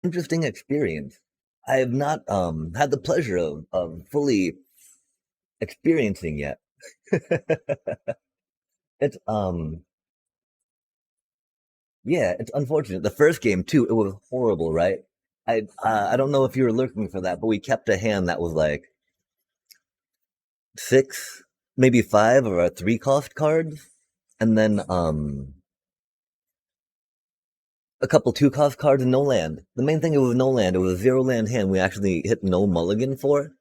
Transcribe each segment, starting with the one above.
Interesting experience. I have not had the pleasure of fully experiencing yet. It's yeah, it's unfortunate. The first game too, it was horrible, right? I don't know if you were looking for that, but we kept a hand that was like six, maybe five of our three cost cards, and then a couple two cost cards and no land. The main thing it was no land. It was a zero land hand we actually hit no mulligan for,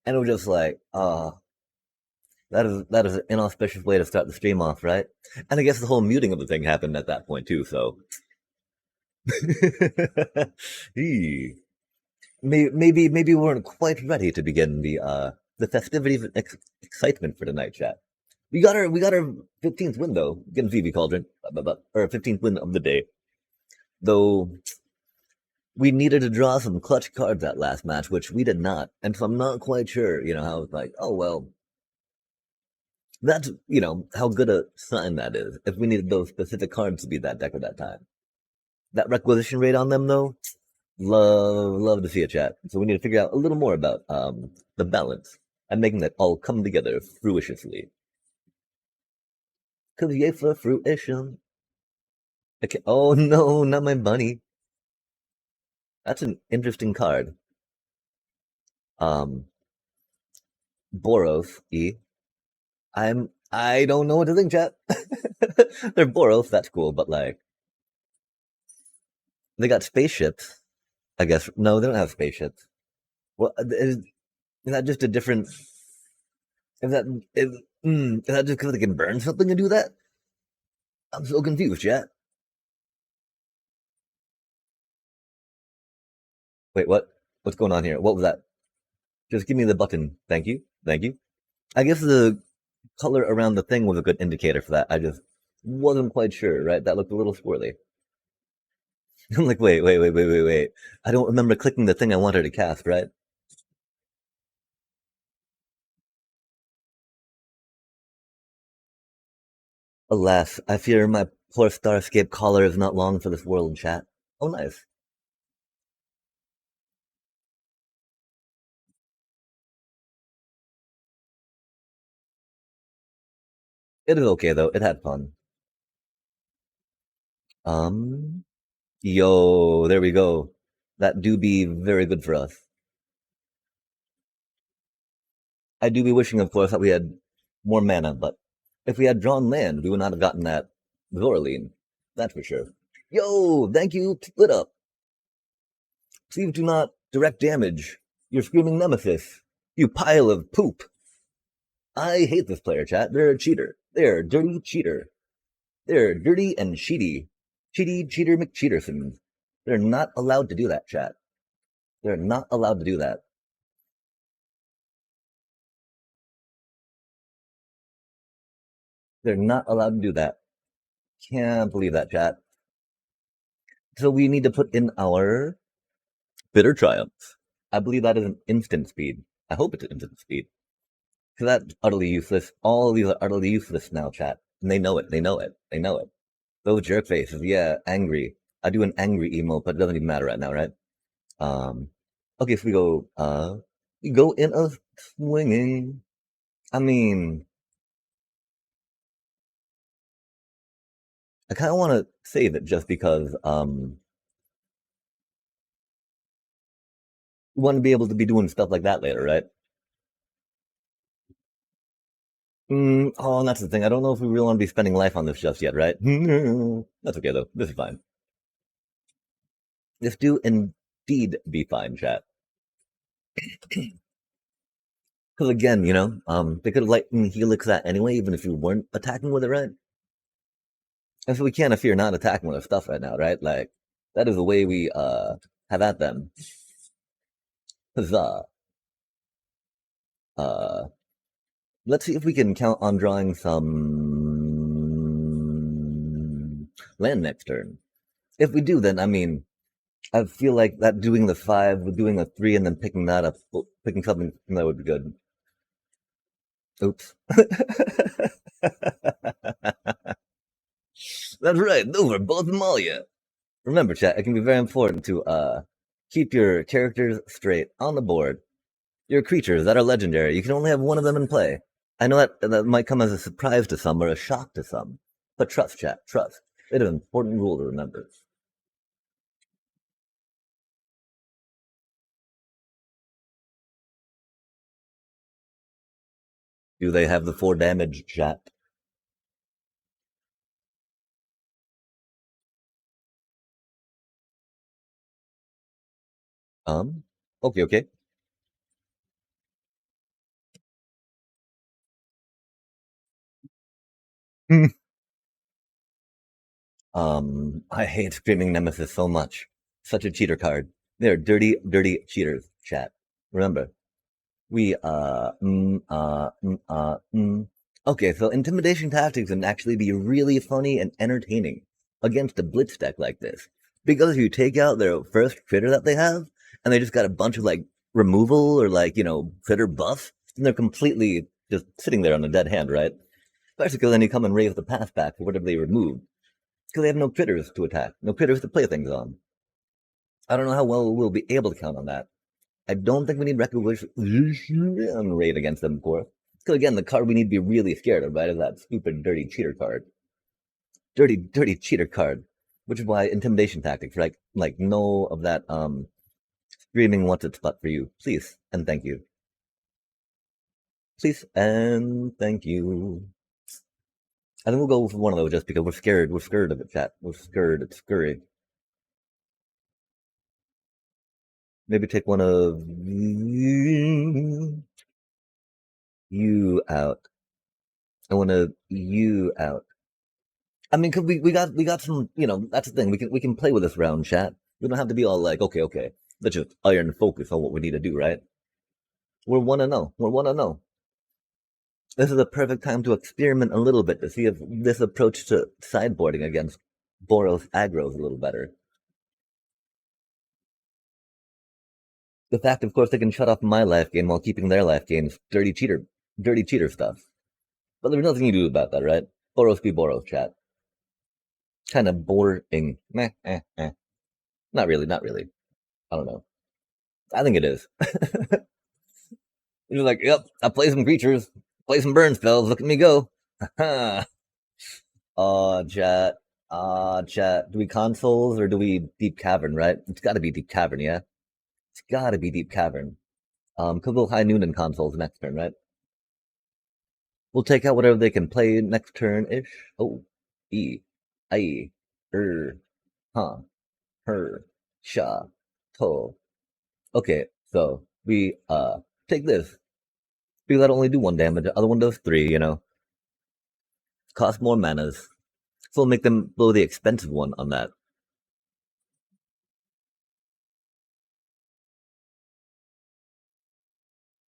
and it was just like, that is an inauspicious way to start the stream off, right? And I guess the whole muting of the thing happened at that point too. So maybe we weren't quite ready to begin the festivities and excitement for tonight, chat. We got our 15th win though, getting Phoebe Cauldron, or 15th win of the day. Though we needed to draw some clutch cards that last match, which we did not, and so I'm not quite sure, how it's like, oh well, that's how good a sign that is. If we needed those specific cards to be that deck at that time, that requisition rate on them though, love to see a chat. So we need to figure out a little more about the balance and making that all come together fruitiously. Cause yay for fruition. Okay. Oh no, not my bunny. That's an interesting card. Um, Boros E. I don't know what to think, chat. They're Boros, that's cool, but like they got spaceships. I guess no, they don't have spaceships. Well, is that just a different? Is that is that just because they can burn something and do that? I'm so confused, chat. Wait, what? What's going on here? What was that? Just give me the button. Thank you. Thank you. I guess the color around the thing was a good indicator for that. I just wasn't quite sure, right? That looked a little squirrely. I'm like, wait. I don't remember clicking the thing I wanted to cast, right? Alas, I fear my poor Starscape collar is not long for this world, chat. Oh, nice. It is okay, though. It had fun. Um, Yo, there we go. That do be very good for us. I do be wishing, of course, that we had more mana, but if we had drawn land, we would not have gotten that Zoraline. That's for sure. Yo, thank you, Split Up. Please do not direct damage your screaming nemesis, you pile of poop. I hate this player, chat. They're a cheater. They're a dirty cheater. They're dirty and cheaty. Cheaty, cheater, McCheatersons. They're not allowed to do that, chat. They're not allowed to do that. They're not allowed to do that. Can't believe that, chat. So we need to put in our Bitter Triumphs. I believe that is an instant speed. I hope it's an instant speed. Because that's utterly useless. All of these are utterly useless now, chat. And they know it. They know it. They know it. Those jerk faces, yeah, angry. I do an angry emote, but it doesn't even matter right now, right? Um, okay, so we go in a swinging. I mean, I kind of want to save it just because, we want to be able to be doing stuff like that later, right? Oh, and that's the thing. I don't know if we really want to be spending life on this just yet, right? That's okay though. This is fine. This do indeed be fine, chat. Because again, they could have lightened Helix that anyway, even if you weren't attacking with it, right? And so we can't fear not attacking with our stuff right now, right? Like that is the way we have at them. Huzzah. Uh let's see if we can count on drawing some land next turn. If we do, then I feel like that doing the 5 with doing the 3 and then picking that up, picking something that would be good. Oops. That's right. Those are both Malia. Remember, chat. It can be very important to Keep your characters straight on the board. Your creatures that are legendary, you can only have one of them in play. I know that might come as a surprise to some or a shock to some, but trust, chat, trust. It's an important rule to remember. Do they have the 4 damage, chat? Um, okay, okay. I hate Screaming Nemesis so much. Such a cheater card. They're dirty, dirty cheaters, chat. Remember, we, Okay, so intimidation tactics can actually be really funny and entertaining against a blitz deck like this. Because you take out their first critter that they have, and they just got a bunch of like removal or like, critter buff, and they're completely just sitting there on a dead hand, right? Especially because then you come and raise the path back for whatever they removed. Because they have no critters to attack, no critters to play things on. I don't know how well we'll be able to count on that. I don't think we need recognition rate against them, of course. Because again, the card we need to be really scared of, right, is that stupid, dirty cheater card. Dirty, dirty cheater card. Which is why intimidation tactics, right? Like no of that screaming what's its butt for you. Please and thank you. Please and thank you. I think we'll go with one of those just because we're scared. We're scared of it, chat. We're scared. It's scurry. Maybe take one of you out. I want to you out. I mean, cause we got some, that's the thing. We can play with this round, chat. We don't have to be all like, okay, let's just iron focus on what we need to do, right? We're 1-0. We're 1-0. This is a perfect time to experiment a little bit to see if this approach to sideboarding against Boros aggro is a little better. The fact, of course, they can shut off my life gain while keeping their life gains dirty cheater stuff. But there's nothing you do about that, right? Boros be Boros, chat. Kind of boring. Meh, Not really, not really. I don't know. I think it is. You're like, yep, I play some creatures, play some burn spells, look at me go. Chat. Chat. Do we consoles or do we deep cavern, right? It's gotta be deep cavern, yeah? It's gotta be deep cavern. Could go high noon in consoles next turn, right? We'll take out whatever they can play next turn-ish. Oh. E. I. Huh. Her. Sha. To. Okay, so we take this. Because that'll only do 1 damage, the other one does 3, Cost more manas. So we'll make them blow the expensive one on that.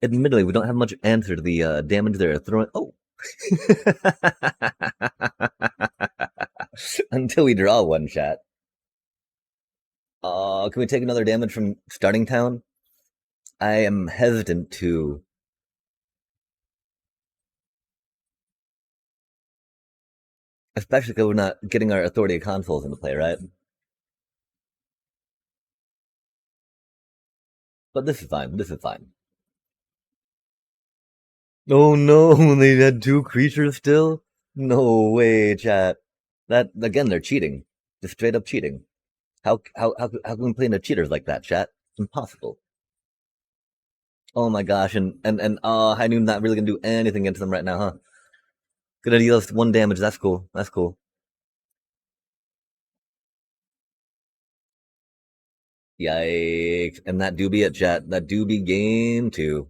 Admittedly, we don't have much answer to the damage they're throwing. Oh! Until we draw one, chat. Can we take another damage from starting town? I am hesitant to. Especially because we're not getting our authority of consoles into play, right? But this is fine. This is fine. Oh no, they had 2 creatures still? No way, chat. That again, they're cheating. Just straight up cheating. How can we play into cheaters like that, chat? It's impossible. Oh my gosh, and High Noon not really gonna do anything against them right now, huh? Gonna deal us 1 damage. That's cool. That's cool. Yikes! And that do be it, chat. That do be game 2.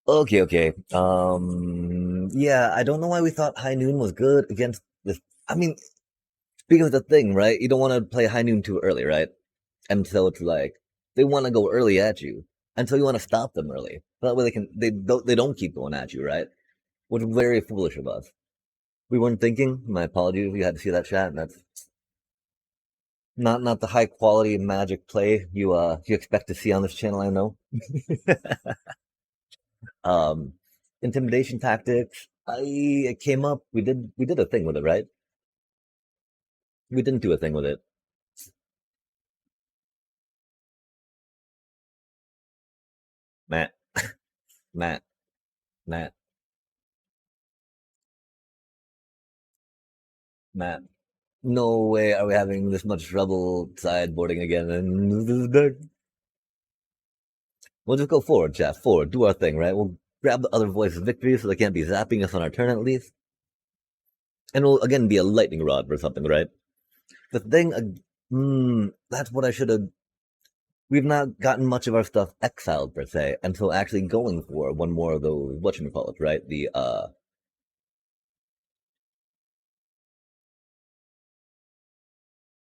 Okay, okay. Yeah, I don't know why we thought High Noon was good against this. I mean, because the thing, right? You don't want to play High Noon too early, right? And so it's like they want to go early at you, and so you want to stop them early. So that way they don't keep going at you, right? Which is very foolish of us. We weren't thinking. My apologies. You had to see that chat. That's not the high quality magic play you expect to see on this channel. I know. um, Intimidation tactics. It came up. We did a thing with it, right? We didn't do a thing with it. Matt, Matt, Matt, Matt. No way are we having this much trouble sideboarding again. And we'll just go forward, chat. Forward, do our thing, right? We'll grab the other voice of victory so they can't be zapping us on our turn at least. And we'll again be a lightning rod for something, right? The thing, that's what I should have. We've not gotten much of our stuff exiled per se until actually going for one more of those whatchamacallit, right? The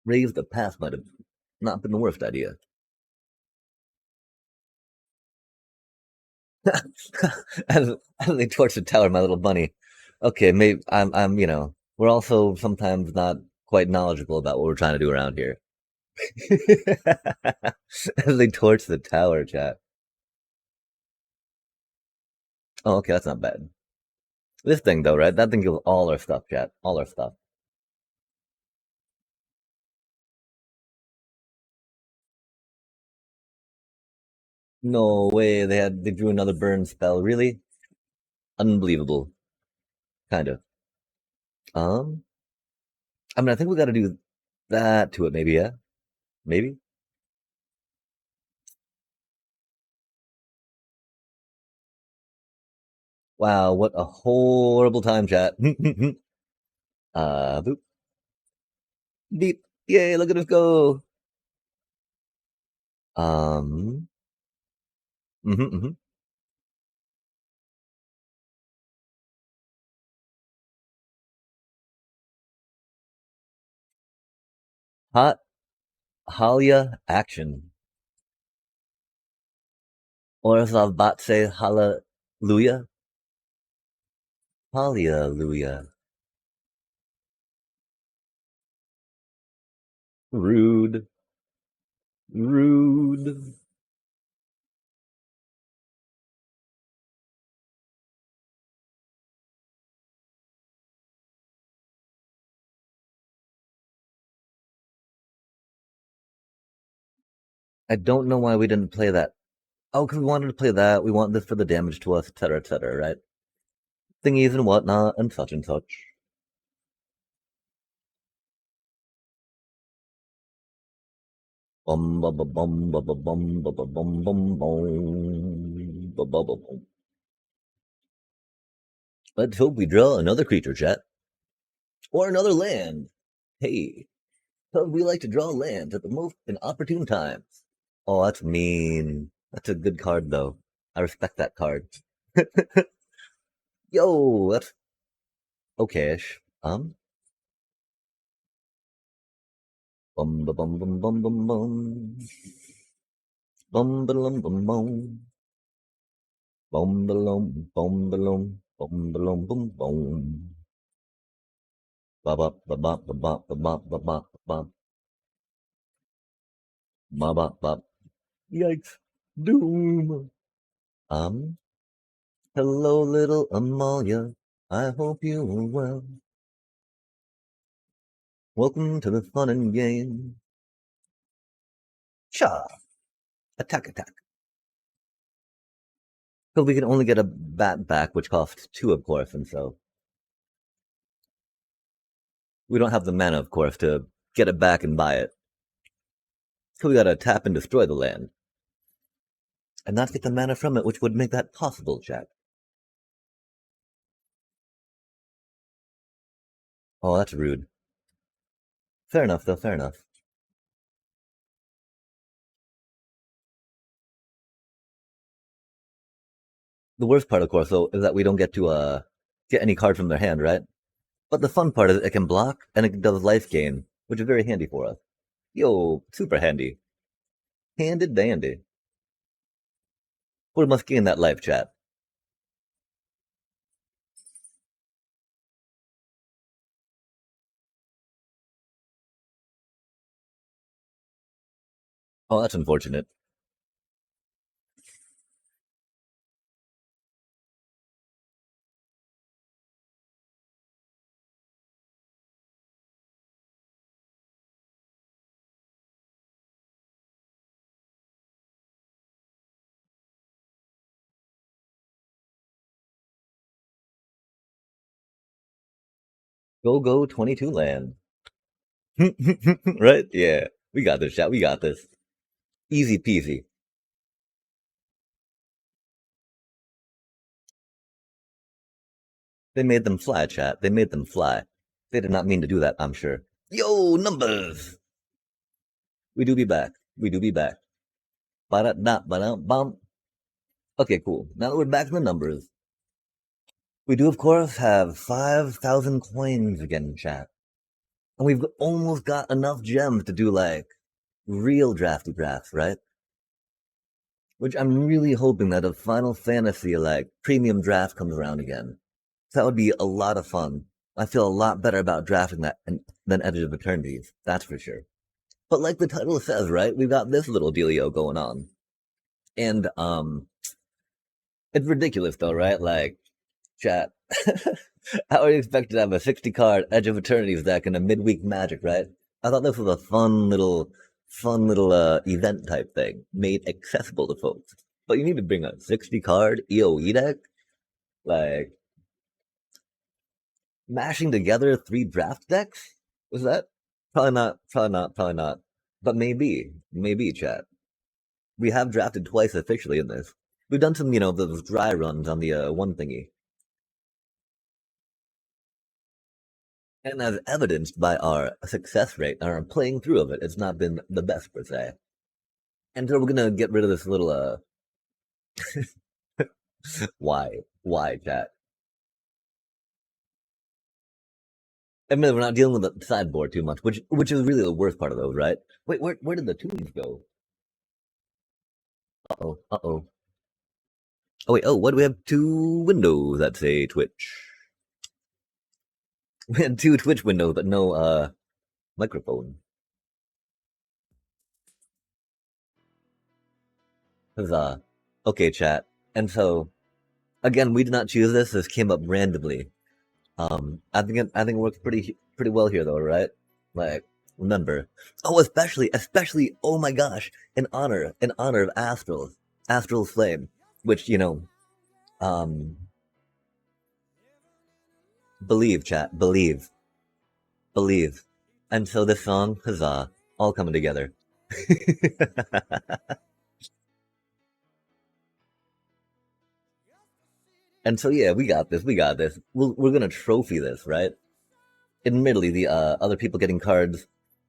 raise the pass might have not been the worst idea. as they torch the tower, my little bunny. Okay, maybe I'm we're also sometimes not quite knowledgeable about what we're trying to do around here. As they torch the tower, chat. Oh, okay, that's not bad. This thing though, right? That thing kills all our stuff, chat. All our stuff. No way, they drew another burn spell. Really? Unbelievable. Kind of. Um, I mean, I think we got to do that to it. Maybe, yeah. Maybe. Wow, what a horrible time, chat. Boop, beep. Yay! Look at us go. Um. Mm-hmm. Hot Halia action. Orasav Batse Hallelujah. Hallelujah. Rude. Rude. I don't know why we didn't play that. Oh, because we wanted to play that. We want this for the damage to us, etc., right? Thingies and whatnot, and such and such. Bum bum bum bum bum bum bum bum bum bum bum. Let's hope we draw another creature, chat. Or another land. Hey, because we like to draw lands at the most inopportune times. Oh, that's mean. That's a good card, though. I respect that card. Yo, that's okayish. Bum bum bum bum bum bum bum. Bum bum bum bum. Bum bum bum bum bum bum bum bum. Ba ba ba ba ba ba ba ba ba ba ba ba ba ba. Yikes! Doom. Um. Hello, little Amalia. I hope you are well. Welcome to the fun and game. Cha! Attack, attack. Because we can only get a bat back, which costs 2, of course, and so we don't have the mana, of course, to get it back and buy it. So we gotta tap and destroy the land. And not get the mana from it, which would make that possible, Jack. Oh, that's rude. Fair enough, though, fair enough. The worst part, of course, though, is that we don't get to get any card from their hand, right? But the fun part is it can block, and it does life gain, which is very handy for us. Yo, super handy. Handy dandy. We must gain that life, chat. Oh, that's unfortunate. Go 22 land. Right? Yeah. We got this, chat. We got this. Easy peasy. They made them fly, chat. They made them fly. They did not mean to do that, I'm sure. Yo, numbers! We do be back. We do be back. Ba-da-da-ba-da-bum. Okay, cool. Now that we're back to the numbers, we do, of course, have 5,000 coins again, chat. And we've almost got enough gems to do, like, real drafty drafts, right? Which I'm really hoping that a Final Fantasy, like, premium draft comes around again. That would be a lot of fun. I feel a lot better about drafting that than Edge of Eternities, that's for sure. But like the title says, right, we've got this little dealio going on. And, it's ridiculous though, right? Like, chat, how are you expected to have a 60 card Edge of Eternities deck and a midweek Magic, right? I thought this was a fun little event type thing, made accessible to folks. But you need to bring a 60 card EoE deck? Like, mashing together 3 draft decks? Was that? Probably not. But maybe, chat. We have drafted twice officially in this. We've done some, those dry runs on the one thingy. And as evidenced by our success rate, our playing through of it, it's not been the best per se. And so we're gonna get rid of this little why, chat? I mean, we're not dealing with the sideboard too much, which is really the worst part of those, right? Wait, where did the tunes go? Uh-oh. Oh wait, what do we have? 2 windows that say Twitch. We had 2 Twitch windows, but no microphone. Huzzah. Okay, chat. And so, again, we did not choose this. This came up randomly. I think it works pretty well here, though, right? Like, remember. Oh, especially. Oh my gosh, in honor of Astral's Flame, which believe, chat, believe. And so this song, huzzah, all coming together. And so yeah, we got this. We're gonna trophy this, right? Admittedly, the other people getting cards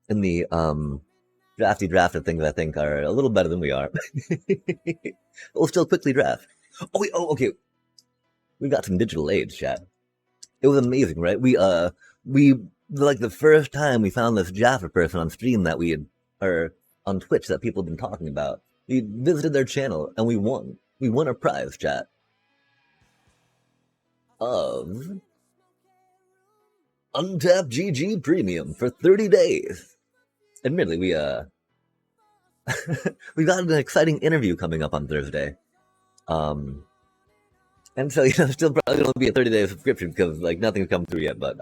in the drafted things, I think, are a little better than we are. We'll still quickly draft. Okay. We got some digital aids, chat. It was amazing, right? We like the first time we found this Jaffa person on stream that we had, or on Twitch that people had been talking about. We visited their channel and we won. We won a prize, chat, of Untapped GG Premium for 30 days. Admittedly, we we got an exciting interview coming up on Thursday. And so still probably gonna be a 30-day subscription because like nothing's come through yet. But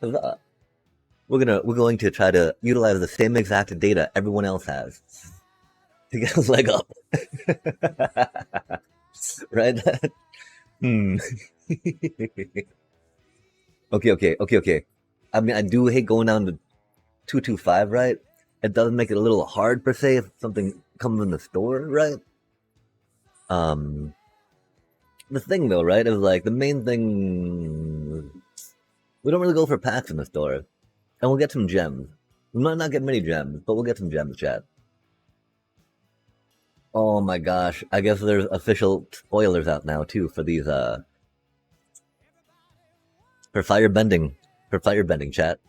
we're going to try to utilize the same exact data everyone else has to get a leg up, right? Okay. I mean, I do hate going down to 225, right? It does make it a little hard per se if something comes in the store, right? The thing though, right, is like the main thing. We don't really go for packs in the store, and we'll get some gems. We might not get many gems, but we'll get some gems, chat. Oh my gosh! I guess there's official spoilers out now too for these for firebending, chat.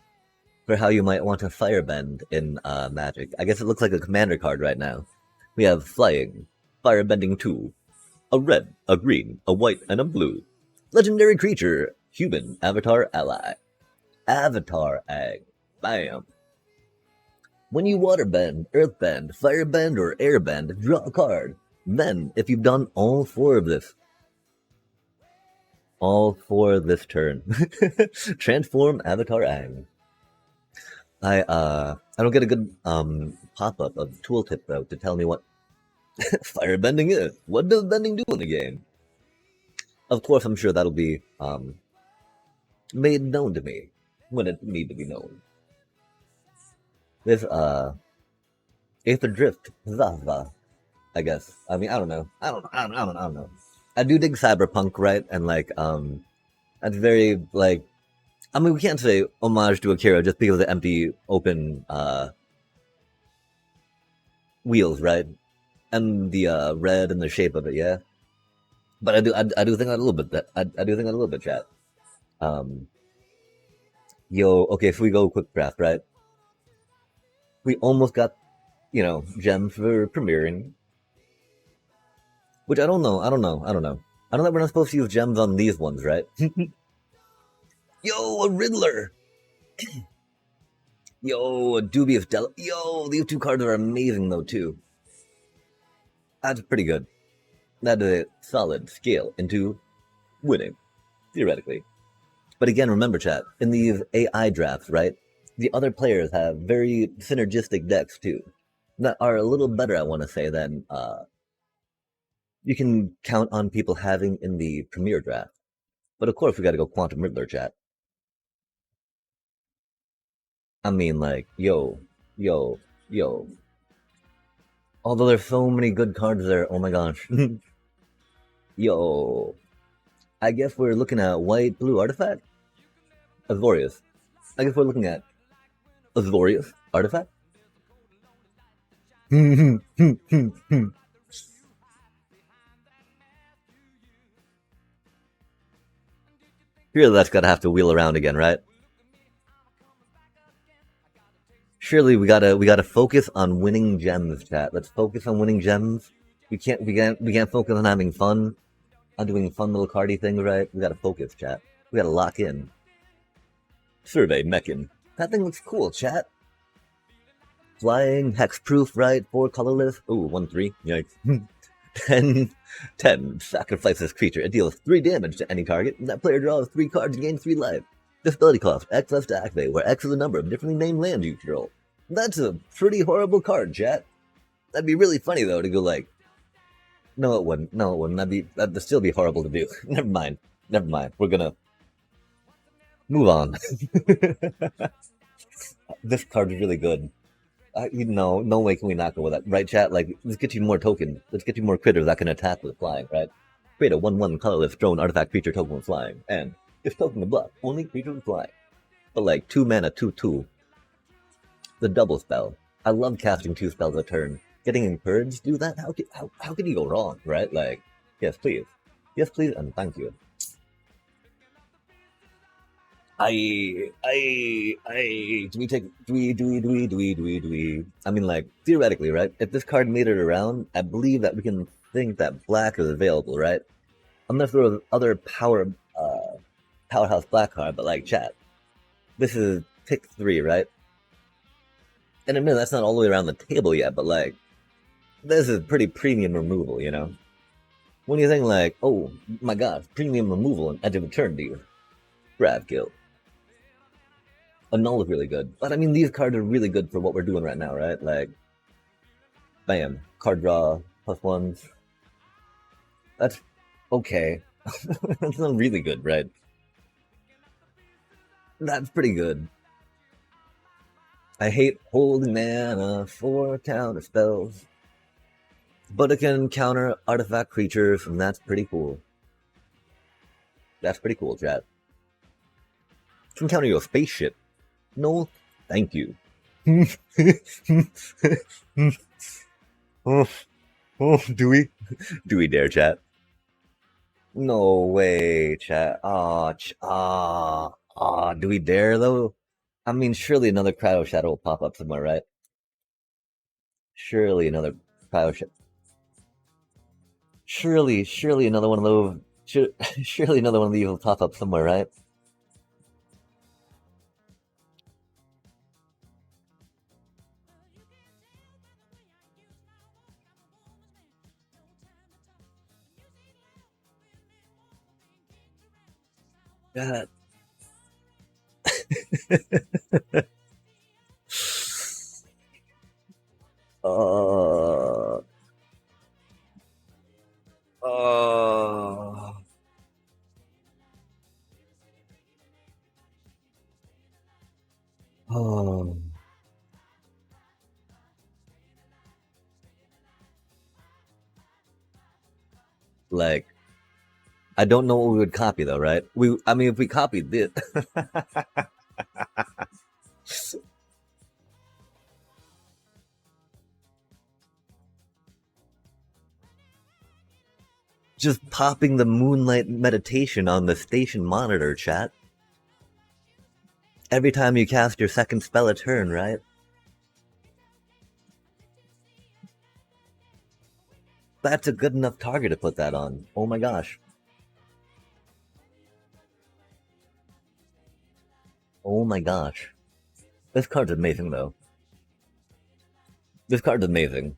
For how you might want to firebend in Magic. I guess it looks like a commander card right now. We have flying, firebending 2, a red, a green, a white, and a blue. Legendary creature, human, avatar ally. Avatar egg. Bam. When you waterbend, earthbend, firebend, or airbend, draw a card. Then, if you've done all 4 of this, turn, transform avatar egg. I don't get a good pop-up of tooltip though to tell me what firebending is. What does bending do in the game? Of course, I'm sure that'll be made known to me when it need to be known. This Aether Drift, Zava, I guess. I mean, I don't know. I don't know. I do dig cyberpunk, right? And like, that's very like. I mean, we can't say homage to Akira just because of the empty, open wheels, right? And the red and the shape of it, yeah. But I do think that a little bit. I do think that a little bit, chat. Um, yo, okay, if we go quick draft, right? We almost got, gems for premiering, which I don't know. I don't know. I don't know. I know that we're not supposed to use gems on these ones, right? Yo, a Riddler. Yo, a Dubious Yo, these two cards are amazing though too. That's pretty good. That is a solid scale into winning, theoretically. But again, remember, chat, in these AI drafts, right? The other players have very synergistic decks too, that are a little better, I want to say, than you can count on people having in the premier draft. But of course, we got to go Quantum Riddler, chat. I mean, like, yo, yo. Although there's so many good cards there, oh my gosh. Yo, I guess we're looking at white blue artifact, Azorius. I guess we're looking at Azorius artifact. Here, that's gotta have to wheel around again, right? Surely we gotta focus on winning gems, chat. Let's focus on winning gems. We can't focus on having fun, on doing fun little cardy things, right? We gotta focus, chat. We gotta lock in. Survey Meccan. That thing looks cool, chat. Flying, hexproof, right? 4 colorless. Ooh, 1/3. Yikes. 10, 10. Sacrifice this creature. It deals 3 damage to any target, and that player draws 3 cards and gains 3 life. This ability cost X less to activate, where X is the number of differently named lands you control. That's a pretty horrible card, chat. That'd be really funny though to go like, no, it wouldn't. No, it wouldn't. That'd still be horrible to do. Never mind. Never mind. We're gonna move on. This card is really good. No way can we not go with that, right, chat? Like, let's get you more tokens. Let's get you more critters that can attack with flying, right? Create a 1/1 colorless drone artifact creature token with flying, and if token to bluff, only creature with flying. But like 2 mana, 2/2. The double spell. I love casting 2 spells a turn. Getting encouraged do that? How can you go wrong, right? Like, yes, please. Yes, please, and thank you. Do we? I mean, like, theoretically, right? If this card made it around, I believe that we can think that black is available, right? Unless there was other powerhouse black card, but like, chat, this is pick 3, right? And admit that's not all the way around the table yet, but like, this is pretty premium removal, you know? When you think like, oh my god, premium removal and Edge of Eternity, grab kill. Annul is really good. But I mean, these cards are really good for what we're doing right now, right? Like, bam, card draw, +1s. That's okay. That's not really good, right? That's pretty good. I hate holding mana for counter spells. But it can counter artifact creatures, and that's pretty cool. That's pretty cool, chat. It can counter your spaceship. No, thank you. Do we? Do we dare, chat? No way, chat. Do we dare though? I mean, surely another Cryo Shadow will pop up somewhere, right? Surely another Cryo Shadow. Surely another one of those. Surely another one of these will pop up somewhere, right? God. uh, uh, Like, I don't know what we would copy though, right? I mean, if we copied it, just popping the moonlight meditation on the station monitor, chat. Every time you cast your second spell a turn, right? That's a good enough target to put that on. Oh my gosh. Oh my gosh. This card's amazing though. This card's amazing.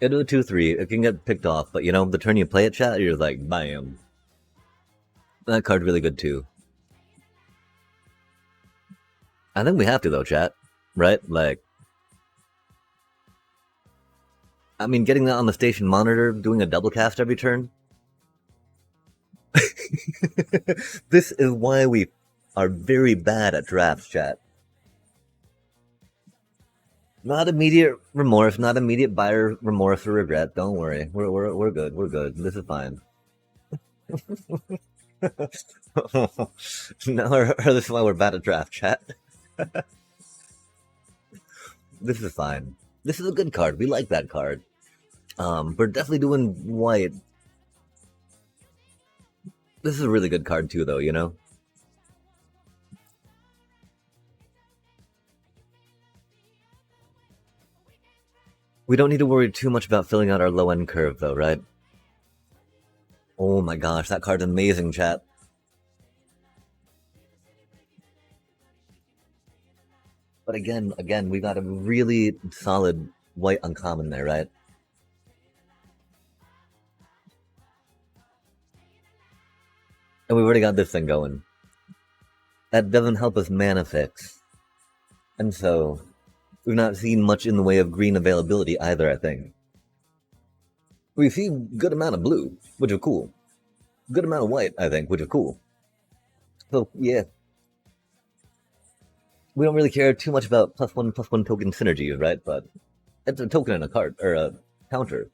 It is a 2-3, it can get picked off, but you know, the turn you play it, chat, you're like, bam. That card's really good too. I think we have to though, chat. Right? Like, I mean, getting that on the station monitor, doing a double cast every turn. This is why we are very bad at drafts, chat. Not immediate remorse, not immediate buyer remorse or regret. Don't worry, we're good. We're good. This is fine. No, or this is why we're bad at draft, chat. This is fine. This is a good card. We like that card. We're definitely doing white. This is a really good card too, though. You know. We don't need to worry too much about filling out our low end curve, though, right? Oh my gosh, that card's amazing, chat. But again, we got a really solid white uncommon there, right? And we've already got this thing going. That doesn't help us mana fix. And so, we've not seen much in the way of green availability either, I think. We see good amount of blue, which is cool. Good amount of white, I think, which is cool. So, yeah. We don't really care too much about +1/+1 token synergy, right? But it's a token and a card, or a counter.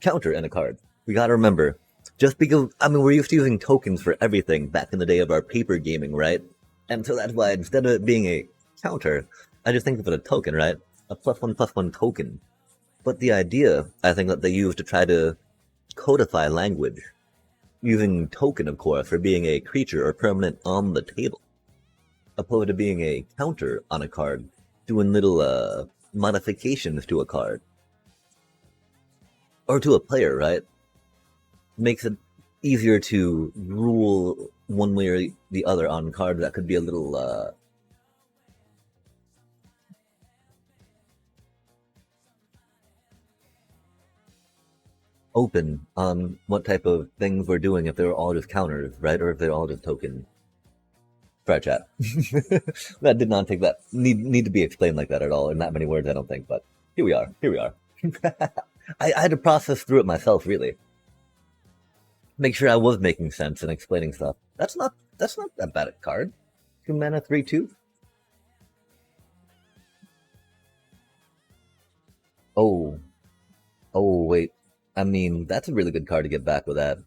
Counter and a card. We gotta remember, just because, I mean, we're used to using tokens for everything back in the day of our paper gaming, right? And so that's why instead of it being a counter, I just think of it a token, right? A +1/+1 token. But the idea, I think, that they use to try to codify language, using token, of course, for being a creature or permanent on the table, opposed to being a counter on a card, doing little modifications to a card. Or to a player, right? Makes it easier to rule one way or the other on cards that could be a little open on what type of things we're doing, if they're all just counters, right? Or if they're all just tokens. Sorry, chat. That did not take that need to be explained like that at all in that many words, I don't think, but here we are. I had to process through it myself, really. Make sure I was making sense and explaining stuff. That's not that bad a card. 2 mana, 3/2. Oh. Oh, wait. I mean, that's a really good card to get back with that.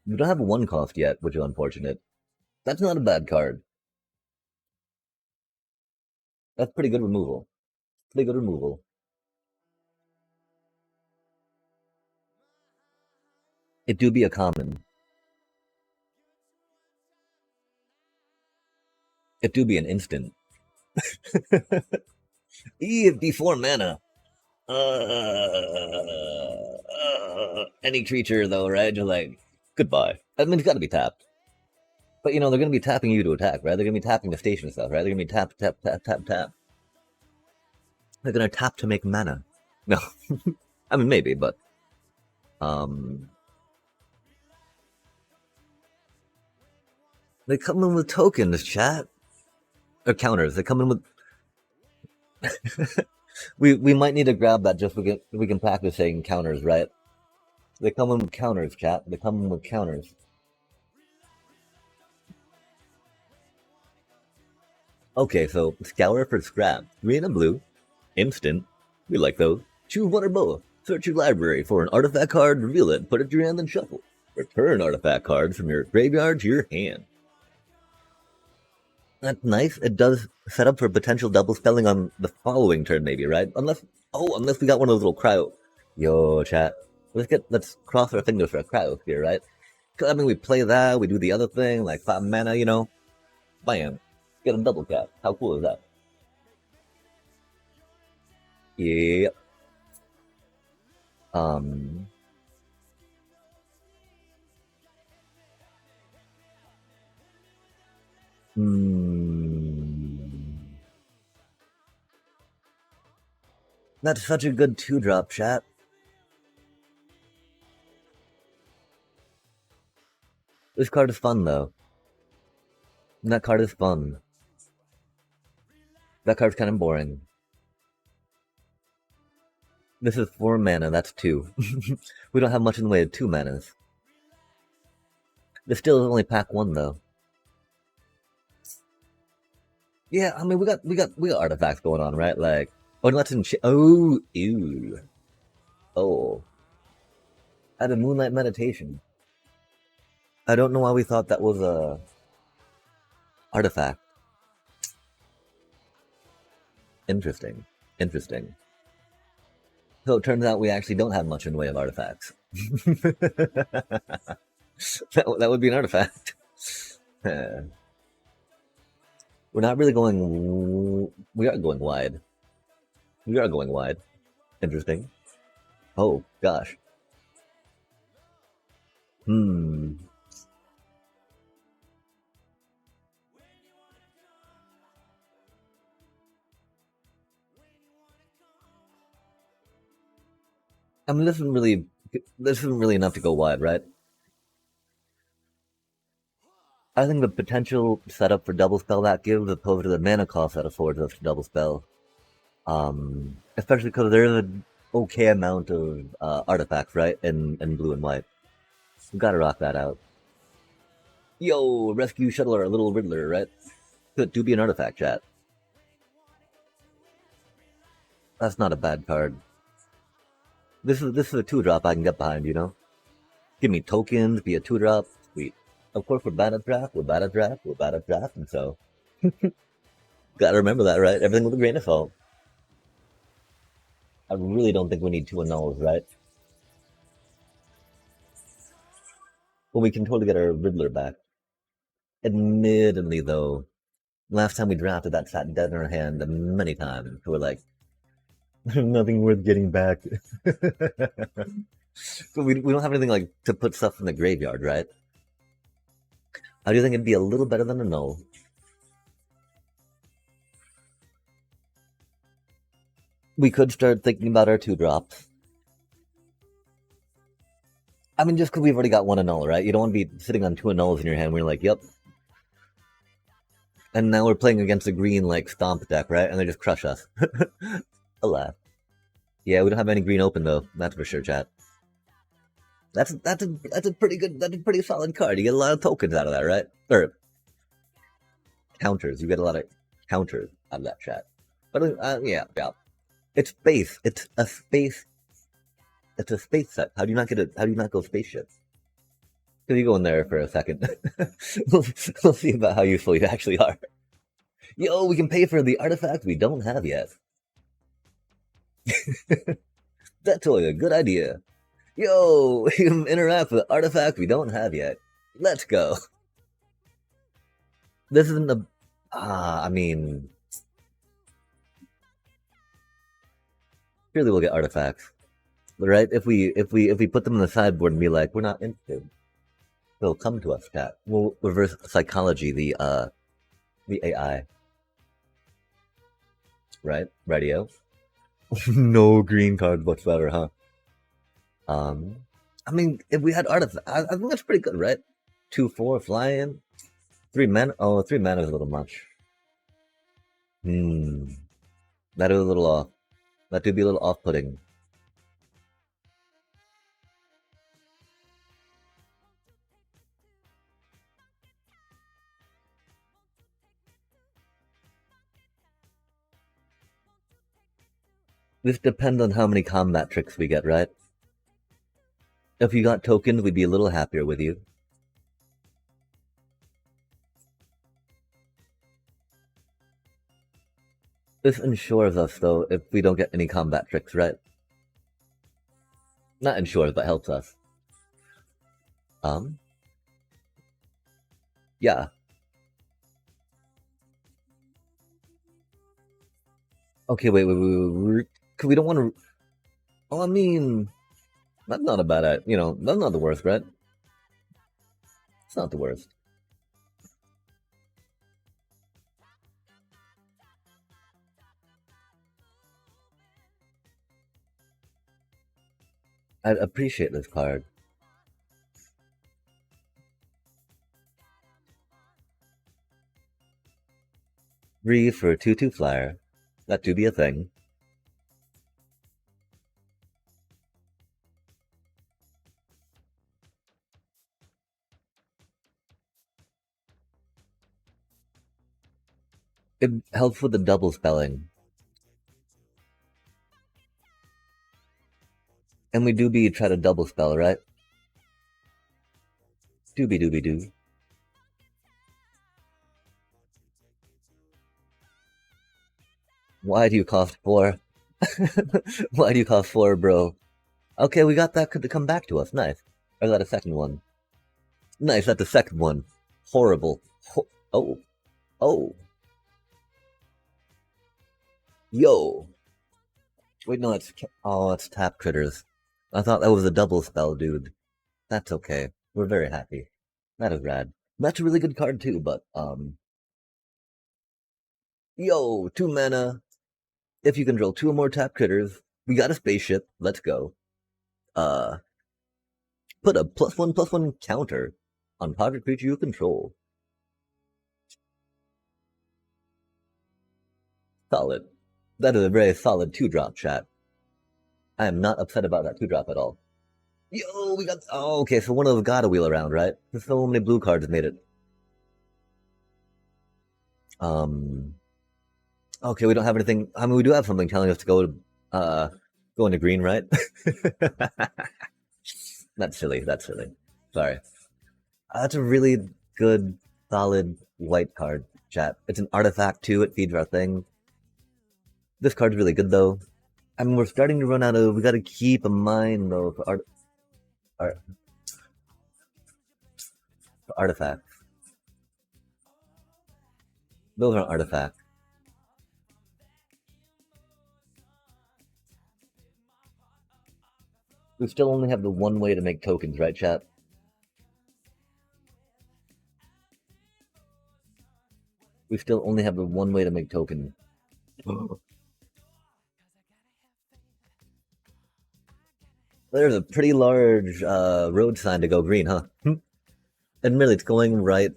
You don't have a 1 cost yet, which is unfortunate. That's not a bad card. That's pretty good removal. Pretty good removal. It do be a common. It do be an instant. Eve before mana. Any creature though, right? You're like, goodbye. I mean, it's gotta be tapped. But you know, they're gonna be tapping you to attack, right? They're gonna be tapping the station stuff, right? They're gonna be tap. They're gonna tap to make mana. No. I mean, maybe, but they come in with tokens, chat. Or counters. They come in with we might need to grab that just so we can practice saying counters, right? They come in with counters, chat. They come in with counters. Okay, so Scour for scrap. 3 and a blue. Instant. We like those. Choose one or both. Search your library for an artifact card, reveal it, put it to your hand, then shuffle. Return artifact cards from your graveyard to your hand. That's nice. It does set up for potential double spelling on the following turn, maybe, right? Unless we got one of those little cryo. Yo, chat. Let's cross our fingers for a cryo here, right? I mean, we play that, we do the other thing, like 5 mana, you know. Bam. Get a double cap. How cool is that? Yeah. Um. That's such a good 2-drop, chat. This card is fun, though. That card is fun. That card's kind of boring. This is 4 mana, that's 2. We don't have much in the way of 2 manas. This still is only pack 1, though. Yeah, I mean, we got artifacts going on, right? Like, oh, that's in ew. Oh. At a Moonlight Meditation. I don't know why we thought that was a artifact. Interesting. So it turns out we actually don't have much in the way of artifacts. that would be an artifact. We're not really going... We are going wide. Interesting. Oh, gosh. I mean, this isn't really enough to go wide, right? I think the potential setup for double spell that gives, opposed to the mana cost that affords us to double spell, especially because there's an okay amount of artifacts, right, in blue and white. We gotta rock that out. Yo, rescue shuttler, a little Riddler, right? Could do be an artifact, chat. That's not a bad card. This is a 2-drop I can get behind, you know? Give me tokens, be a 2-drop, sweet. Of course, we're bad at draft, and so... Gotta remember that, right? Everything with a grain of salt. I really don't think we need 2 annuls, right? Well, we can totally get our Riddler back. Admittedly, though, last time we drafted that sat dead in our hand many times. So we're like, nothing worth getting back. So we don't have anything like to put stuff in the graveyard, right? How do you think it'd be a little better than a null? We could start thinking about our 2-drops. I mean, just because we've already got 1 annul, right? You don't want to be sitting on 2 annuls in your hand where you're like, yep. And now we're playing against a green, like, stomp deck, right? And they just crush us. Alas. Yeah, we don't have any green open, though. That's for sure, chat. That's a pretty solid card. You get a lot of tokens out of that, right? Or counters. You get a lot of counters out of that, chat. But yeah. It's space. It's a space set. How do you not go spaceship? Because you go in there for a second. we'll see about how useful you actually are. Yo, we can pay for the artifact we don't have yet. That's totally a good idea. Yo, we can interact with artifacts we don't have yet. Let's go. This isn't a... I mean... Surely we'll get artifacts. Right? If we put them in the sideboard and be like, we're not interested, they'll come to us, chat. We'll reverse psychology the AI. Right? Radio. No green card whatsoever, huh? I mean, if we had artifact, I think that's pretty good, right? 2/4 flying, 3 mana. Oh, 3 mana is a little much. That is a little off. That could be a little off-putting. This depends on how many combat tricks we get, right? If you got tokens, we'd be a little happier with you. This ensures us, though, if we don't get any combat tricks, right? Not ensures, but helps us. Yeah. Okay, wait. Cause we don't want to. Oh, I mean, that's not a bad idea. You know, that's not the worst, right? It's not the worst. I appreciate this card. 3 for a 2/2 flyer. That do be a thing. It helps with the double spelling. And we do be try to double spell, right? Doobie doobie doo. Why do you cost 4? Why do you cost 4, bro? Okay, we got that to come back to us. Nice. Or is that a second one? Nice, that's the second one. Horrible. Oh. Oh. Yo. Wait, no, it's tap critters. I thought that was a double spell, dude. That's okay. We're very happy. That is rad. That's a really good card too, but yo, 2 mana. If you control 2 or more tap critters, we got a spaceship. Let's go. Put a +1/+1 counter on target creature you control. Solid. That is a very solid 2-drop, chat. I am not upset about that 2-drop at all. Yo, we got. Oh, okay, so one of those gotta wheel around, right? There's so many blue cards made it. Okay, we don't have anything. I mean, we do have something telling us to go into green, right? That's silly. That's silly. Sorry. That's a really good, solid white card, chat. It's an artifact too. It feeds our thing. This card's really good though. I mean, we're starting to run out of. We got to keep in mind though for artifacts. Those aren't artifacts. We still only have the one way to make tokens, right, chat? We still only have the one way to make tokens. There's a pretty large road sign to go green, huh? Admittedly, it's going right.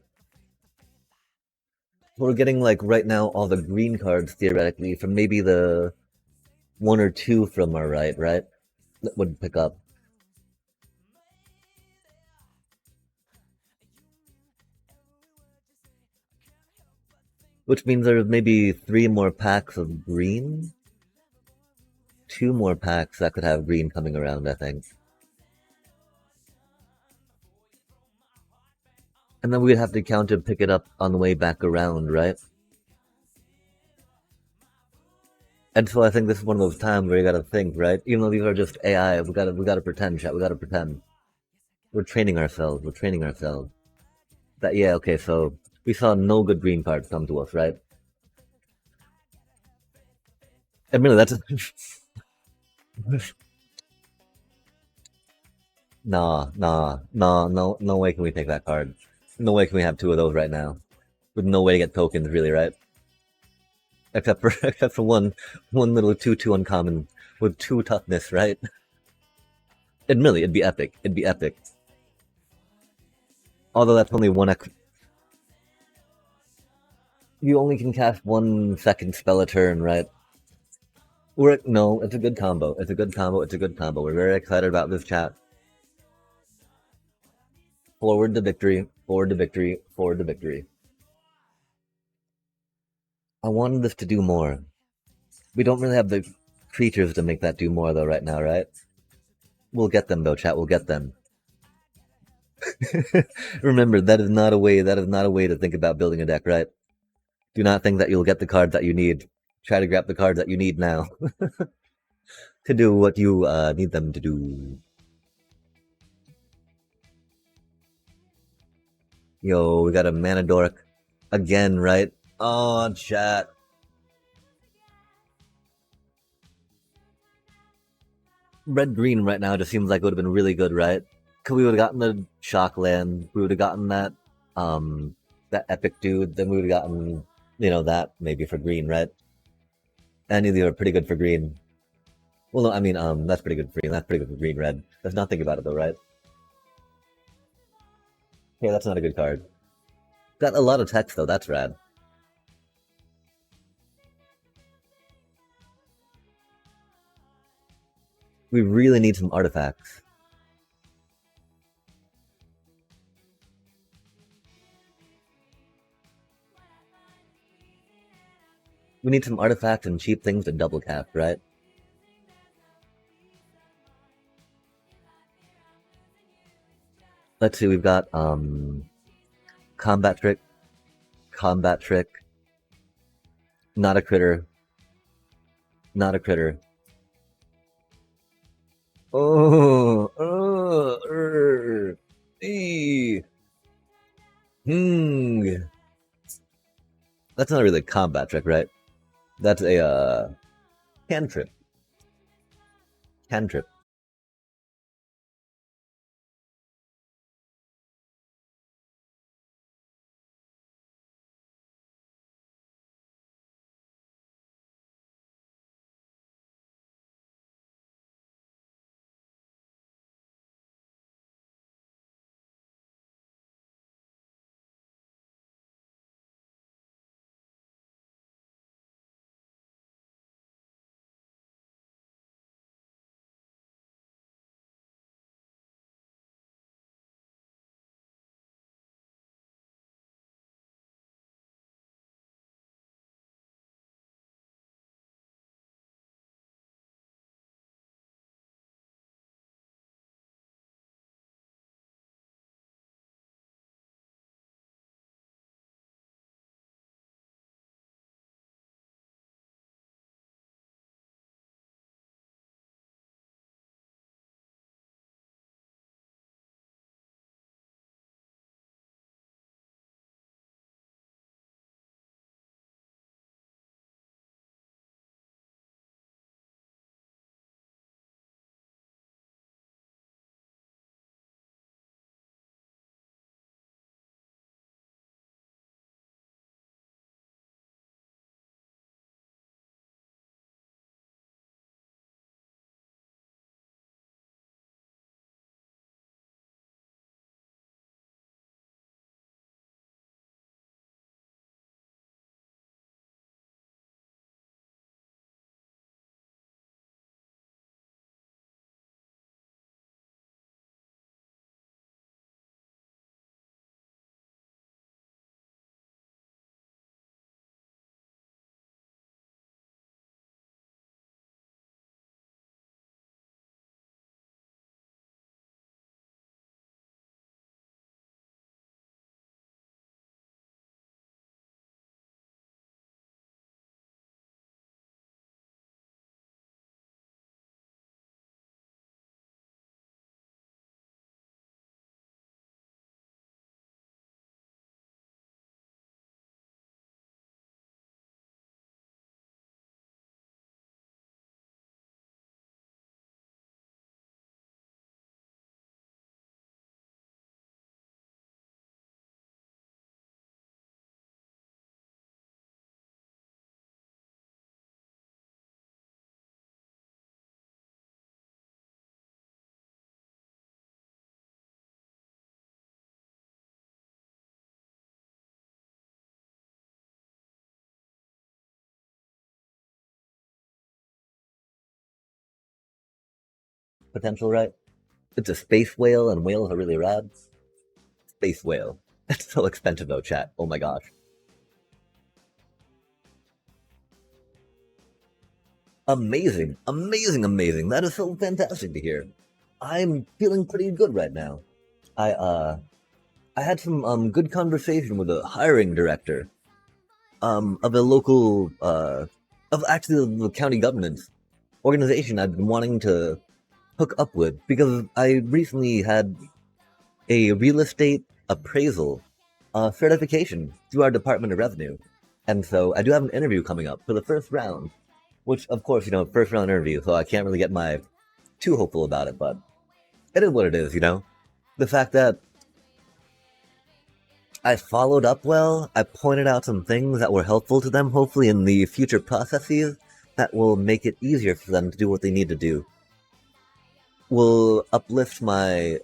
We're getting, like, right now, all the green cards, theoretically, from maybe the 1 or 2 from our right? That would pick up. Which means there's maybe 3 more packs of green? 2 more packs that could have green coming around, I think. And then we'd have to count and pick it up on the way back around, right? And so I think this is one of those times where you gotta think, right? Even though these are just AI, we gotta pretend, chat. We gotta pretend. We're training ourselves. We're training ourselves. That yeah, okay. So we saw no good green cards come to us, right? Admittedly, that's no way can we take that card. No way can we have 2 of those right now. With no way to get tokens, really, right? Except for one little 2/2 uncommon with 2 toughness, right? Admittedly, it'd be epic. It'd be epic. Although that's only 1 you only can cast 1 second spell a turn, right? No, it's a good combo. It's a good combo. It's a good combo. We're very excited about this, chat. Forward to victory. Forward to victory. Forward to victory. I wanted this to do more. We don't really have the creatures to make that do more though right now, right? We'll get them though, chat. We'll get them. Remember, that is not a way. That is not a way to think about building a deck, right? Do not think that you'll get the card that you need. Try to grab the card that you need now to do what you need them to do. Yo, we got a mana dork again, right? Oh, chat. Red green right now just seems like it would have been really good, right? Cause we would have gotten the shock land, we would have gotten that epic dude, then we would have gotten, that maybe for green, right? And these are pretty good for green. Well, no, I mean, that's pretty good for green. That's pretty good for green red. Let's not think about it though, right? Yeah, that's not a good card. Got a lot of text though. That's rad. We really need some artifacts. We need some artifacts and cheap things to double cap, right? Let's see, we've got combat trick, not a critter, not a critter. Oh, That's not really a combat trick, right? That's a cantrip. Cantrip. Potential, right? It's a space whale, and whales are really rad. Space whale. That's so expensive though, chat. Oh my gosh. Amazing, amazing, amazing. That is so fantastic to hear. I'm feeling pretty good right now. I uh I had some good conversation with a hiring director of a local of actually the county government organization I've been wanting to hook up with because I recently had a real estate appraisal certification through our Department of Revenue. And so I do have an interview coming up for the first round, which, of course, first round interview, so I can't really get my too hopeful about it, but it is what it is. The fact that I followed up well, I pointed out some things that were helpful to them, hopefully in the future processes that will make it easier for them to do what they need to do, will uplift my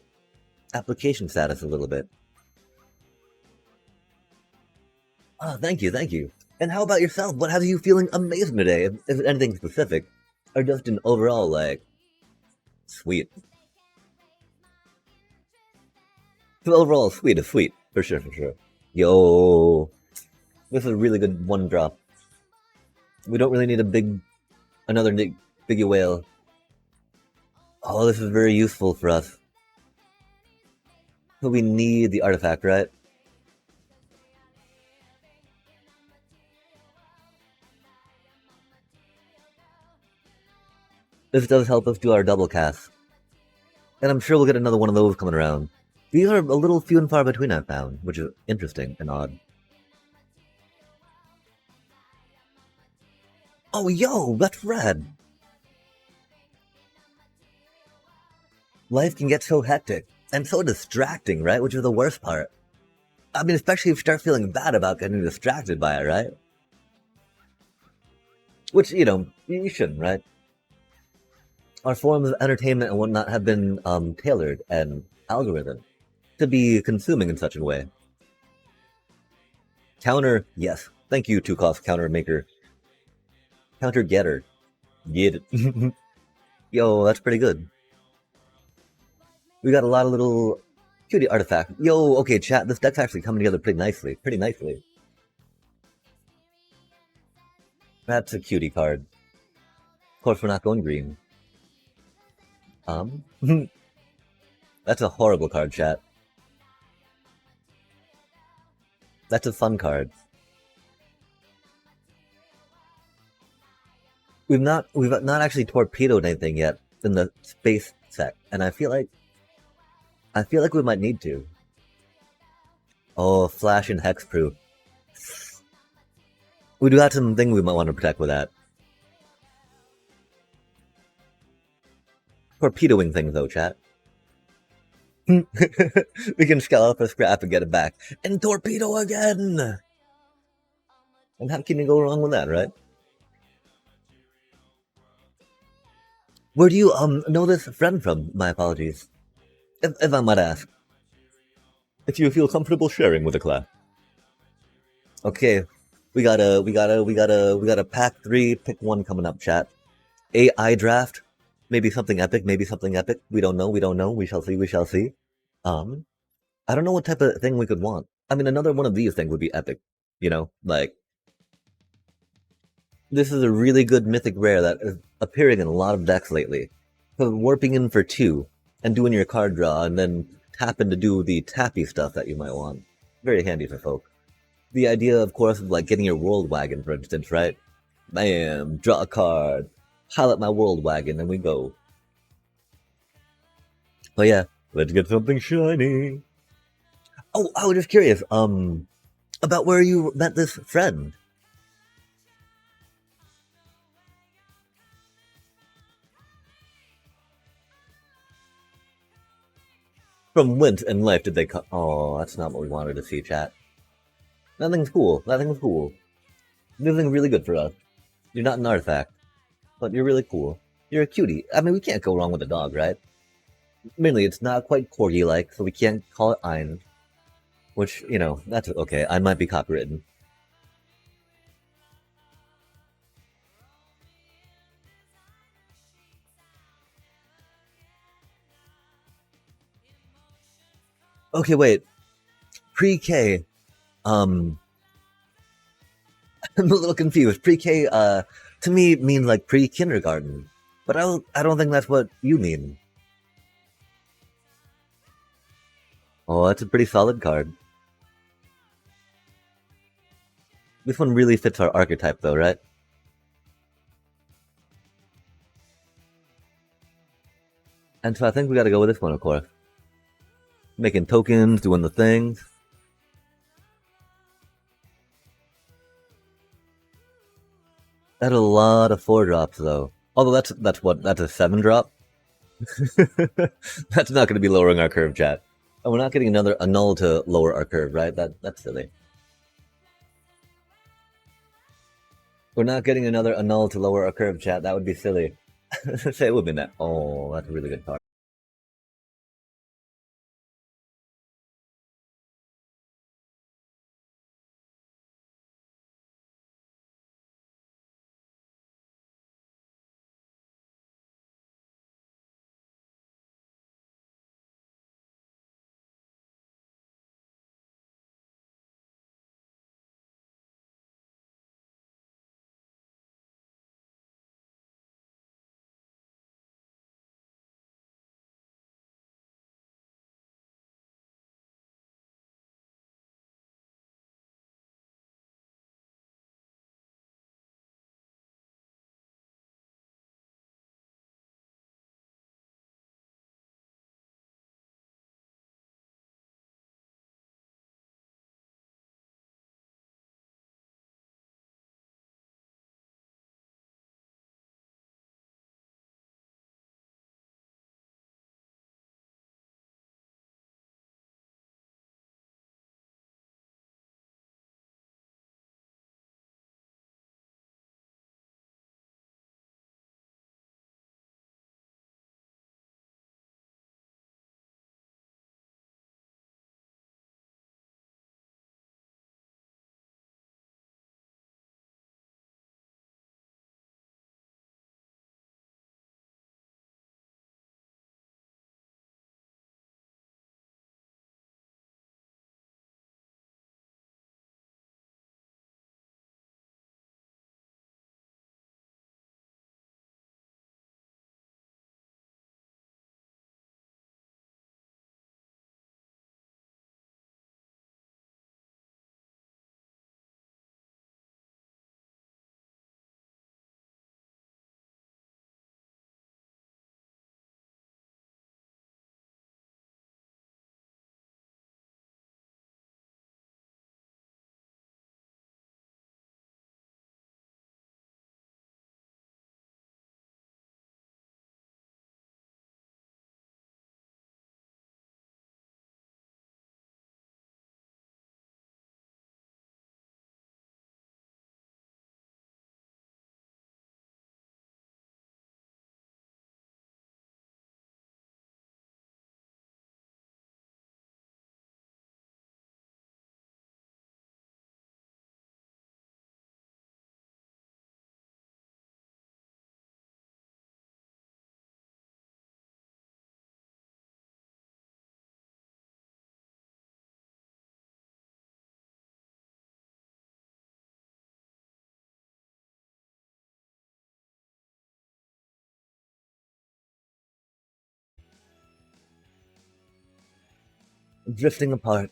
application status a little bit. Oh, thank you, thank you. And how about yourself? What have you feeling amazing today? If anything specific, or just an overall sweet. So overall, sweet is sweet for sure, for sure. Yo, this is a really good one drop. We don't really need another biggie whale. Oh, this is very useful for us. So we need the artifact, right? This does help us do our double cast. And I'm sure we'll get another one of those coming around. These are a little few and far between, I've found, which is interesting and odd. Oh, yo, that's rad. Life can get so hectic and so distracting, right? Which is the worst part. I mean, especially if you start feeling bad about getting distracted by it, right? Which, you shouldn't, right? Our forms of entertainment and whatnot have been tailored and algorithmed to be consuming in such a way. Counter, yes. Thank you, two-cost counter maker. Counter getter. Get it. Yo, that's pretty good. We got a lot of little cutie artifacts. Yo, okay, chat, this deck's actually coming together pretty nicely. Pretty nicely. That's a cutie card. Of course, we're not going green. That's a horrible card, chat. That's a fun card. We've not actually torpedoed anything yet in the space set, and I feel like we might need to. Oh, flash and hexproof. We do have some things we might want to protect with that. Torpedoing things though, chat. We can scallop a scrap and get it back. And torpedo again! And how can you go wrong with that, right? Where do you know this friend from? My apologies. If I might ask. If you feel comfortable sharing with the class. Okay. We got a pack 3, pick 1 coming up, chat. AI draft. Maybe something epic, maybe something epic. We don't know, we shall see, we shall see. I don't know what type of thing we could want. I mean, another one of these things would be epic. This is a really good mythic rare that is appearing in a lot of decks lately. So warping in for 2 and doing your card draw and then tapping to do the tappy stuff that you might want. Very handy for folk. The idea, of course, of getting your world wagon, for instance, right? Bam, draw a card, pilot my world wagon, and we go. But yeah, let's get something shiny. Oh, I was just curious, about where you met this friend. From whence in life did they come? Oh, that's not what we wanted to see, chat. Nothing's cool. Nothing's cool. Nothing really good for us. You're not an artifact, but you're really cool. You're a cutie. I mean, we can't go wrong with a dog, right? Mainly, it's not quite corgi-like, so we can't call it Ein. Which, that's okay. I might be copywritten. Okay, wait. Pre-K. I'm a little confused. Pre-K, to me it means like pre-kindergarten. But I don't think that's what you mean. Oh, that's a pretty solid card. This one really fits our archetype though, right? And so I think we gotta go with this one, of course. Making tokens, doing the things. That's a lot of 4 drops though. Although that's a 7 drop. That's not gonna be lowering our curve, chat. Oh, we're not getting another a null to lower our curve, right? That's silly. We're not getting another a null to lower our curve, chat. That would be silly. Say it would be that. Oh, that's a really good card. Drifting apart.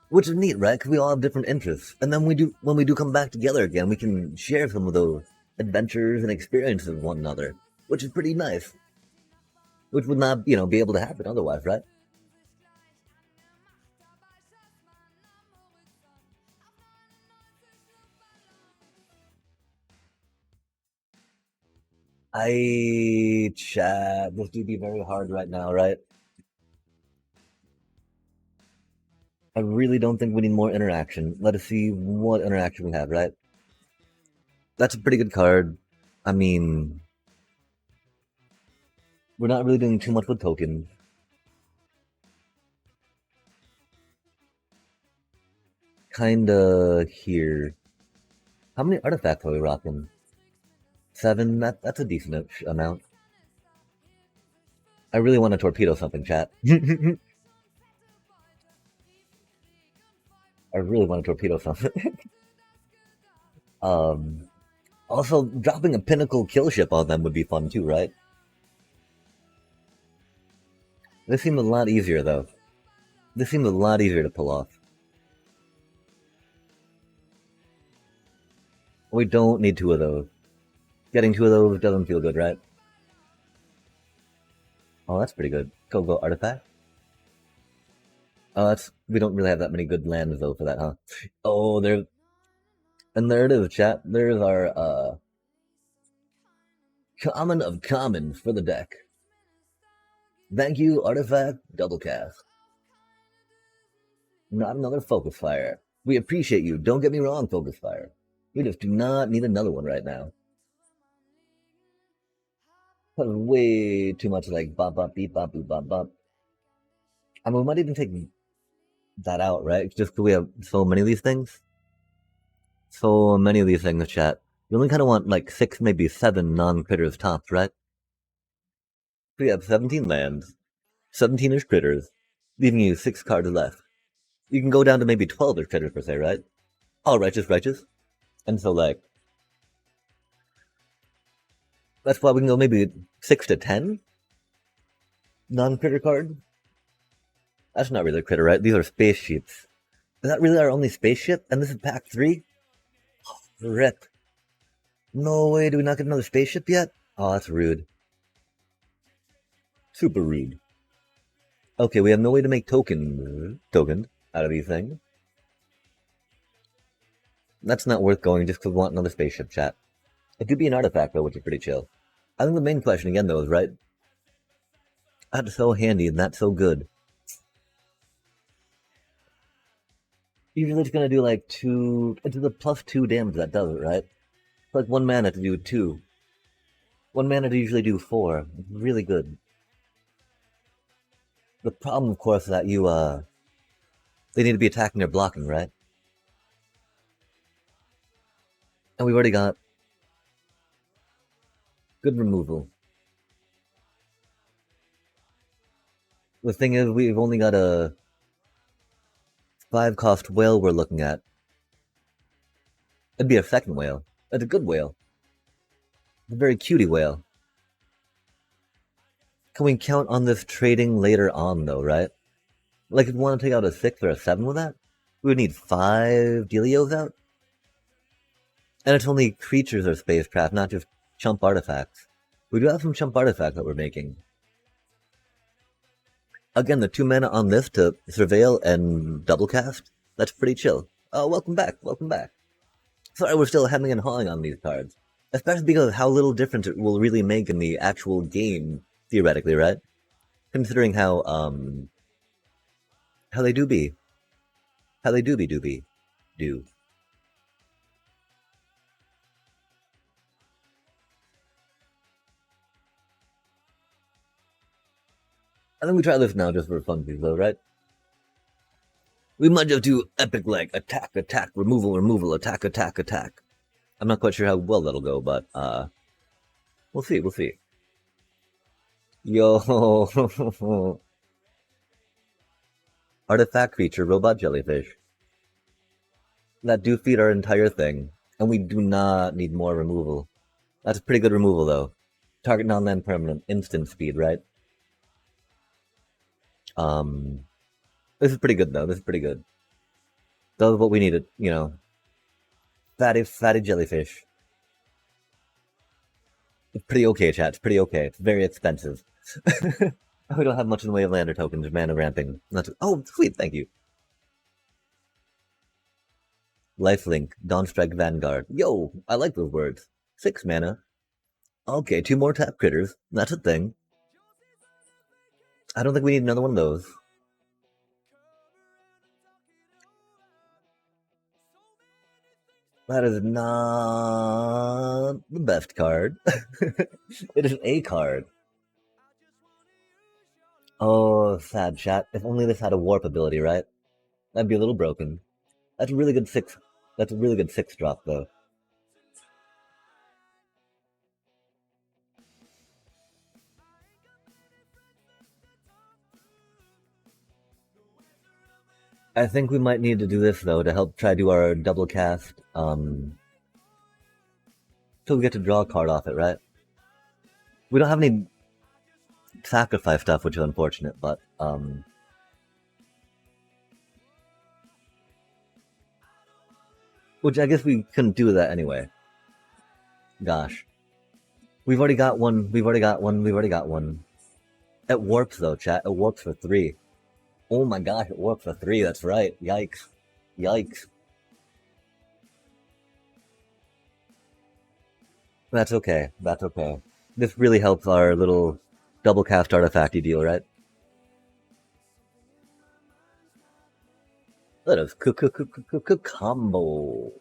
Which is neat, right? Because we all have different interests. And then when we do come back together again, we can share some of those adventures and experiences with one another, which is pretty nice. Which would not, be able to happen otherwise, right? Chat, this do be very hard right now, right? I really don't think we need more interaction. Let us see what interaction we have, right? That's a pretty good card. I mean, we're not really doing too much with tokens. Kinda here. How many artifacts are we rocking? 7? That's a decent amount. I really want to torpedo something, chat. I really want to torpedo something. um, Also, dropping a pinnacle kill ship on them would be fun too, right? This seemed a lot easier, though. This seemed a lot easier to pull off. We don't need two of those. Getting two of those doesn't feel good, right? Oh, that's pretty good. Go artifact. Oh, we don't really have that many good lands though for that, huh? Oh, there it is, chat. There's our common of commons for the deck. Thank you, artifact double cast. Not another focus fire. We appreciate you. Don't get me wrong, focus fire. We just do not need another one right now. That's way too much like bop bop beep bop boop bop bop. I mean, we might even take that out, right? Just because we have so many of these things. So many of these things, chat. You only kind of want like 6, maybe 7 non-critters tops, right? We have 17 lands, 17-ish critters, leaving you 6 cards left. You can go down to maybe 12-ish critters per se, right? All righteous. And so like, that's why we can go maybe 6 to 10 non-critter cards. That's not really a critter, right? These are spaceships. Is that really our only spaceship? And this is pack 3? Oh, rip. No way, do we not get another spaceship yet? Oh, that's rude. Super rude. Okay, we have no way to make tokens out of these things. That's not worth going just because we want another spaceship, chat. It could be an artifact, though, which is pretty chill. I think the main question, again, though, is, right? That's so handy and that's so good. Usually it's gonna do like 2... It's the +2 damage that does it, right? It's like 1 mana to do 2. 1 mana to usually do 4. It's really good. The problem, of course, is that they need to be attacking or blocking, right? And we've already got good removal. The thing is, we've only got a 5-cost whale we're looking at. It'd be a second whale. It's a good whale. It's a very cutie whale. Can we count on this trading later on, though, right? Like, if we want to take out a 6 or a 7 with that, we would need 5 Delios out. And it's only creatures or spacecraft, not just chump artifacts. We do have some chump artifacts that we're making. Again, the 2 mana on this to surveil and double cast, that's pretty chill. Oh, welcome back. Sorry we're still hemming and hawing on these cards. Especially because of how little difference it will really make in the actual game, theoretically, right? Considering how they do be. How they do. I think we try this now just for funsies, though, right? We might just do epic like attack, removal, attack. I'm not quite sure how well that'll go, but we'll see. Yo, artifact creature, robot jellyfish. That do feed our entire thing, and we do not need more removal. That's pretty good removal, though. Target non-land permanent, instant speed, right? This is pretty good, though. This is pretty good. That was what we needed, you know. Fatty jellyfish. It's pretty okay, chat. It's pretty okay. It's very expensive. We don't have much in the way of lander tokens or mana ramping. Oh, sweet, thank you. Lifelink, Dawnstrike Vanguard. Yo, I like those words. 6 mana. Okay, 2 more tap critters. That's a thing. I don't think we need another one of those. That is not the best card. It is a card. Oh, sad chat. If only this had a warp ability, right? That'd be a little broken. That's a really good 6. That's a really good 6 drop, though. I think we might need to do this, though, to help try to do our double cast, So we get to draw a card off it, right? We don't have any sacrifice stuff, which is unfortunate, but which I guess we couldn't do that anyway. Gosh. We've already got one, we've already got one, we've already got one. It warps though, chat. It warps for 3. Oh my gosh, it warps for 3, that's right. Yikes. Yikes. That's okay. That's okay. This really helps our little double cast artifacty deal, right? Let us combo.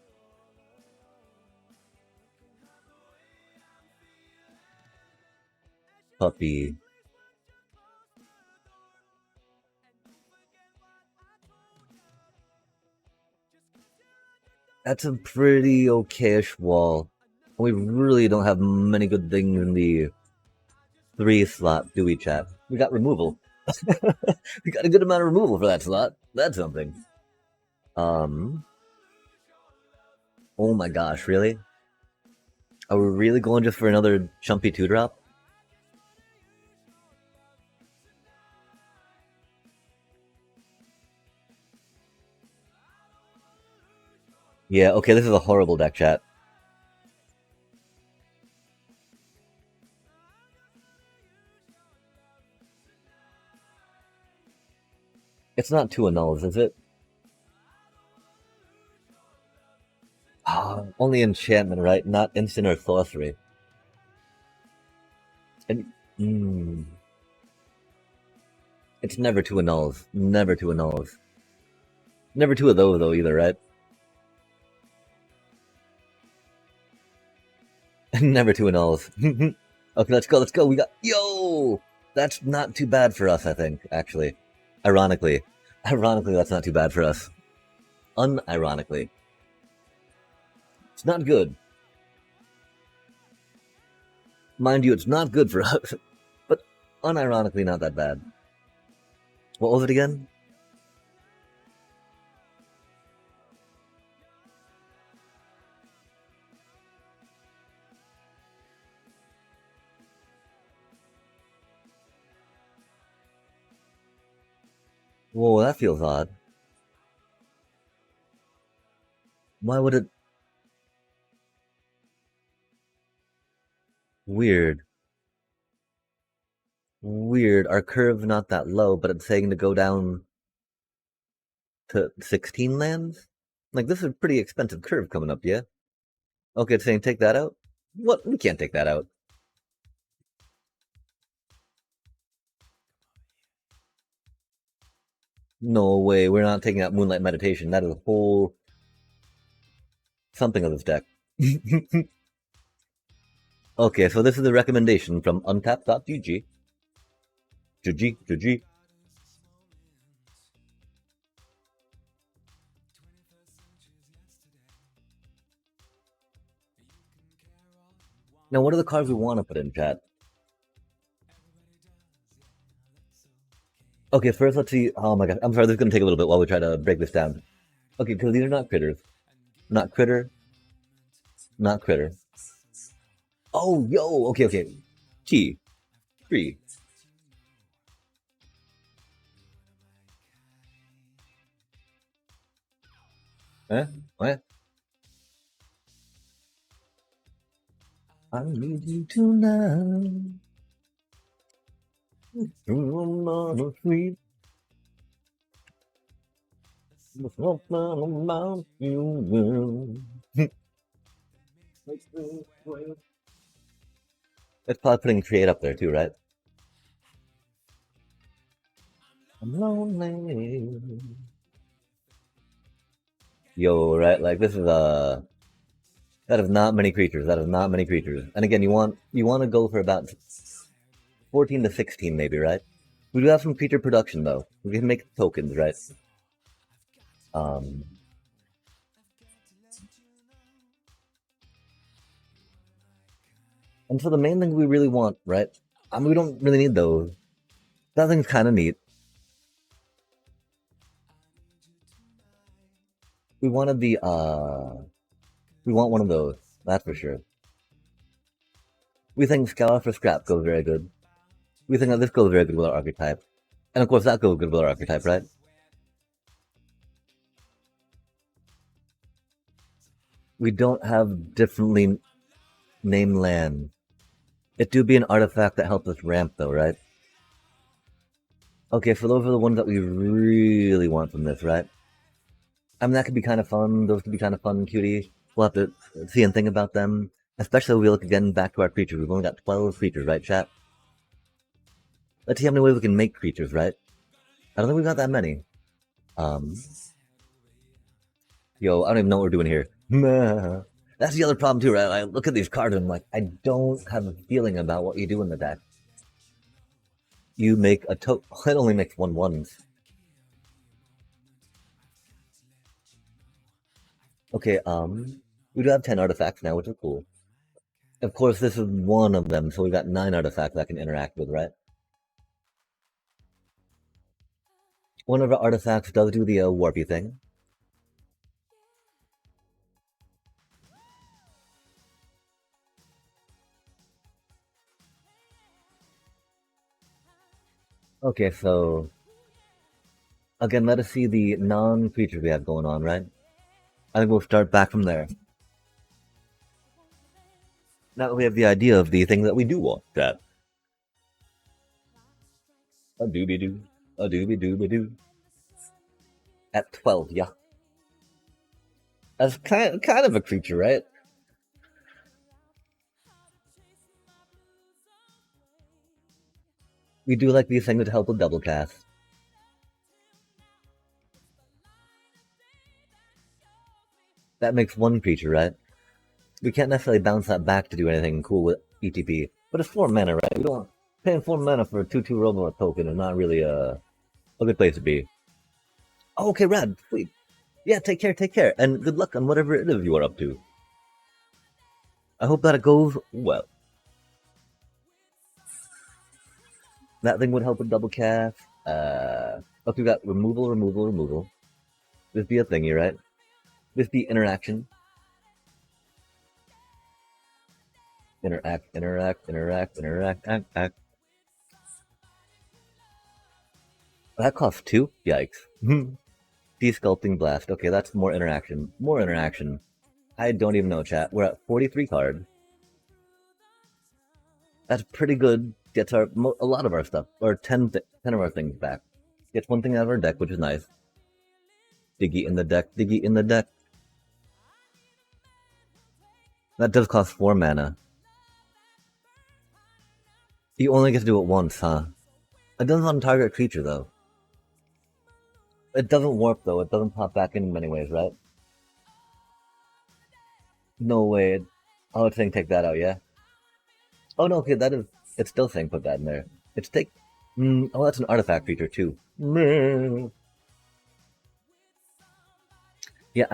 Puppy. That's a pretty okayish wall. We really don't have many good things in the 3 slot, do we, chat? We got removal. We got a good amount of removal for that slot. That's something. Oh my gosh, really? Are we really going just for another chumpy 2-drop? Yeah, okay, this is a horrible deck, chat. It's not 2 annuls, is it? Only enchantment, right? Not instant or sorcery. And, it's never 2 annuls. Never 2 annuls. Never 2 of those, though, either, right? Never 2 annuls. Okay, let's go, let's go. We got... Yo! That's not too bad for us, I think, actually. Ironically. Ironically, that's not too bad for us. Unironically. It's not good. Mind you, it's not good for us. But unironically, not that bad. What was it again? Whoa, that feels odd. Why would it... Weird. Weird. Our curve's not that low, but it's saying to go down to 16 lands? Like, this is a pretty expensive curve coming up, yeah? Okay, it's saying take that out? What? We can't take that out. No way, we're not taking out Moonlight Meditation. That is a whole... something of this deck. Okay, so this is a recommendation from untap.gg. GG. Now, what are the cards we want to put in, chat? Okay, first let's see. Oh my god, I'm sorry, this is going to take a little bit while we try to break this down. Okay, because these are not critters. Not critter. Not critter. Oh, yo, okay. T. 3. Huh? What? I need you tonight. I'm not asleep. There's nothing about you. It's probably putting create up there too, right? I'm lonely. Yo, right? Like this is that is not many creatures. That is not many creatures. And again, you want to go for about 14 to 16 maybe, right? We do have some creature production though. We can make tokens, right? And so the main thing we really want, right? I mean, we don't really need those. That thing's kind of neat. We wanted the we want one of those. That's for sure. We think Scour for Scrap goes very good. We think that this goes very good with our archetype. And of course that goes good with our archetype, right? We don't have differently named land. It do be an artifact that helps us ramp though, right? Okay, so those are the ones that we really want from this, right? I mean, that could be kind of fun. Those could be kind of fun, cutie. We'll have to see and think about them. Especially if we look again back to our creatures. We've only got 12 creatures, right, chat? Let's see how many ways we can make creatures, right? I don't think we've got that many. Um, Yo, I don't even know what we're doing here. That's the other problem too, right? I look at these cards and I'm like, I don't have a feeling about what you do in the deck. You make a it only makes one ones. Okay, we do have 10 artifacts now, which is cool. Of course, this is one of them, so we've got 9 artifacts I can interact with, right? One of our artifacts does do the warpy thing. Okay, so again, let us see the non-creatures we have going on, right? I think we'll start back from there. Now that we have the idea of the thing that we do want, that a dooby doo, a dooby dooby doo. At 12, yeah. That's kind of a creature, right? We do like these things to help with double cast. That makes one creature, right? We can't necessarily bounce that back to do anything cool with ETP, but it's 4 mana, right? We don't paying 4 mana for a 2/2 Robo token is not really a good place to be. Oh, okay, rad, sweet. Yeah, take care, and good luck on whatever it is you are up to. I hope that it goes well. That thing would help with double cast. Okay, we got removal. This be a thingy, right? This be interaction. Interact, act. That costs 2? Yikes. De-sculpting blast. Okay, that's more interaction. More interaction. I don't even know, chat. We're at 43 cards. That's pretty good. Gets a lot of our stuff, or 10 of our things back. Gets one thing out of our deck, which is nice. Diggy in the deck. That does cost 4 mana. You only get to do it once, huh? It doesn't on target creature, though. It doesn't warp, though. It doesn't pop back in many ways, right? No way. Oh, it's saying take that out, yeah? Oh, no, okay, that is... It's still saying put that in there. It's take... oh, that's an artifact creature, too. Yeah,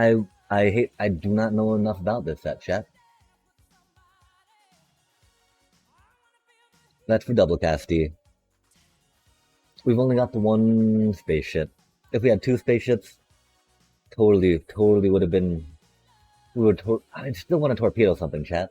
I do not know enough about this set, chat. That's for double casty. We've only got the one spaceship. If we had 2 spaceships, totally would have been... We would... I still want to torpedo something, chat.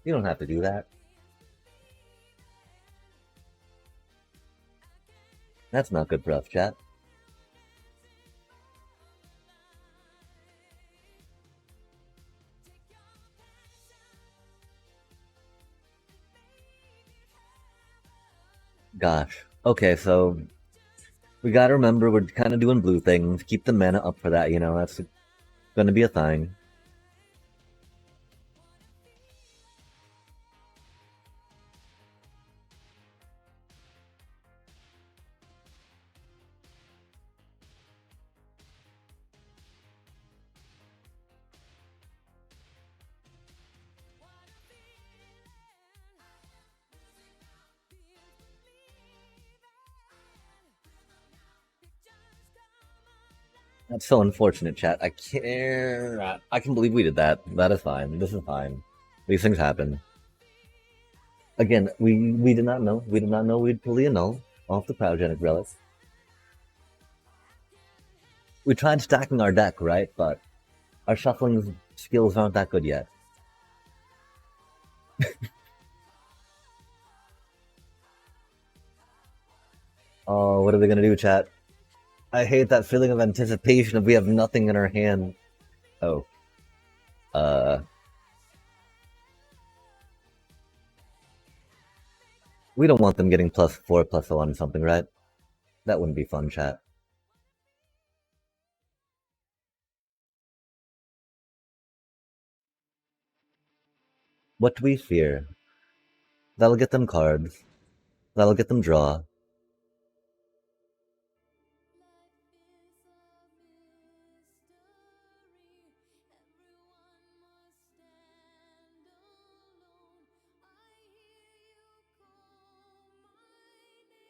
You don't have to do that. That's not good for us, chat. Gosh. Okay, so we gotta remember we're kind of doing blue things. Keep the mana up for that, that's gonna be a thing. That's so unfortunate, chat. I can't. I can believe we did that. That is fine. This is fine. These things happen. Again, we did not know. We did not know we'd pull the annul off the cryogenic relic. We tried stacking our deck, right? But our shuffling skills aren't that good yet. Oh, what are we gonna do, chat? I hate that feeling of anticipation if we have nothing in our hand. Oh. Uh. We don't want them getting +4, +1 something, right? That wouldn't be fun, chat. What do we fear? That'll get them cards. That'll get them draw.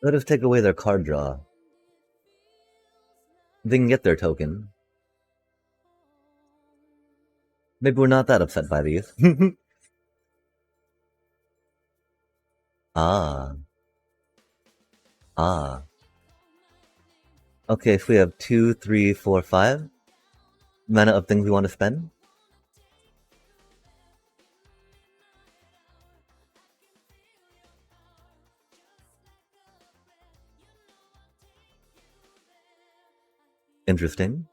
Let us take away their card draw. They can get their token. Maybe we're not that upset by these. Ah. Ah. Okay, so we have 2, 3, 4, 5 mana of things we want to spend. Interesting.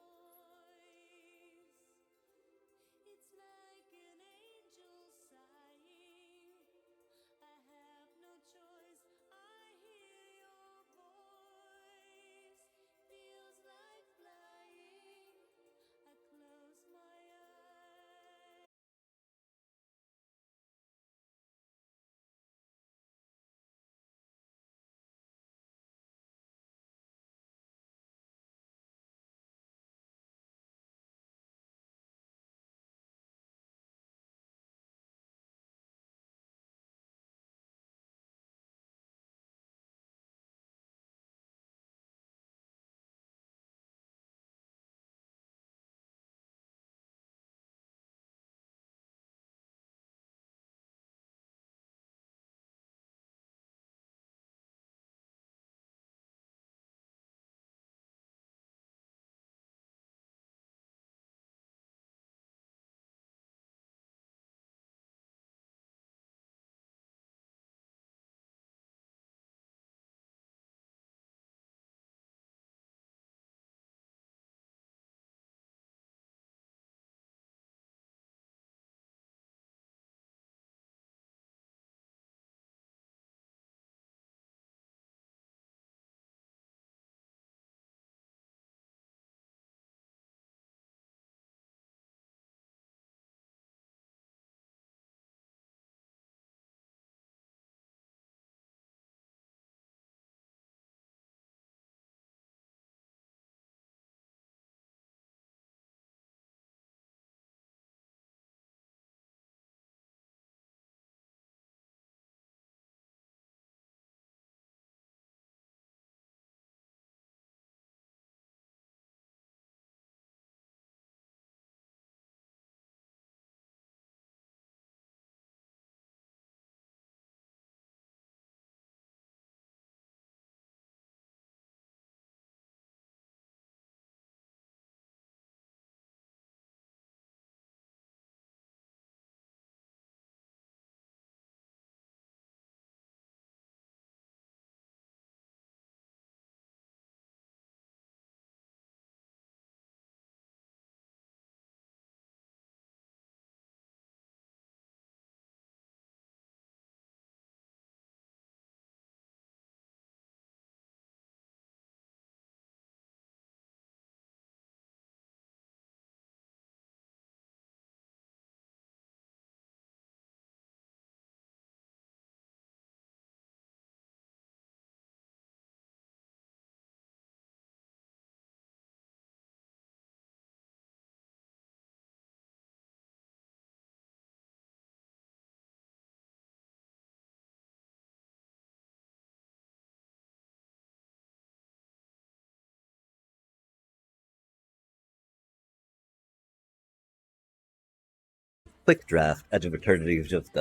quick draft. Edge of Eternity is just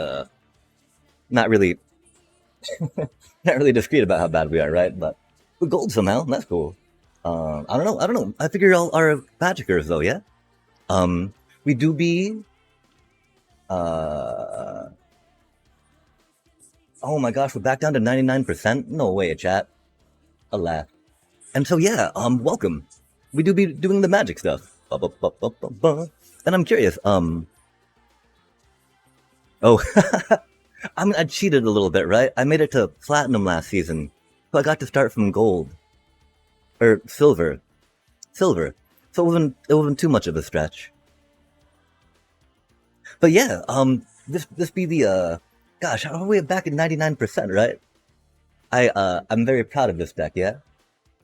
not really not really discreet about how bad we are, right? But we're gold somehow. That's cool. I don't know. I don't know. I figure y'all are Magicers though, yeah. Um, we do be. Uh, oh my gosh, we're back down to 99%. No way, chat. Alas. And so yeah, welcome. We do be doing the magic stuff. Ba-ba-ba-ba-ba-ba. And I'm curious. Oh, I mean, I cheated a little bit, right? I made it to platinum last season, so I got to start from gold or silver. So it wasn't too much of a stretch. But yeah, this be the gosh, how are we back at 99%, right? I'm very proud of this deck, yeah.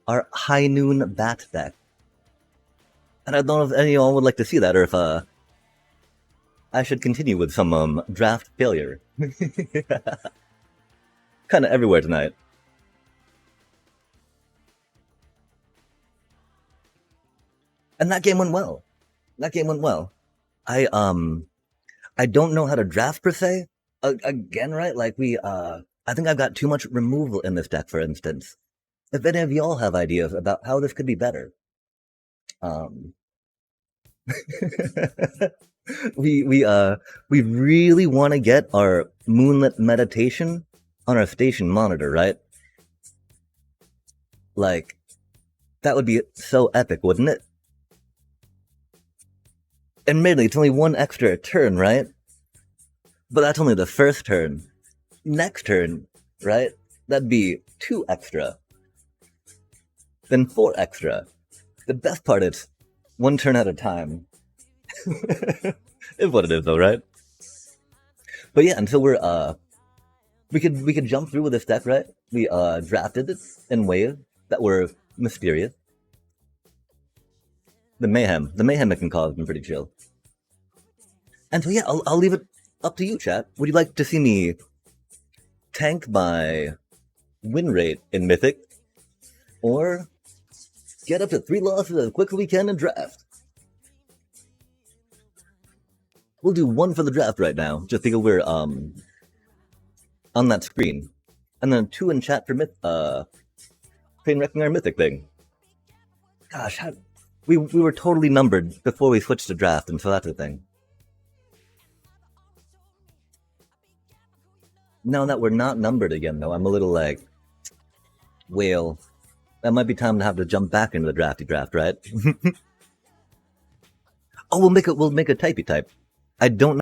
Our High Noon Bat deck, and I don't know if any of y'all would like to see that, or if I should continue with some draft failure. Kind of everywhere tonight. And that game went well. That game went well. I don't know how to draft per se. Again, right? Like I think I've got too much removal in this deck, for instance. If any of y'all have ideas about how this could be better, um, we really want to get our moonlit meditation on our station monitor, right? Like that would be so epic, wouldn't it? Admittedly, it's only one extra turn, right? But that's only the first turn. Next turn, right? That'd be 2 extra. Then 4 extra. The best part is 1 turn at a time. Is what it is, though, right? But yeah, until we could jump through with this deck, right? We drafted it in ways that were mysterious. The mayhem it can cause has been pretty chill. And so yeah, I'll leave it up to you, chat. Would you like to see me tank my win rate in Mythic, or get up to 3 losses as quick as we can in draft? We'll do 1 for the draft right now, just because we're on that screen, and then 2 in chat for train wrecking our Mythic thing. Gosh, we were totally numbered before we switched to draft, and so that's the thing. Now that we're not numbered again, though, I'm a little like, well, that might be time to have to jump back into the drafty draft, right? Oh, we'll make a typey type. I don't know.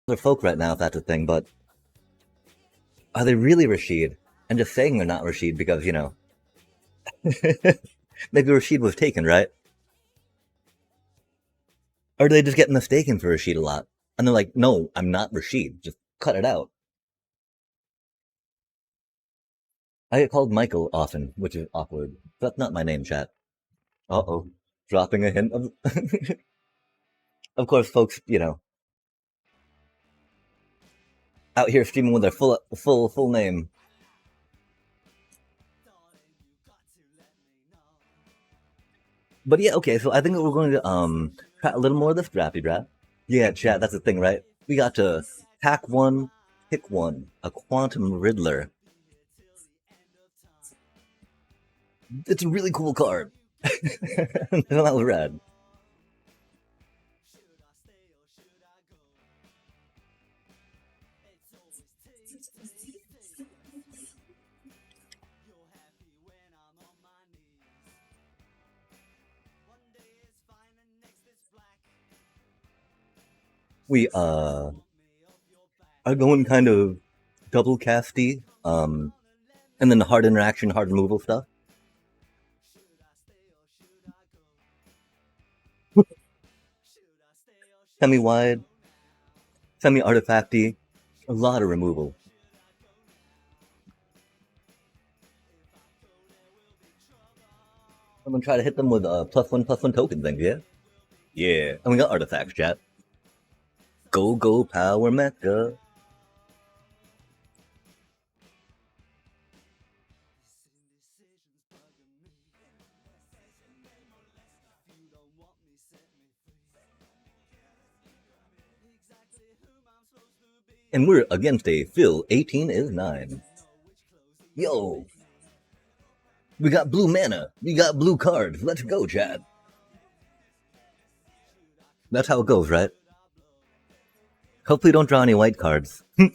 They're folk right now, if that's a thing, but are they really Rashid? And just saying they're not Rashid because, maybe Rashid was taken, right? Or do they just get mistaken for Rashid a lot? And they're like, no, I'm not Rashid. Just cut it out. I get called Michael often, which is awkward. That's not my name, chat. Uh-oh. Dropping a hint of... Of course, folks, out here streaming with their full name. But yeah, okay, so I think we're going to try a little more of this drappy draft. Yeah, chat, that's the thing, right? We got to hack one, pick one, a quantum riddler. It's a really cool card. That was rad. We are going kind of double casty, and then the hard interaction, hard removal stuff. Semi-wide, semi-artifacty, a lot of removal. I'm gonna try to hit them with +1/+1 token things, yeah? Yeah, and we got artifacts, chat. Go power mecha. And we're against a Phil 18 is 9. Yo! We got blue mana. We got blue cards. Let's go, Chad. That's how it goes, right? Hopefully don't draw any white cards. I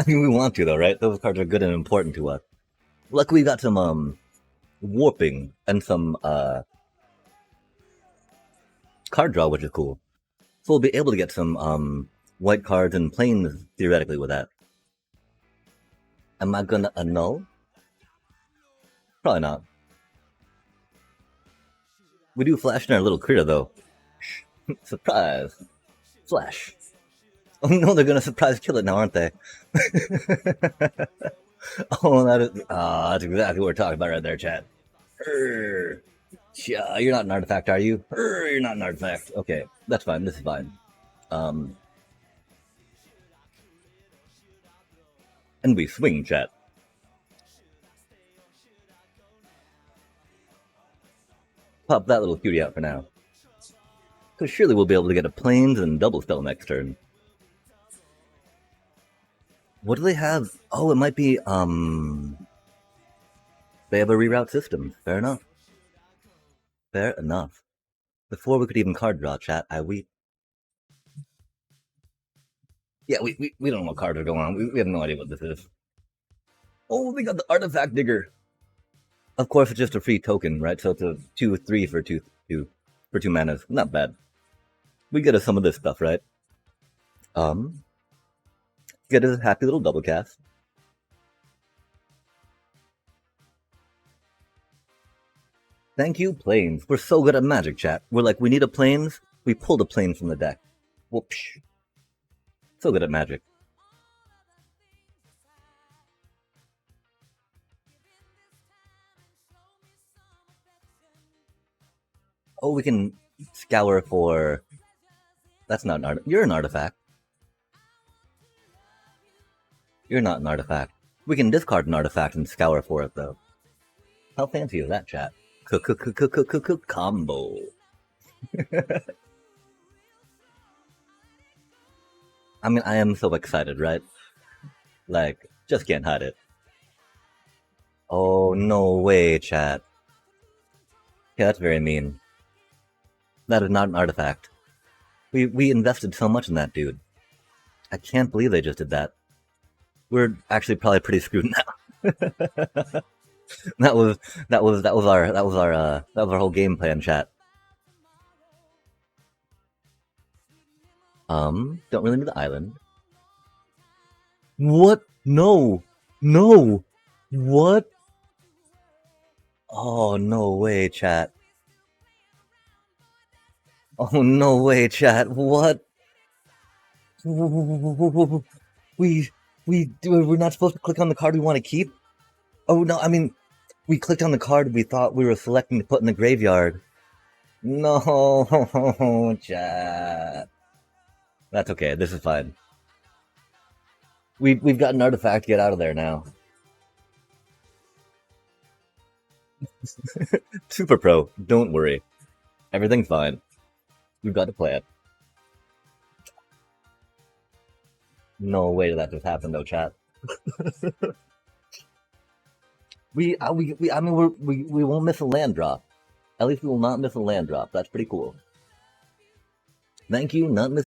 mean, we want to, though, right? Those cards are good and important to us. Luckily, we got some, warping and some, card draw, which is cool. So we'll be able to get some, white cards and planes, theoretically, with that. Am I gonna annul? Probably not. We do flash in our little critter, though. Surprise. Flash. Oh no, they're gonna surprise kill it now, aren't they? Oh, that's exactly what we're talking about right there, chat. You're not an artifact, are you? You're not an artifact. Okay, that's fine. This is fine. And we swing, chat. Pop that little cutie out for now. Because surely we'll be able to get a planes and double spell next turn. What do they have? Oh, it might be, they have a reroute system. Fair enough. Fair enough. Before we could even card draw, chat, Yeah, we don't know what cards are going on. We have no idea what this is. Oh, they got the artifact digger. Of course, it's just a free token, right? So it's a 2/3 for two manas. Not bad. We get us some of this stuff, right? Get us a happy little double cast. Thank you, planes. We're so good at Magic, chat. We're like, we need a planes. We pull the planes from the deck. Whoops. So good at Magic. Oh, we can scour for... That's not an artifact. You're an artifact. You're not an artifact. We can discard an artifact and scour for it, though. How fancy is that, chat? Combo. I mean, I am so excited, right? Like, just can't hide it. Oh, no way, chat. Yeah, that's very mean. That is not an artifact. We invested so much in that dude. I can't believe they just did that. We're actually probably pretty screwed now. that was our whole game plan, chat. Don't really need the island. What? No. No. What? Oh, no way, chat. Oh, no way, chat. What? We, we're not supposed to click on the card we want to keep? Oh, no, I mean, we clicked on the card we thought we were selecting to put in the graveyard. No, chat. That's okay. This is fine. We've got an artifact. Get out of there now. Super Pro. Don't worry. Everything's fine. We've got a plan. No way did that just happen, though, chat. I mean, we won't miss a land drop. At least we will not miss a land drop. That's pretty cool. Thank you, not miss.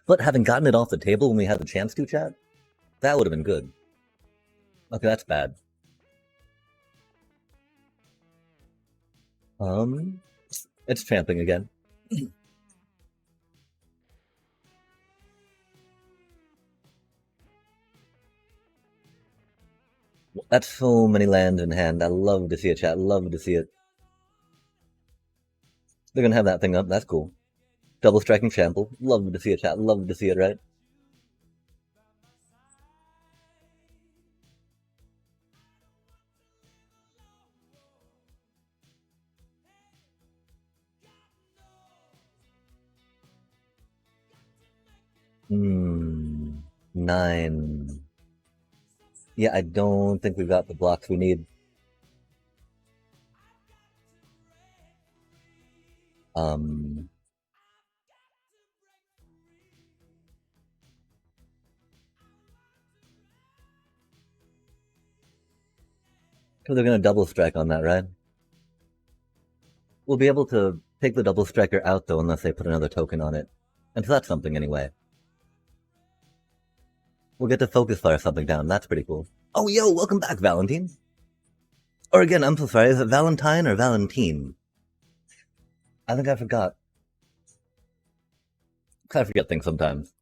But having gotten it off the table when we had the chance to, chat, that would have been good. Okay, that's bad. Um, it's tramping again. That's so many lands in hand. I love to see it, chat. Love to see it. They're gonna have that thing up. That's cool. Double striking shamble. Love to see it, chat. Love to see it, right? Hmm. 9. Yeah, I don't think we've got the blocks we need. Um, Because they're gonna double strike on that, right? We'll be able to take the double striker out though, unless they put another token on it. And so that's something anyway. We'll get to focus fire something down. That's pretty cool. Oh, yo, welcome back, Valentine. Or again, I'm so sorry. Is it Valentine or Valentine? I think I forgot. I forget things sometimes.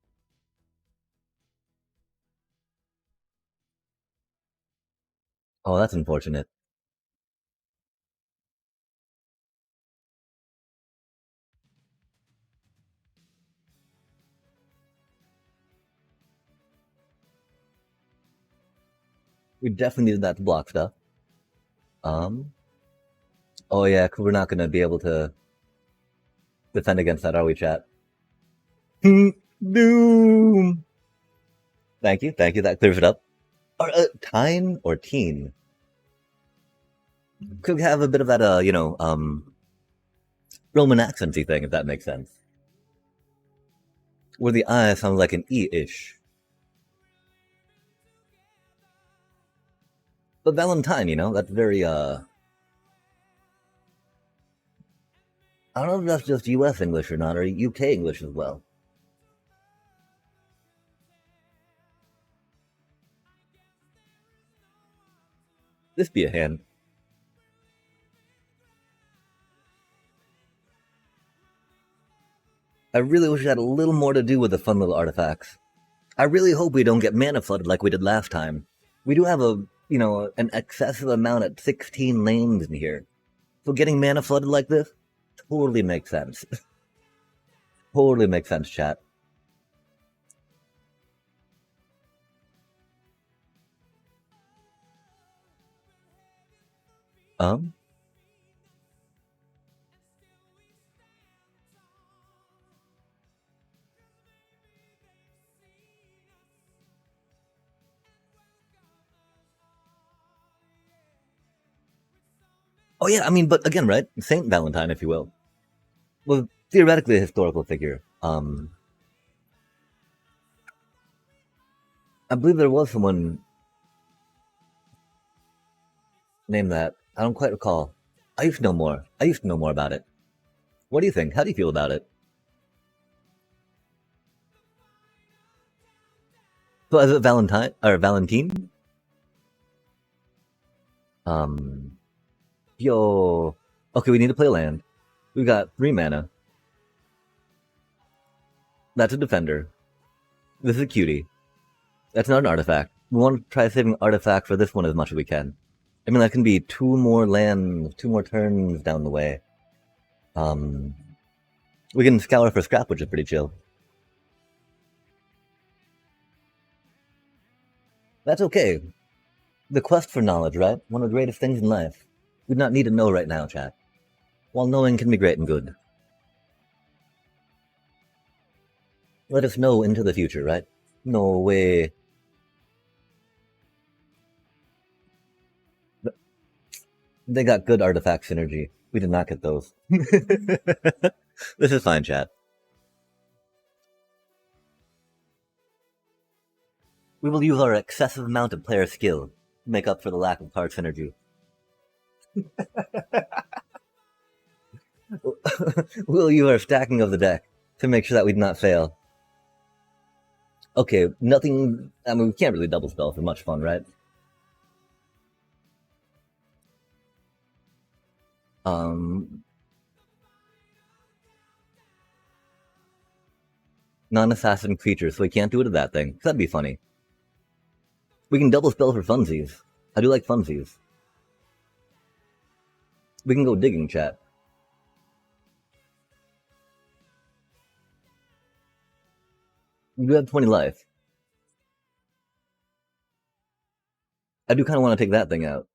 Oh, that's unfortunate. We definitely needed that to block stuff. Um. Oh yeah, 'cause we're not gonna be able to defend against that, are we, chat? Doom. Thank you, thank you. That clears it up. Or Tine or Teen could have a bit of that, Roman accenty thing, if that makes sense. Where the I sounds like an E-ish. But Valentine, that's very, I don't know if that's just US English or not, or UK English as well. This be a hand. I really wish it had a little more to do with the fun little artifacts. I really hope we don't get mana flooded like we did last time. We do have an excessive amount at 16 lanes in here. So getting mana flooded like this totally makes sense. Totally makes sense, chat. Um? Oh yeah, I mean, but again, right? Saint Valentine, if you will. Well, theoretically a historical figure. I believe there was someone named that. I don't quite recall. I used to know more. I used to know more about it. What do you think? How do you feel about it? So is it Valentine or Valentine? Yo. Okay, we need to play land. We got 3 mana. That's a defender. This is a cutie. That's not an artifact. We want to try saving artifact for this one as much as we can. I mean, that can be 2 more lands, 2 more turns down the way. We can scour for scrap, which is pretty chill. That's okay. The quest for knowledge, right? One of the greatest things in life. We do not need to know right now, chat. While knowing can be great and good. Let us know into the future, right? No way. They got good artifact synergy. We did not get those. This is fine, chat. We will use our excessive amount of player skill to make up for the lack of card synergy. We'll use our stacking of the deck to make sure that we do not fail. Okay, nothing. I mean, we can't really double spell for much fun, right? Non-assassin creature, so we can't do it to that thing. That'd be funny. We can double spell for funsies. I do like funsies. We can go digging, chat. We do have 20 life. I do kind of want to take that thing out.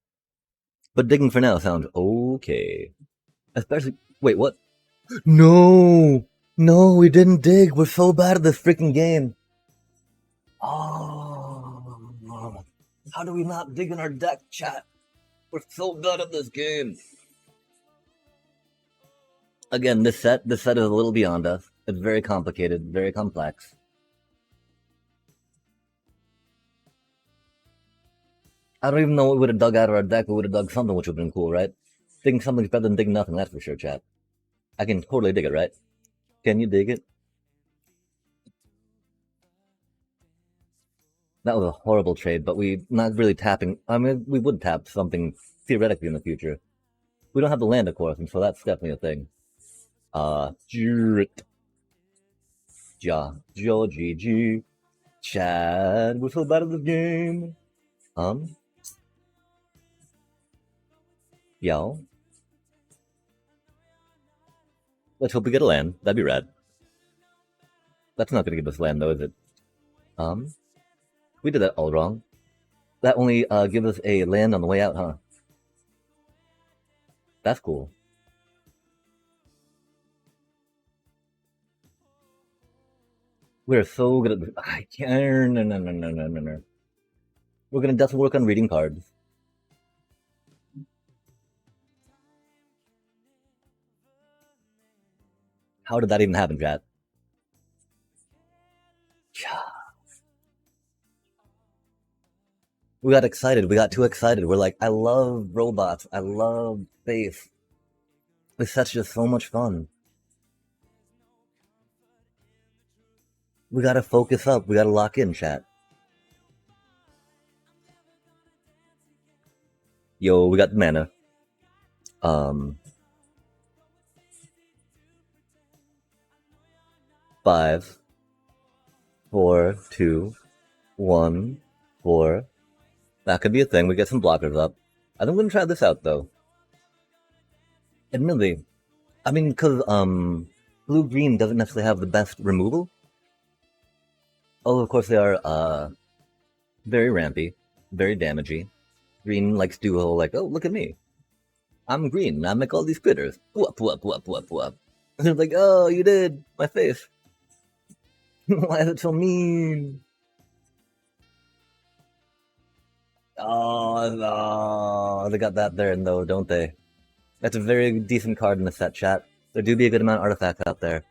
But digging for now sounds okay. Especially. Wait, what? No! No, we didn't dig. We're so bad at this freaking game. Oh. How do we not dig in our deck, chat? We're so good at this game. Again, this set is a little beyond us. It's very complicated, very complex. I don't even know what we would have dug out of our deck. We would have dug something which would have been cool, right? Digging something's better than digging nothing, that's for sure, chat. I can totally dig it, right? Can you dig it? That was a horrible trade, but we not really tapping. I mean, we would tap something theoretically in the future. We don't have the land, of course, and so that's definitely a thing. GG. Chad, we're so bad at this game. Yo. Let's hope we get a land. That'd be rad. That's not gonna give us land, though, is it? We did that all wrong. That only gives us a land on the way out, huh? That's cool. We're so good at this. I can't. No. We're gonna definitely work on reading cards. How did that even happen, chat? We got excited. We got too excited. We're like, I love robots. I love space. That's just so much fun. We gotta focus up. We gotta lock in, chat. Yo, we got the mana. 5, 4, 2, 1, 4. That could be a thing. We get some blockers up. I think I'm gonna try this out though. Admittedly, I mean, because blue green doesn't necessarily have the best removal. Although of course they are very rampy, very damagey. Green likes to do a whole like, oh look at me, I'm green. I make all these critters. Whoop. And they're like, oh, you did my face. Why is it so mean? Oh, no. They got that there, though, don't they? That's a very decent card in the set, chat. There do be a good amount of artifacts out there.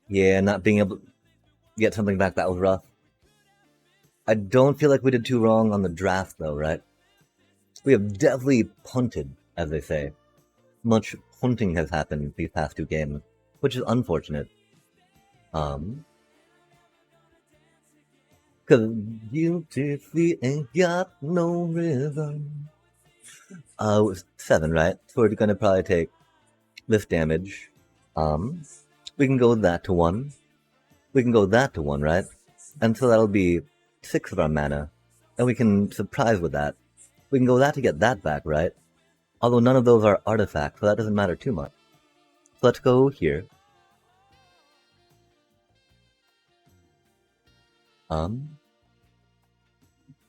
Yeah, not being able to get something back, that was rough. I don't feel like we did too wrong on the draft, though, right? We have definitely punted, as they say. Much punting has happened these past 2 games, which is unfortunate. Cause beautifully ain't got no rhythm. It was 7, right? So we're gonna probably take this damage. We can go that to 1. We can go that to 1, right? And so that'll be 6 of our mana. And we can surprise with that. We can go that to get that back, right? Although none of those are artifacts, so that doesn't matter too much. So let's go here.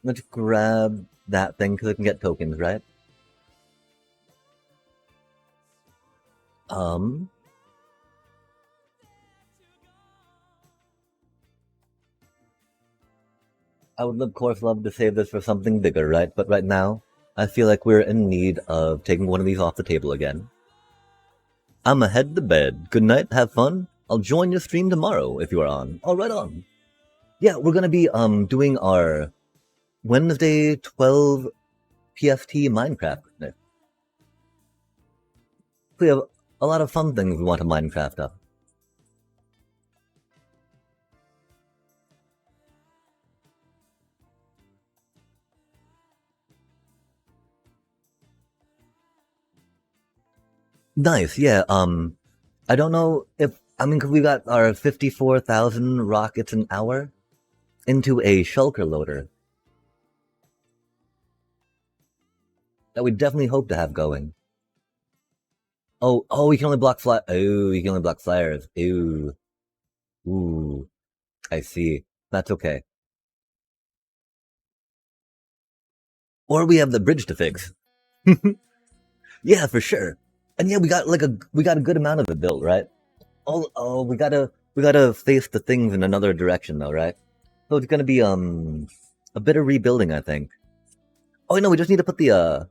Let's grab that thing because we can get tokens, right? I would of course love to save this for something bigger, right? But right now, I feel like we're in need of taking one of these off the table again. I'ma head to bed. Good night, have fun. I'll join your stream tomorrow if you are on. Oh, right on. Yeah, we're gonna be doing our Wednesday 12 PST Minecraft. We have a lot of fun things we want to Minecraft up. Nice, yeah. I don't know if because we got our 54,000 rockets an hour into a shulker loader that we definitely hope to have going. Oh, we can only block fly. Oh, you can only block flyers. Ooh, I see. That's okay. Or we have the bridge to fix. Yeah, for sure. And yeah, we got a good amount of it built, right? Oh, we gotta face the things in another direction though, right? So it's gonna be a bit of rebuilding, I think. Oh no, we just need to put the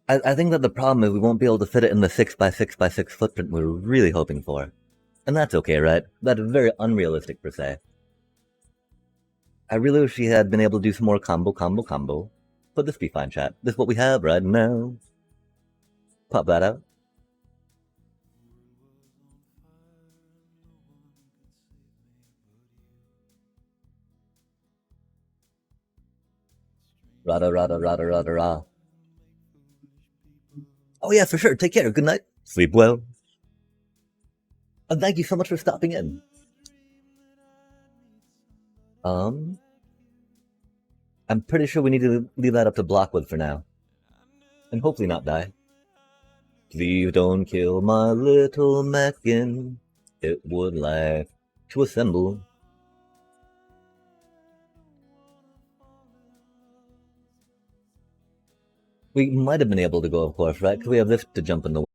I think that the problem is we won't be able to fit it in the 6x6x6 footprint we were really hoping for. And that's okay, right? That's very unrealistic per se. I really wish we had been able to do some more combo. But this be fine, chat. This is what we have right now. Pop that out. Rada. Oh yeah, for sure. Take care. Good night. Sleep well. And thank you so much for stopping in. I'm pretty sure we need to leave that up to Blockwood for now. And hopefully not die. Please don't kill my little Mackin. It would like to assemble. We might have been able to go, of course, right? Because we have this to jump in the way.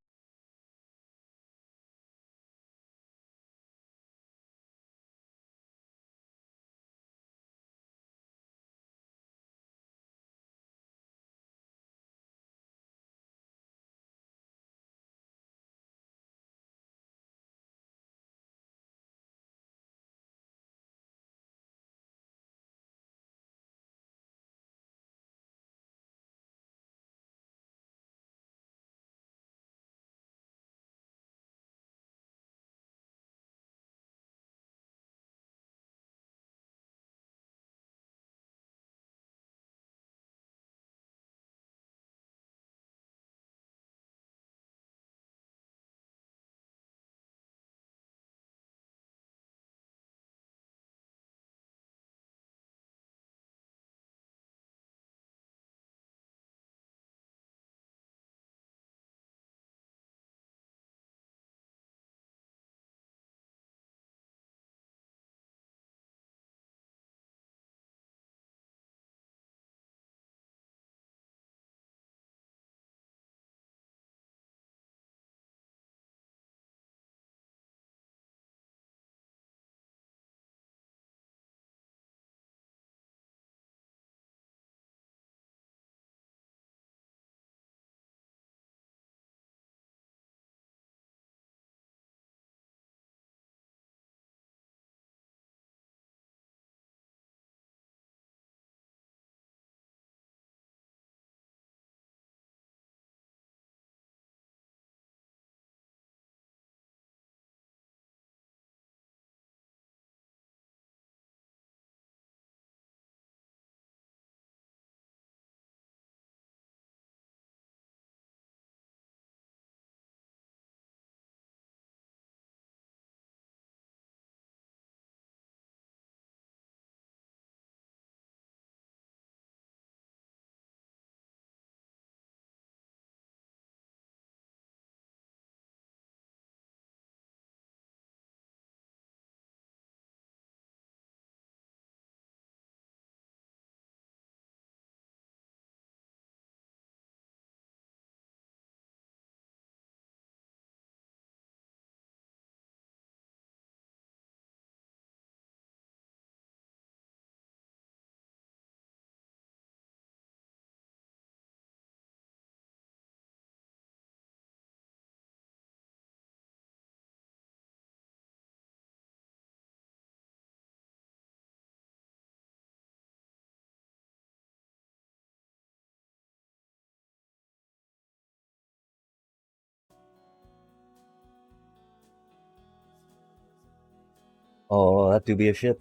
Oh, that do be a ship.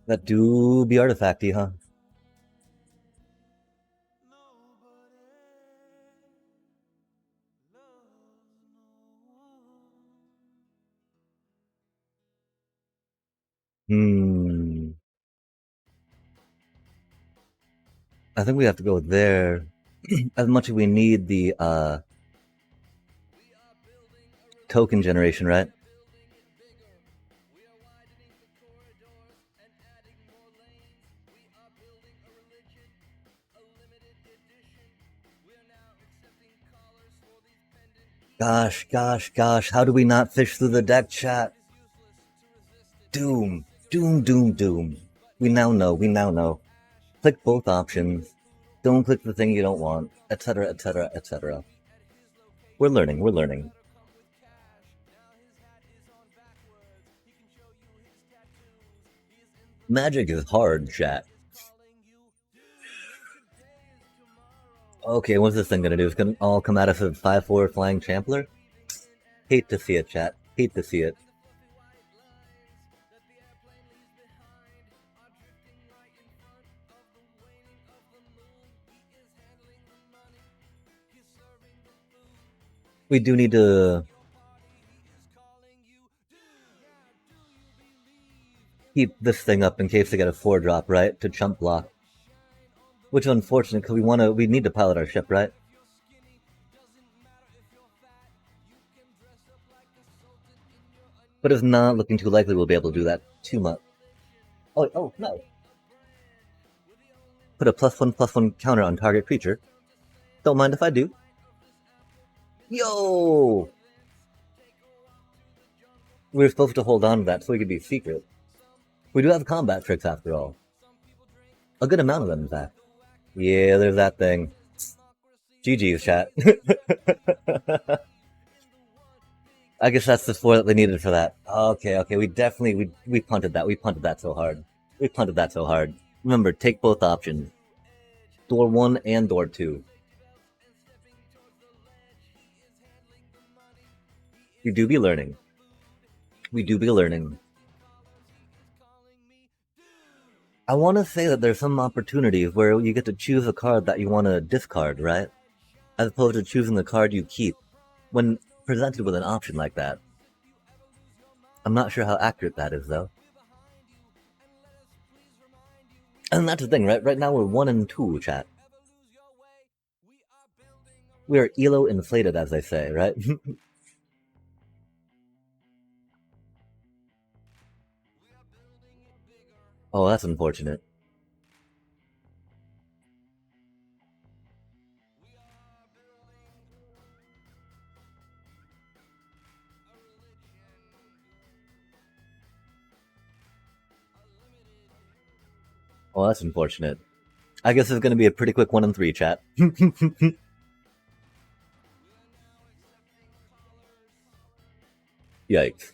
That do be artifacty, huh? Hmm. I think we have to go there. As much as we need the token generation, right? Gosh, how do we not fish through the deck, chat? Doom. We now know. Click both options. Don't click the thing you don't want, etc., etc., etc. We're learning, we're learning. Magic is hard, chat. Okay, what's this thing gonna do? It's gonna all come out of a 5/4 flying trampler? Hate to see it, chat. Hate to see it. We do need to keep this thing up in case they get a 4-drop, right? To chump block. Which is unfortunate because we need to pilot our ship, right? But it's not looking too likely we'll be able to do that too much. Oh no. Put a +1/+1 counter on target creature. Don't mind if I do. Yo! We were supposed to hold on to that so we could be secret. We do have combat tricks after all. A good amount of them, in fact. Yeah, there's that thing. GG's, chat. I guess that's the 4 that they needed for that. Okay, we definitely, we punted that. We punted that so hard. We punted that so hard. Remember, take both options. Door 1 and door 2. We do be learning. We do be learning. I want to say that there's some opportunities where you get to choose a card that you want to discard, right? As opposed to choosing the card you keep when presented with an option like that. I'm not sure how accurate that is, though. And that's the thing, right? Right now we're 1 and 2, chat. We are ELO inflated, as they say, right? Oh, that's unfortunate. Oh, that's unfortunate. I guess it's going to be a pretty quick 1 and 3, chat. Yikes.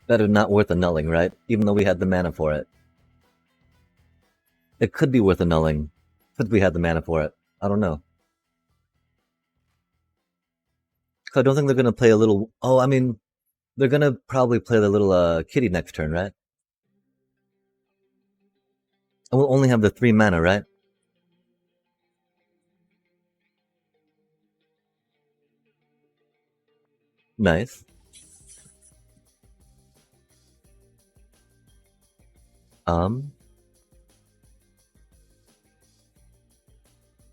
That is not worth annulling, right? Even though we had the mana for it. It could be worth annulling, since we had the mana for it. I don't know. I don't think they're going to play a little... Oh, I mean, they're going to probably play the little kitty next turn, right? And we'll only have the 3 mana, right? Nice.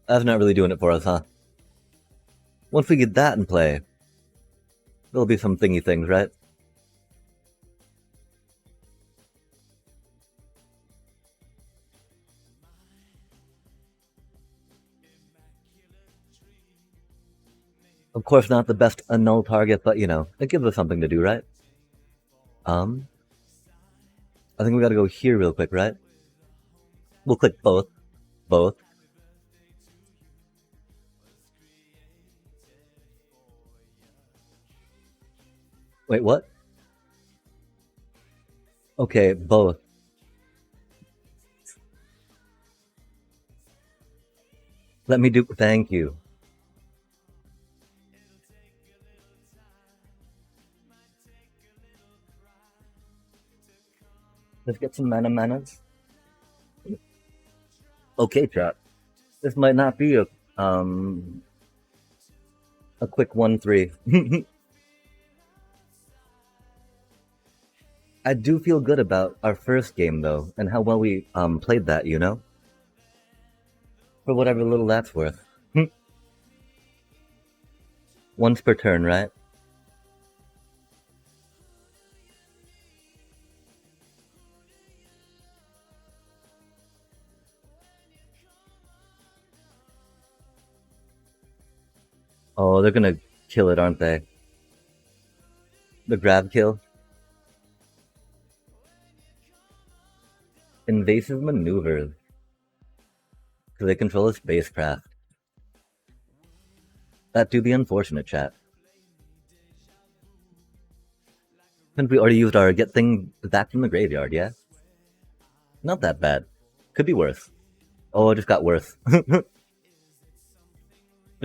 That's not really doing it for us, huh? Once we get that in play, there'll be some thingy things, right? Of course, not the best annul target, but, you know, it gives us something to do, right? I think we gotta go here real quick, right? We'll click both. Both. Wait, what? Okay, both. Let me do... Thank you. Let's get some manas. Okay, chat. This might not be a quick 1-3. I do feel good about our first game, though, and how well we played that, you know? For whatever little that's worth. Once per turn, right? Oh, they're gonna kill it, aren't they? The grab kill. Invasive maneuvers. Because they control a spacecraft. That do be unfortunate, chat. Since we already used our get thing back from the graveyard, yeah? Not that bad. Could be worse. Oh, it just got worse. It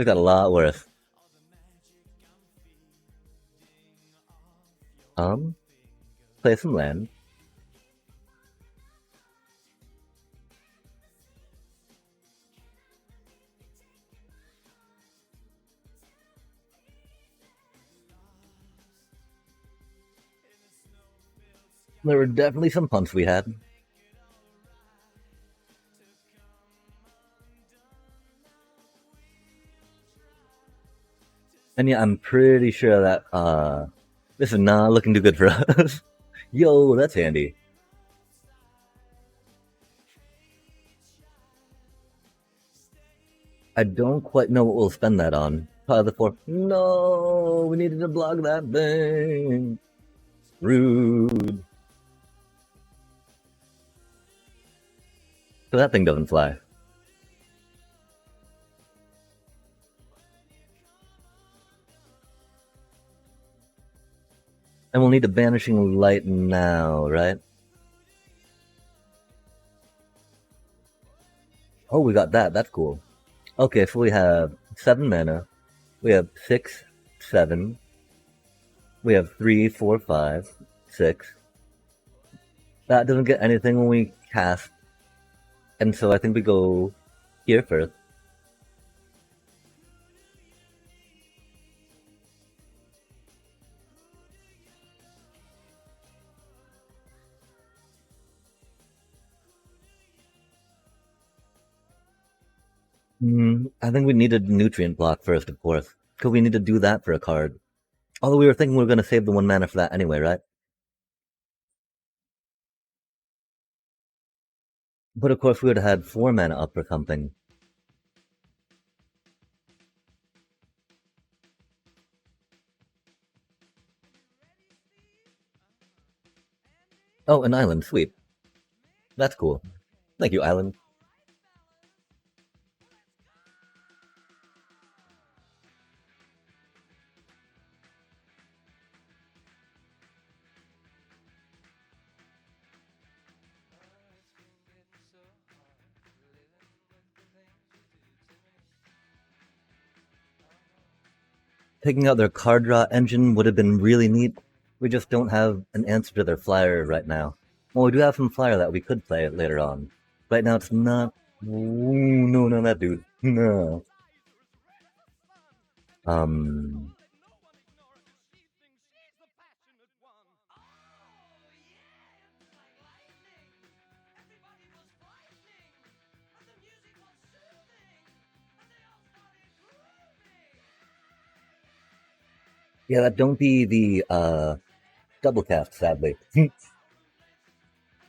got a lot worse. Play some land. There were definitely some punts we had. And yeah, I'm pretty sure that this is not looking too good for us. Yo, that's handy. I don't quite know what we'll spend that on. Probably the 4. No, we needed to block that thing. Rude. So that thing doesn't fly. And we'll need a Banishing Light now, right? Oh, we got that. That's cool. Okay, so we have 7 mana. We have 6, 7. We have 3, 4, 5, 6. That doesn't get anything when we cast. And so I think we go here first. I think we needed Nutrient Block first, of course. Because we need to do that for a card. Although we were thinking we were going to save the 1 mana for that anyway, right? But of course we would have had 4 mana up for something. Oh, an island. Sweet. That's cool. Thank you, island. Taking out their card draw engine would have been really neat. We just don't have an answer to their flyer right now. Well, we do have some flyer that we could play later on. Right now it's not... Ooh, no, not that dude. No. Yeah, that don't be the double cast, sadly.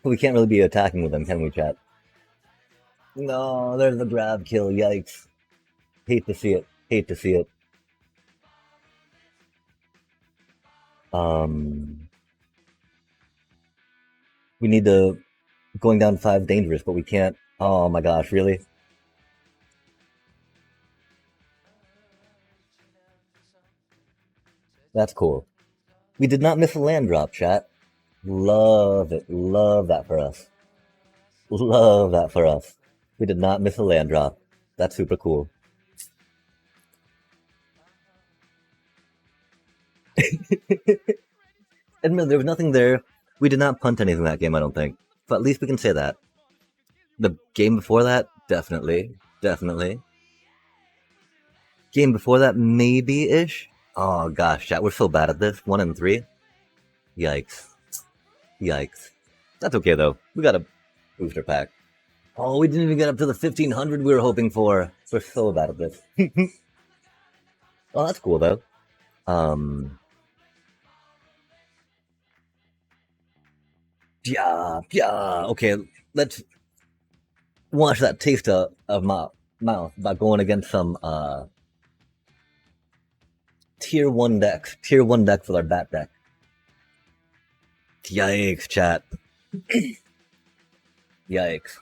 We can't really be attacking with them, can we, chat? No, there's the grab kill, yikes. Hate to see it. Hate to see it. We need to going down 5 dangerous, but we can't. Oh my gosh, really? That's cool. We did not miss a land drop, chat. Love it. Love that for us. Love that for us. We did not miss a land drop. That's super cool. Admit, there was nothing there. We did not punt anything that game, I don't think. But at least we can say that. The game before that, definitely. Definitely. Game before that, maybe-ish. Oh gosh, chat, we're so bad at this. 1 and 3. Yikes. Yikes. That's okay though. We got a booster pack. Oh, we didn't even get up to the 1500 we were hoping for. We're so bad at this. Oh, that's cool though. Yeah. Okay, let's wash that taste of my mouth by going against some Tier 1 decks with our bat deck. Yikes, chat. Yikes.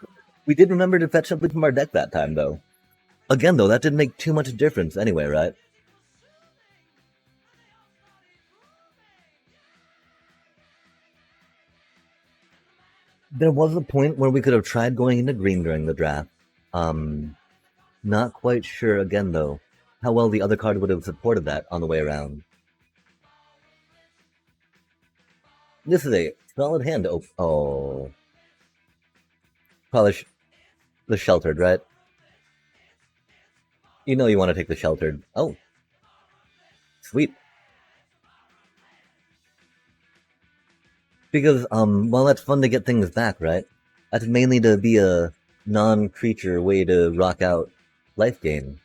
We did remember to fetch something from our deck that time, though. Again, though, that didn't make too much difference anyway, right? There was a point where we could have tried going into green during the draft. Not quite sure, again, though, how well the other card would have supported that on the way around. This is a solid hand to oh. Probably the sheltered, right? You know you want to take the sheltered. Oh. Sweet. Because, well, that's fun to get things back, right? That's mainly to be a non-creature way to rock out life gain.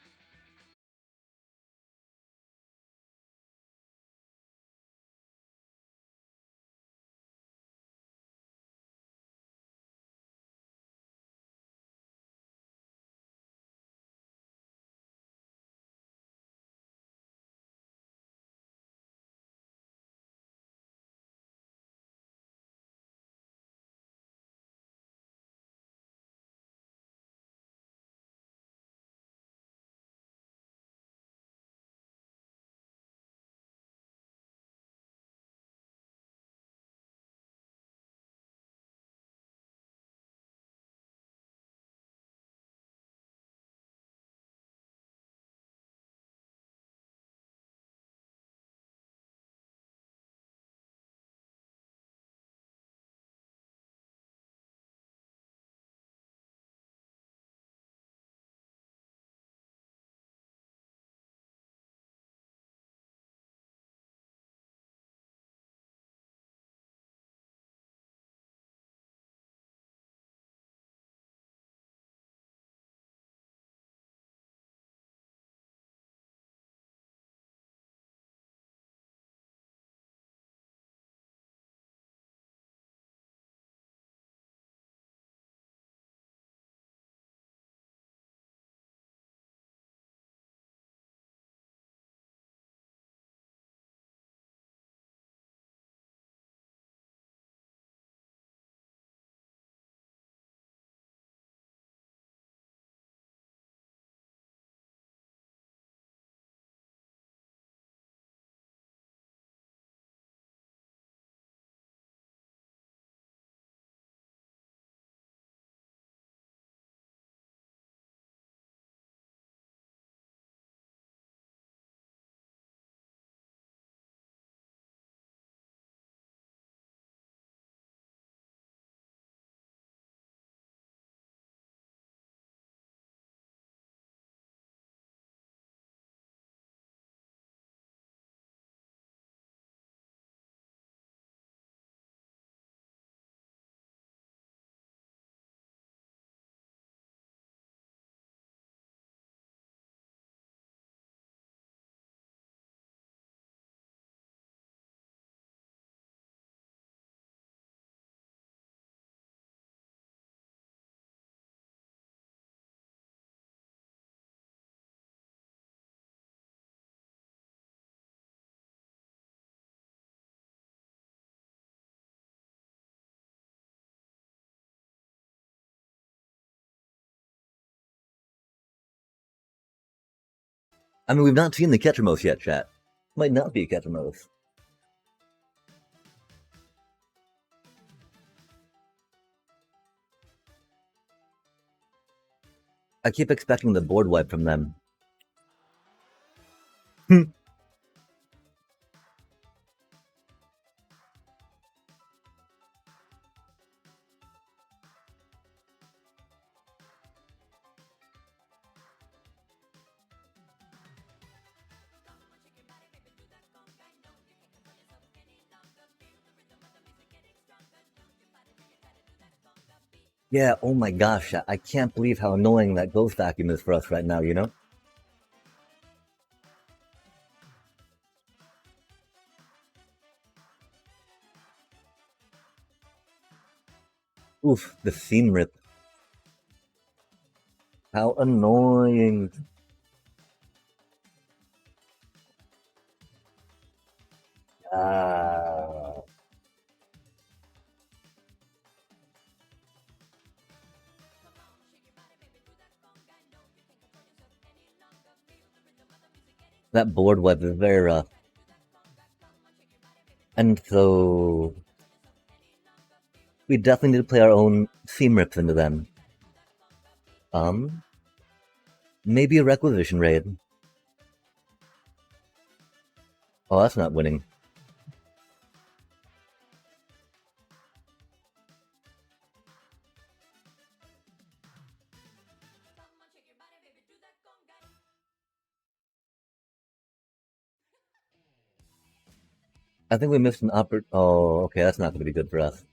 I mean, we've not seen the Ketramos yet, chat. Might not be a Ketramos. I keep expecting the board wipe from them. Yeah, oh my gosh, I can't believe how annoying that ghost vacuum is for us right now, you know? Oof, the seam rip. How annoying. Ah. That board web is very rough. And so we definitely need to play our own theme rips into them. Um, Maybe a requisition raid. Oh, that's not winning. I think we missed an Oh, okay, that's not going to be good for us.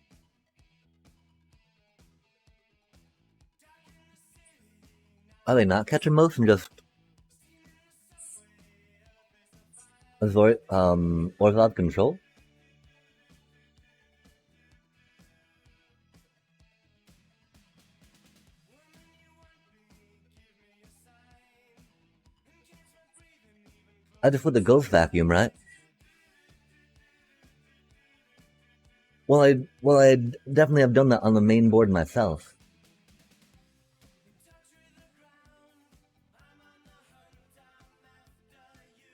Are they not catching most and just Orzhov control? I just put the ghost vacuum, right? I definitely have done that on the main board myself.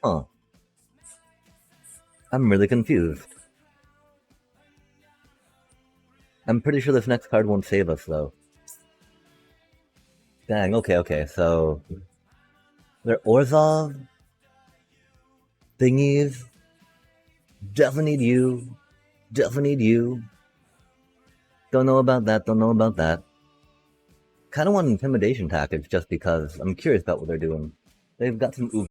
Huh. I'm really confused. I'm pretty sure this next card won't save us, though. Dang, okay. So, they're Orzhov, thingies, definitely need you, definitely need you. Don't know about that, don't know about that. Kind of want intimidation tactics just because I'm curious about what they're doing. They've got some oof.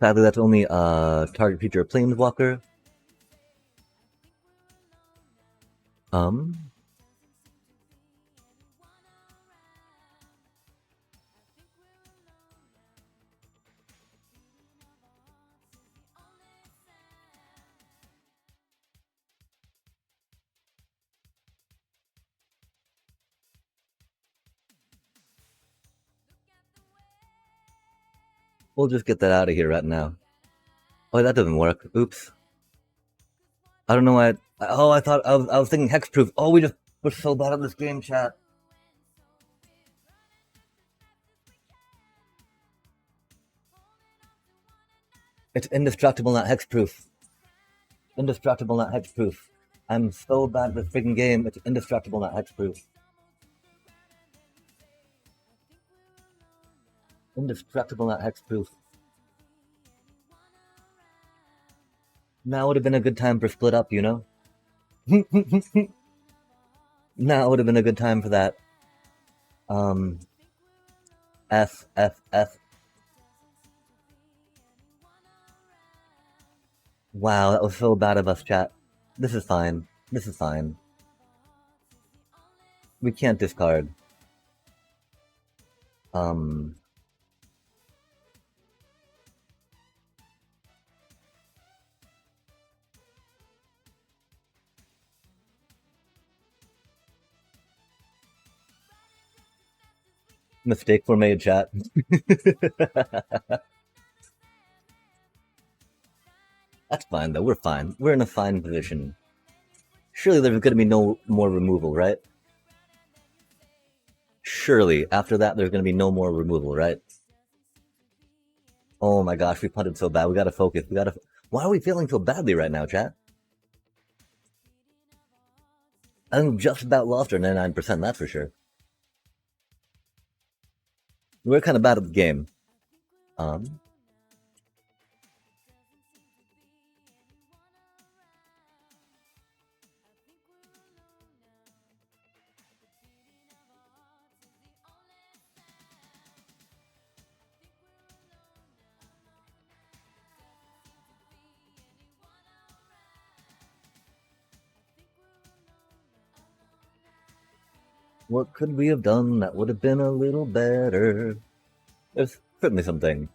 Sadly, that's only target feature Planeswalker. Um, we'll just get that out of here right now. Oh, that doesn't work. Oops. I don't know why. Oh, I thought I was thinking hexproof. Oh, we're so bad at this game, chat. It's indestructible, not hexproof. Indestructible, not hexproof. I'm so bad at this freaking game. It's indestructible, not hexproof. Indestructible, not hexproof. Now would have been a good time for split up, you know? Now would have been a good time for that. F, F, F. Wow, that was so bad of us, chat. This is fine. This is fine. We can't discard. Mistake were made, chat. That's fine, though. We're fine. We're in a fine position. Surely there's going to be no more removal, right? Surely, after that, there's going to be no more removal, right? Oh my gosh, we punted so bad. We gotta focus. Why are we feeling so badly right now, chat? I think we just about lost our 99%, that's for sure. We're kind of bad at the game. What could we have done that would have been a little better? There's certainly something.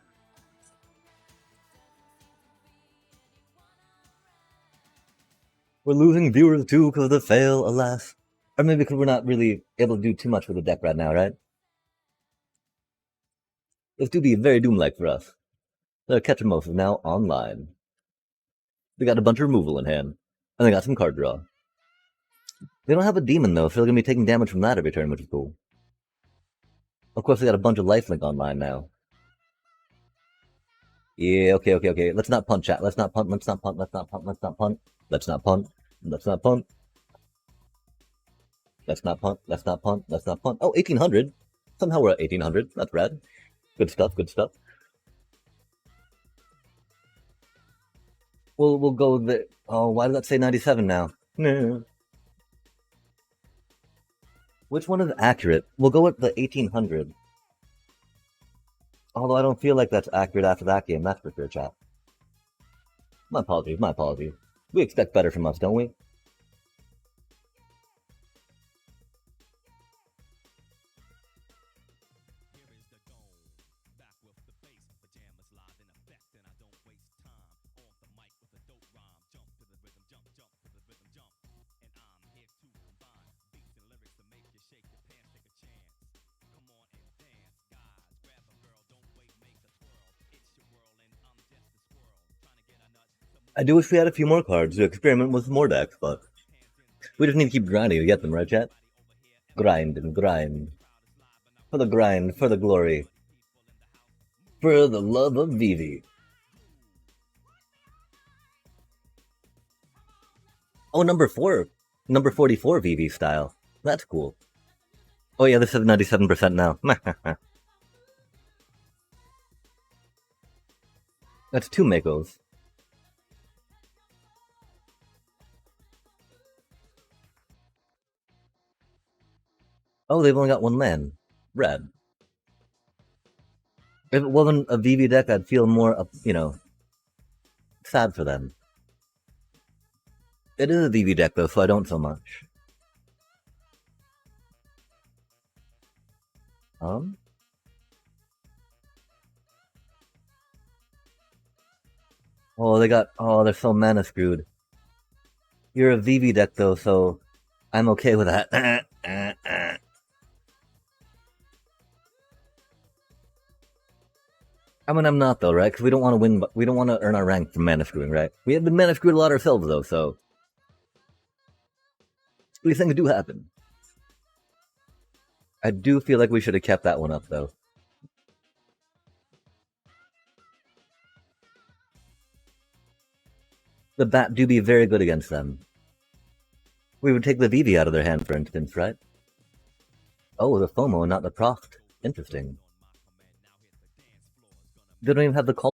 We're losing viewers too because of the fail, alas. Or maybe because we're not really able to do too much with the deck right now, right? This do be very Doom-like for us. The Ketchamoth is now online. They got a bunch of removal in hand. And they got some card draw. They don't have a demon though, so they're gonna be taking damage from that every turn, which is cool. Of course, they got a bunch of lifelink online now. Yeah, okay. Let's not punt, chat. Let's not punt. Let's not punt. Let's not punt. Let's not punt. Let's not punt. Let's not punt. Let's not punt. Let's not punt. Let's not punt. Oh, 1800. Somehow we're at 1800. That's rad. Good stuff. Good stuff. We'll go the. Oh, why did that say 97 now? No. Which one is accurate? We'll go with the 1800. Although I don't feel like that's accurate after that game, that's for sure, chat. My apologies, my apologies. We expect better from us, don't we? I do wish we had a few more cards to experiment with more decks, but we just need to keep grinding to get them, right, chat? Grind and grind. For the grind, for the glory. For the love of Vivi. Oh, number 4. Number 44 Vivi style. That's cool. Oh yeah, this is 97% now. That's 2 Makos. Oh, they've only got 1 land. Red. If it wasn't a Vivi deck, I'd feel more, sad for them. It is a Vivi deck though, so I don't so much. Um? Oh, they got. Oh, they're so mana screwed. You're a VV deck though, so I'm okay with that. I mean, I'm not though, right? Because we don't want to win. We don't want to earn our rank from mana screwing, right? We have been mana screwed a lot ourselves though, so these things do happen. I do feel like we should have kept that one up though. The bat do be very good against them. We would take the VV out of their hand, for instance, right? Oh, the FOMO, not the Proct. Interesting. They don't even have the call.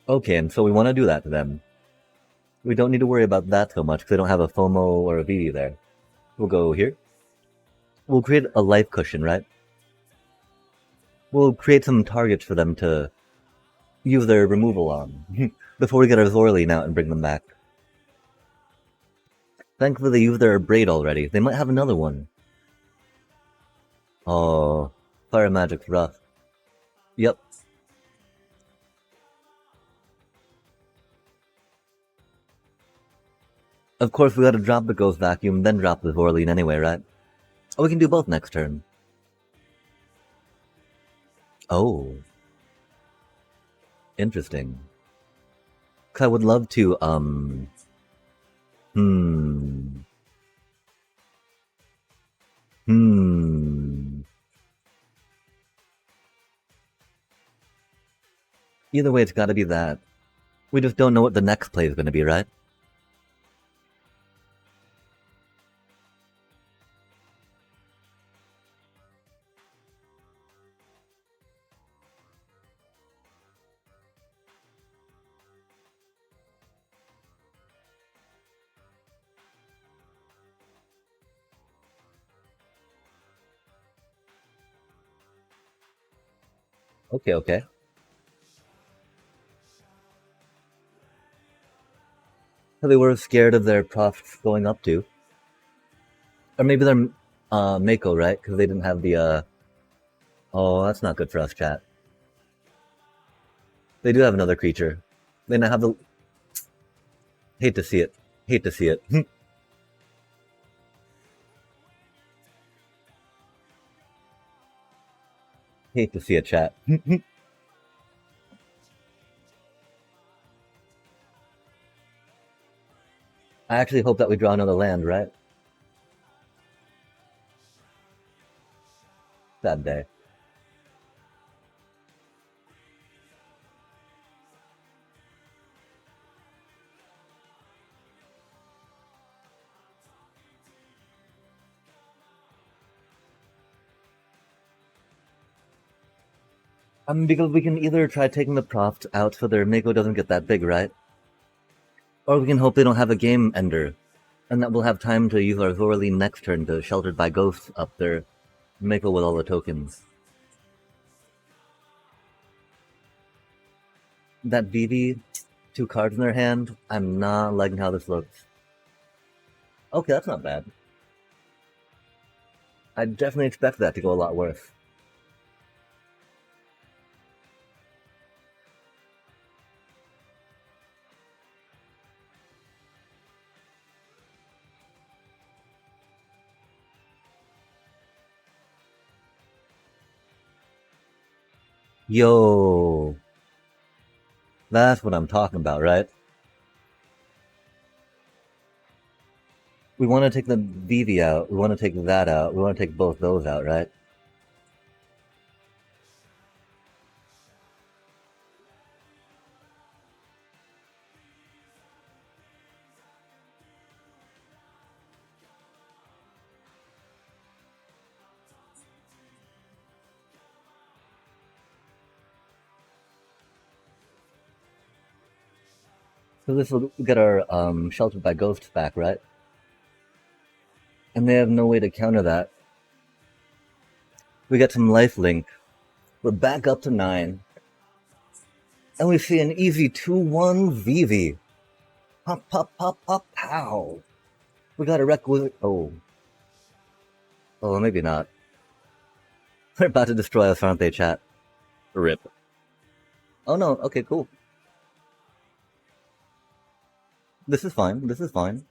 Okay, and so we want to do that to them. We don't need to worry about that so much because they don't have a FOMO or a VV there. We'll go here. We'll create a life cushion, right? We'll create some targets for them to use their removal on before we get our Zorline out and bring them back. Thankfully, they used their braid already. They might have another one. Oh, fire magic's rough. Yep. Of course, we gotta drop the Ghost Vacuum, then drop the Zorline anyway, right? Oh, we can do both next turn. Oh. Interesting. Cause I would love to, Hmm. Either way, it's gotta be that. We just don't know what the next play is gonna be, right? Okay, okay. So they were scared of their profs going up to. Or maybe they're Mako, right? Because they didn't have the oh, that's not good for us, chat. They do have another creature. They now have the hate to see it. Hate to see it. Hate to see it, chat. I actually hope that we draw another land, right? Sad day. Because we can either try taking the Proft out so their Mako doesn't get that big, right? Or we can hope they don't have a game ender, and that we'll have time to use our Zorli next turn to Sheltered by Ghosts up their Mako with all the tokens. That Vivi, 2 cards in their hand, I'm not liking how this looks. Okay, that's not bad. I definitely expect that to go a lot worse. Yo, that's what I'm talking about, right? We want to take the Vivi out, we want to take that out, we want to take both those out, right? So this will get our Sheltered by Ghosts back, right? And they have no way to counter that. We get some lifelink. We're back up to 9. And we see an easy 2-1 Vivi. Pop, pop, pop, pop, pow. We got a requisite. Oh. Oh, maybe not. They're about to destroy us, aren't they, chat? Rip. Oh no, okay, cool. This is fine, this is fine.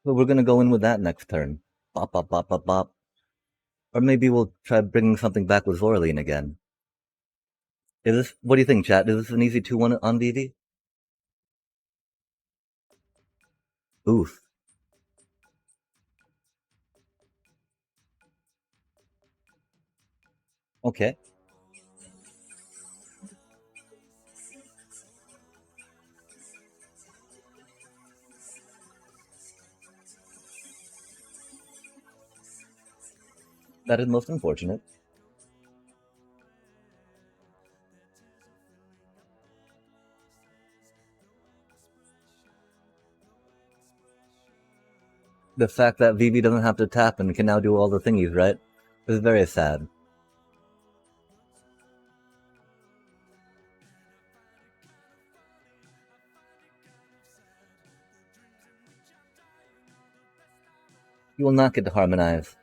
But we're gonna go in with that next turn. Bop, bop, bop, bop, bop. Or maybe we'll try bringing something back with Zorlene again. Is this, what do you think, chat? Is this an easy 2-1 on Vivi? Oof. Okay. That is most unfortunate. The fact that Vivi doesn't have to tap and can now do all the thingies, right? Is very sad. You will not get to harmonize.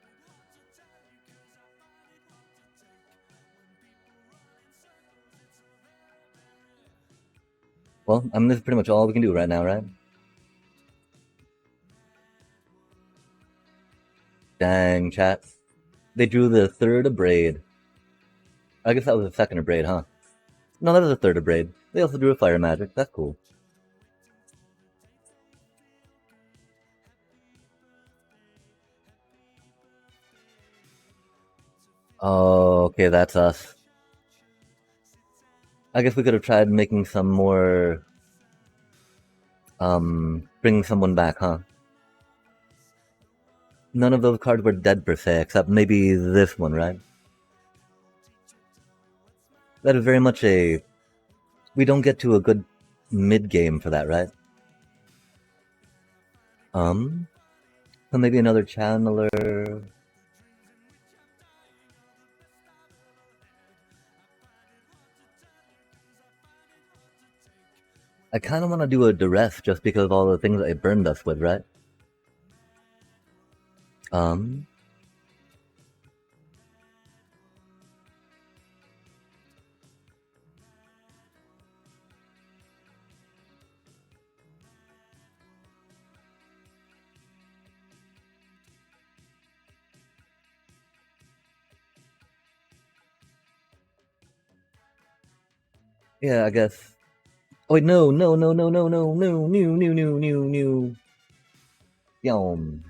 Well, I mean, this is pretty much all we can do right now, right? Dang, chat. They drew the third Abrade. I guess that was the second Abrade, huh? No, that was the third Abrade. They also drew a Fire Magic. That's cool. Oh, okay, that's us. I guess we could have tried making some more... bringing someone back, huh? None of those cards were dead per se, except maybe this one, right? That is very much a... We don't get to a good mid-game for that, right? So maybe another channeler. I kind of want to do a duress just because of all the things that it burned us with, right? Um, yeah, I guess. Oh wait, no, no, no, no, no, no, no, new, new, new, new, new. Yum.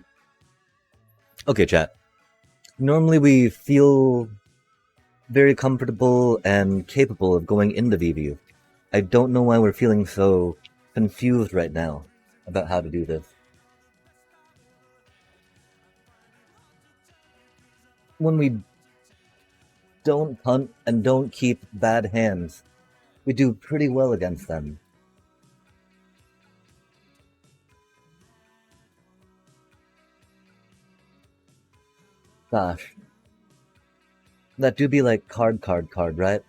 Okay, chat. Normally we feel very comfortable and capable of going into VV. I don't know why we're feeling so confused right now about how to do this. When we don't hunt and don't keep bad hands, we do pretty well against them. Gosh. That do be like card, right?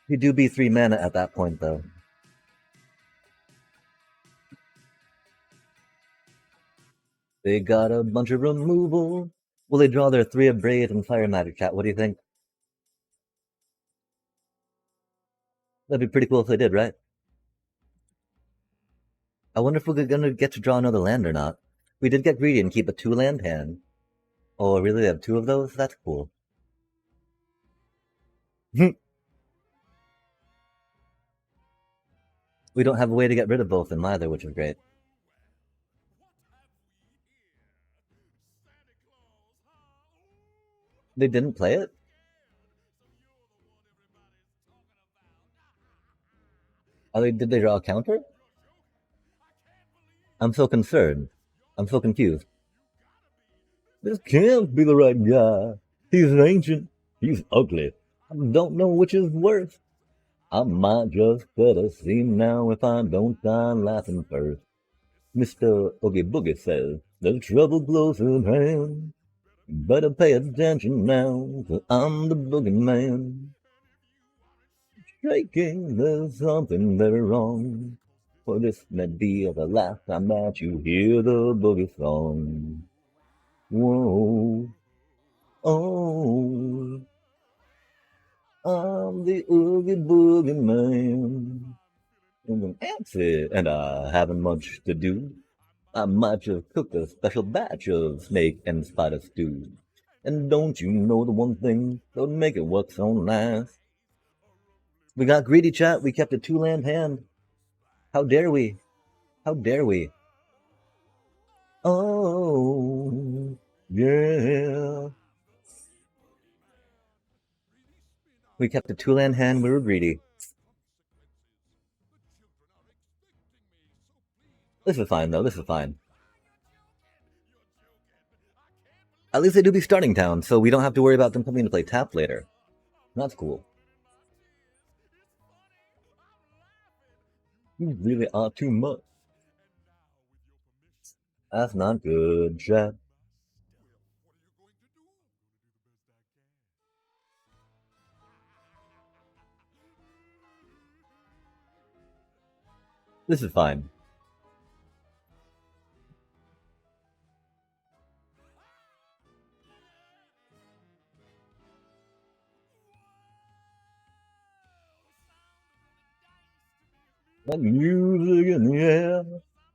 You do be 3 mana at that point, though. They got a bunch of removal. Will they draw their 3 of Braid and Fire Magic, chat? What do you think? That'd be pretty cool if they did, right? I wonder if we're gonna get to draw another land or not. We did get greedy and keep a 2-land hand. Oh, really? They have 2 of those? That's cool. We don't have a way to get rid of both of them either, which is great. They didn't play it? Did they draw a counter? I'm so concerned. I'm so confused. This can't be the right guy. He's ancient. He's ugly. I don't know which is worse. I might just cut a scene now if I don't die laughing first. Mr. Oogie Boogie says, there's trouble close at hand. Better pay attention now, 'cause I'm the boogeyman. Shaking, there's something very wrong. For this may be the last time that you hear the boogie song. Whoa, oh, I'm the Oogie Boogie Man. That's it, and I haven't much to do. I might just cook a special batch of snake and spider stew. And don't you know the one thing that would make it work so nice? We got greedy, chat. We kept a 2-land hand. How dare we? How dare we? Oh, yeah. We kept a 2-land hand. We were greedy. This is fine, though. This is fine. At least they do be starting down, so we don't have to worry about them coming to play tap later. That's cool. You really are too much. That's not good, chat. This is fine. That music in the air,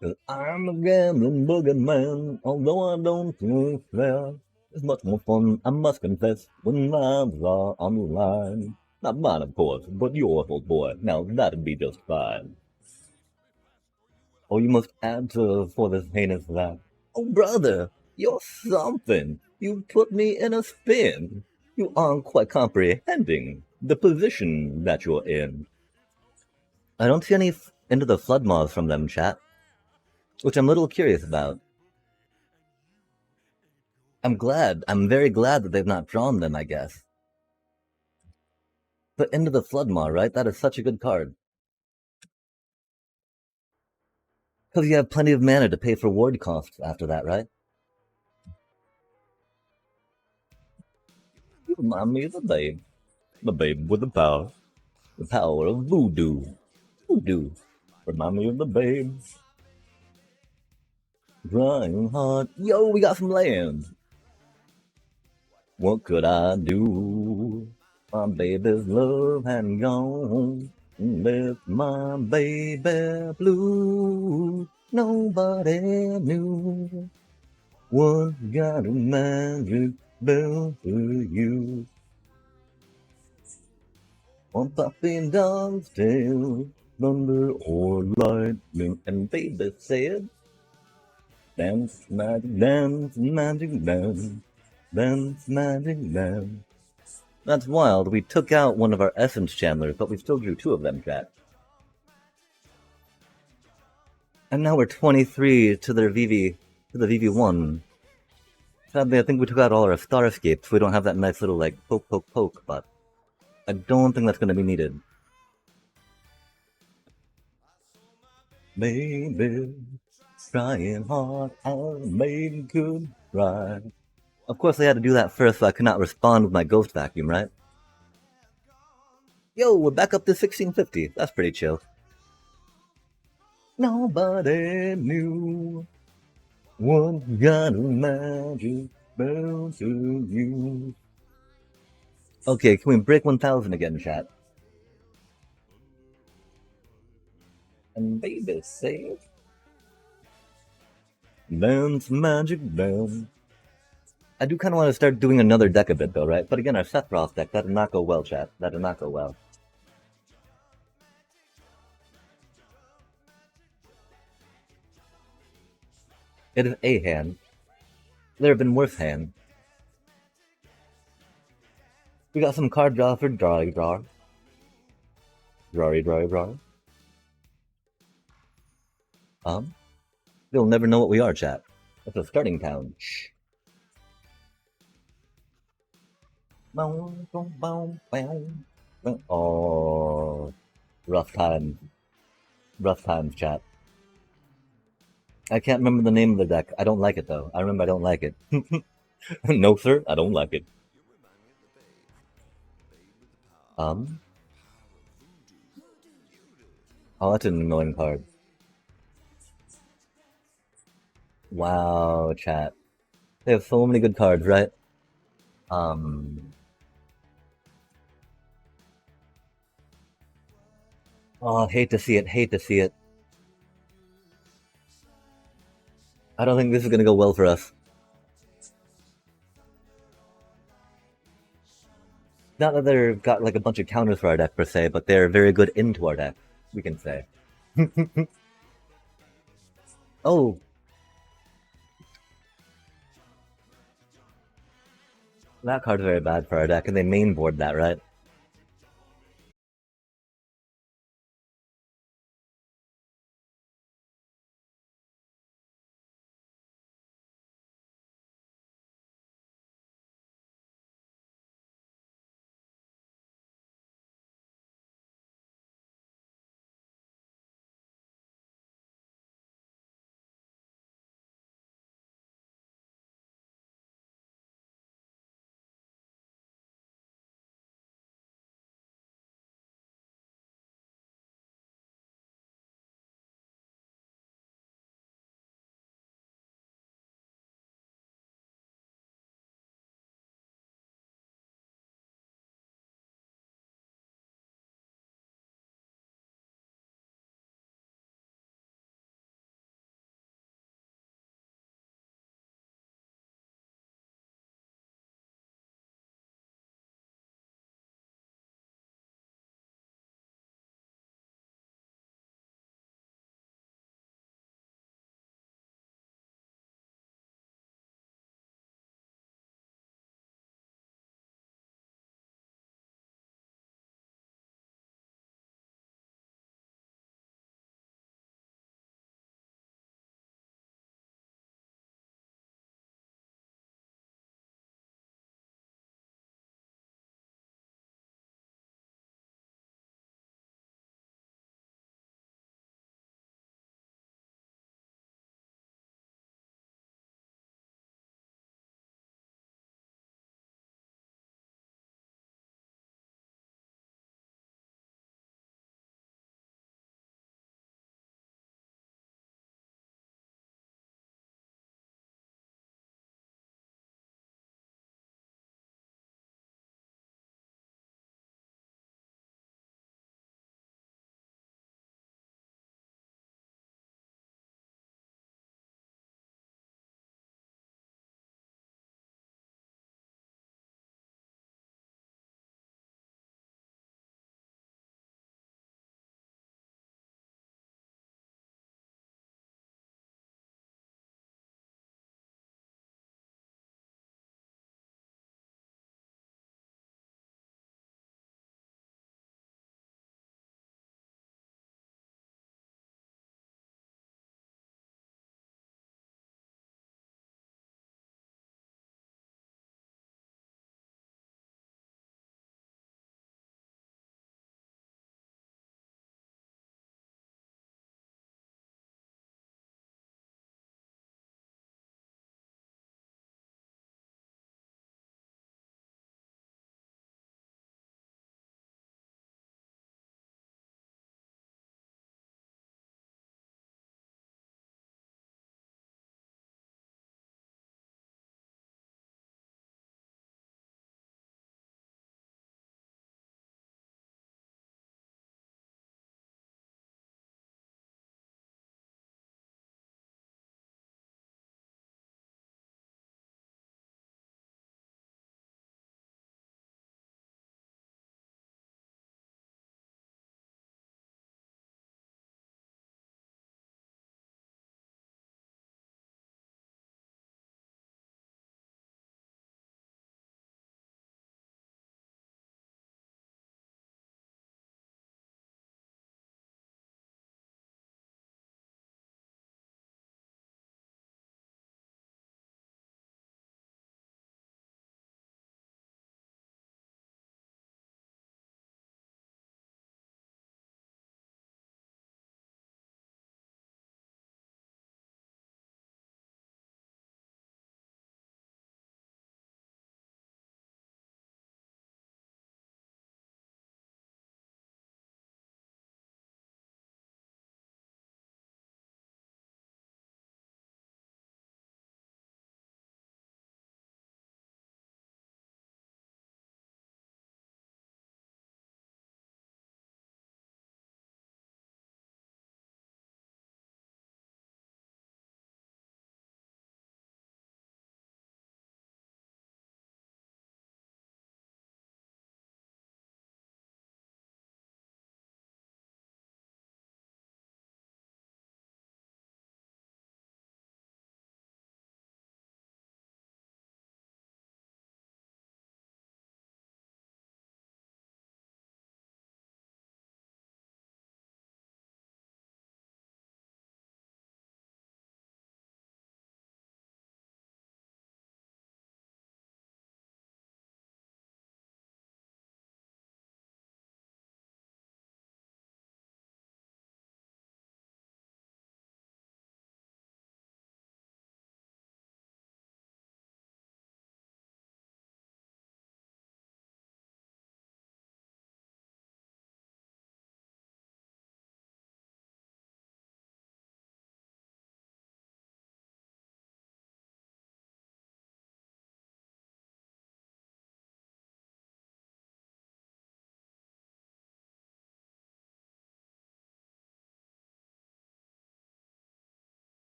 'cause I'm a gambling boogeyman, although I don't think fair. It's much more fun, I must confess, when lives are on the line. Not mine, of course, but yours, old boy. Now that'd be just fine. Oh, you must answer for this heinous act. Oh, brother, you're something. You put me in a spin. You aren't quite comprehending the position that you're in. I don't see any into the flood moths from them, chat, which I'm a little curious about. I'm very glad that they've not drawn them, I guess. But Into the Floodmaw, right? That is such a good card. Because you have plenty of mana to pay for ward costs after that, right? You remind me of the babe. The babe with the power. The power of voodoo. Voodoo. Remind me of the babe. Crying hard. Yo, we got some land. What could I do? My baby's love had gone. Left my baby blue. Nobody knew what kind of magic spell for you. On puppy dog's tail, thunder or lightning, and baby said, dance, magic, dance, magic, dance, dance, magic, dance. That's wild. We took out one of our essence channelers, but we still drew two of them, chat. And now we're 23 to their VV, to the VV1. Sadly, I think we took out all our Starscapes. We don't have that nice little, like, poke, poke, poke, but I don't think that's going to be needed. Baby, trying hard, and maybe could try. Of course, I had to do that first, so I could not respond with my ghost vacuum, right? Yo, we're back up to 1650. That's pretty chill. Nobody knew what kind of magic spell to use. Okay, can we break 1000 again, chat? And baby said, dance, magic, dance. I do kind of want to start doing another deck a bit, though, right? But again, our Sephiroth deck, that did not go well, chat. That did not go well. It is a hand. There have been worse hands. We got some card draw for drawy draw. Drawy, drawy, draw. You'll never know what we are, chat. That's a starting town. Shh. Oh, rough times. Rough times, chat. I can't remember the name of the deck. I don't like it, though. I remember I don't like it. No, sir, I don't like it. Oh, that's an annoying card. Wow, chat. They have so many good cards, right? Oh, hate to see it, hate to see it. I don't think this is gonna go well for us. Not that they've got like a bunch of counters for our deck per se, but they're very good into our deck, we can say. Oh, that card's very bad for our deck, and they main board that, right?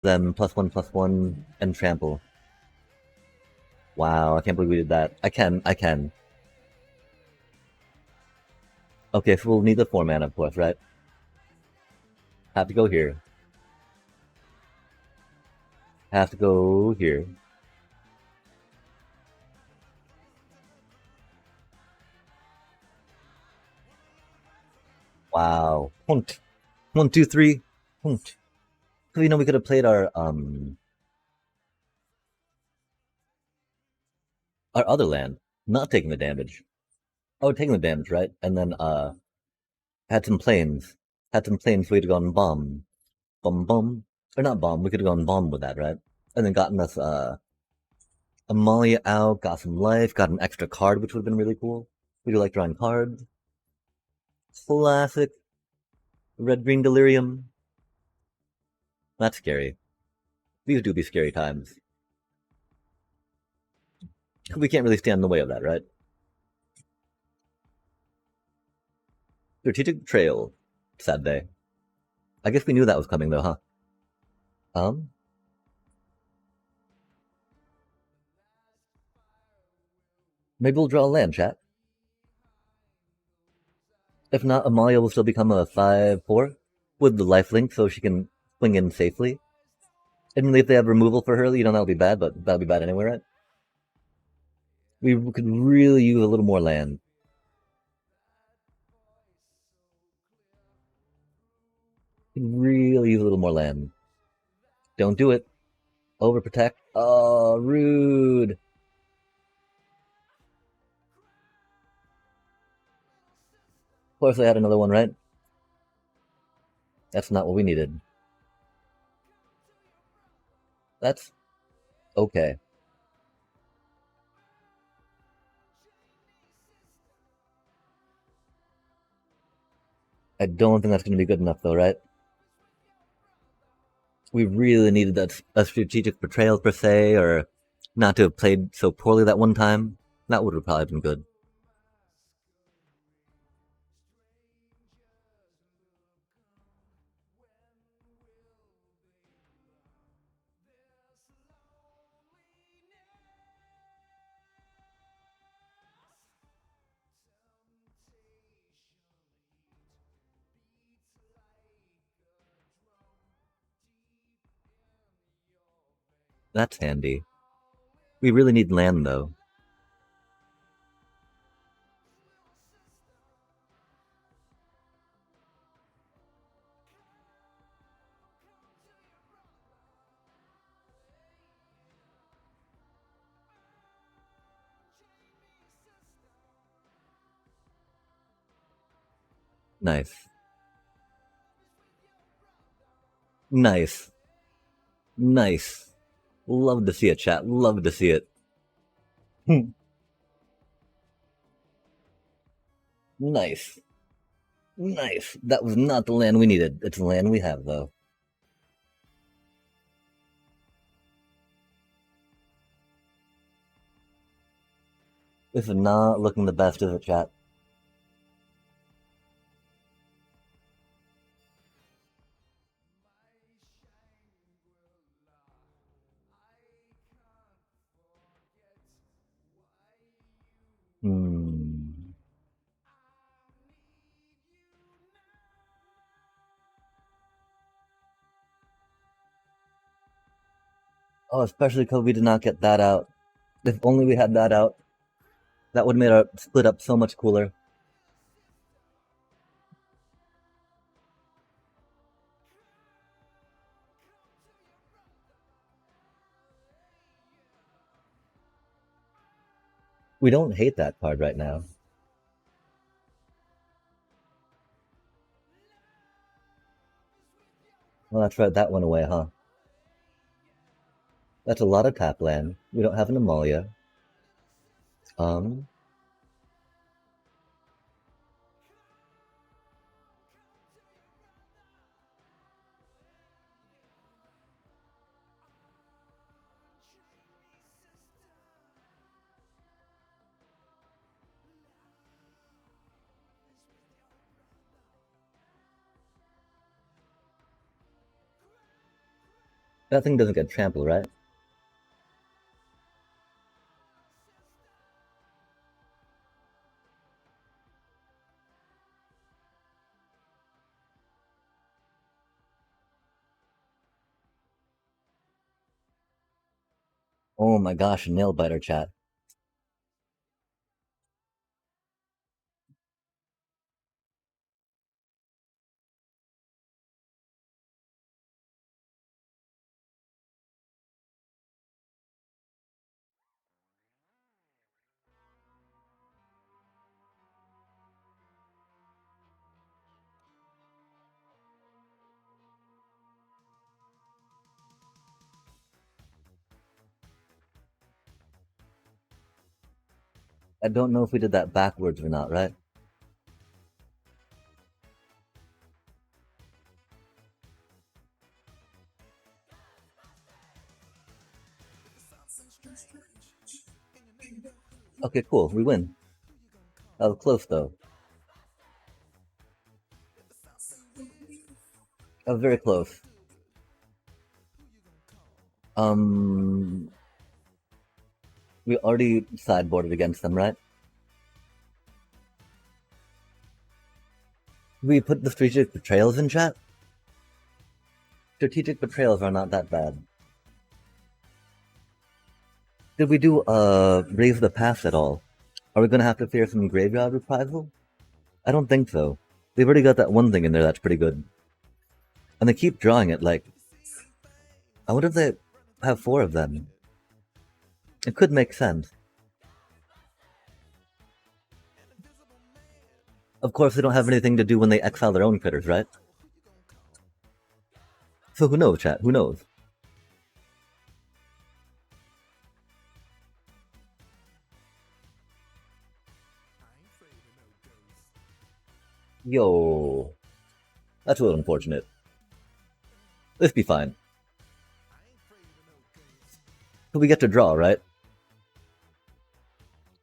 Then +1/+1 and trample. Wow, I can't believe we did that. I can. Okay, so we'll need the 4 mana, of course, right? Have to go here. Have to go here. Wow. Hunt. 1, 2, 3. Hunt. So, we could have played our other land, not taking the damage. Oh, taking the damage, right? And then had some planes. Had some planes, so we'd have gone bomb. Bomb. Or not bomb, we could have gone bomb with that, right? And then gotten us Amalia out, got some life, got an extra card, which would have been really cool. We do like drawing cards. Classic red green delirium. That's scary. These do be scary times. We can't really stand in the way of that, right? Strategic betrayal. Sad day. I guess we knew that was coming though, huh? Um, Maybe we'll draw a land, chat. If not, Amalia will still become a 5/4 with the lifelink so she can swing in safely. And if they have removal for her, that'll be bad, but that'll be bad anyway, right? We could really use a little more land. Could really use a little more land. Don't do it. Overprotect. Oh, rude. Of course they had another one, right? That's not what we needed. That's okay. I don't think that's going to be good enough, though, right? We really needed a strategic betrayal, per se, or not to have played so poorly that one time. That would have probably been good. That's handy. We really need land, though. Nice. Nice. Nice. Love to see it, chat. Love to see it. Nice. Nice. That was not the land we needed. It's the land we have, though. This is not looking the best, is it, chat? Hmm. Oh, especially because we did not get that out. If only we had that out, that would have made our split up so much cooler. We don't hate that card right now. Well, that's right. That went away, huh? That's a lot of tap land. We don't have an Amalia. Um, That thing doesn't get trampled, right? Oh my gosh, nail biter chat. I don't know if we did that backwards or not, right? Okay, cool. We win. That was close though. That was very close. Um, we already sideboarded against them, right? We put the strategic betrayals in chat. Strategic betrayals are not that bad. Did we do Raise the Past at all? Are we gonna have to fear some graveyard reprisal? I don't think so. They've already got that one thing in there that's pretty good. And they keep drawing it, like... I wonder if they have 4 of them. It could make sense. Of course, they don't have anything to do when they exile their own critters, right? So who knows, chat? Who knows? Yo... That's a little unfortunate. Let's be fine. But we get to draw, right?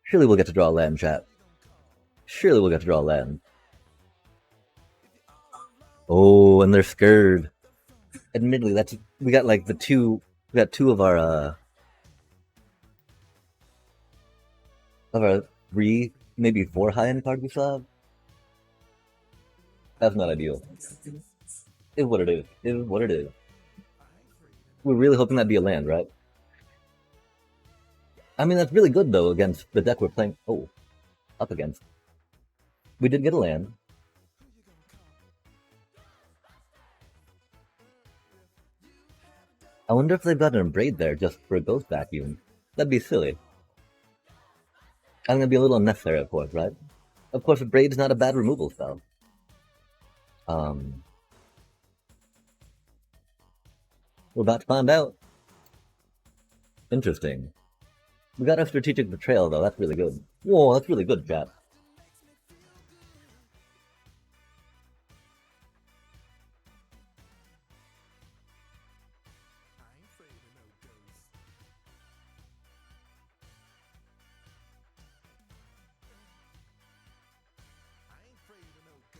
Surely we'll get to draw a land, chat. Surely we'll get to draw a land. Oh, and they're scared. Admittedly, that's... We got like the two... We got 2 of our 3, maybe 4 high-end cards we still have. That's not ideal. Is what it is. Is what it is. We're really hoping that'd be a land, right? I mean, that's really good, though, against the deck we're playing... Oh, up against. We did get a land. I wonder if they've got an Braid there just for a Ghost Vacuum. That'd be silly. And it'd be a little unnecessary, of course, right? Of course, a Braid's not a bad removal spell. We're about to find out. Interesting. We got a strategic betrayal, though. That's really good. Whoa, that's really good, chat.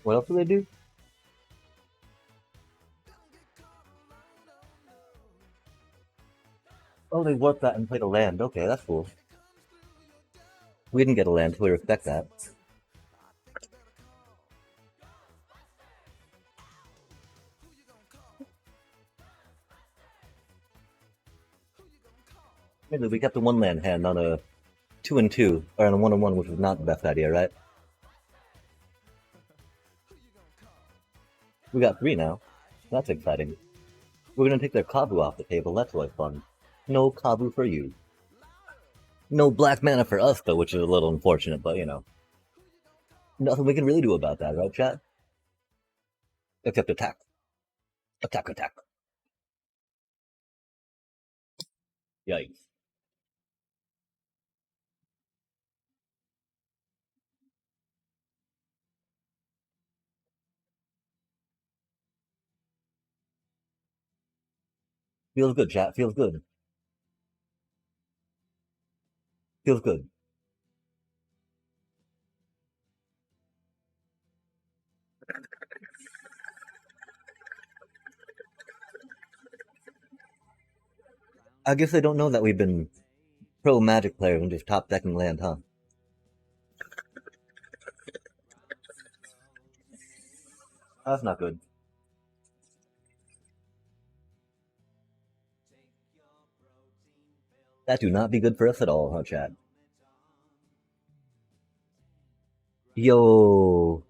What else do they do? Oh, they warped that and played a land. Okay, that's cool. We didn't get a land, so we respect that. Maybe we kept a 1-land hand on a 2-2, or on a 1-1, which was not the best idea, right? We got 3 now. That's exciting. We're gonna take their Kabu off the table. That's always fun. No Kabu for you. No black mana for us, though, which is a little unfortunate, but you know. Nothing we can really do about that, right, chat? Except attack. Attack, attack. Yikes. Feels good, chat. Feels good. Feels good. I guess they don't know that we've been pro Magic players and just top decking land, huh? That's not good. That do not be good for us at all, huh, Chad? Yo,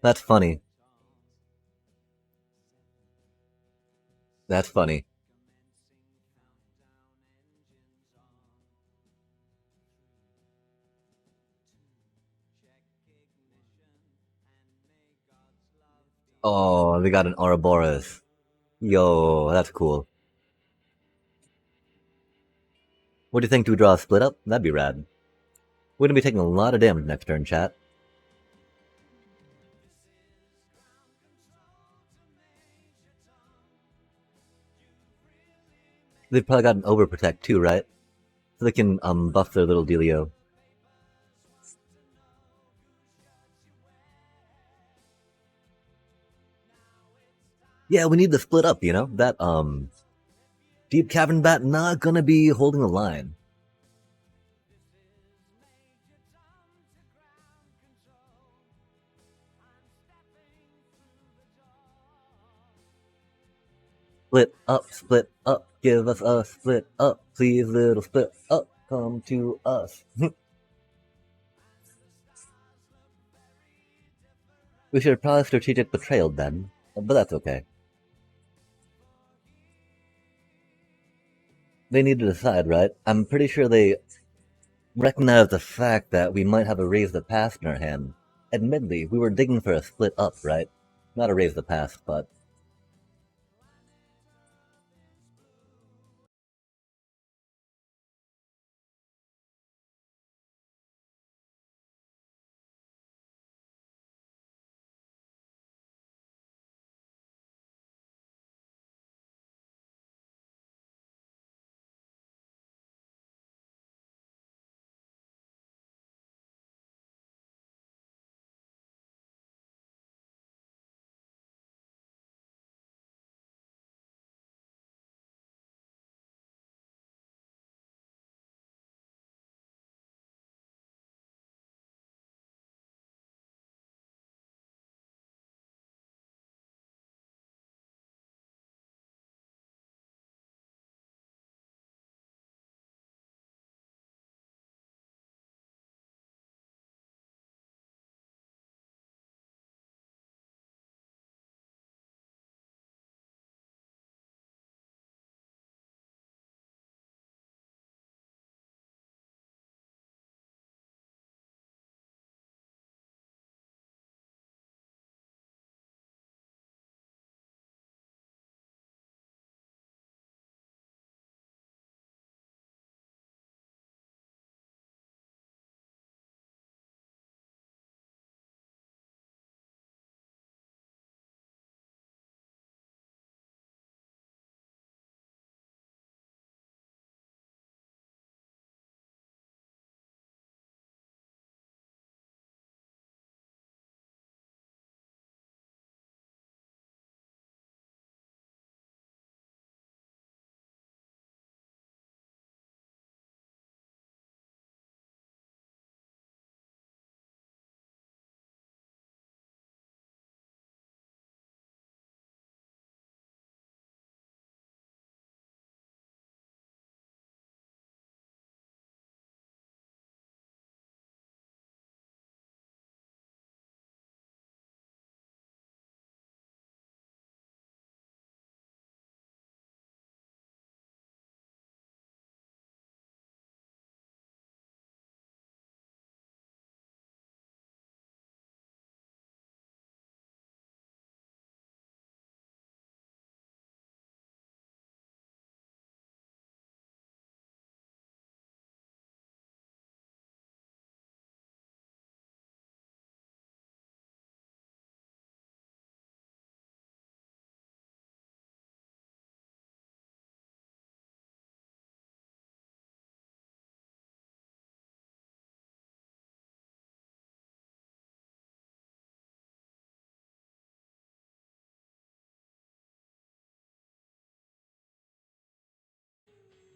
that's funny. That's funny. Oh, they got an Ouroboros. Yo, that's cool. What do you think? Do we draw a split up? That'd be rad. We're gonna be taking a lot of damage next turn, chat. They've probably got an overprotect too, right? So they can buff their little dealio. Yeah, we need to split up, you know? That Deep Cavern Bat not gonna be holding the line. Split up, give us a split up, please little split up, come to us. We should have probably strategic betrayal then, but that's okay. They need to decide, right? I'm pretty sure they recognize the fact that we might have a raise the past in our hand. Admittedly, we were digging for a split up, right? Not a raise the past, but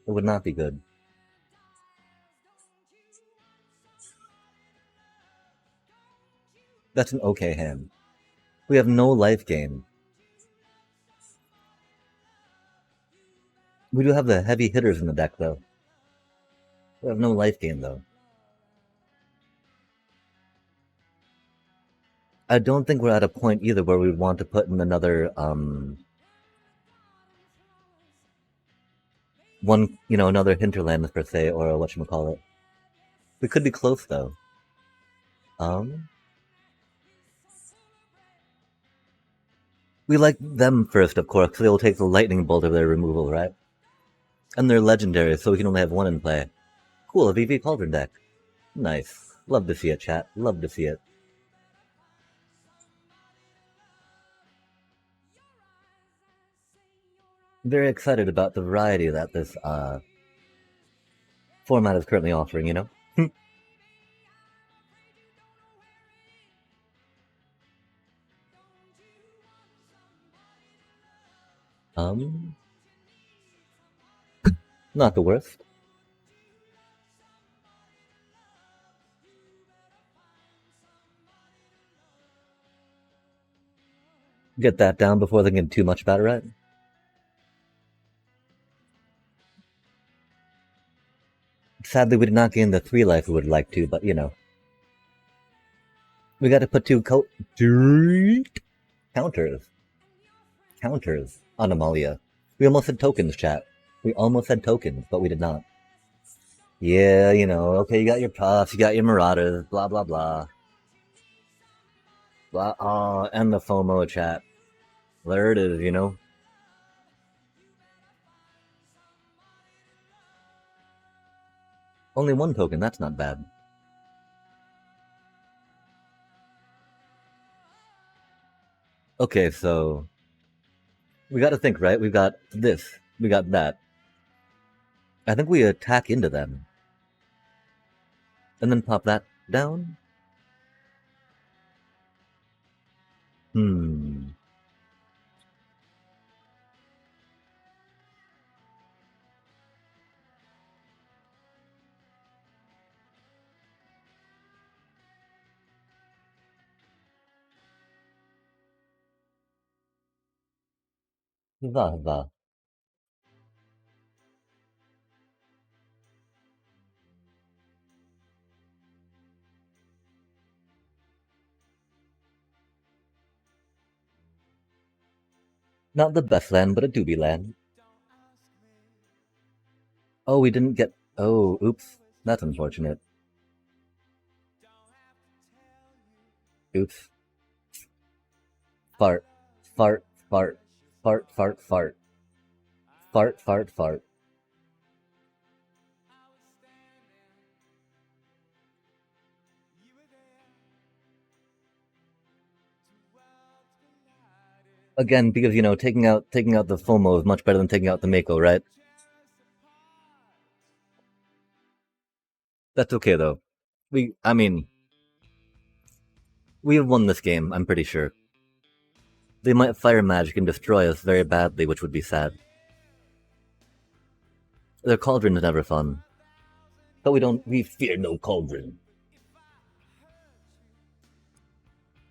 It would not be good. That's an okay hand. We have no life gain. We do have the heavy hitters in the deck, though. We have no life gain, though. I don't think we're at a point either where we want to put in another, another hinterland per se, or whatchamacallit. We could be close, though. We like them first, of course, because they will take the lightning bolt of their removal, right? And they're legendary, so we can only have one in play. Cool, a VV Cauldron deck. Nice. Love to see it, chat. Love to see it. Very excited about the variety that this format is currently offering, you know? Not the worst. Get that down before thinking too much about it, right? Sadly, we did not gain the 3 life we would like to, but you know. We got to put 2 counters. Counters on Amalia. We almost had tokens, chat. We almost had tokens, but we did not. Yeah, you know, okay, you got your puffs, you got your marauders, blah, blah, blah. Blah, and the FOMO chat. There it is, you know. Only 1 token, that's not bad. Okay, so we got to think, right? We got this, we got that. I think we attack into them. And then pop that down. Va. Not the best land, but a doobie land. Oh, we didn't get... Oh, oops. That's unfortunate. Oops. Fart. Fart. Fart. Fart. Fart. Fart. Fart. Fart. Fart. Again, because, you know, taking out the FOMO is much better than taking out the Mako, right? That's okay, though. We have won this game, I'm pretty sure. They might fire magic and destroy us very badly, which would be sad. Their cauldron is never fun. But we fear no cauldron.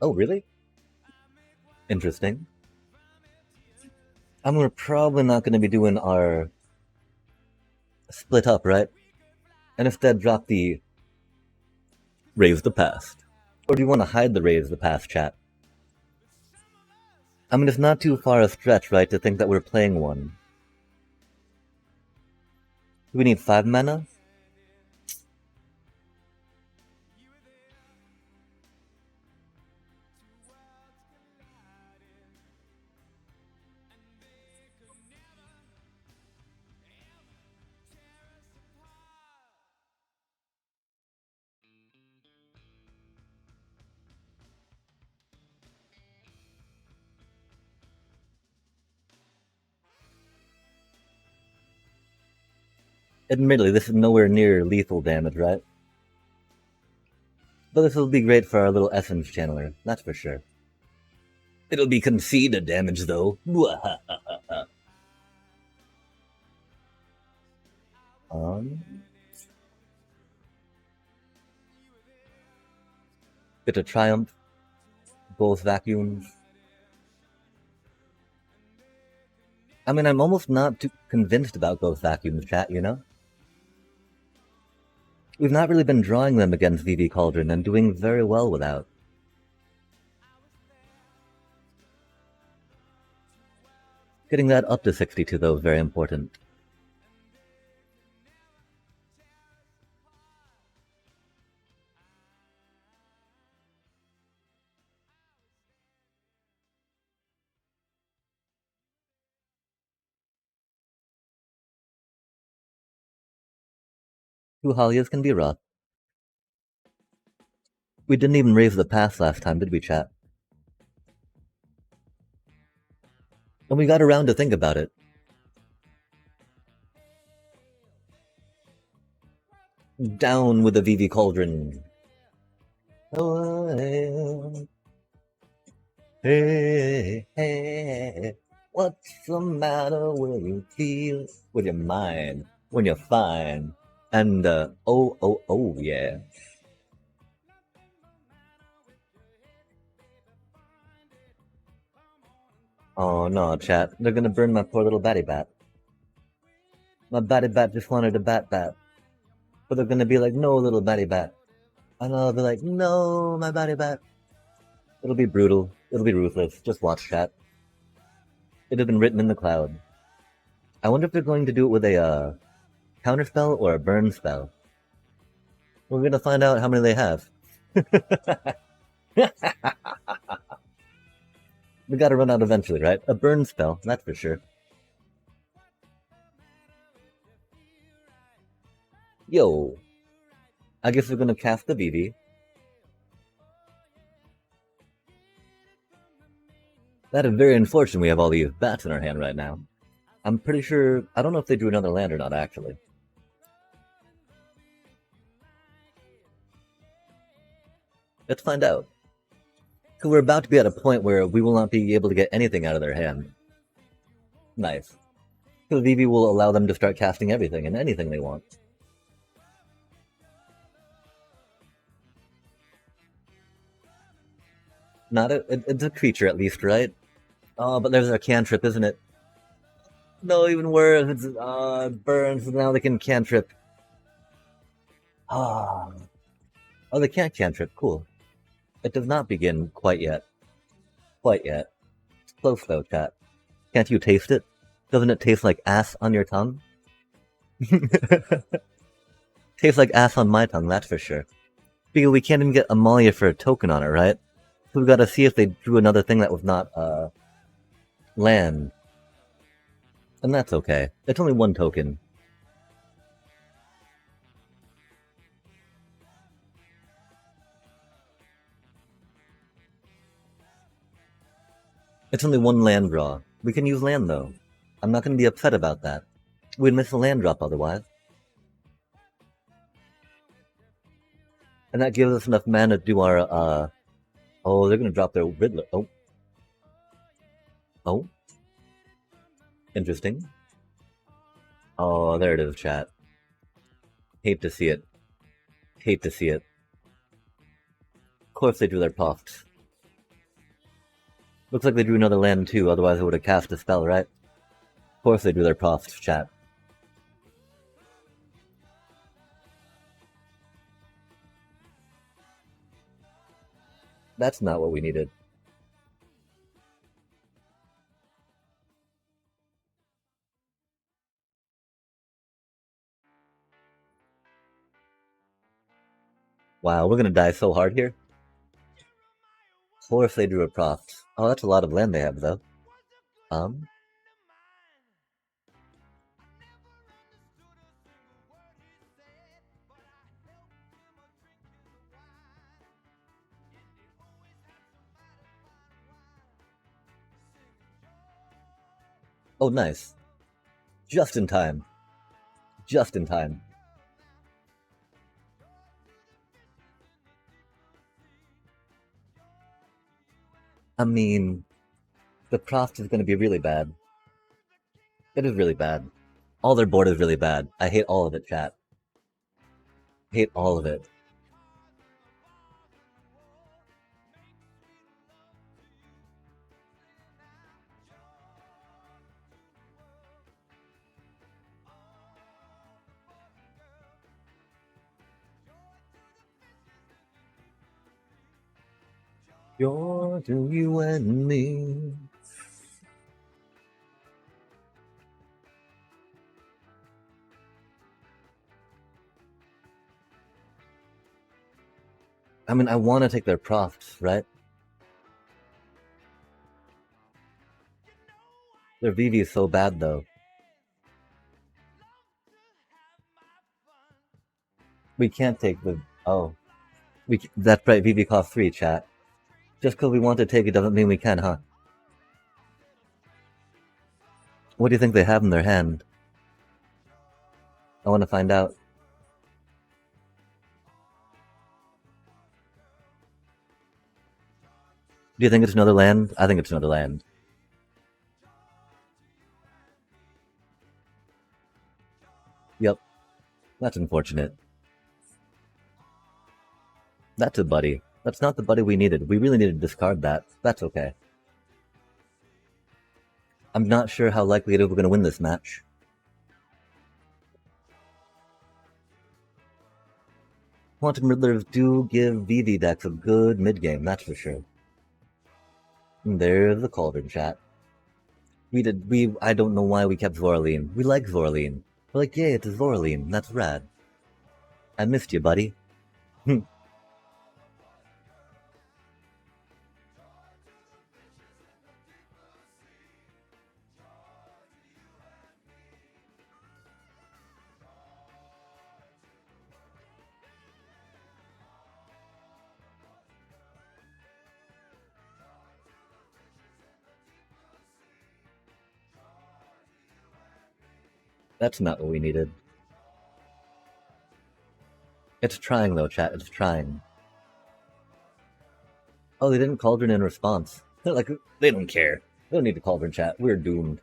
Oh, really? Interesting. We're probably not going to be doing our split up, right? And instead drop the Raise the Past. Or do you want to hide the Raise the Past, chat? It's not too far a stretch, right, to think that we're playing one. Do we need 5 mana? Admittedly, this is nowhere near lethal damage, right? But this will be great for our little essence channeler, that's for sure. It'll be conceded damage, though. Um, Get a Triumph, both vacuums. I mean, I'm almost not too convinced about both vacuums, chat, you know? We've not really been drawing them against VV Cauldron and doing very well without. Getting that up to 62, though, is very important. Two Halias can be rough. We didn't even raise the pass last time, did we, chat? And we got around to think about it. Down with the VV Cauldron. Oh, hey, hey, what's the matter when you feel with your mind when you're fine? And oh, yeah. Oh no, chat. They're gonna burn my poor little batty bat. My batty bat just wanted a bat bat. But they're gonna be like, no, little batty bat. And I'll be like, no, my batty bat. It'll be brutal. It'll be ruthless. Just watch, chat. It had been written in the cloud. I wonder if they're going to do it with a counterspell or a burn spell. We're gonna find out how many they have. We gotta run out eventually, right? A burn spell, that's for sure. Yo. I guess we're gonna cast the VV. That is very unfortunate we have all these bats in our hand right now. I'm pretty sure... I don't know if they drew another land or not, actually. Let's find out. Because we're about to be at a point where we will not be able to get anything out of their hand. Nice. Because VV will allow them to start casting everything and anything they want. Not it's a creature at least, right? Oh, but there's a cantrip, isn't it? No, even worse. It's burns. Now they can cantrip. Ah. Oh, they can't cantrip. Cool. It does not begin quite yet. Quite yet. It's close though, chat. Can't you taste it? Doesn't it taste like ass on your tongue? Tastes like ass on my tongue, that's for sure. Because we can't even get Amalia for a token on it, right? So we gotta see if they drew another thing that was not, land. And that's okay. It's only one token. It's only one land draw. We can use land, though. I'm not gonna be upset about that. We'd miss a land drop otherwise. And that gives us enough mana to do our, oh, they're gonna drop their Riddler. Oh. Oh. Interesting. Oh, there it is, chat. Hate to see it. Hate to see it. Of course they drew their Pofts. Looks like they drew another land too, otherwise they would have cast a spell, right? Of course they drew their Pofts, chat. That's not what we needed. Wow, we're gonna die so hard here. Of course they drew a Proft. Oh, that's a lot of land they have, though. Oh, nice. Just in time. Just in time. I mean, the Proft is gonna be really bad. It is really bad. All their board is really bad. I hate all of it, chat. Hate all of it. You're to you and me. I mean, I want to take their profs, right? Their VV is so bad, though. We can't take the... Oh. That's right, VV cost 3, chat. Just because we want to take it doesn't mean we can, huh? What do you think they have in their hand? I want to find out. Do you think it's another land? I think it's another land. Yep. That's unfortunate. That's a buddy. That's not the buddy we needed. We really needed to discard that. That's okay. I'm not sure how likely it is we're going to win this match. Quantum Riddlers do give VV decks a good mid-game, that's for sure. And there's the Cauldron, chat. I don't know why we kept Zoraline. We like Zoraline. We're like, yay, it's a Zoraline. That's rad. I missed you, buddy. That's not what we needed. It's trying, though, chat. It's trying. Oh, they didn't Cauldron in response. They're like, they don't care. They don't need to Cauldron, chat. We're doomed.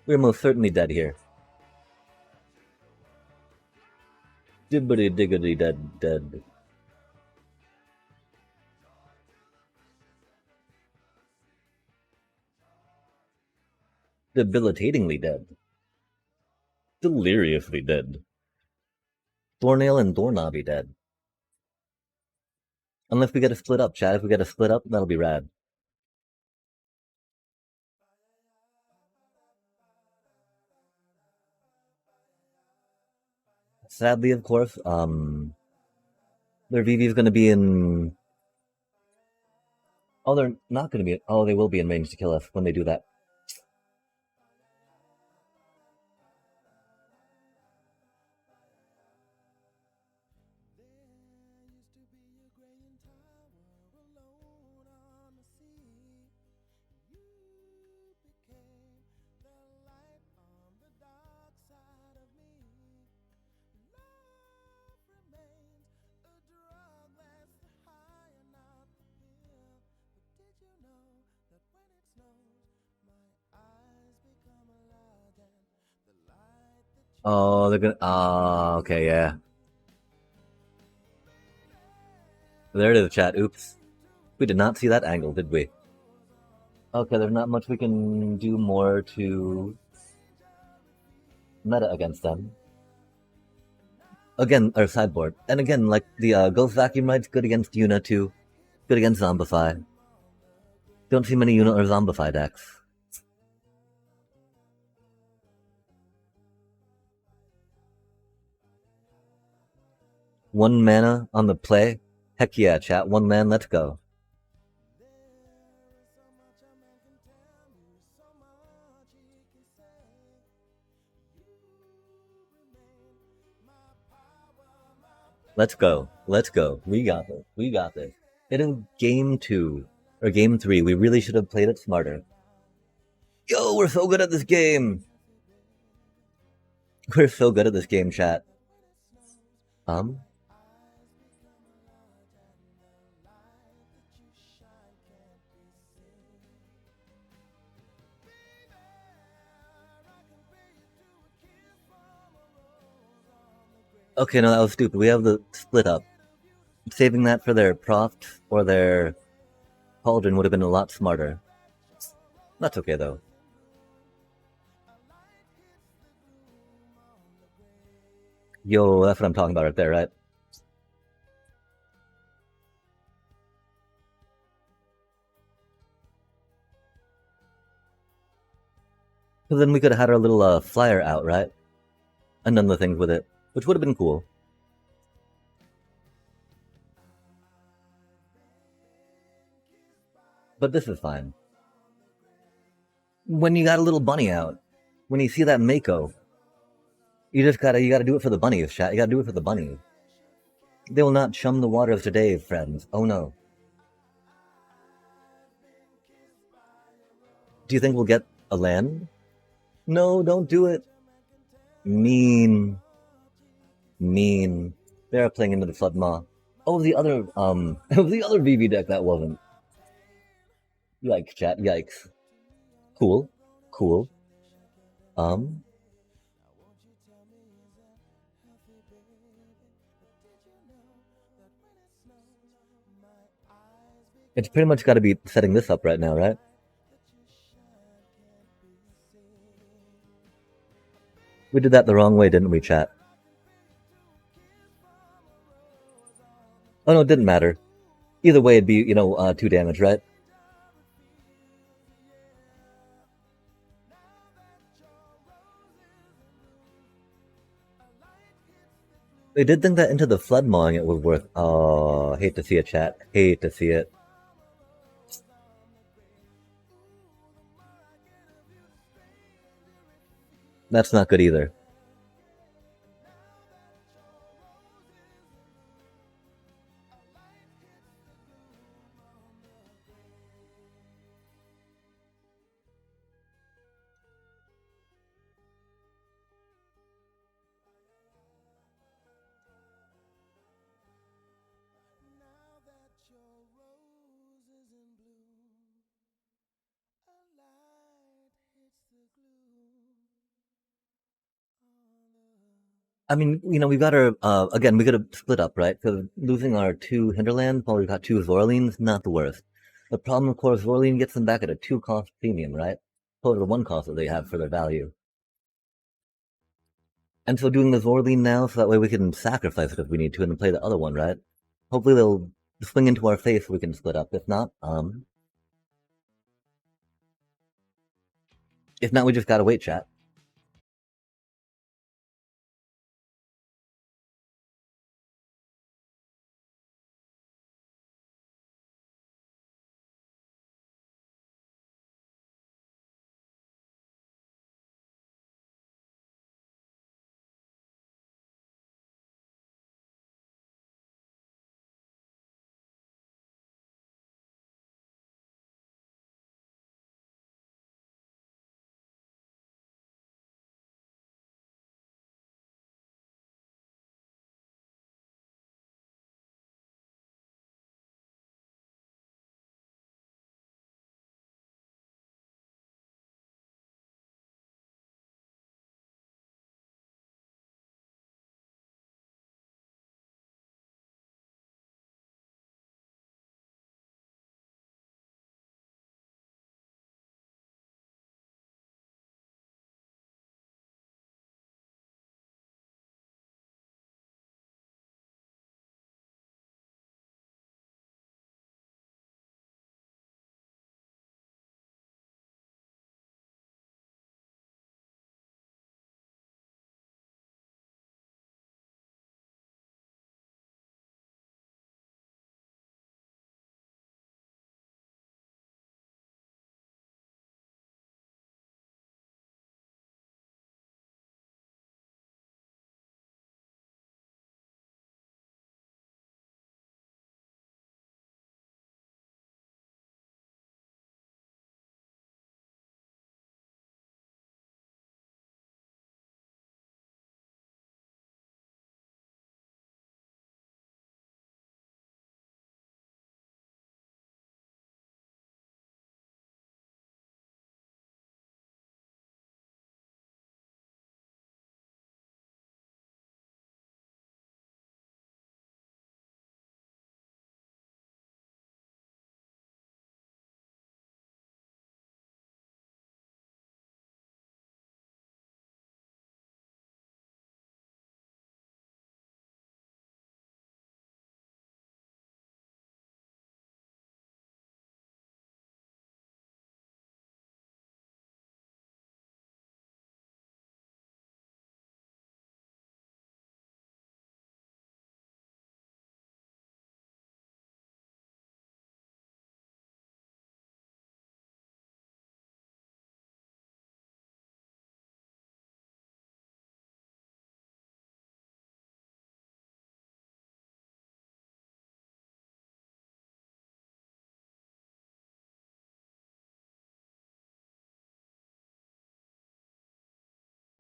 We're most certainly dead here. Dibbity diggity dead. Debilitatingly dead. Deliriously dead. Thornail and Doorknobby dead. Unless we get a split up, chat. If we get a split up, that'll be rad. Sadly, of course, their VV is going to be in... Oh, they're not going to be... Oh, they will be in range to kill us when they do that. Oh, they're gonna... Ah, okay, yeah. There it is, chat. Oops. We did not see that angle, did we? Okay, there's not much we can do more to meta against them. Again, our sideboard. And again, like, the Ghost Vacuum Right's good against Yuna, too. Good against Zombify. Don't see many Yuna or Zombify decks. One mana on the play? Heck yeah, chat. One man, let's go. Let's go. Let's go. We got this. We got this. And in game 2, or game 3, we really should have played it smarter. Yo, we're so good at this game! We're so good at this game, chat. Okay, no, that was stupid. We have the split up. Saving that for their Proft or their Cauldron would have been a lot smarter. That's okay though. Yo, that's what I'm talking about right there, right? So then we could have had our little flyer out, right? And done the things with it, which would have been cool. But this is fine. When you got a little bunny out, when you see that Mako, you gotta do it for the bunnies, chat. You gotta do it for the bunnies. They will not chum the waters today, friends. Oh no. Do you think we'll get a land? No, don't do it. Mean. Mean. They're playing into the Flood Maw. Oh, the other, the other VV deck that wasn't. Yikes, chat, yikes. Cool. Cool. Um, it's pretty much gotta be setting this up right now, right? We did that the wrong way, didn't we, chat? Oh no, it didn't matter. Either way, it'd be, 2 damage, right? They did think that into the flood mawing it was worth. Oh, hate to see it, chat. Hate to see it. That's not good either. I mean, we've got our again. We could have split up, right? Because losing our 2 Hinterlands while we got 2 Zorlines, not the worst. The problem, of course, Zorline gets them back at a 2 cost premium, right? Opposed to the 1 cost that they have for their value. And so doing the Zorline now, so that way we can sacrifice it if we need to, and then play the other one, right? Hopefully they'll swing into our face so we can split up. If not, we just gotta wait, chat.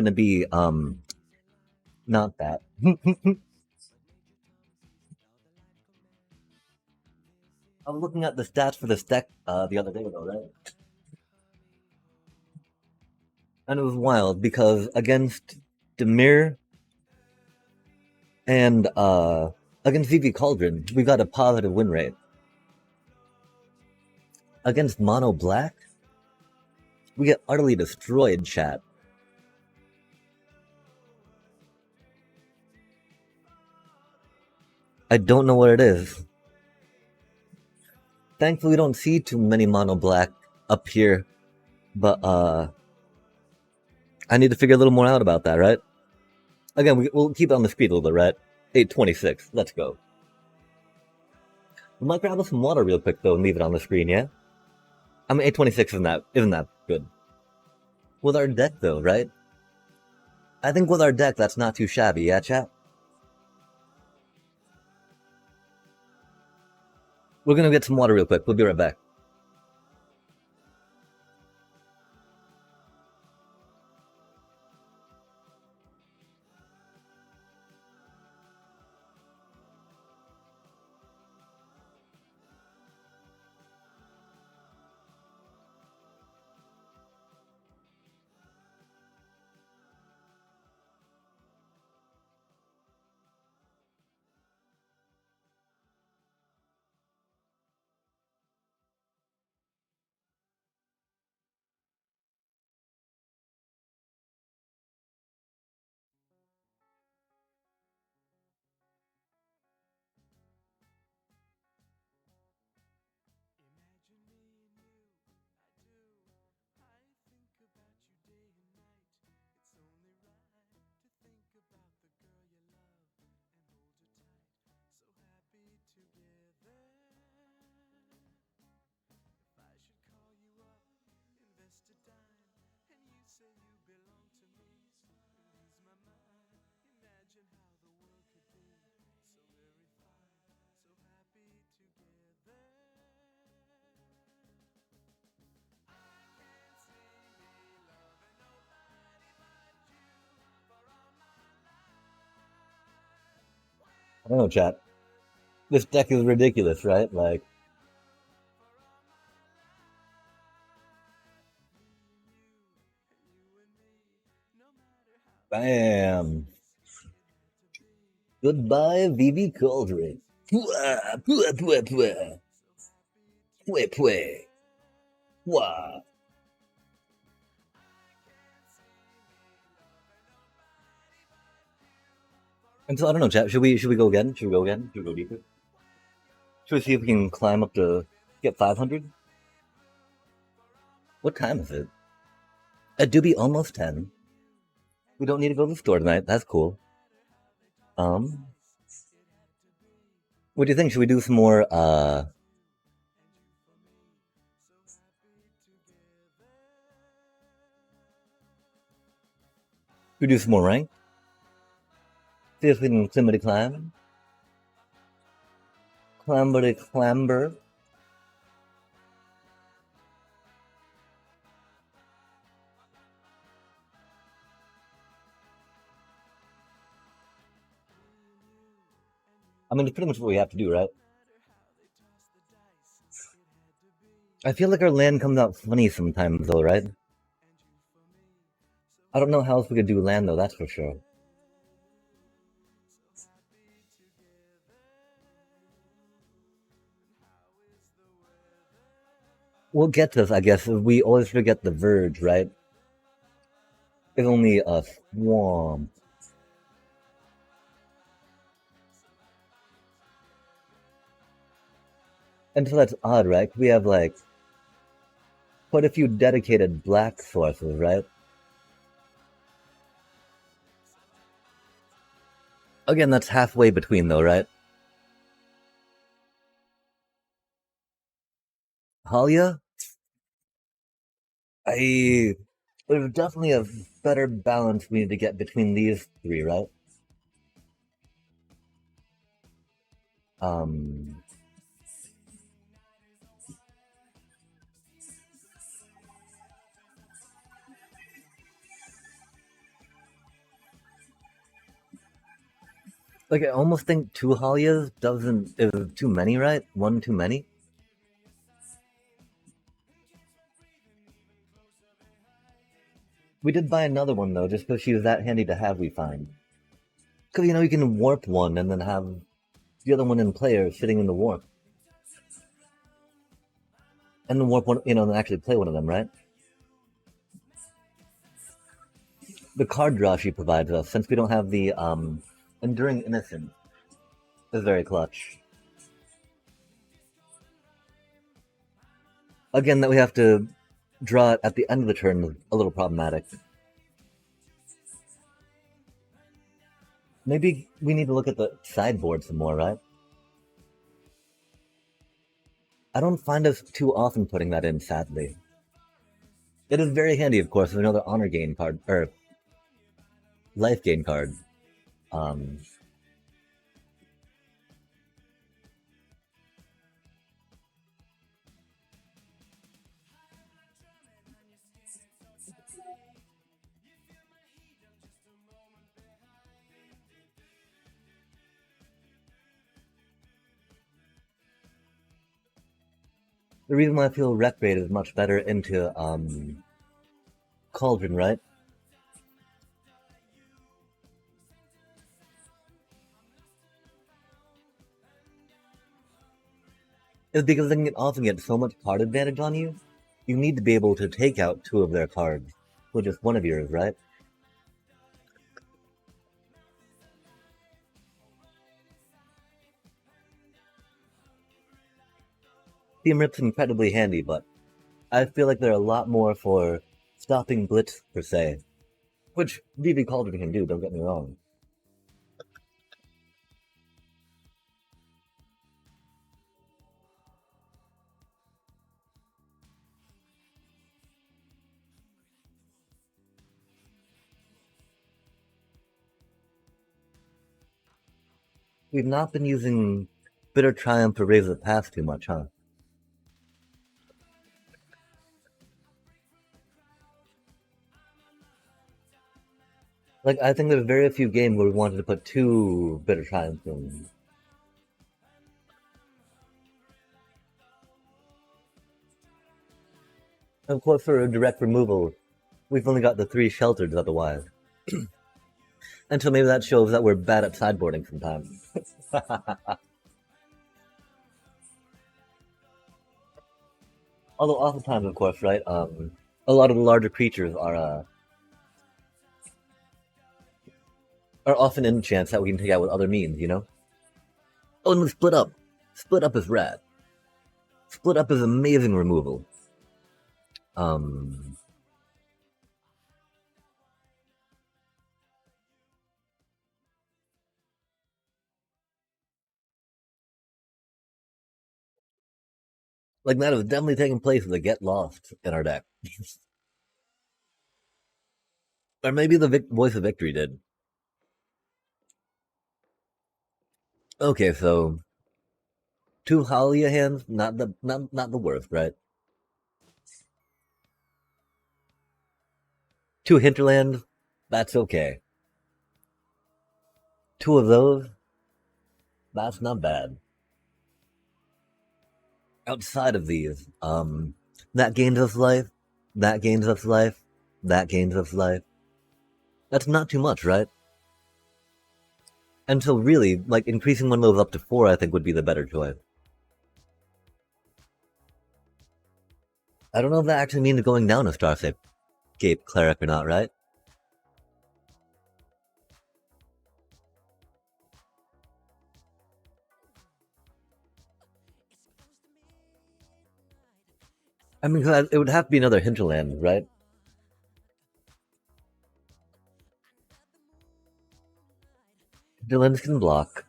gonna be not that. I was looking at the stats for this deck the other day though, right? And it was wild because against Demir and against VV Cauldron, we got a positive win rate. Against Mono Black, we get utterly destroyed, chat. I don't know what it is. Thankfully, we don't see too many Mono Black up here, but I need to figure a little more out about that, right? Again, we'll keep it on the speed a little bit, right? 826, let's go. We might grab us some water real quick though and leave it on the screen, yeah? I mean, 826 isn't that good. With our deck though, right? I think with our deck, that's not too shabby, yeah, chat? We're gonna get some water real quick. We'll be right back. I don't know, chat. This deck is ridiculous, right? Like, bam. Goodbye, VV Cauldron. Pwah, pwah, pwah, pwah. Pwah, pwah. Wah. And so I don't know, chat. Should we go again? Should we go again? Should we go deeper? Should we see if we can climb up to get 500? What time is it? It do be almost 10. We don't need to go to the store tonight. That's cool. Um, what do you think? Should we do some more? We do some more rank. See if we can climbity climb. Clambery clamber. I mean, it's pretty much what we have to do, right? I feel like our land comes out funny sometimes, though, right? I don't know how else we could do land, though, that's for sure. We'll get this, I guess. We always forget the verge, right? It's only a swamp. And so that's odd, right? We have, like, quite a few dedicated black sources, right? Again, that's halfway between, though, right? Halia? There's definitely a better balance we need to get between these three, right? Um, Like I almost think two Halias doesn't is too many, right? One too many. We did buy another one though, just because she was that handy to have. We find because you can warp one and then have the other one in player sitting in the warp, and then warp one, and actually play one of them, right? The card draw she provides us, since we don't have the enduring innocence, is very clutch. Again, that we have to draw it at the end of the turn is a little problematic. Maybe we need to look at the sideboard some more, right? I don't find us too often putting that in, sadly. It is very handy, of course, with another honor gain card, or life gain card. Um, the reason why I feel Rec Raid is much better into Cauldron, right? Is because they can often get so much card advantage on you. You need to be able to take out two of their cards with just one of yours, right? Team Rip's incredibly handy, but I feel like they're a lot more for stopping Blitz, per se. Which VV Cauldron can do, don't get me wrong. We've not been using Bitter Triumph to raise the pass too much, huh? Like, I think there's very few games where we wanted to put two Bitter Triumphs in. Of course, for a direct removal, we've only got the three shelters otherwise. Until maybe that shows that we're bad at sideboarding sometimes. Although oftentimes, of course, right, a lot of the larger creatures are often in chance that we can take out with other means. Oh, and the split up. Split up is rad. Split up is amazing removal. Um, like that is definitely taking place with the Get Lost in our deck, or maybe the Voice of Victory did. Okay, so two Halia hands, not the worst, right? Two Hinterlands, that's okay. Two of those, that's not bad. Outside of these, that gains us life, that gains us life, that gains us life. That's not too much, right? And so really, like increasing one of those up to four, I think would be the better choice. I don't know if that actually means going down a Starscape Cleric or not, right? I mean, it would have to be another Hinterland, right? Hinterlands can block.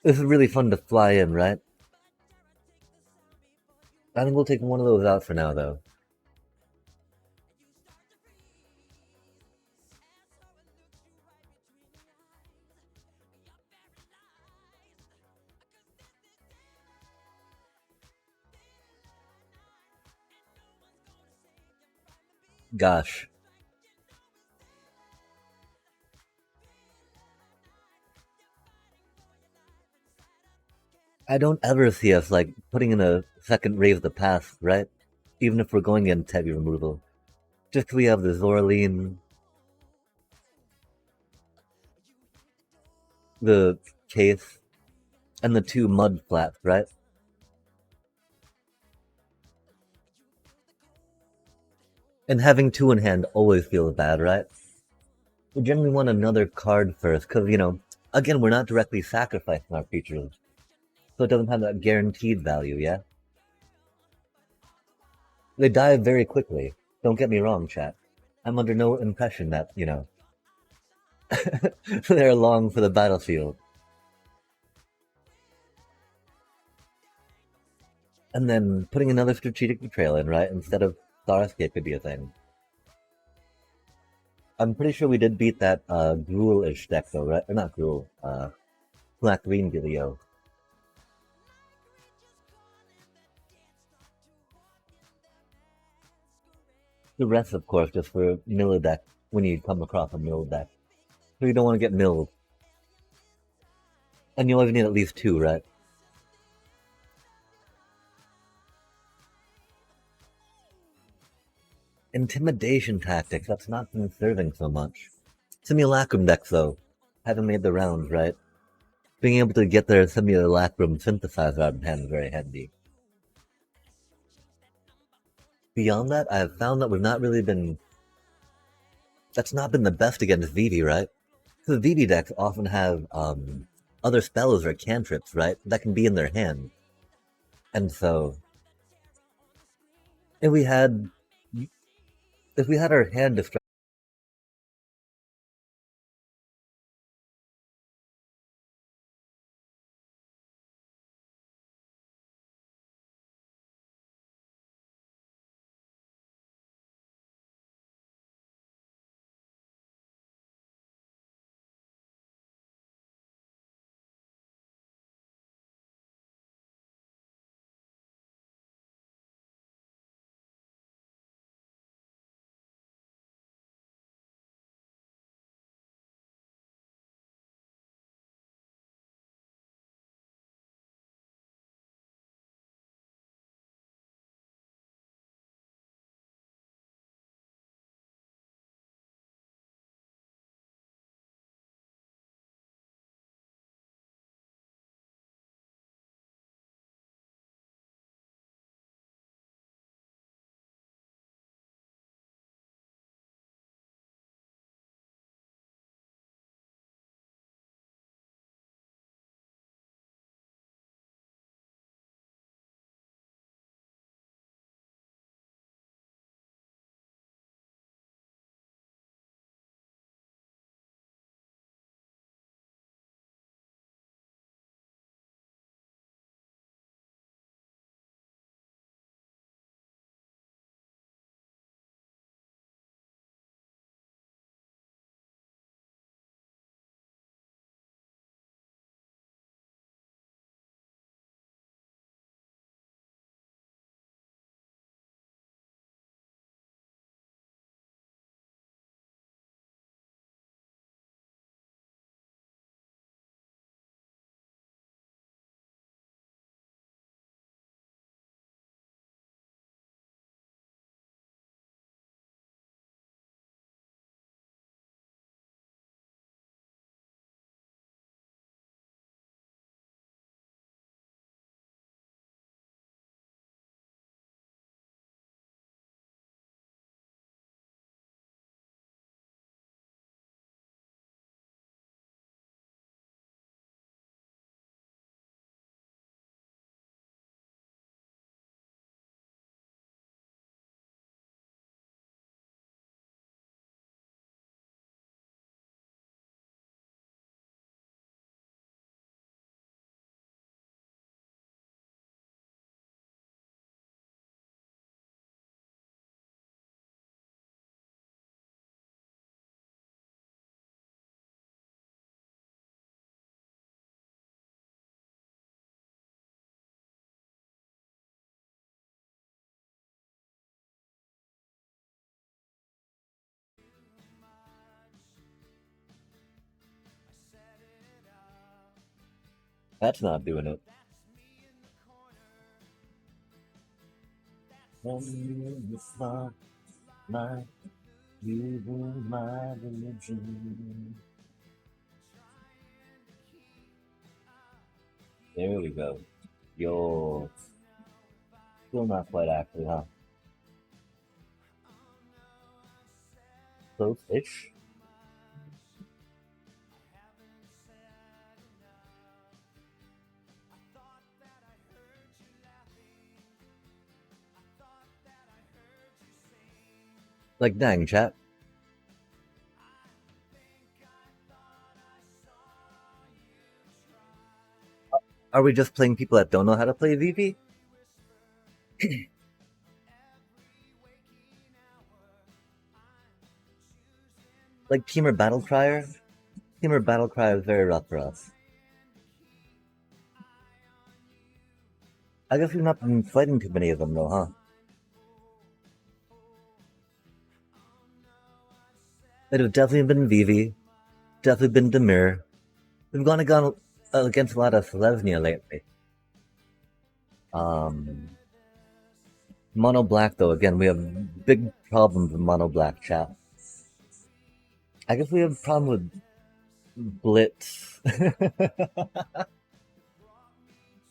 This is really fun to fly in, right? I think we'll take one of those out for now, though. Gosh. I don't ever see us like putting in a second Rave of the Past, right? Even if we're going in heavy removal. Just 'cause we have the Zoraline, the case, and the two mud flats, right? And having two in hand always feels bad, right? We generally want another card first, because, again, we're not directly sacrificing our features, so it doesn't have that guaranteed value, yeah? They die very quickly. Don't get me wrong, chat. I'm under no impression that, they're long for the battlefield. And then putting another strategic betrayal in, right? Instead of Star Escape could be a thing. I'm pretty sure we did beat that Gruul-ish deck though, right? Or not Gruul, Black Green Gilio. The rest, of course, just for mill deck when you come across a mill deck. So you don't want to get milled. And you always need at least two, right? Intimidation tactics, that's not been serving so much. Simulacrum decks, though, haven't made the rounds, right? Being able to get their Simulacrum synthesizer out of hand is very handy. Beyond that, I have found that we've not really been. That's not been the best against Vivi, right? Because Vivi decks often have other spells or cantrips, right? That can be in their hand. And so, if we had. If we had our hand distracted. That's not doing it. It's not my, you were my religion. There we go. Yo, still not quite actually, huh? Close-ish. Like, dang, chat. Are we just playing people that don't know how to play VV? Like Team or Battle Crier? Team or Battle Crier is very rough for us. I guess we've not been fighting too many of them though, huh? It have definitely been Vivi, definitely been Demir. We've gone against a lot of Selesnya lately. Um, Mono Black though, again, we have big problems with Mono Black chat. I guess we have a problem with Blitz.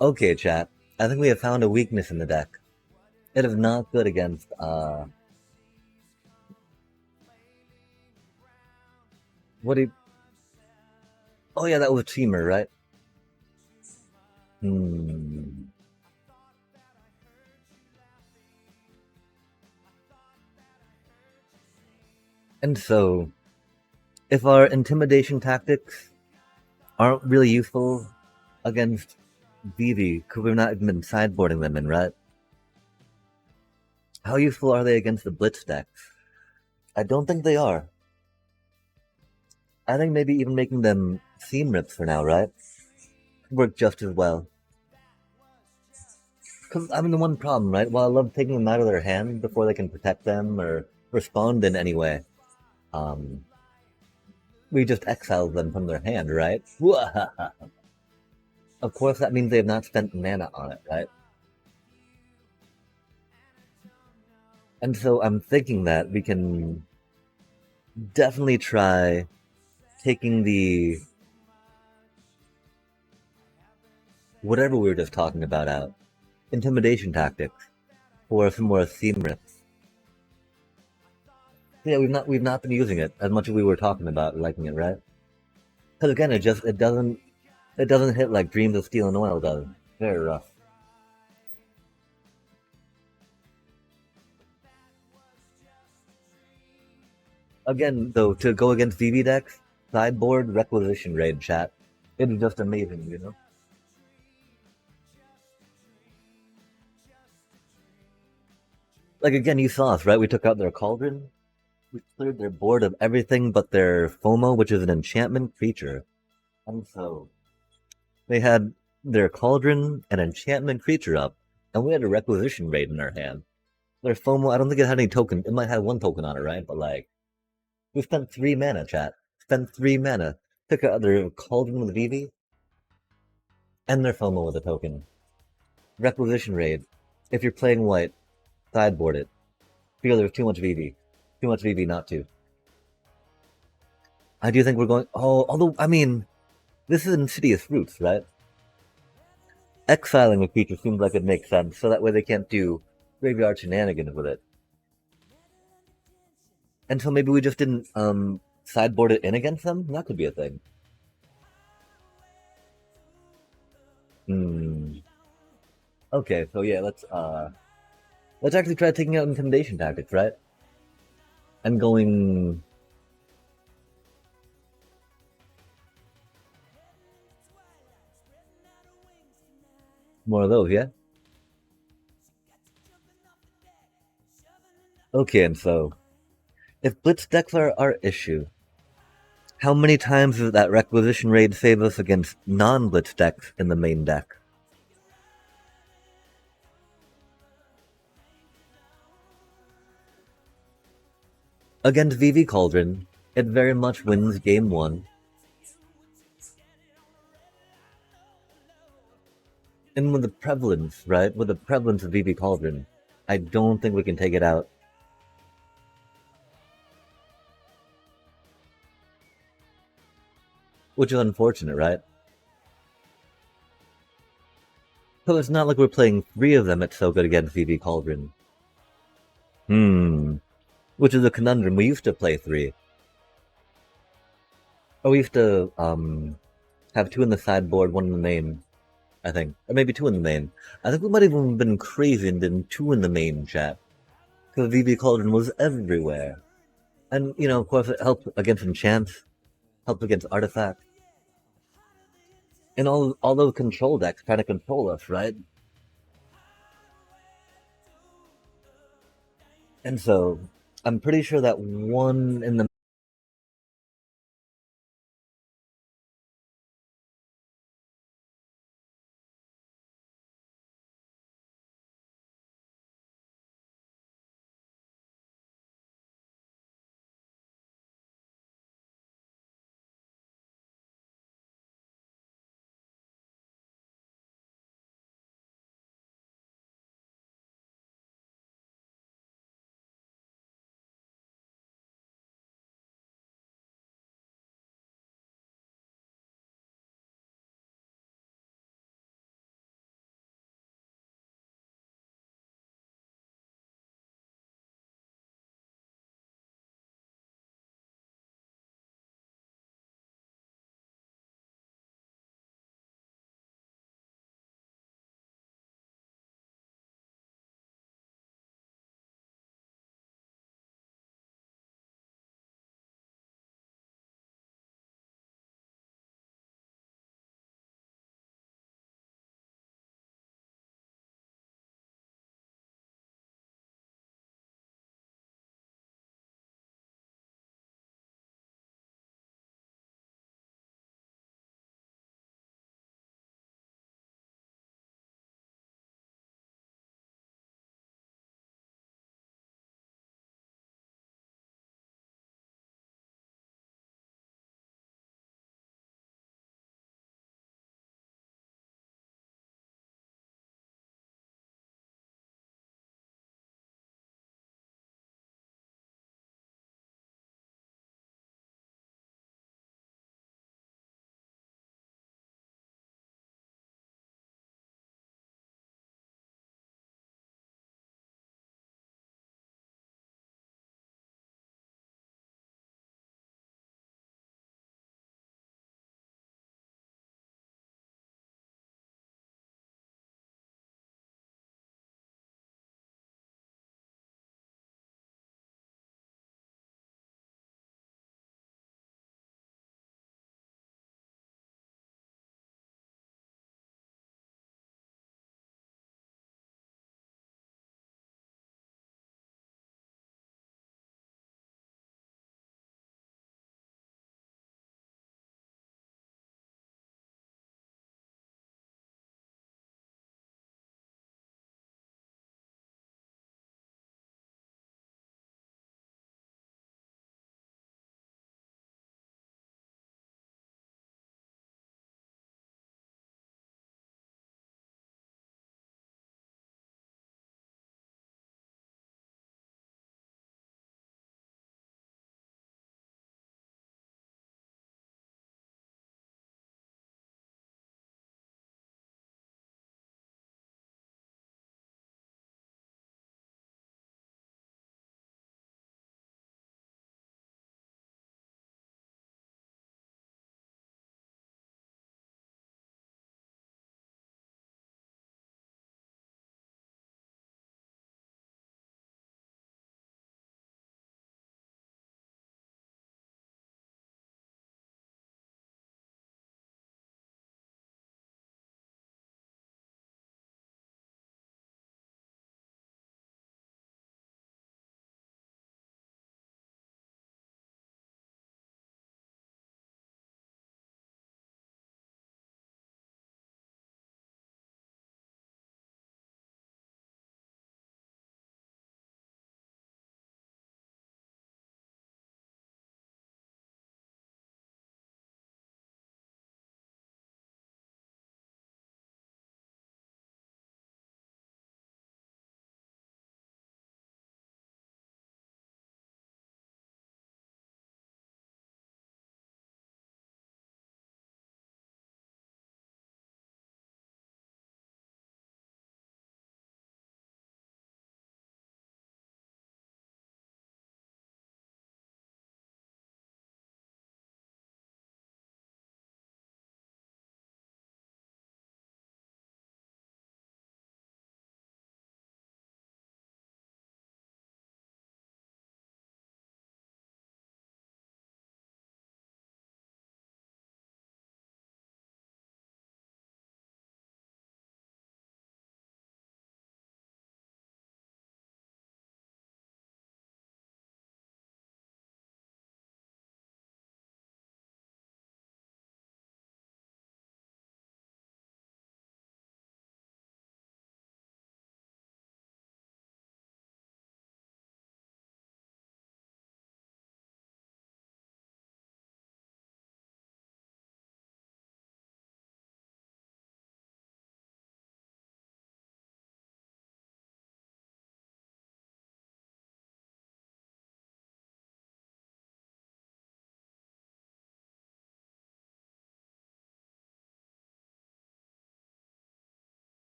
Okay, chat. I think we have found a weakness in the deck. It is not good against what do you... Oh yeah, that was Teamer, right? Hmm. And so, if our intimidation tactics aren't really useful against Vivi, because we've not even been sideboarding them in, right? How useful are they against the Blitz decks? I don't think they are. I think maybe even making them seam rips for now, right? Work just as well. Because I mean, the one problem, right? While I love taking them out of their hand before they can protect them or respond in any way, um, we just exile them from their hand, right? Of course, that means they have not spent mana on it, right? And so I'm thinking that we can definitely try taking the whatever we were just talking about out, intimidation tactics, for some more seam rips. Yeah, we've not been using it as much as we were talking about liking it, right? Because again, it doesn't hit like Dreams of Steel and Oil does. Very rough. Again, though, to go against VV decks, sideboard requisition raid chat. It is just amazing, you know? Like again, you saw us, right? We took out their cauldron. We cleared their board of everything but their FOMO, which is an enchantment creature. And so they had their cauldron and enchantment creature up, and we had a requisition raid in our hand. Their FOMO, I don't think it had any token. It might have one token on it, right? But like, we spent 3 mana, chat. Spent 3 mana. Took out their cauldron with VV and their FOMO with a token. Requisition raid. If you're playing white, sideboard it. Feel there's too much VV. Too much VV not to. I do think we're going. Oh, although, I mean, this is Insidious Roots, right? Exiling a creature seems like it makes sense, so that way they can't do graveyard shenanigans with it. And so maybe we just didn't sideboard it in against them? That could be a thing. Hmm. Okay, so yeah, let's actually try taking out intimidation tactics, right? And going more of those, yeah? Okay, and so if Blitz decks are our issue, how many times does that requisition raid save us against non-Blitz decks in the main deck? Against VV Cauldron, it very much wins game 1. And with the prevalence, right? With the prevalence of VV Cauldron, I don't think we can take it out. Which is unfortunate, right? So it's not like we're playing three of them at so good against VV Cauldron. Hmm. Which is a conundrum. We used to play three. Or we used to have two in the sideboard, one in the main, I think. Or maybe two in the main. I think we might have even been crazy and did two in the main chat. Because VV Cauldron was everywhere. And, you know, of course, it helped against enchants, helped against artifacts. And all those control decks trying to control us, right? And so, I'm pretty sure that one in the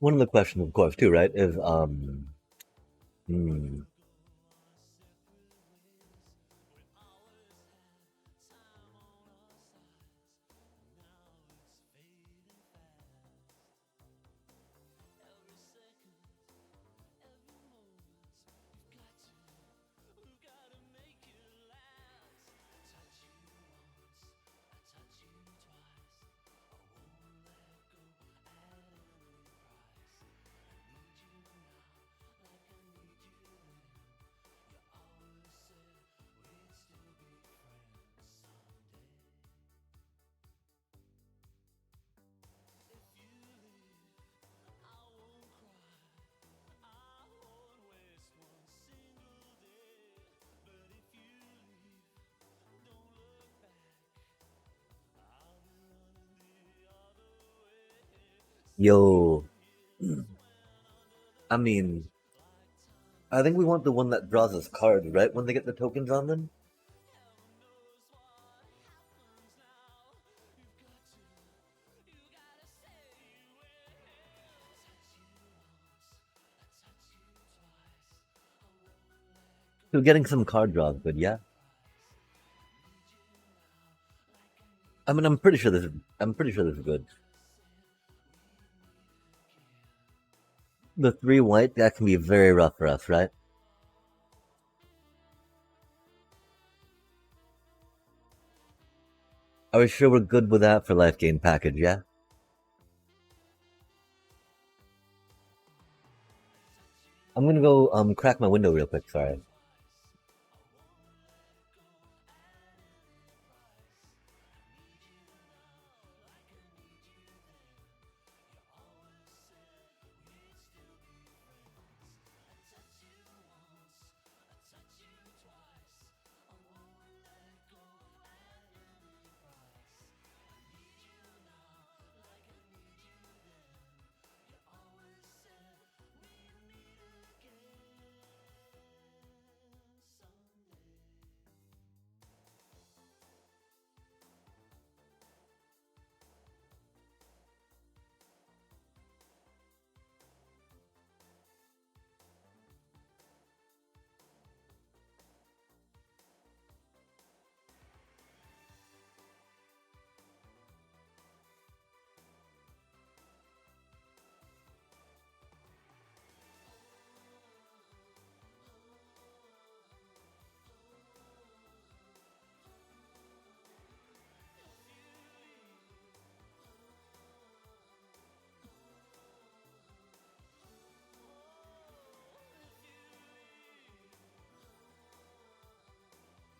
one of the questions, of course, too, right, is yo. I mean, I think we want the one that draws us cards, right? When they get the tokens on them. So getting some card draws, but yeah. I mean, I'm pretty sure this is good. The three white, that can be very rough for us, right? Are we sure we're good with that for life gain package, yeah? I'm gonna go crack my window real quick, sorry.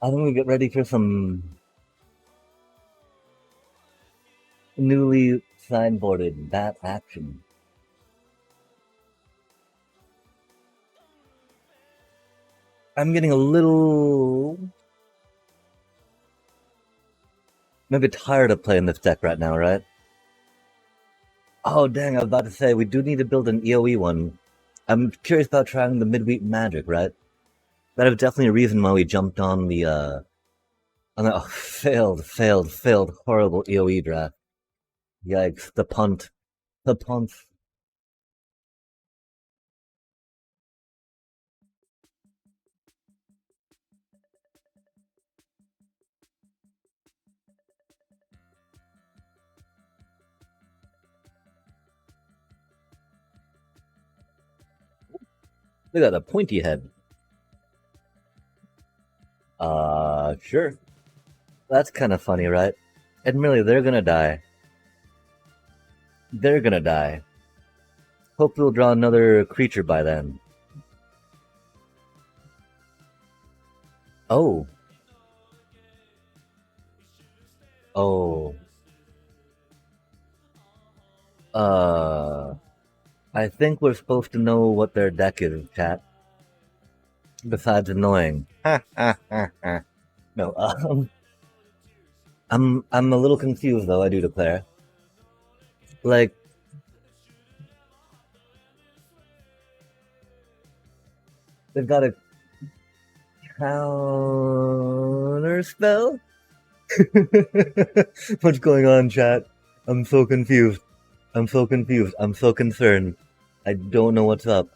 I think we get ready for some newly sideboarded bat action. I'm getting a little maybe tired of playing this deck right now, right? Oh dang, I was about to say we do need to build an EoE one. I'm curious about trying the midweek magic, right? That was definitely a reason why we jumped on that failed horrible EoE draft. Yikes, the punt. The punt. Look at that, a pointy head. Sure. That's kind of funny, right? Admittedly, they're gonna die. They're gonna die. Hope we'll draw another creature by then. Oh. Oh. Uh. I think we're supposed to know what their deck is, chat. Besides annoying. No, I'm a little confused though, I do declare. Like, they've got a counter spell? What's going on, chat? I'm so confused. I'm so confused. I'm so concerned. I don't know what's up.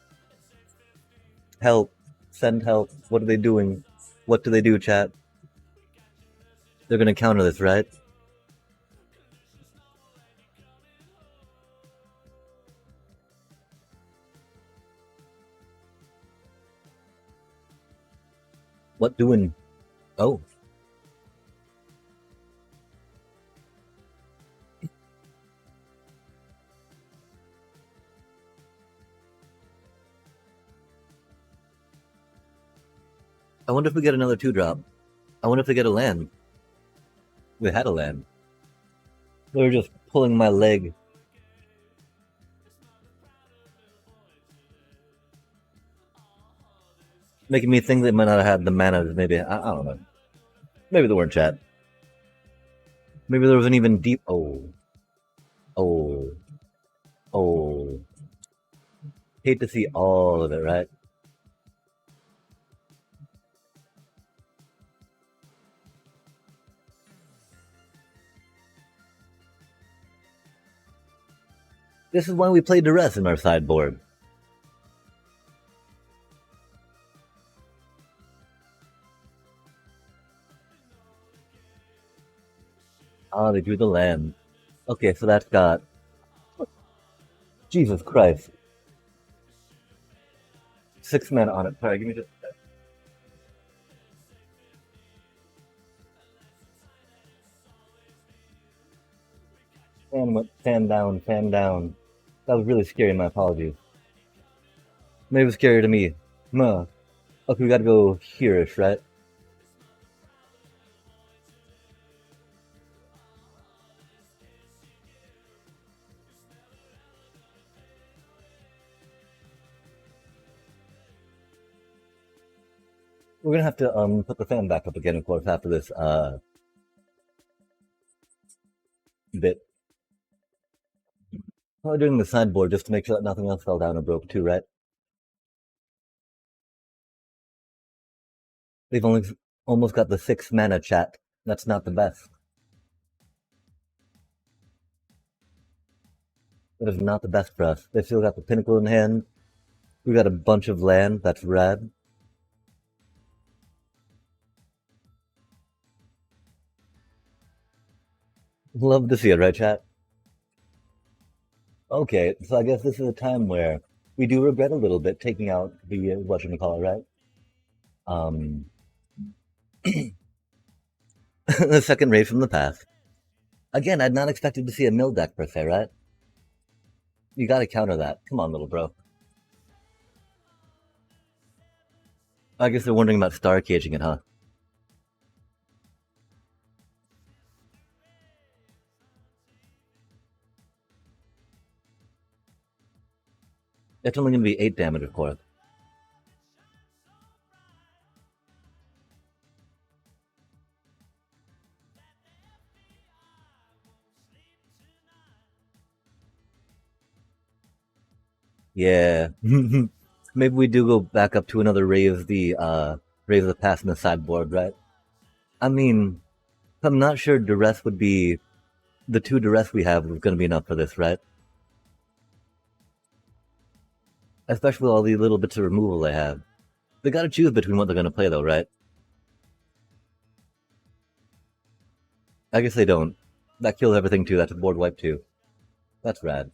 Help. Send help. What are they doing? What do they do, chat? They're gonna counter this, right? What doing? Oh. I wonder if we get another 2-drop. I wonder if they get a land. We had a land. They were just pulling my leg. Making me think they might not have had the mana. Maybe. I don't know. Maybe they weren't, chat. Maybe there was an even deep. Oh. Oh. Oh. Hate to see all of it, right? This is why we play Duress in our sideboard. Ah, they drew the land. Okay, so that's got. Jesus Christ. 6 mana on it. Sorry, give me just. Fan down, fan down. That was really scary, my apologies. Maybe it was scary to me. Huh. Okay, we gotta go here-ish, right? We're gonna have to put the fan back up again, of course, after this bit. Probably doing the sideboard just to make sure that nothing else fell down or broke too, right? They've only almost got the 6 mana, chat. That's not the best. That is not the best for us. They still got the Pinnacle in hand. We got a bunch of land. That's rad. Love to see it, right, chat? Okay, so I guess this is a time where we do regret a little bit taking out the whatchamacallit, right? Um, the second raid from the past. Again, I'd not expected to see a mill deck per se, right? You gotta counter that. Come on, little bro. I guess they're wondering about star caging it, huh? It's only gonna be 8 damage, of course. Yeah. Maybe we do go back up to another raise the pass in the sideboard, right? I mean, I'm not sure duress would be the 2 duress we have was gonna be enough for this, right? Especially with all the little bits of removal they have. They gotta choose between what they're gonna play though, right? I guess they don't. That kills everything too. That's a board wipe too. That's rad.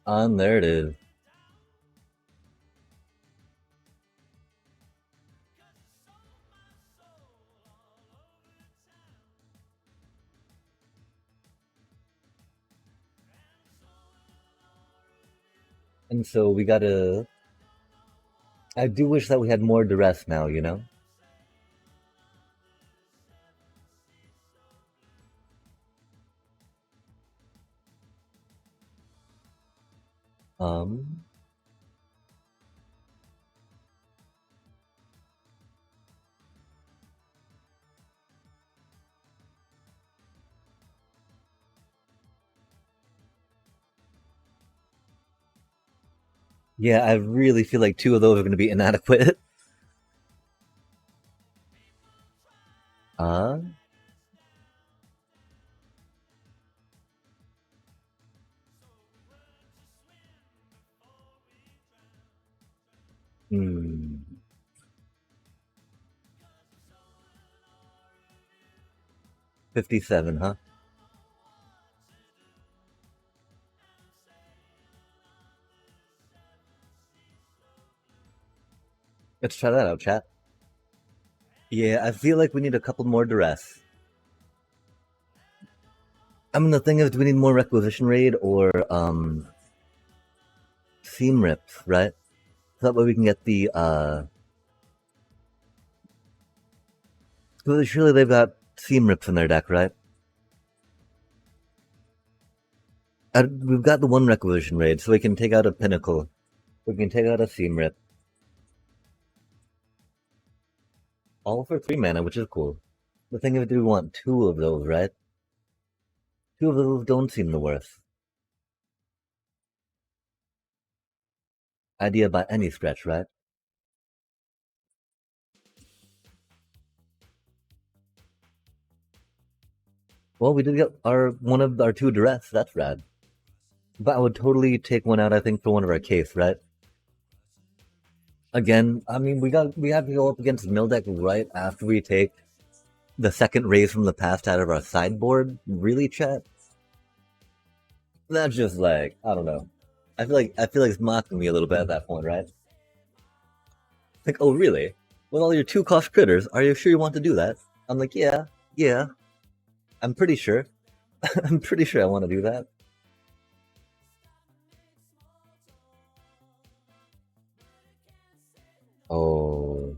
And there it is. And so we gotta. I do wish that we had more duress now, you know? Um. Yeah, I really feel like 2 of those are gonna be inadequate. Uh. 57, huh? Let's try that out, chat. Yeah, I feel like we need a couple more duress. I mean, the thing is, do we need more requisition raid or seam rips, right? So that way we can get the surely they've got seam rips in their deck, right? We've got the one requisition raid, so we can take out a pinnacle. We can take out a seam rip. All for 3 mana, which is cool. The thing is, do we want two of those, right? Two of those don't seem the worst idea by any stretch, right? Well, we did get our one of our two duress. That's rad. But I would totally take one out. I think for one of our case, right? Again, I mean, we have to go up against Mildeck right after we take the second raise from the past out of our sideboard. Really, chat? That's just like I don't know. I feel like it's mocking me a little bit at that point, right? Like, oh really? With all your two cost critters, are you sure you want to do that? I'm like, yeah, yeah. I'm pretty sure. I'm pretty sure I want to do that. Oh,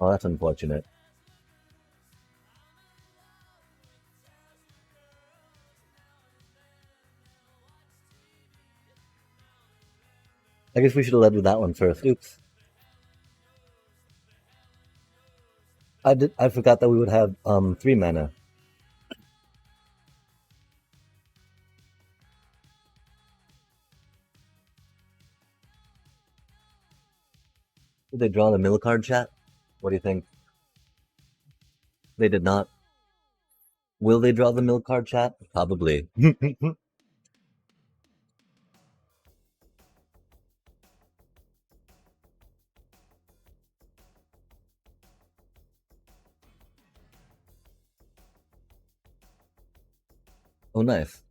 Oh, that's unfortunate. I guess we should have led with that one first. Oops. I forgot that we would have 3 mana. Did they draw the mill card, chat? What do you think? They did not. Will they draw the mill card, chat? Probably. Oh, nice.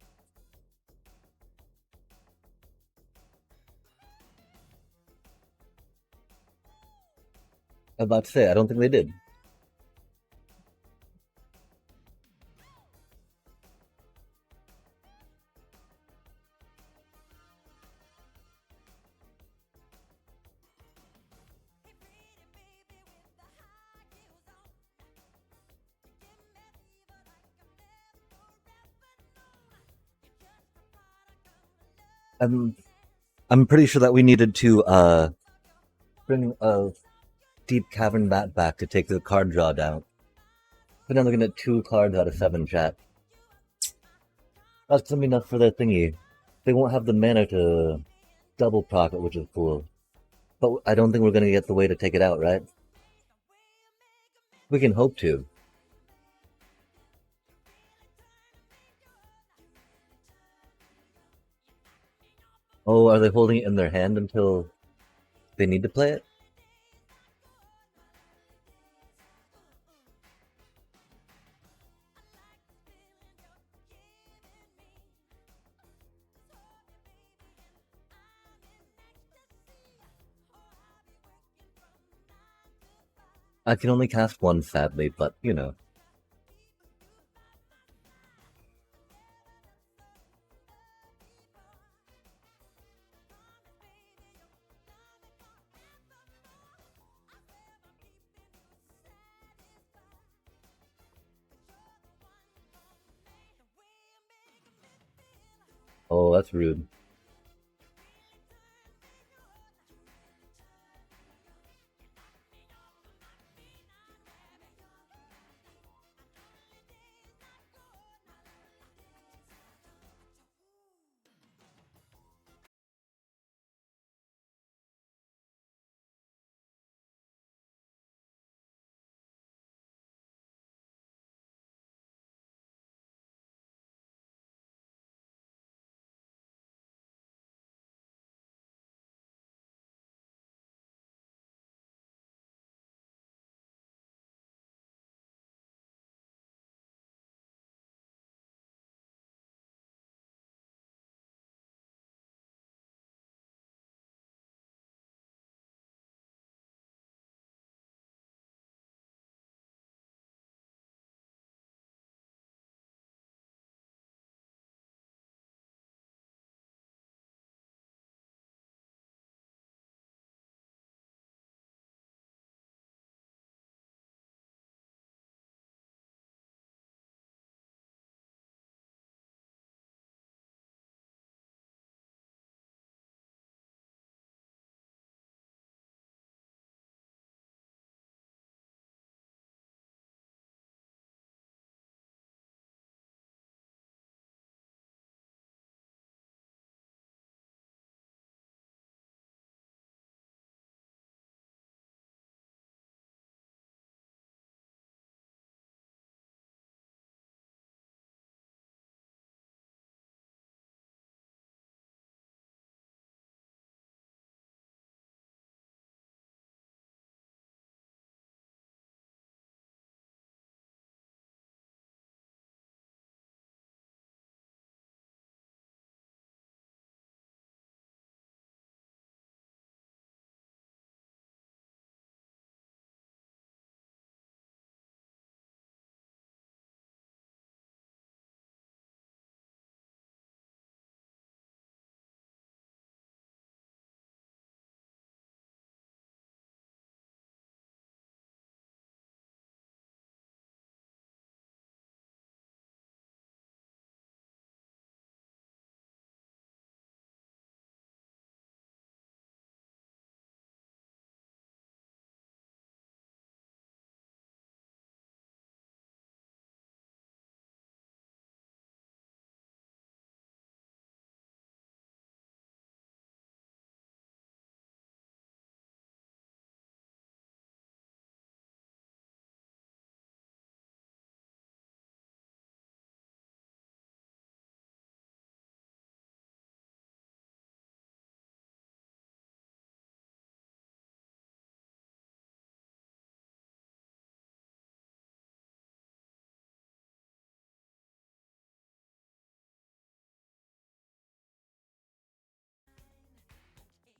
I was about to say, I don't think they did. I'm I'm pretty sure that we needed to bring a deep cavern bat back to take the card draw down. But now looking at 2 cards out of 7, chat. That's gonna be enough for their thingy. They won't have the mana to double proc it, which is cool. But I don't think we're gonna get the way to take it out, right? We can hope to. Oh, are they holding it in their hand until they need to play it? I can only cast one, sadly, but you know. Oh, that's rude.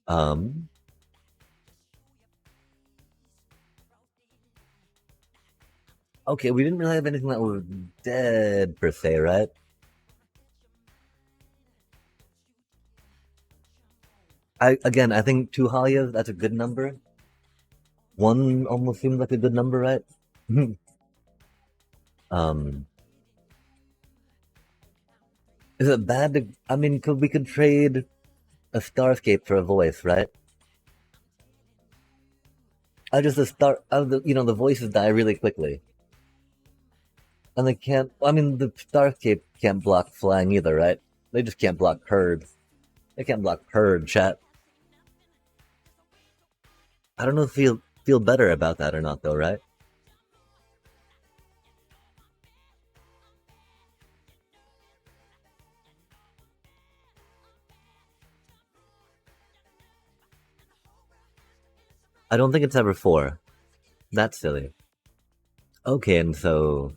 Um, okay, we didn't really have anything that was dead per se, right? I think two Halias, that's a good number. One almost seems like a good number, right? um, is it bad to? I mean, we could trade a Starscape for a voice, right? I just the star, the voices die really quickly, and they can't. I mean, the Starscape can't block flying either, right? They just can't block herd. They can't block herd chat. I don't know if you feel better about that or not, though, right? I don't think it's ever four. That's silly. Okay, and so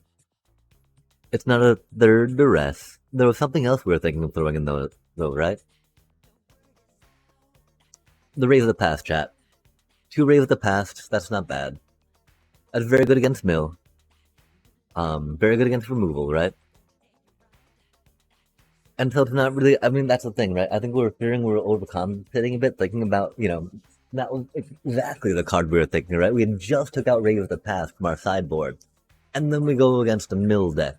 it's not a third duress. There was something else we were thinking of throwing in though, right? The Rays of the Past, chat. Two Rays of the Past, that's not bad. That's very good against Mill. Very good against removal, right? And so it's not really. I mean, that's the thing, right? I think we're fearing we're overcompensating a bit, thinking about that was exactly the card we were thinking, right? We had just took out Rays of the Past from our sideboard, and then we go against a Mill deck.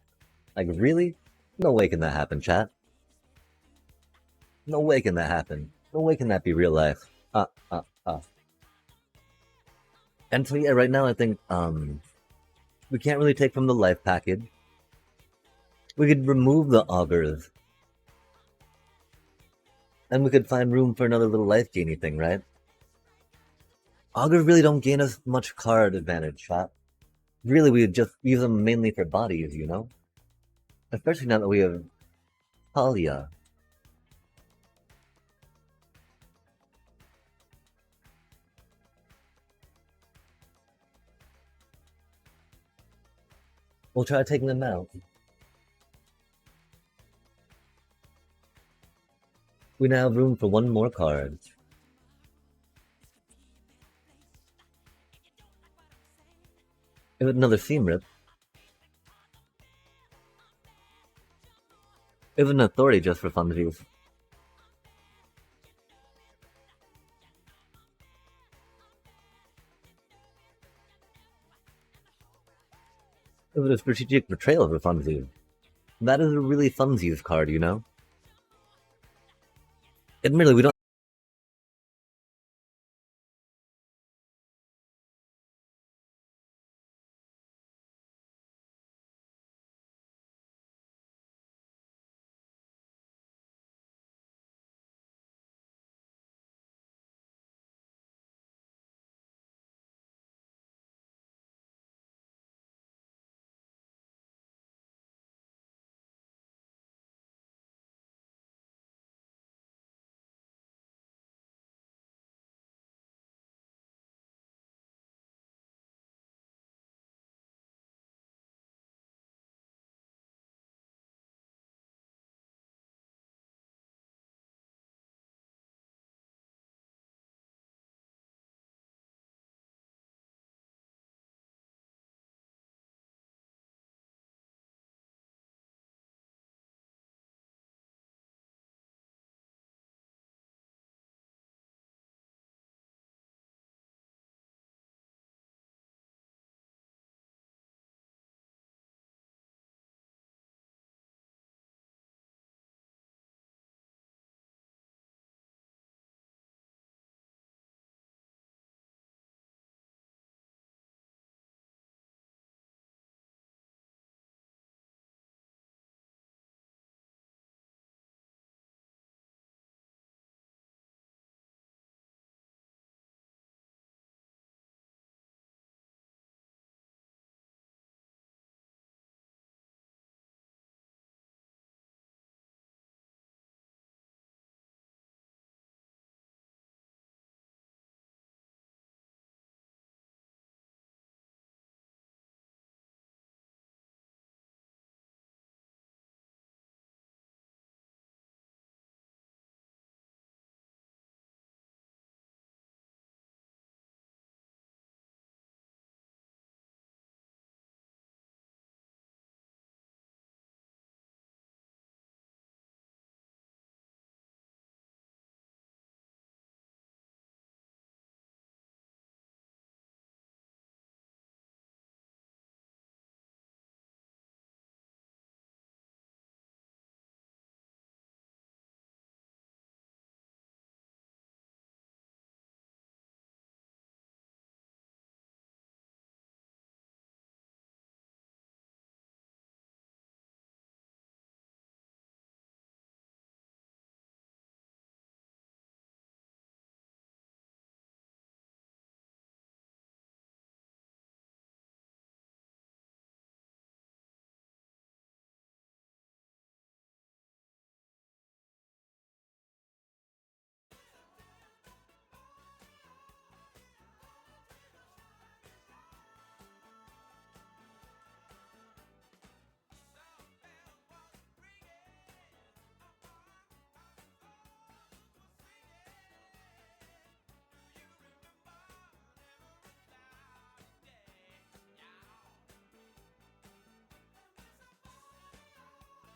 Like, really? No way can that happen, chat. No way can that happen. No way can that be real life. Uh, uh, uh. And so yeah, right now I think we can't really take from the life package. We could remove the augurs, and we could find room for another little life gainy thing, right? Augurs really don't gain us much card advantage, chat. Really, we just use them mainly for bodies, you know? Especially now that we have Talia. We'll try taking them out. We now have room for one more card. If another seam rip. If an authority just for funsies. If it a strategic betrayal for funsies. That is a really funsies card, you know? Admittedly, we don't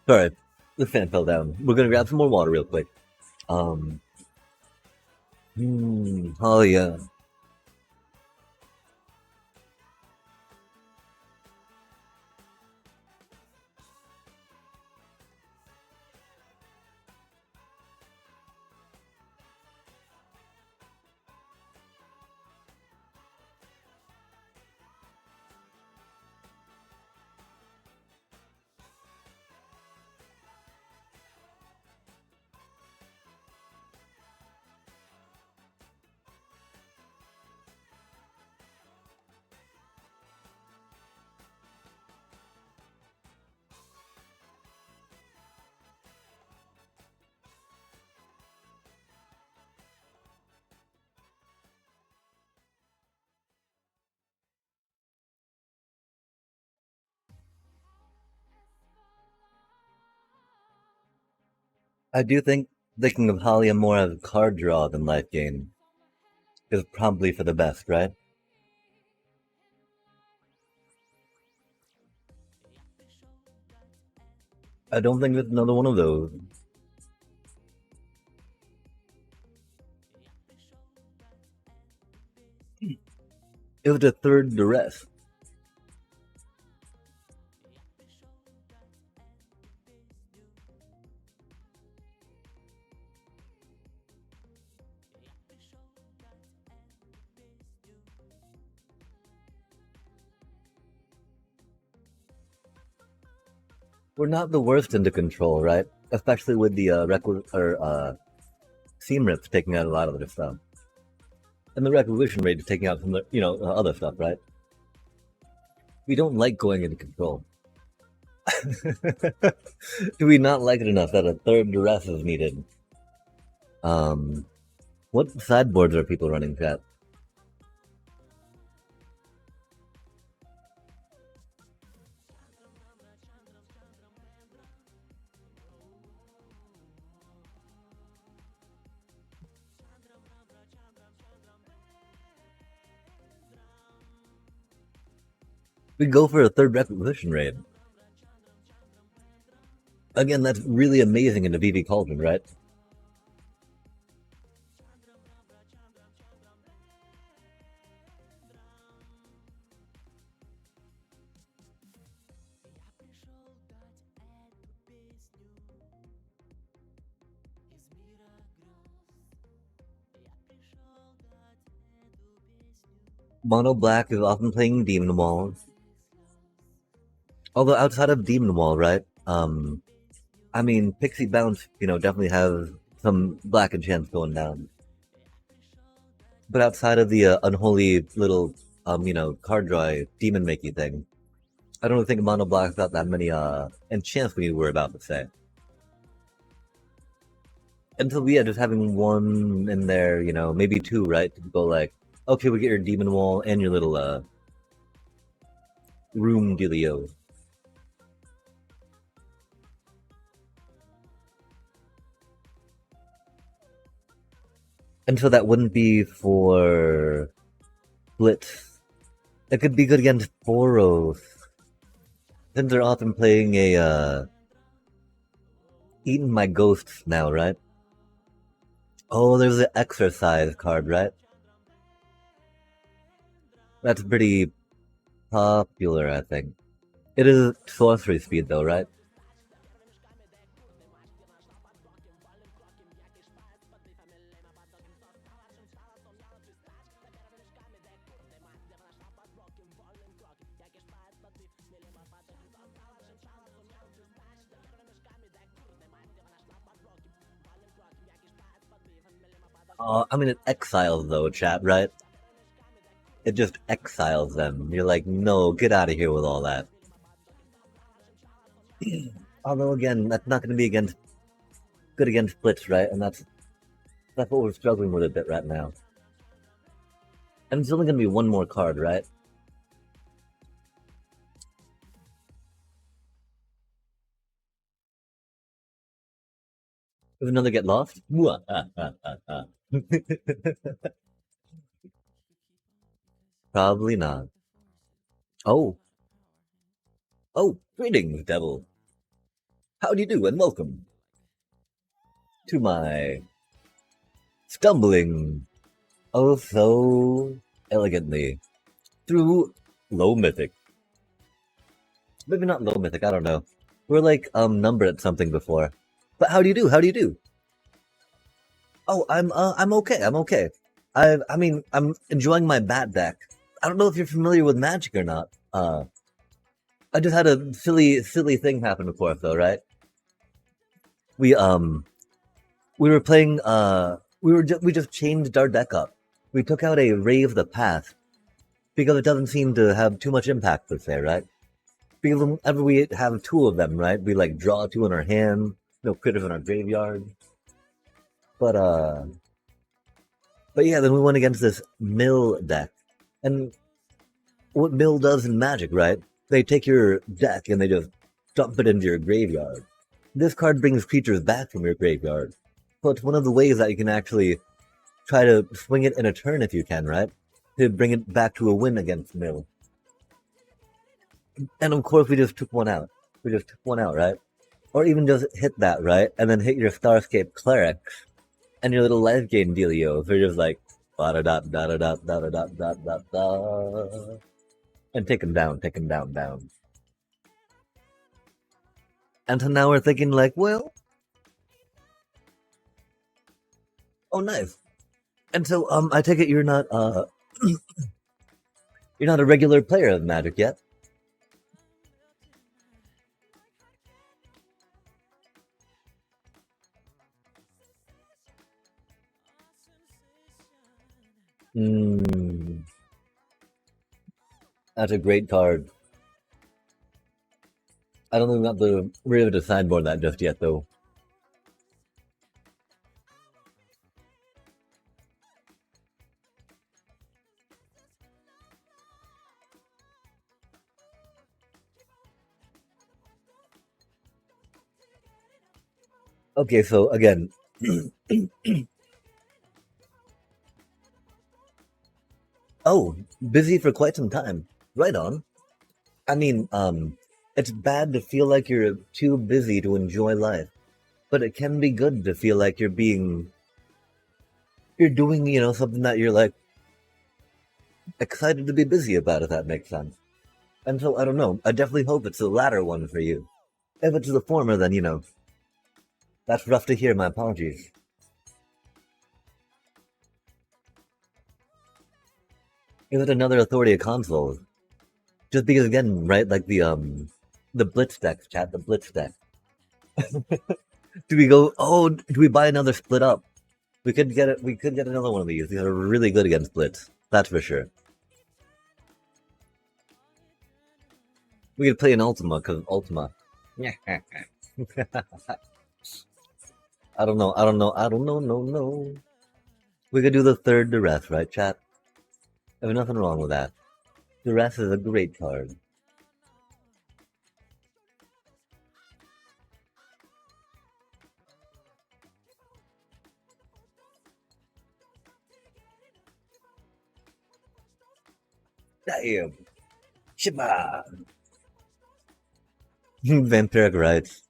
Sorry, the fan fell down. We're gonna grab some more water real quick. Um, oh yeah. I do think thinking of Halia more as a card draw than life gain is probably for the best, right? I don't think there's another one of those. It was the third duress. We're not the worst into control, right? Especially with the seam rips taking out a lot of their stuff, and the requisition rate is taking out some, other stuff, right? We don't like going into control. Do we not like it enough that a third duress is needed? Um, what sideboards are people running, chat? We go for a third requisition raid. Again, that's really amazing in the VV Cauldron, right? Mono Black is often playing Demon Wall. Although outside of Demon Wall, right? I mean, Pixie Bounce, definitely has some black enchants going down. But outside of the unholy little, card draw demon makey thing, I don't think Mono Black's got that many enchants we were about to say. Until we are just having one in there, maybe two, right? To go like, okay, we get your Demon Wall and your little room dealio. And so that wouldn't be for Blitz. It could be good against Boros. Since they're often playing a Eating My Ghosts now, right? Oh, there's the exercise card, right? That's pretty popular, I think. It is sorcery speed though, right? I mean, it exiles though, chat, right? It just exiles them. You're like, no, get out of here with all that. Although again, that's not going to be good against Blitz, right? And that's what we're struggling with a bit right now. And it's only going to be one more card, right? If another get lost, probably not. Oh, oh, greetings, devil. How do you do, and welcome to my stumbling oh so elegantly through low mythic. Maybe not low mythic, I don't know. We're like numbered at something before. But how do you do? How do you do? Oh, I'm okay. I'm okay. I mean I'm enjoying my bat deck. I don't know if you're familiar with Magic or not. I just had a silly thing happen before though, right? We we were playing we just changed our deck up. We took out a Rave the Path because it doesn't seem to have too much impact per se, right? Because whenever we have two of them, right, we like draw two in our hand, no critters in our graveyard. But but yeah, then we went against this mill deck. And what mill does in Magic, right? They take your deck and they just dump it into your graveyard. This card brings creatures back from your graveyard. So it's one of the ways that you can actually try to swing it in a turn if you can, right? To bring it back to a win against mill. And of course, we just took one out. We just took one out, right? Or even just hit that, right? And then hit your Starscape Clerics and your little life gain dealio. So you're just like, da da da da da da da da da da da, and take him down, down. And so now we're thinking like, well, oh nice. And so I take it you're not you're not a regular player of Magic yet. Hmm, that's a great card. I don't think we got the rid of the sideboard that just yet though. Okay, so again, oh, busy for quite some time. Right on. I mean, it's bad to feel like you're too busy to enjoy life, but it can be good to feel like you're doing, something that you're like excited to be busy about, if that makes sense. And so I don't know. I definitely hope it's the latter one for you. If it's the former, then that's rough to hear. My apologies. Is it another Authority of Consoles? Just because again, right? Like the Blitz deck, chat. The Blitz deck. Do we go? Oh, do we buy another split up? We could get it. We could get another one of these. These are really good against Blitz. That's for sure. We could play an Ultima because Ultima. I don't know. I don't know. I don't know. No, no. We could do the third duress, right, chat? There's nothing wrong with that. Duress is a great card. Damn. Shiba. Vampiric Rites.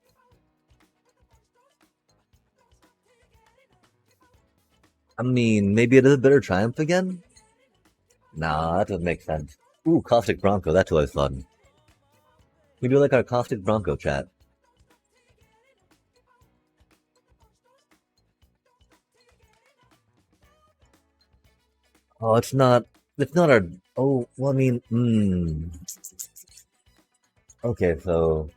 I mean, maybe it is a bitter triumph again? Nah, that doesn't make sense. Ooh, Caustic Bronco, that's always fun. We do like our Caustic Bronco chat. Oh, it's not our, oh, well, I mean, okay, so,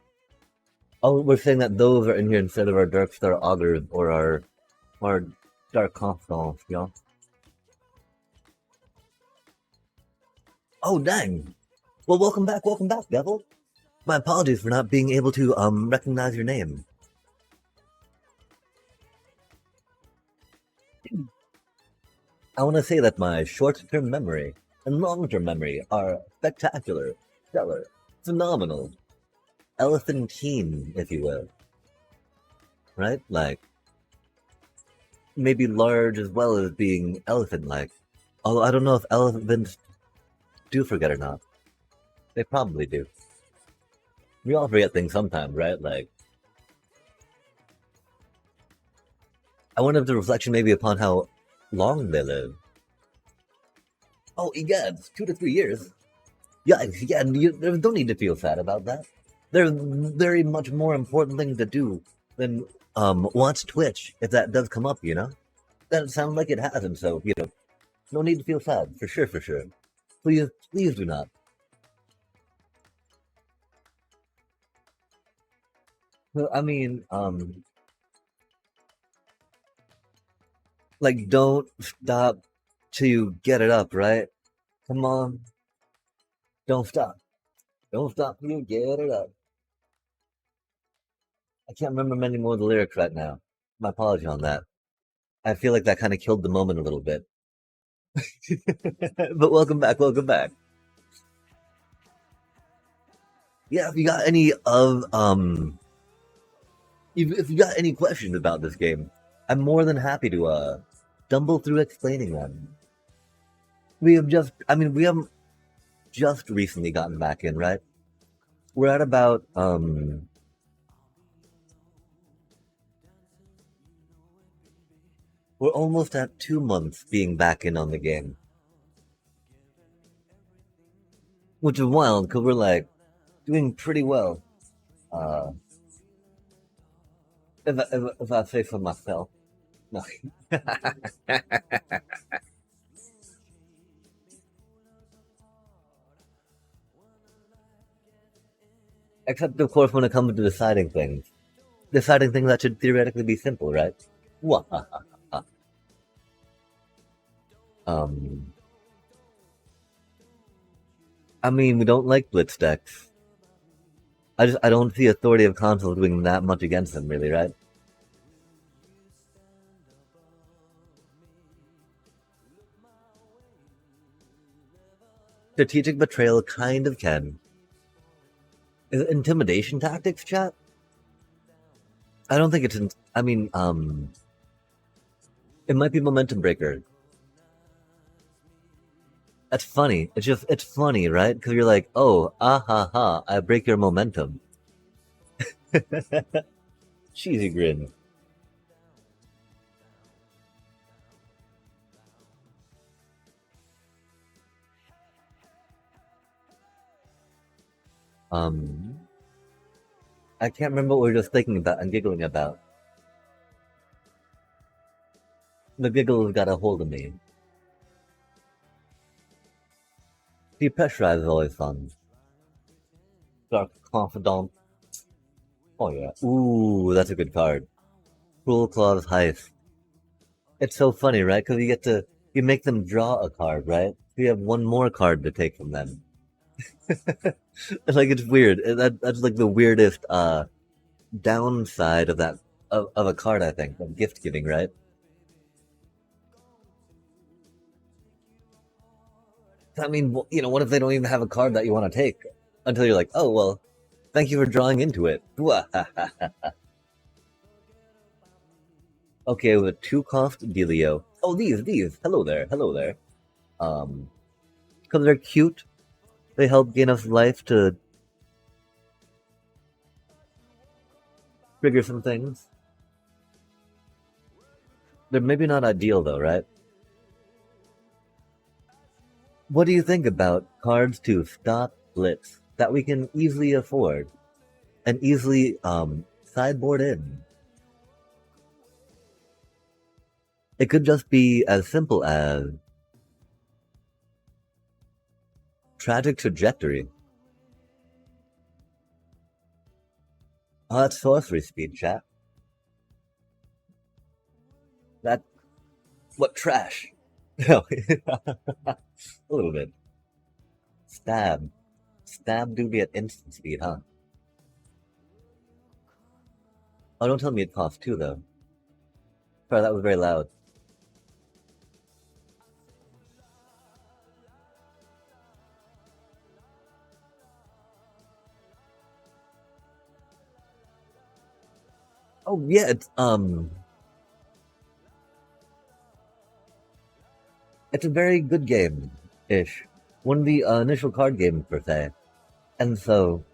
oh, we're saying that those are in here instead of our Darkstar Augurs or our Dark Constance, yeah? Oh, dang. Well, welcome back, Devil. My apologies for not being able to, recognize your name. I want to say that my short-term memory and long-term memory are spectacular, stellar, phenomenal, elephantine, if you will. Right? Like, maybe large as well as being elephant-like. Although I don't know if elephants do forget or not. They probably do. We all forget things sometimes, right? Like, I wonder if the reflection may be upon how long they live. Oh, egads, 2 to 3 years. Yeah, you don't need to feel sad about that. There's very much more important things to do than watch Twitch if that does come up, you know? That sounds like it hasn't, so, no need to feel sad, for sure, for sure. Please do not. Well, I mean, like, don't stop till you get it up, right? Come on, don't stop. Don't stop till you get it up. I can't remember many more of the lyrics right now. My apology on that. I feel like that kind of killed the moment a little bit. But welcome back, welcome back. Yeah, if you got any of if you got any questions about this game, I'm more than happy to stumble through explaining them. We haven't just recently gotten back in, right? We're at about we're almost at 2 months being back in on the game. Which is wild, because we're like doing pretty well. Uh if I say so myself. No. Except of course when it comes to deciding things. Deciding things that should theoretically be simple, right? um I mean, we don't like blitz decks. I don't see Authority of Console doing that much against them, really, right? Strategic Betrayal kind of can. Is it intimidation tactics, chat? I don't think it's. I mean, it might be Momentum Breaker. That's funny. It's funny, right? Because you're like, oh, ah ha ha, I break your momentum. Cheesy grin. Um, I can't remember what we were just thinking about and giggling about. The giggle got a hold of me. Depressurize is always fun. Dark Confidant. Oh yeah. Ooh, that's a good card. Cruel Claw's Heist. It's so funny, right? Because you make them draw a card, right? You have one more card to take from them. Like it's weird. That's like the weirdest downside of that of a card, I think, of gift giving, right? I mean, what if they don't even have a card that you want to take until you're like, oh well, thank you for drawing into it. Okay, with 2 cost Delio. Oh, these. Hello there, hello there. Because they're cute, they help gain us life to trigger some things. They're maybe not ideal though, right? What do you think about cards to stop blitz that we can easily afford and easily sideboard in? It could just be as simple as Tragic Trajectory. Oh, that's sorcery speed, chat. That what trash? No, a little bit. Stab do be at instant speed, huh? Oh, don't tell me it costs 2 though. Sorry, that was very loud. Oh yeah, it's a very good game ish. One of the initial card games per se. And so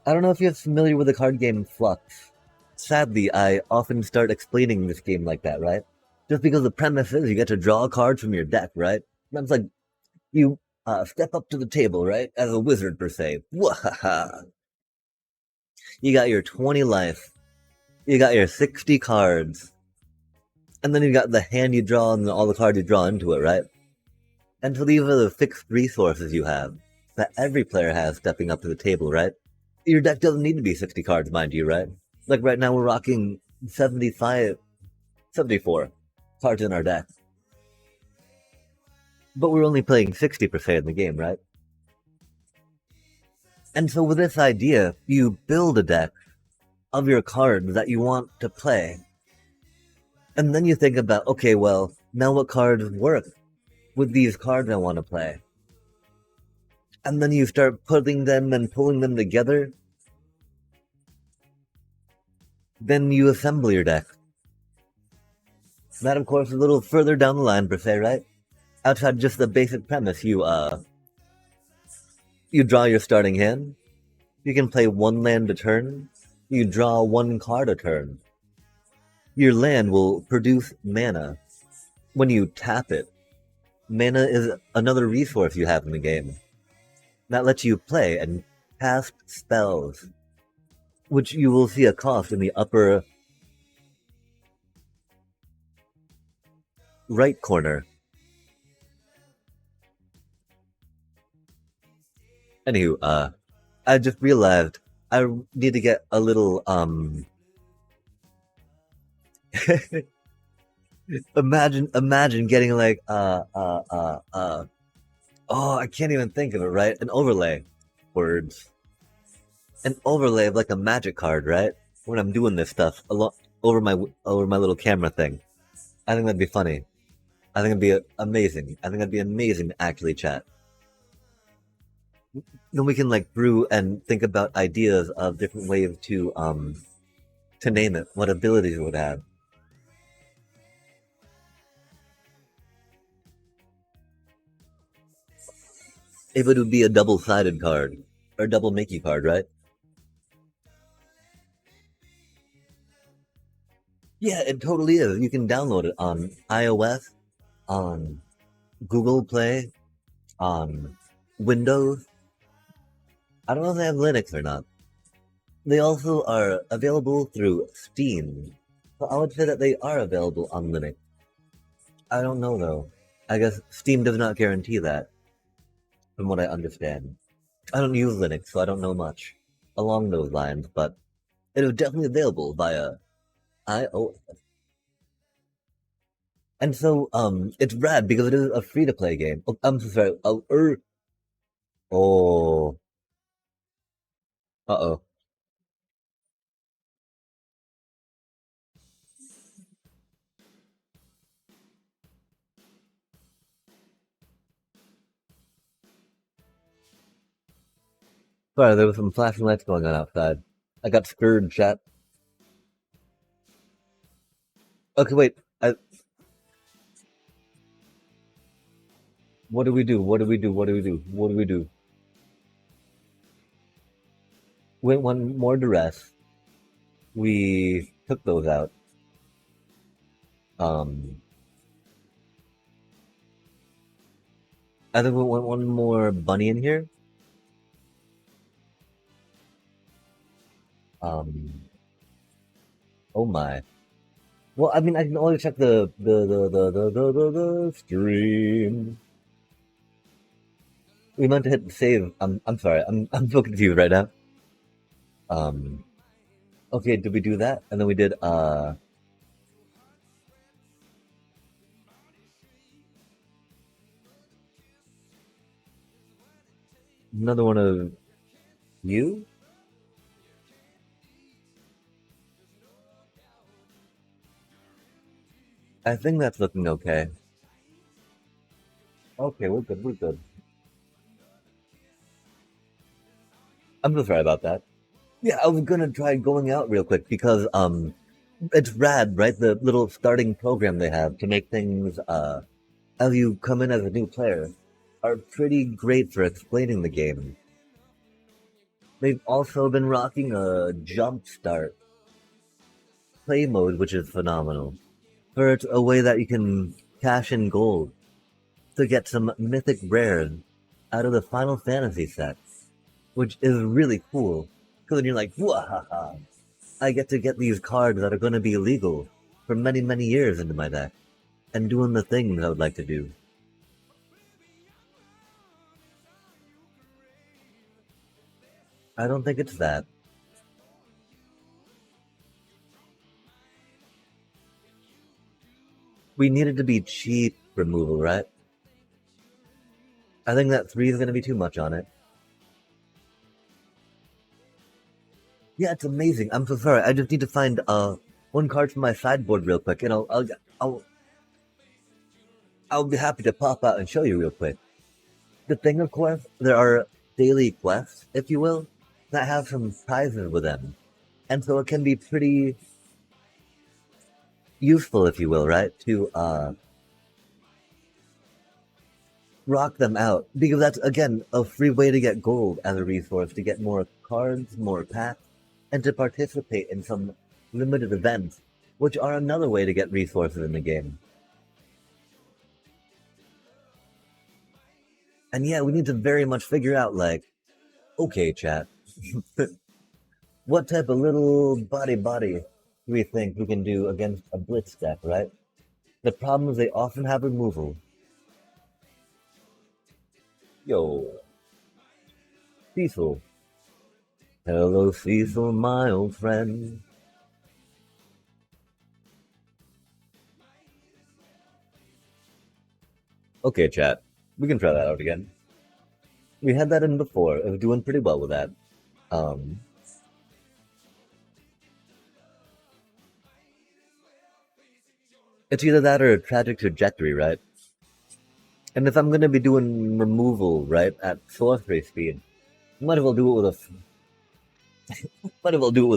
I don't know if you're familiar with the card game Flux. Sadly, I often start explaining this game like that, right? Just because the premise is you get to draw cards from your deck, right? And it's like you step up to the table, right? As a wizard per se. Wahaha! You got your 20 life. You got your 60 cards. And then you got the hand you draw and all the cards you draw into it, right? And so these are the fixed resources you have that every player has stepping up to the table, right? Your deck doesn't need to be 60 cards, mind you, right? Like right now we're rocking 75, 74 cards in our deck. But we're only playing 60% in the game, right? And so with this idea, you build a deck of your cards that you want to play. And then you think about, okay, well, now what cards work with these cards I want to play? And then you start putting them and pulling them together. Then you assemble your deck. That, of course, is a little further down the line, per se, right? Outside just the basic premise, you draw your starting hand. You can play one land a turn. You draw one card a turn. Your land will produce mana. When you tap it, mana is another resource you have in the game. That lets you play and cast spells, which you will see a cost in the upper right corner. Anywho, I just realized I need to get a little imagine getting like oh, I can't even think of it, right? An overlay. Words. An overlay of like a magic card, right? When I'm doing this stuff over my little camera thing. I think that'd be funny. I think it'd be amazing. I think that'd be amazing to actually chat. Then we can like brew and think about ideas of different ways to name it, what abilities it would have. If it would be a double-sided card or double makey card, right? Yeah, it totally is. You can download it on iOS, on Google Play, on Windows. I don't know if they have Linux or not. They also are available through Steam. So I would say that they are available on Linux. I don't know though. I guess Steam does not guarantee that, from what I understand. I don't use Linux, so I don't know much along those lines, but it is definitely available via iOS. And so, it's rad because it is a free-to-play game. Oh, I'm so sorry. Oh, uh-oh. Sorry, there was some flashing lights going on outside. I got scared, chat. Okay, wait. What do we do? What do we do? What do we do? What do we do? Went one more duress. We took those out. Um, I think we want one more bunny in here. Um, oh my. Well, I mean, I can always check the stream. We meant to hit save. I'm sorry. I'm so confused right now. Um, okay, did we do that? And then we did another one of you. I think that's looking okay. Okay, we're good. We're good. I'm so sorry about that. Yeah, I was gonna try going out real quick because it's rad, right? The little starting program they have to make things as you come in as a new player are pretty great for explaining the game. They've also been rocking a jump start play mode, which is phenomenal. For it's a way that you can cash in gold to get some mythic rares out of the Final Fantasy sets, which is really cool. Because then you're like, wahaha, I get these cards that are going to be illegal for many, many years into my deck, and doing the things I would like to do. I don't think it's that. We needed to be cheap removal, right? I think that 3 is going to be too much on it. Yeah, it's amazing. I'm so sorry. I just need to find one card from my sideboard real quick, and I'll I'll be happy to pop out and show you real quick. The thing, of course, there are daily quests, if you will, that have some prizes with them, and so it can be pretty useful, if you will, right, to rock them out, because that's again a free way to get gold as a resource, to get more cards, more packs, and to participate in some limited events, which are another way to get resources in the game. And yeah, we need to very much figure out, like, okay, chat, what type of little body do we think we can do against a blitz deck, right? The problem is they often have removal. Yo, Cecil. Hello, Cecil, my old friend. Okay, chat. We can try that out again. We had that in before. It was doing pretty well with that. Um, it's either that or a tragic trajectory, right? And if I'm gonna be doing removal, right, at sorcery speed, might as well do it with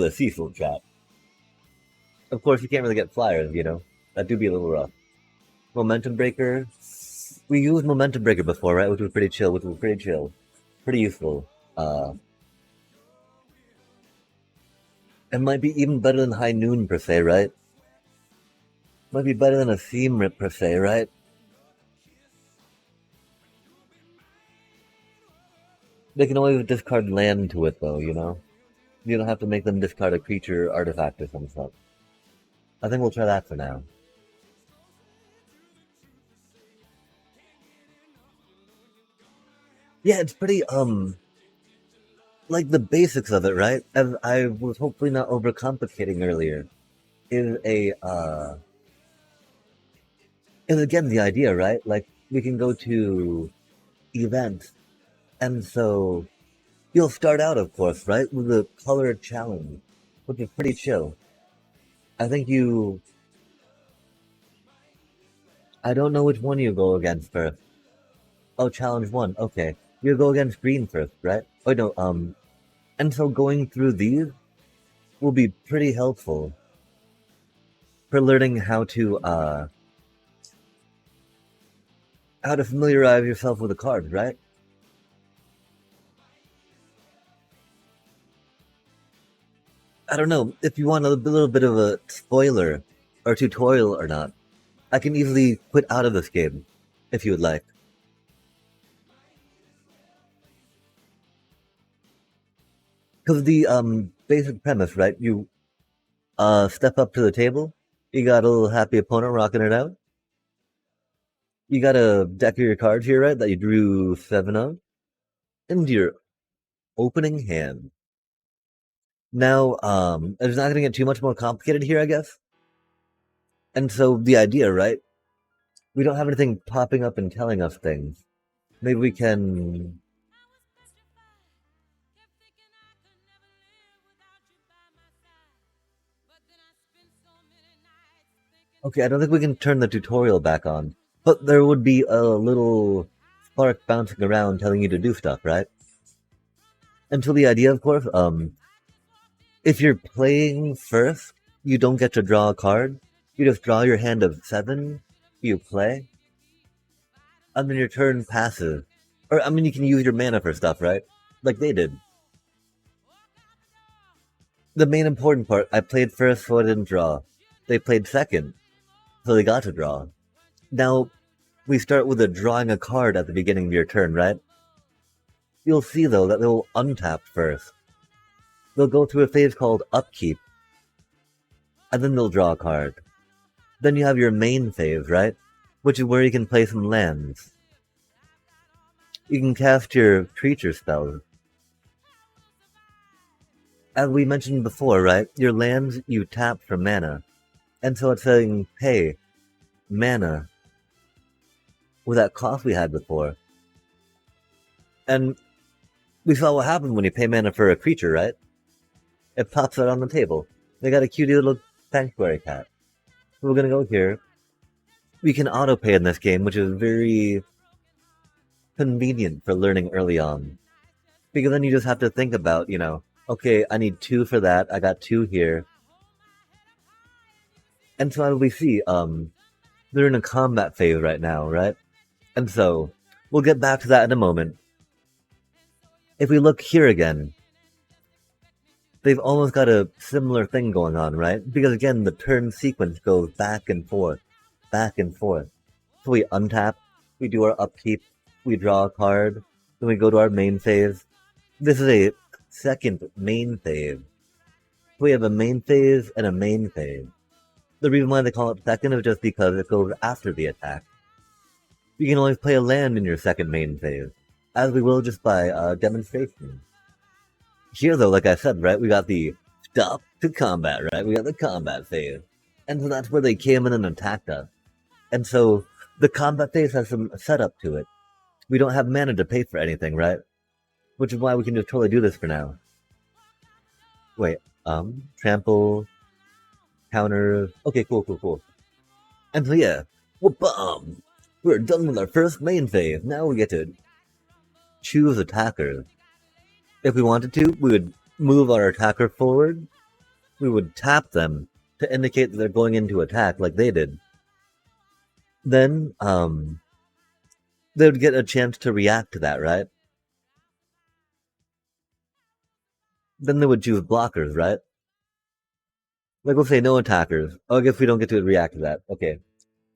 a Cecil chat. Of course, you can't really get flyers, you know. That do be a little rough. Momentum breaker. We used momentum breaker before, right? Which was pretty chill. Pretty useful. It might be even better than high noon per se, right? Might be better than a theme rip per se, right? They can always discard land to it, though, you know? You don't have to make them discard a creature, artifact, or some stuff. I think we'll try that for now. Yeah, it's pretty, like the basics of it, right? As I was hopefully not overcomplicating earlier, is is again the idea, right? Like, we can go to events, and so you'll start out, of course, right, with a colored challenge, which is pretty chill. I think you, I don't know which one you go against first. Oh, challenge one, okay. You go against green first, right? Oh, no, and so going through these will be pretty helpful for learning how to familiarize yourself with the cards, right? I don't know if you want a little bit of a spoiler or tutorial or not. I can easily quit out of this game if you would like. Because the basic premise, right? You step up to the table, you got a little happy opponent rocking it out. You got a deck of your cards here, right? That you drew 7 of into your opening hand. Now, it's not going to get too much more complicated here, I guess. And so the idea, right? We don't have anything popping up and telling us things. Maybe we can. Okay, I don't think we can turn the tutorial back on, but there would be a little spark bouncing around telling you to do stuff, right? And so the idea, of course, if you're playing first, you don't get to draw a card. You just draw your hand of 7, you play, and then your turn passes. Or, I mean, you can use your mana for stuff, right? Like they did. The main important part, I played first so I didn't draw. They played second, so they got to draw. Now, we start with drawing a card at the beginning of your turn, right? You'll see, though, that they'll untap first. They'll go through a phase called Upkeep, and then they'll draw a card. Then you have your main phase, right? Which is where you can play some lands. You can cast your creature spells. As we mentioned before, right? Your lands you tap for mana. And so it's saying, pay mana with that cost we had before. And we saw what happened when you pay mana for a creature, right? It pops out on the table. They got a cutie little sanctuary cat. So we're gonna go here. We can auto pay in this game, which is very convenient for learning early on. Because then you just have to think about, okay, I need 2 for that, I got 2 here. And so as we see, they're in a combat phase right now, right? And so, we'll get back to that in a moment. If we look here again, they've almost got a similar thing going on, right? Because again, the turn sequence goes back and forth, back and forth. So we untap, we do our upkeep, we draw a card, then we go to our main phase. This is a second main phase. We have a main phase and a main phase. The reason why they call it second is just because it goes after the attack. You can always play a land in your second main phase, as we will just by demonstration. Here though, like I said, right, we got the stop to combat, right? We got the combat phase. And so that's where they came in and attacked us. And so the combat phase has some setup to it. We don't have mana to pay for anything, right? Which is why we can just totally do this for now. Wait, trample, counter. Okay, cool. And so yeah, whoop-bum! We're done with our first main phase. Now we get to choose attackers. If we wanted to, we would move our attacker forward. We would tap them to indicate that they're going into attack like they did. Then, they would get a chance to react to that, right? Then they would choose blockers, right? Like we'll say no attackers. Oh, I guess we don't get to react to that. Okay.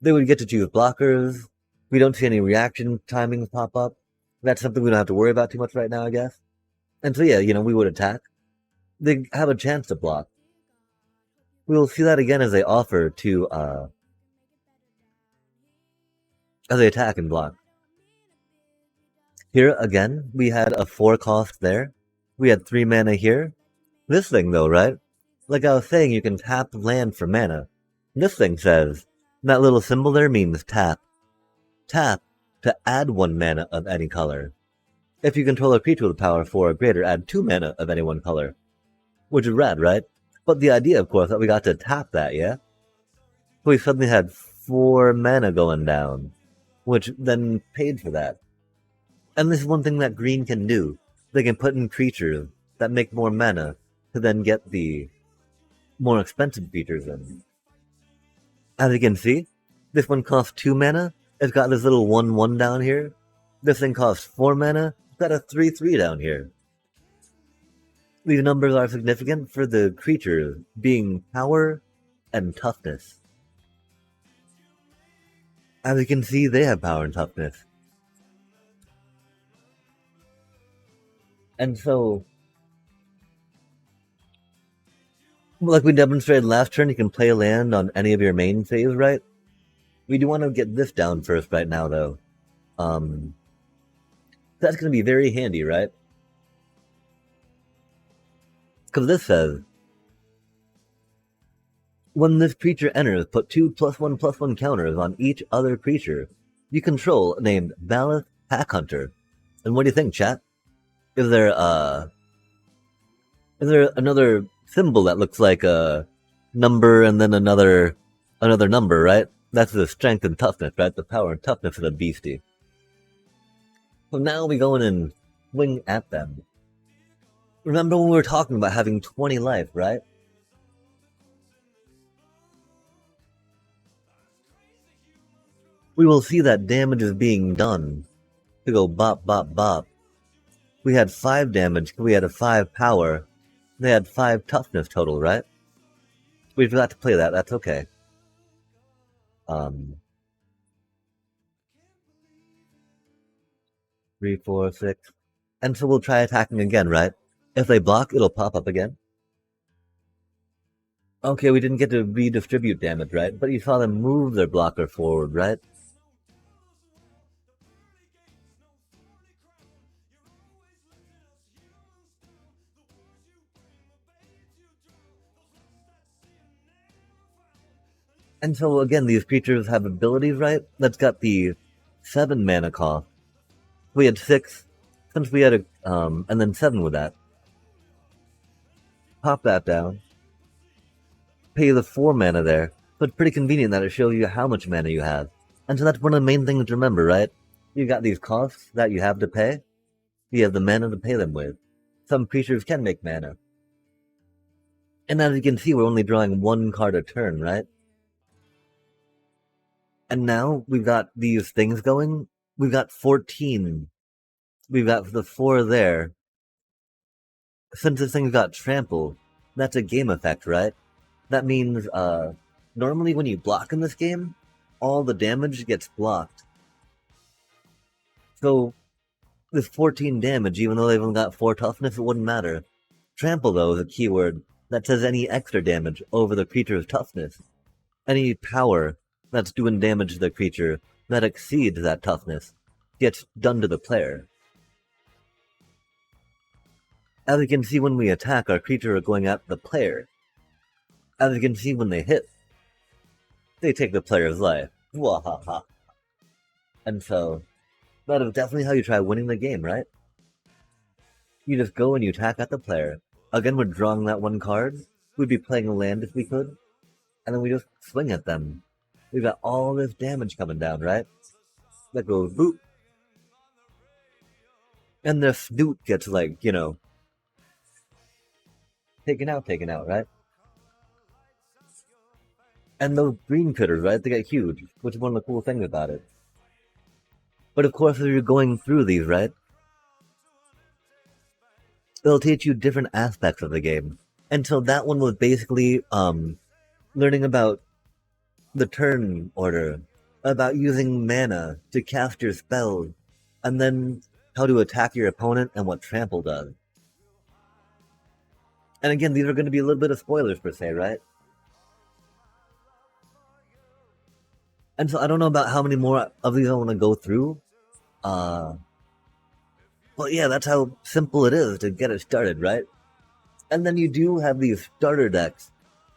They would get to choose blockers. We don't see any reaction timings pop up. That's something we don't have to worry about too much right now, I guess. And so yeah, we would attack. They have a chance to block. We will see that again as they offer to, as they attack and block. Here again, we had a 4 cost there. We had 3 mana here. This thing though, right? Like I was saying, you can tap land for mana. This thing says, that little symbol there means tap. Tap to add 1 mana of any color. If you control a creature with power 4 or greater, add 2 mana of any one color. Which is rad, right? But the idea, of course, that we got to tap that, yeah? So we suddenly had 4 mana going down, which then paid for that. And this is one thing that green can do. They can put in creatures that make more mana to then get the more expensive features in. As you can see, this one costs 2 mana. It's got this little 1/1 down here. This thing costs 4 mana. It's got a 3/3 down here. These numbers are significant for the creatures being power and toughness. As you can see, they have power and toughness. And so, like we demonstrated last turn, you can play a land on any of your main phase, right? We do want to get this down first right now, though. That's going to be very handy, right? Because this says, when this creature enters, put 2 +1/+1 counters on each other creature you control named Ballast Pack Hunter. And what do you think, chat? Is there another symbol that looks like a number and then another number, right? That's the strength and toughness, right? The power and toughness of the beastie. So now we go in and swing at them. Remember when we were talking about having 20 life, right? We will see that damage is being done to go bop, bop, bop. We had 5 damage, we had a 5 power, They had 5 toughness total, right? We forgot to play that. That's okay. Um, 3, 4, 6. And so we'll try attacking again, right? If they block, it'll pop up again. Okay, we didn't get to redistribute damage, right? But you saw them move their blocker forward, right? And so again, these creatures have abilities, right? That's got the 7 mana cost. We had 6, since we had and then 7 with that. Pop that down. Pay the 4 mana there. So it's pretty convenient that it shows you how much mana you have. And so that's one of the main things to remember, right? You got these costs that you have to pay. You have the mana to pay them with. Some creatures can make mana. And as you can see, we're only drawing 1 card a turn, right? And now we've got these things going. We've got 14. We've got the 4 there. Since this thing's got trample, that's a game effect, right? That means, normally when you block in this game, all the damage gets blocked. So, this 14 damage, even though they've only got 4 toughness, it wouldn't matter. Trample, though, is a keyword that says any extra damage over the creature's toughness. Any power that's doing damage to the creature that exceeds that toughness gets done to the player. As you can see, when we attack, our creature are going at the player. As you can see, when they hit, they take the player's life. Wahaha. And so, that is definitely how you try winning the game, right? You just go and you attack at the player. Again, we're drawing that 1 card. We'd be playing a land if we could. And then we just swing at them. We've got all this damage coming down, right? That goes boop. And their snoot gets like, taken out, right? And those green critters, right? They get huge, which is one of the cool things about it. But of course, as you're going through these, right? It'll teach you different aspects of the game. And so that one was basically learning about the turn order, about using mana to cast your spells, and then how to attack your opponent and what trample does. And again, these are going to be a little bit of spoilers per se, right? And so I don't know about how many more of these I want to go through. But yeah, that's how simple it is to get it started, right? And then you do have these starter decks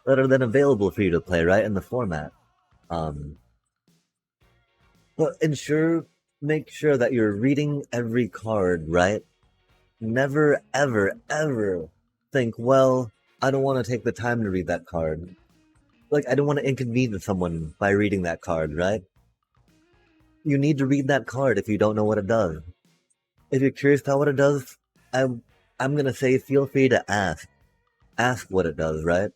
that are then available for you to play, right, in the format. But make sure that you're reading every card, right? Never, ever, ever think, well, I don't want to take the time to read that card. Like, I don't want to inconvenience someone by reading that card, right? You need to read that card if you don't know what it does. If you're curious about what it does, I'm gonna say feel free to ask. Ask what it does, right?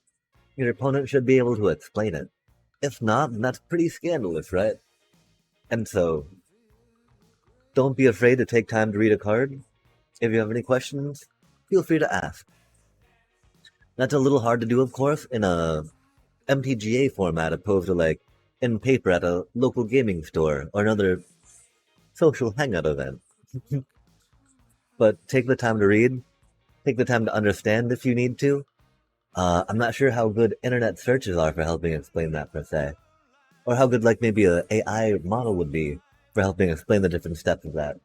Your opponent should be able to explain it. If not, then that's pretty scandalous, right? And so, don't be afraid to take time to read a card. If you have any questions, feel free to ask. That's a little hard to do, of course, in a MTGA format opposed to like in paper at a local gaming store or another social hangout event. But take the time to read, take the time to understand if you need to. I'm not sure how good internet searches are for helping explain that per se, or how good like maybe a AI model would be for helping explain the different steps of that.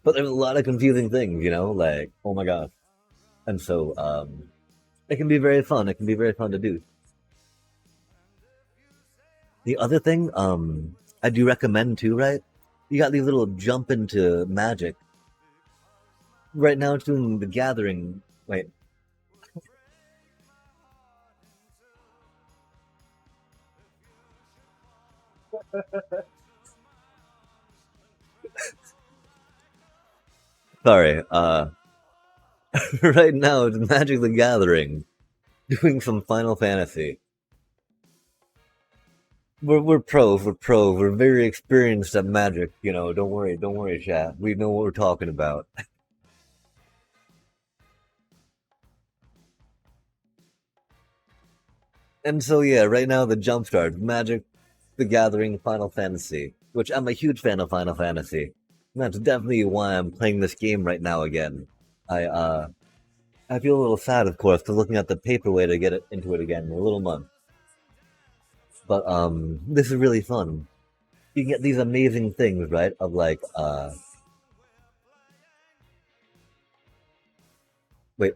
But there's a lot of confusing things, like oh my gosh, and so it can be very fun. It can be very fun to do. The other thing, I do recommend too, right? You got these little jump into magic. Right now it's doing the gathering. Wait. Sorry, right now it's Magic the Gathering, doing some Final Fantasy. We're pros, we're very experienced at Magic, don't worry, chat. We know what we're talking about. And so yeah, right now the jumpstart, Magic the Gathering Final Fantasy, which I'm a huge fan of Final Fantasy. And that's definitely why I'm playing this game right now again. I uh I feel a little sad, of course, for looking at the paper way to get it into it again in a little month. But this is really fun. You can get these amazing things, right? Of like wait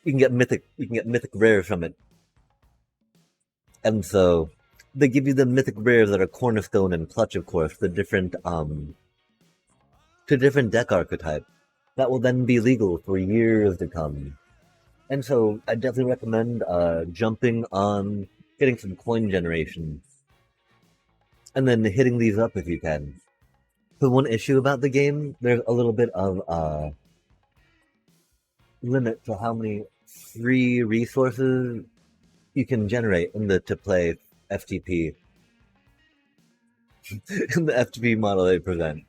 you can get mythic rares from it. And so they give you the mythic rares that are cornerstone and clutch, of course, to different deck archetypes that will then be legal for years to come. And so I definitely recommend jumping on getting some coin generation and then hitting these up if you can. The one issue about the game, there's a little bit of limit to how many free resources you can generate in the to play FTP in the FTP model they present.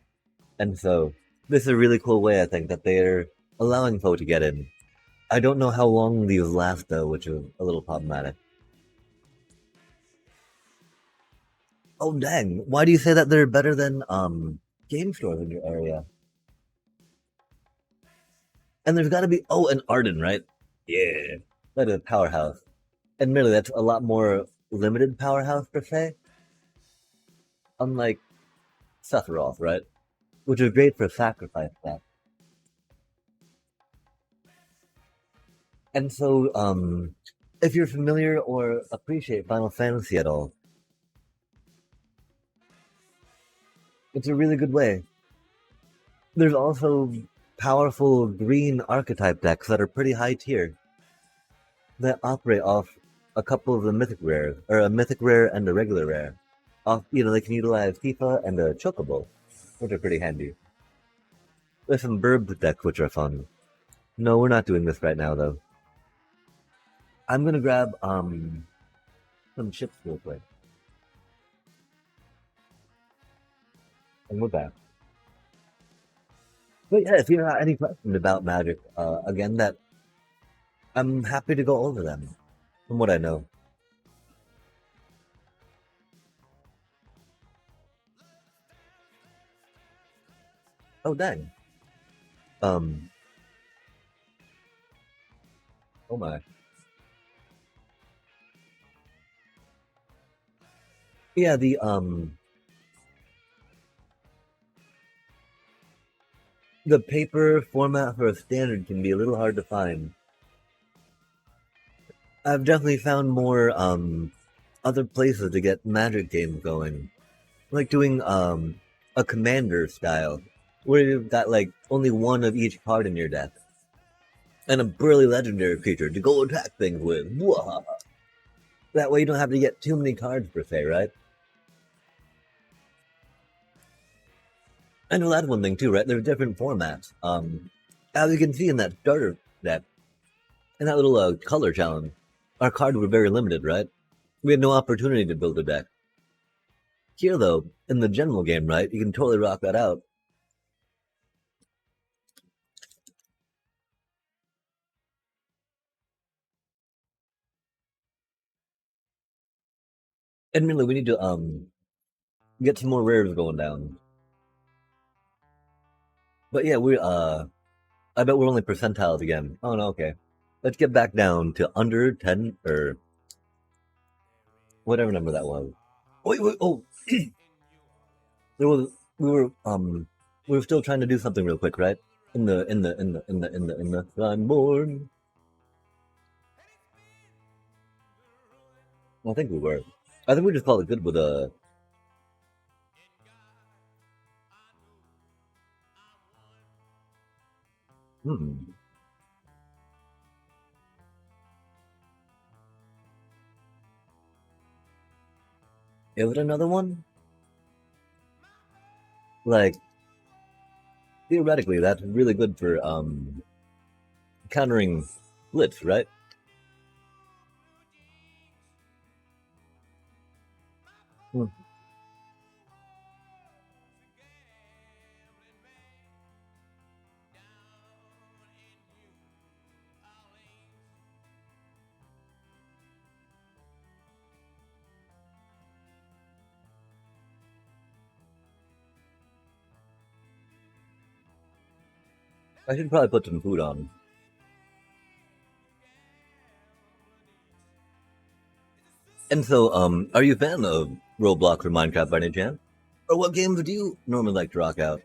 And so this is a really cool way I think that they're allowing folk to get in. I don't know how long these last though, which is a little problematic. Oh dang! Why do you say that they're better than game stores in your area? And there's got to be an Arden, right? Yeah, that is a powerhouse. Admittedly, that's a lot more limited powerhouse per se, unlike Sephiroth, right? Which is great for sacrifice that. And so, if you're familiar or appreciate Final Fantasy at all, it's a really good way. There's also powerful green archetype decks that are pretty high tier that operate off a couple of the mythic rares, or a mythic rare and a regular rare. They can utilize Tifa and a Chocobo, which are pretty handy. There's some Burb decks which are fun. No, we're not doing this right now though. I'm gonna grab some chips real quick, and we're back. But yeah, if you have any questions about Magic, again, that I'm happy to go over them from what I know. Oh dang. Um. Oh my. Yeah. The paper format for a standard can be a little hard to find. I've definitely found more other places to get Magic games going, like doing a commander style, where you've got like only one of each card in your deck and a burly legendary creature to go attack things with. Whoa. That way you don't have to get too many cards per se, right? I know that's one thing too, right? There's different formats. As you can see in that starter deck, in that little color challenge, our cards were very limited, right? We had no opportunity to build a deck. Here, though, in the general game, right, you can totally rock that out. Admittedly, we need to get some more rares going down. But yeah, I bet we're only percentiles again. Oh no, okay. Let's get back down to under 10 or whatever number that was. Wait, oh, there was we were we were still trying to do something real quick, right? In the signboard. I think we were. I think we just called it good with a. Hmm. Is it another one? Like theoretically, that's really good for countering blitz, right? Hmm. I should probably put some food on. And so, are you a fan of Roblox or Minecraft by any chance? Or what games do you normally like to rock out?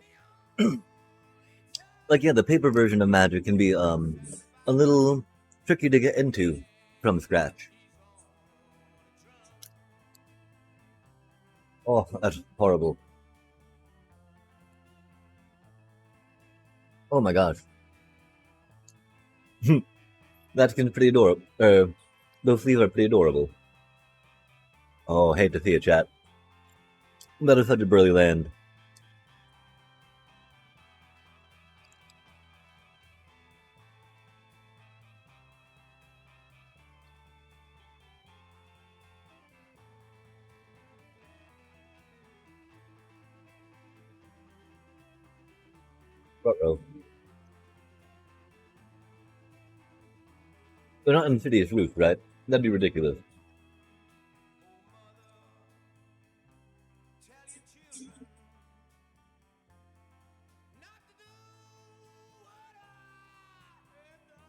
Like, yeah, the paper version of Magic can be a little tricky to get into from scratch. Oh, that's horrible. Oh my gosh, that skin's pretty adorable. Those sleeves are pretty adorable. Oh, hate to see it, chat. That is such a burly land. Uh-oh. They're not Insidious Roof, right? That'd be ridiculous.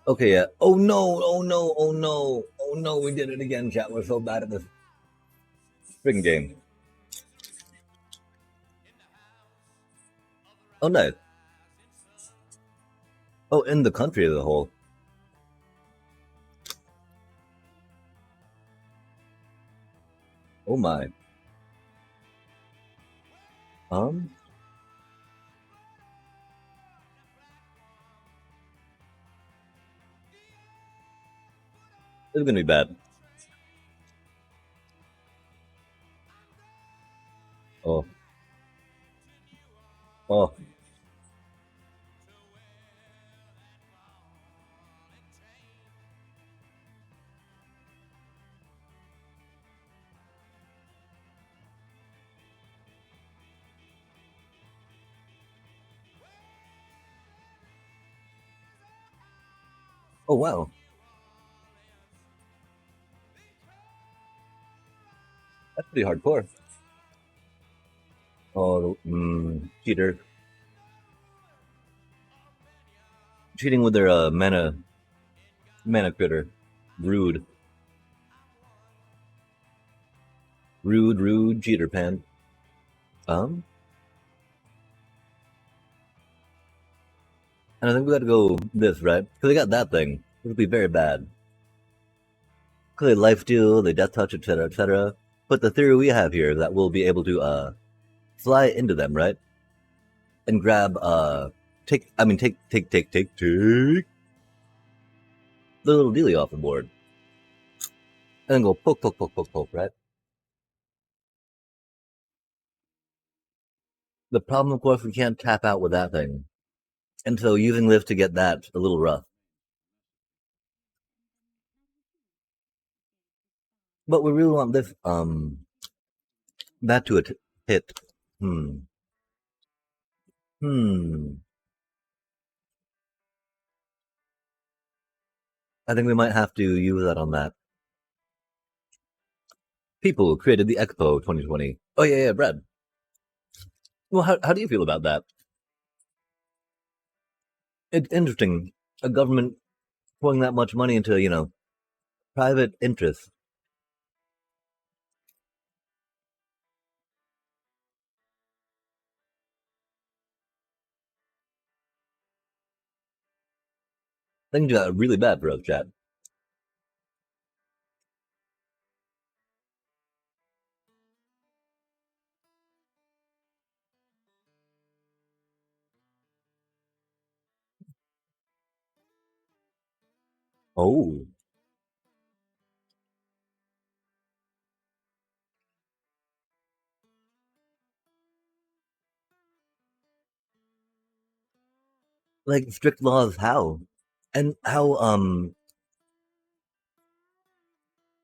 Okay, yeah. Oh no, oh no, oh no, oh no, we did it again, chat. We're so bad at this freaking game. Oh, nice. Oh, in the country as a whole. Oh my. Um, it's gonna be bad. Oh, oh, oh wow. That's pretty hardcore. Oh, cheater. Cheating with their mana critter. Rude. Rude, rude, cheater pan. Um, and I think we gotta go this, right? Because they got that thing. It'll be very bad. Clearly life steal, they death touch, etc., etc. But the theory we have here is that we'll be able to fly into them, right? And grab take the little dealie off the board. And then go poke, poke, poke, poke, poke, right? The problem, of course, we can't tap out with that thing. And so using this to get that a little rough. But we really want this that to hit. Hmm. Hmm. I think we might have to use that on that. People who created the Expo 2020. Oh yeah, yeah, Brad. Well, how do you feel about that? It's interesting. A government pouring that much money into, private interests. Things got really bad for us, chat. Oh, like strict laws? How? And how?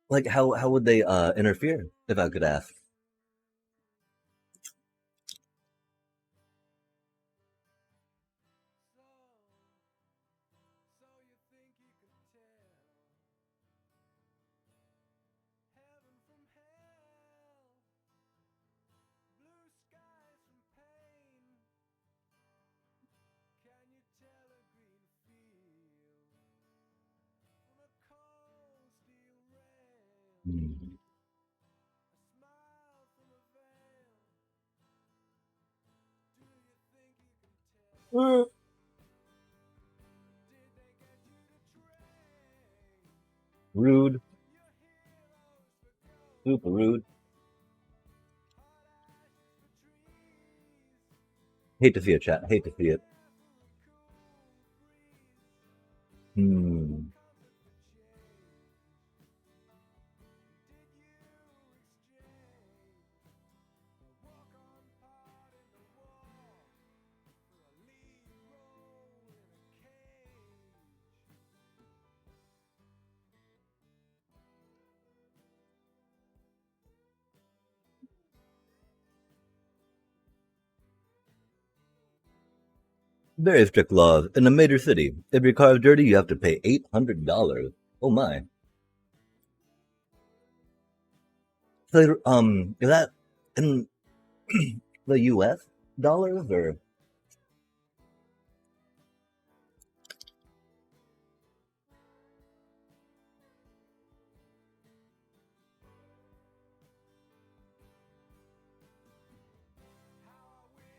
Like how would they interfere? If I could ask. Mm. Uh, Rude. Super rude. Hate to see it, chat. Hate to see it. Hmm. Very strict laws. In a major city, if your car is dirty, you have to pay $800. Oh my. So, is that in the U.S. dollars or?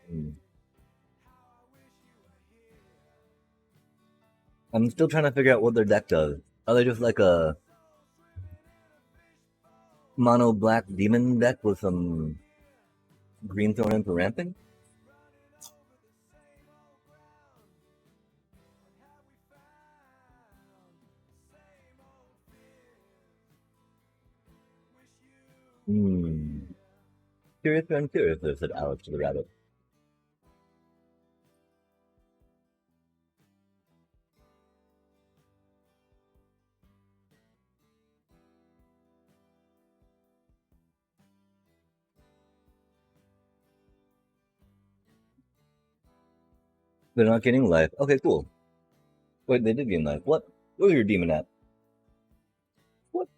Hmm. I'm still trying to figure out what their deck does. Are they just like a mono black demon deck with some green thrown in for ramping? Hmm. Curious and curious, said Alex to the rabbit. They're not getting life. Okay, cool. Wait, they did gain life. What? Where's your demon at? What?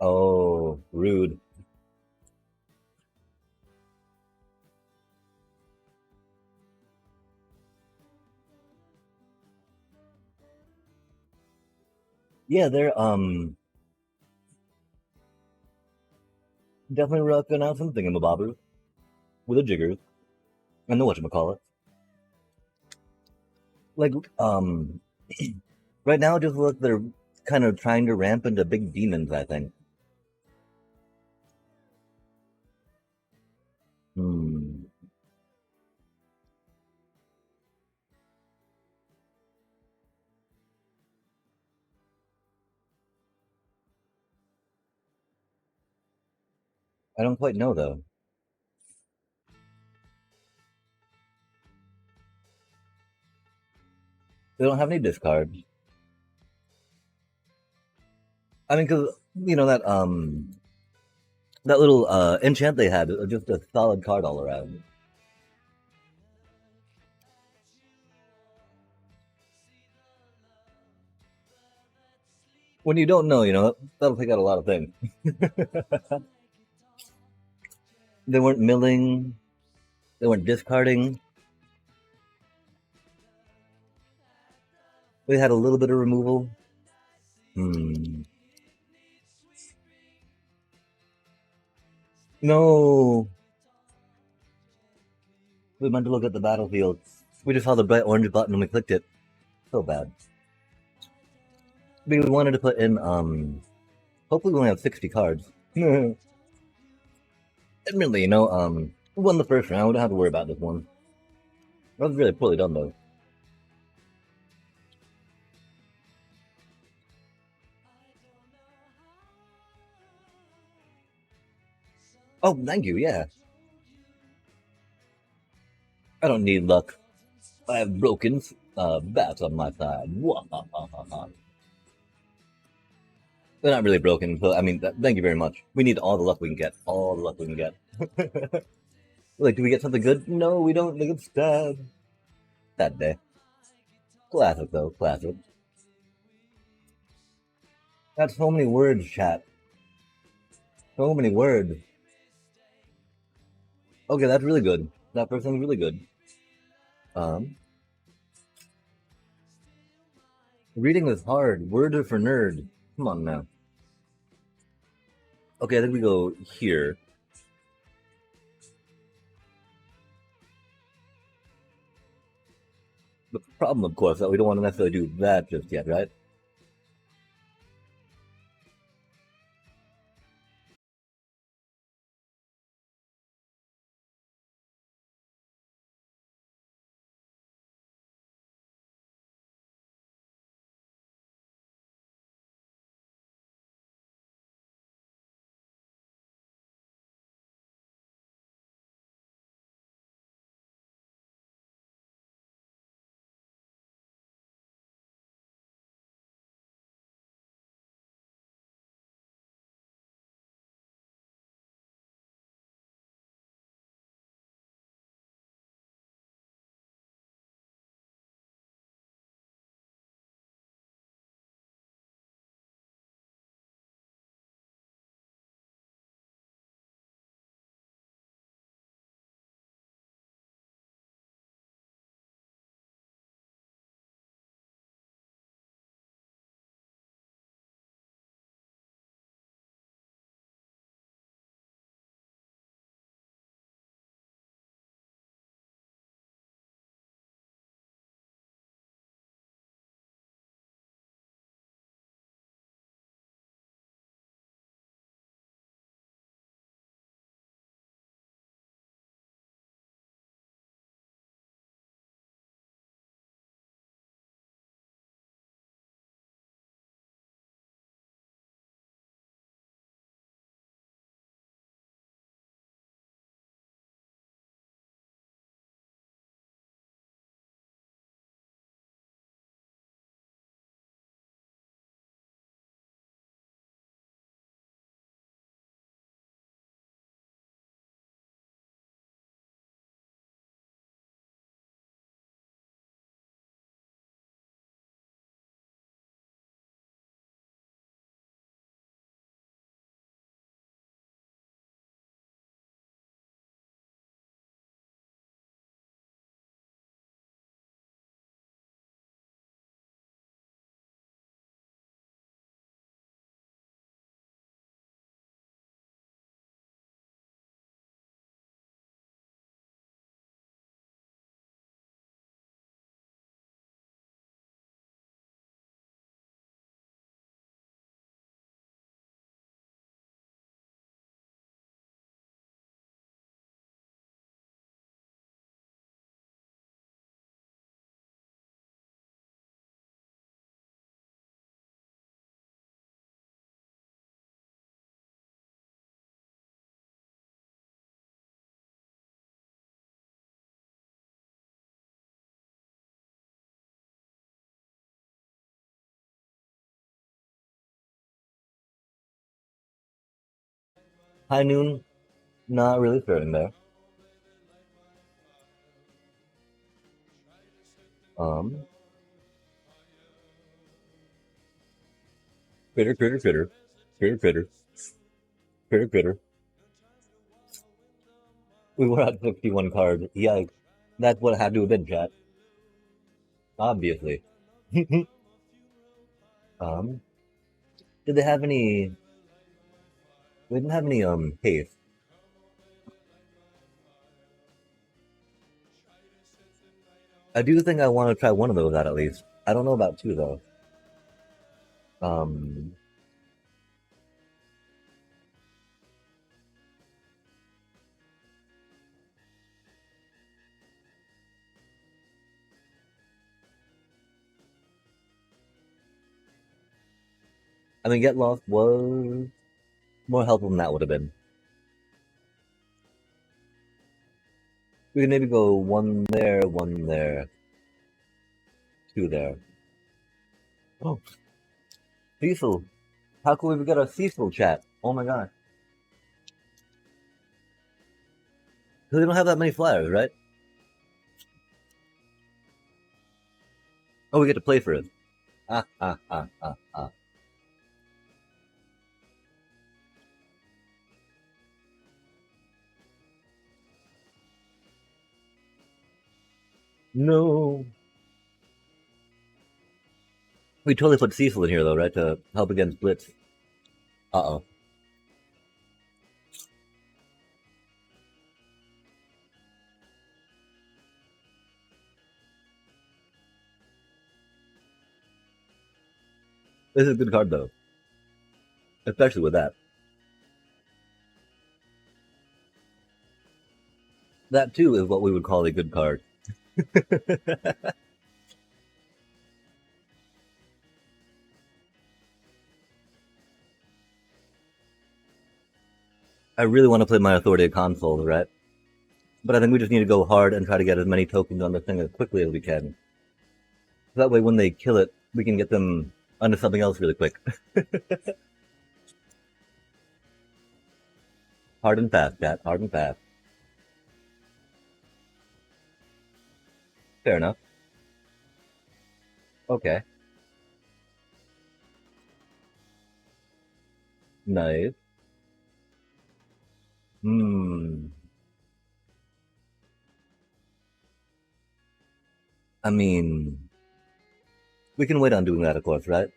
Oh, rude. Yeah, they're definitely rocking out some thingamabobbers with a jiggers and the whatchamacallit. Like, right now, just look, they're kind of trying to ramp into big demons, I think. Hmm. I don't quite know, though. They don't have any discards. I mean, because, that little enchant they had, just a solid card all around. When you don't know, that'll take out a lot of things. They weren't milling, they weren't discarding. They had a little bit of removal. Hmm. No, we meant to look at the battlefield. We just saw the bright orange button and we clicked it. So bad. We wanted to put in, hopefully we only have 60 cards. Admittedly, we won the first round. We don't have to worry about this one. That was really poorly done, though. Oh, thank you, yeah. I don't need luck. I have broken bats on my side. They're not really broken, but I mean, thank you very much. We need all the luck we can get. All the luck we can get. Like, do we get something good? No, we don't. Look, it's bad. Bad day. Classic, though. Classic. That's so many words, chat. So many words. Okay, that's really good. That first one's really good. Um, Reading is hard. Word for nerd. Come on now. Okay, I think we go here. The problem, of course, that we don't want to necessarily do that just yet, right? High noon, not really faring there. Um, critter, critter, critter, critter, critter, critter, critter. We were at 51 cards. Yeah, that's what it had to have been, chat. Obviously. um, did they have any? We didn't have any haste. I do think I want to try one of those out at least. I don't know about two though. Um, I mean, Get Lost was more helpful than that would have been. We could maybe go one there, two there. Oh, Cecil. How could we get a Cecil chat? Oh my god. Because we don't have that many flyers, right? Oh, we get to play for it. Ah, ah, ah, ah, ah. No. We totally put Cecil in here though, right, to help against Blitz. Uh-oh. This is a good card though, especially with that. That too is what we would call a good card. I really want to play my Authority of Consoles, right? But I think we just need to go hard and try to get as many tokens on this thing as quickly as we can. So that way, when they kill it, we can get them onto something else really quick. Hard and fast, chat. Hard and fast. Fair enough. Okay. Nice. Hmm. I mean, we can wait on doing that, of course, right?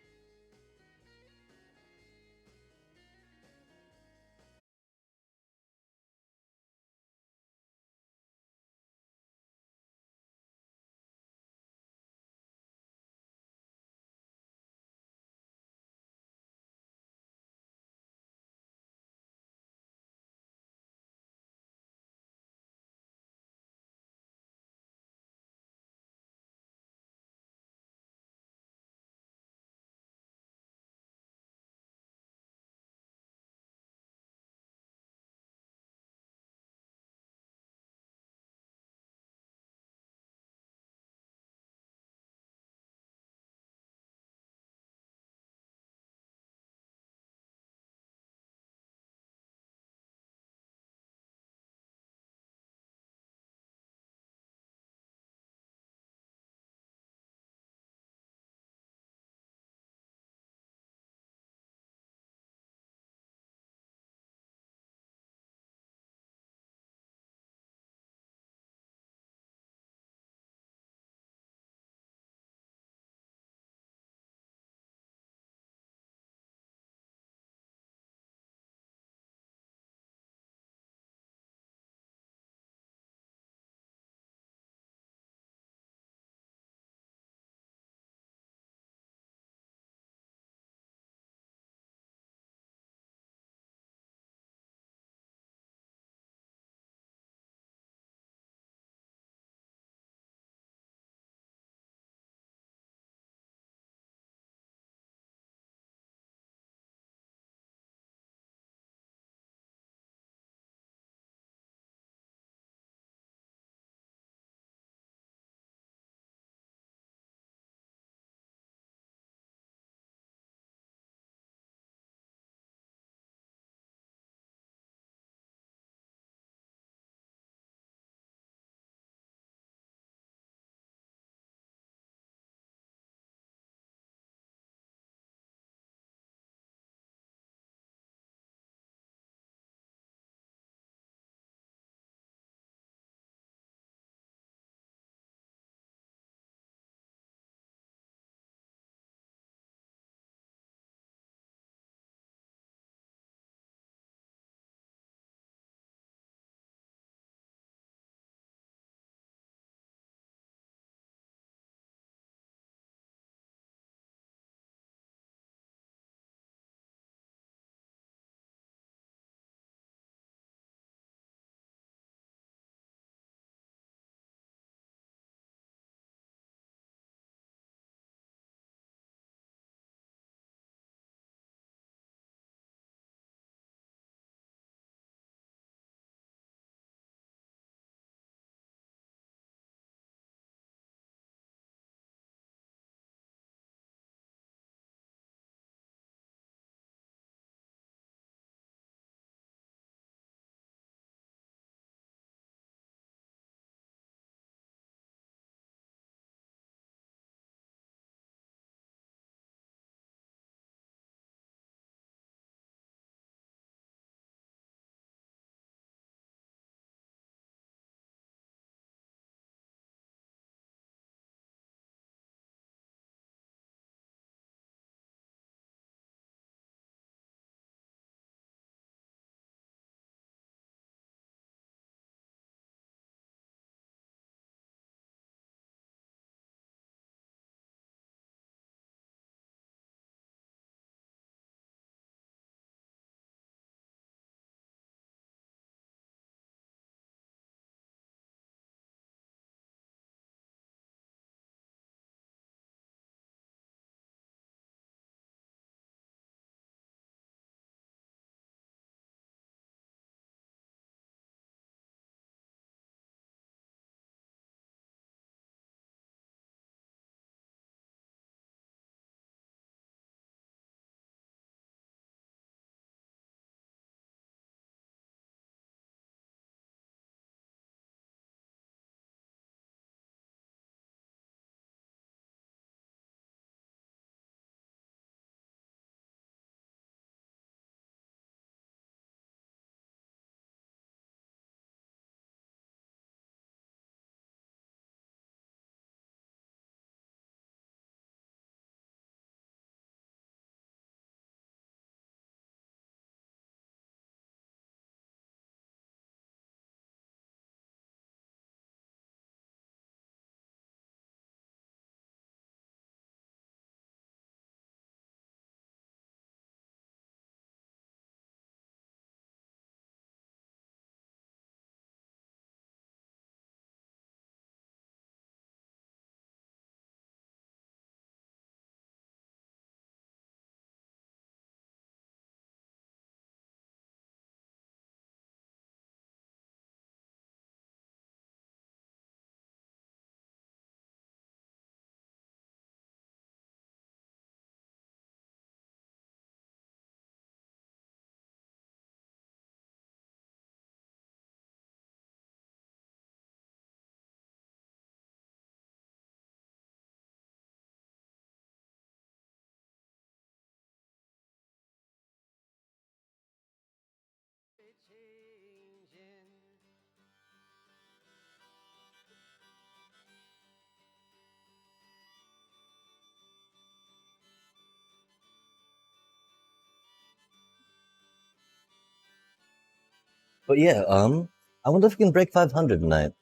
But yeah, I wonder if we can break 500 tonight.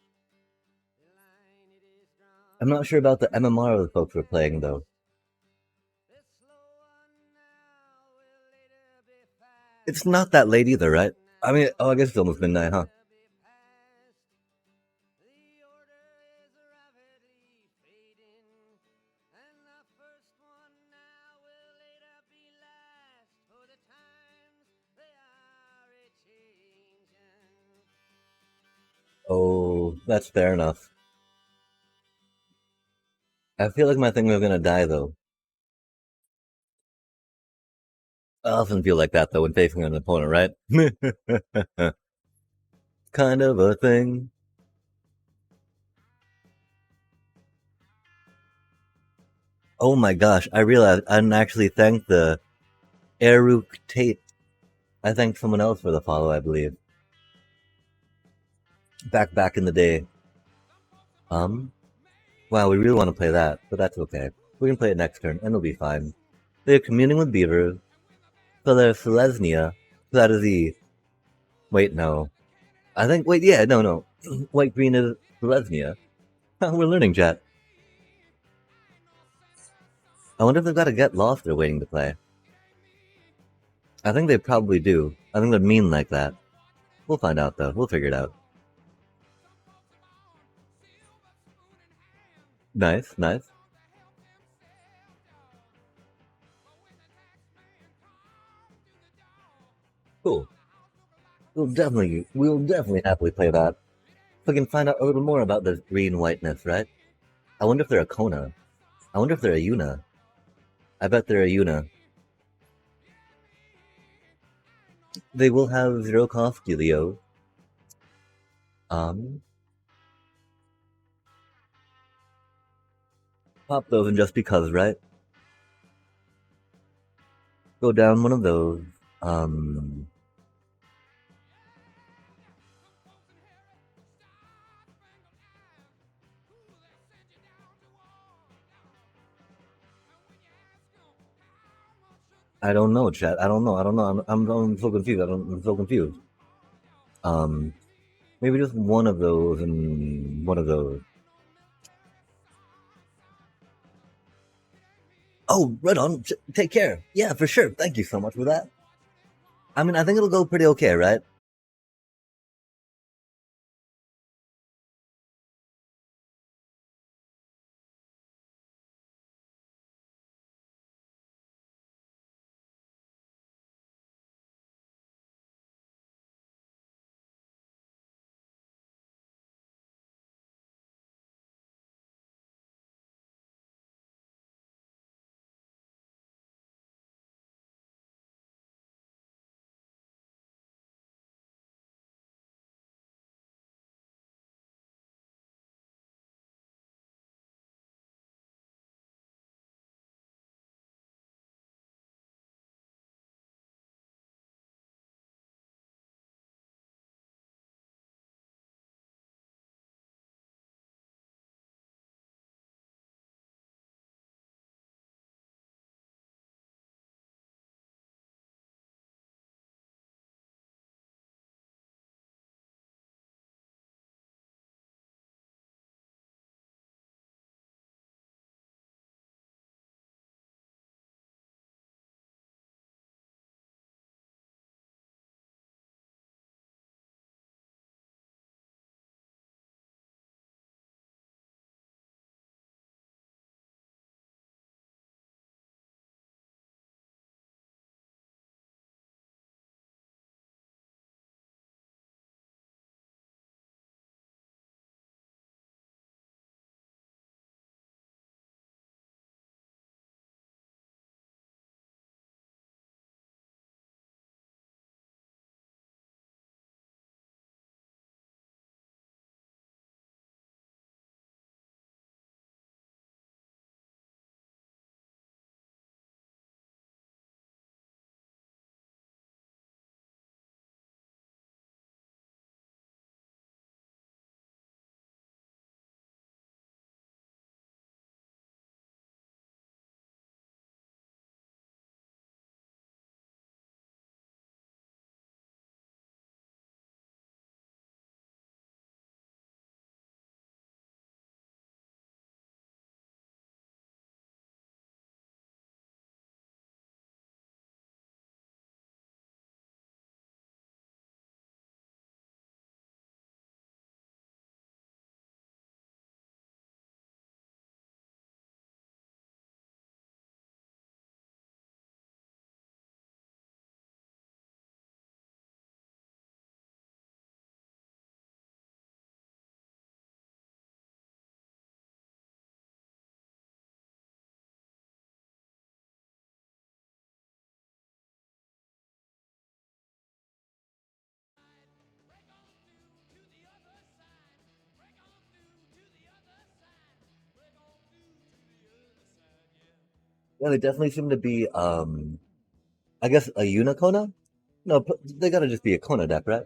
I'm not sure about the MMR the folks were playing though. It's not that late either, right? I mean, oh, I guess it's almost midnight, huh? Oh, that's fair enough. I feel like my thing was gonna die though. I often feel like that though when facing an opponent, right? Kind of a thing. Oh my gosh, I realized I didn't actually thank the Eruk Tate. I thanked someone else for the follow, I believe. Back in the day. Um, wow, we really want to play that, but that's okay. We can play it next turn, and it'll be fine. They're communing with beavers, so there's Selesnya. That is the. Wait, no. I think. Wait, yeah, no. White green is Selesnya. We're learning, chat. I wonder if they've got a Get Lost they're waiting to play. I think they probably do. I think they're mean like that. We'll find out, though. We'll figure it out. Nice, nice. Cool. We'll definitely happily play that. If we can find out a little more about this green whiteness, right? I wonder if they're a Kona. I wonder if they're a Yuna. I bet they're a Yuna. They will have zero cost Delio. Um, Pop those and just because, right? Go down one of those. Um, I don't know, chat. I don't know. I don't know. I'm so confused. I'm so confused. Um, Maybe just one of those and one of those. Oh, right on. Take care. Yeah, for sure. Thank you so much for that. I mean, I think it'll go pretty okay, right? Yeah, they definitely seem to be, I guess a Unicona? No, they gotta just be a Kona deck, right?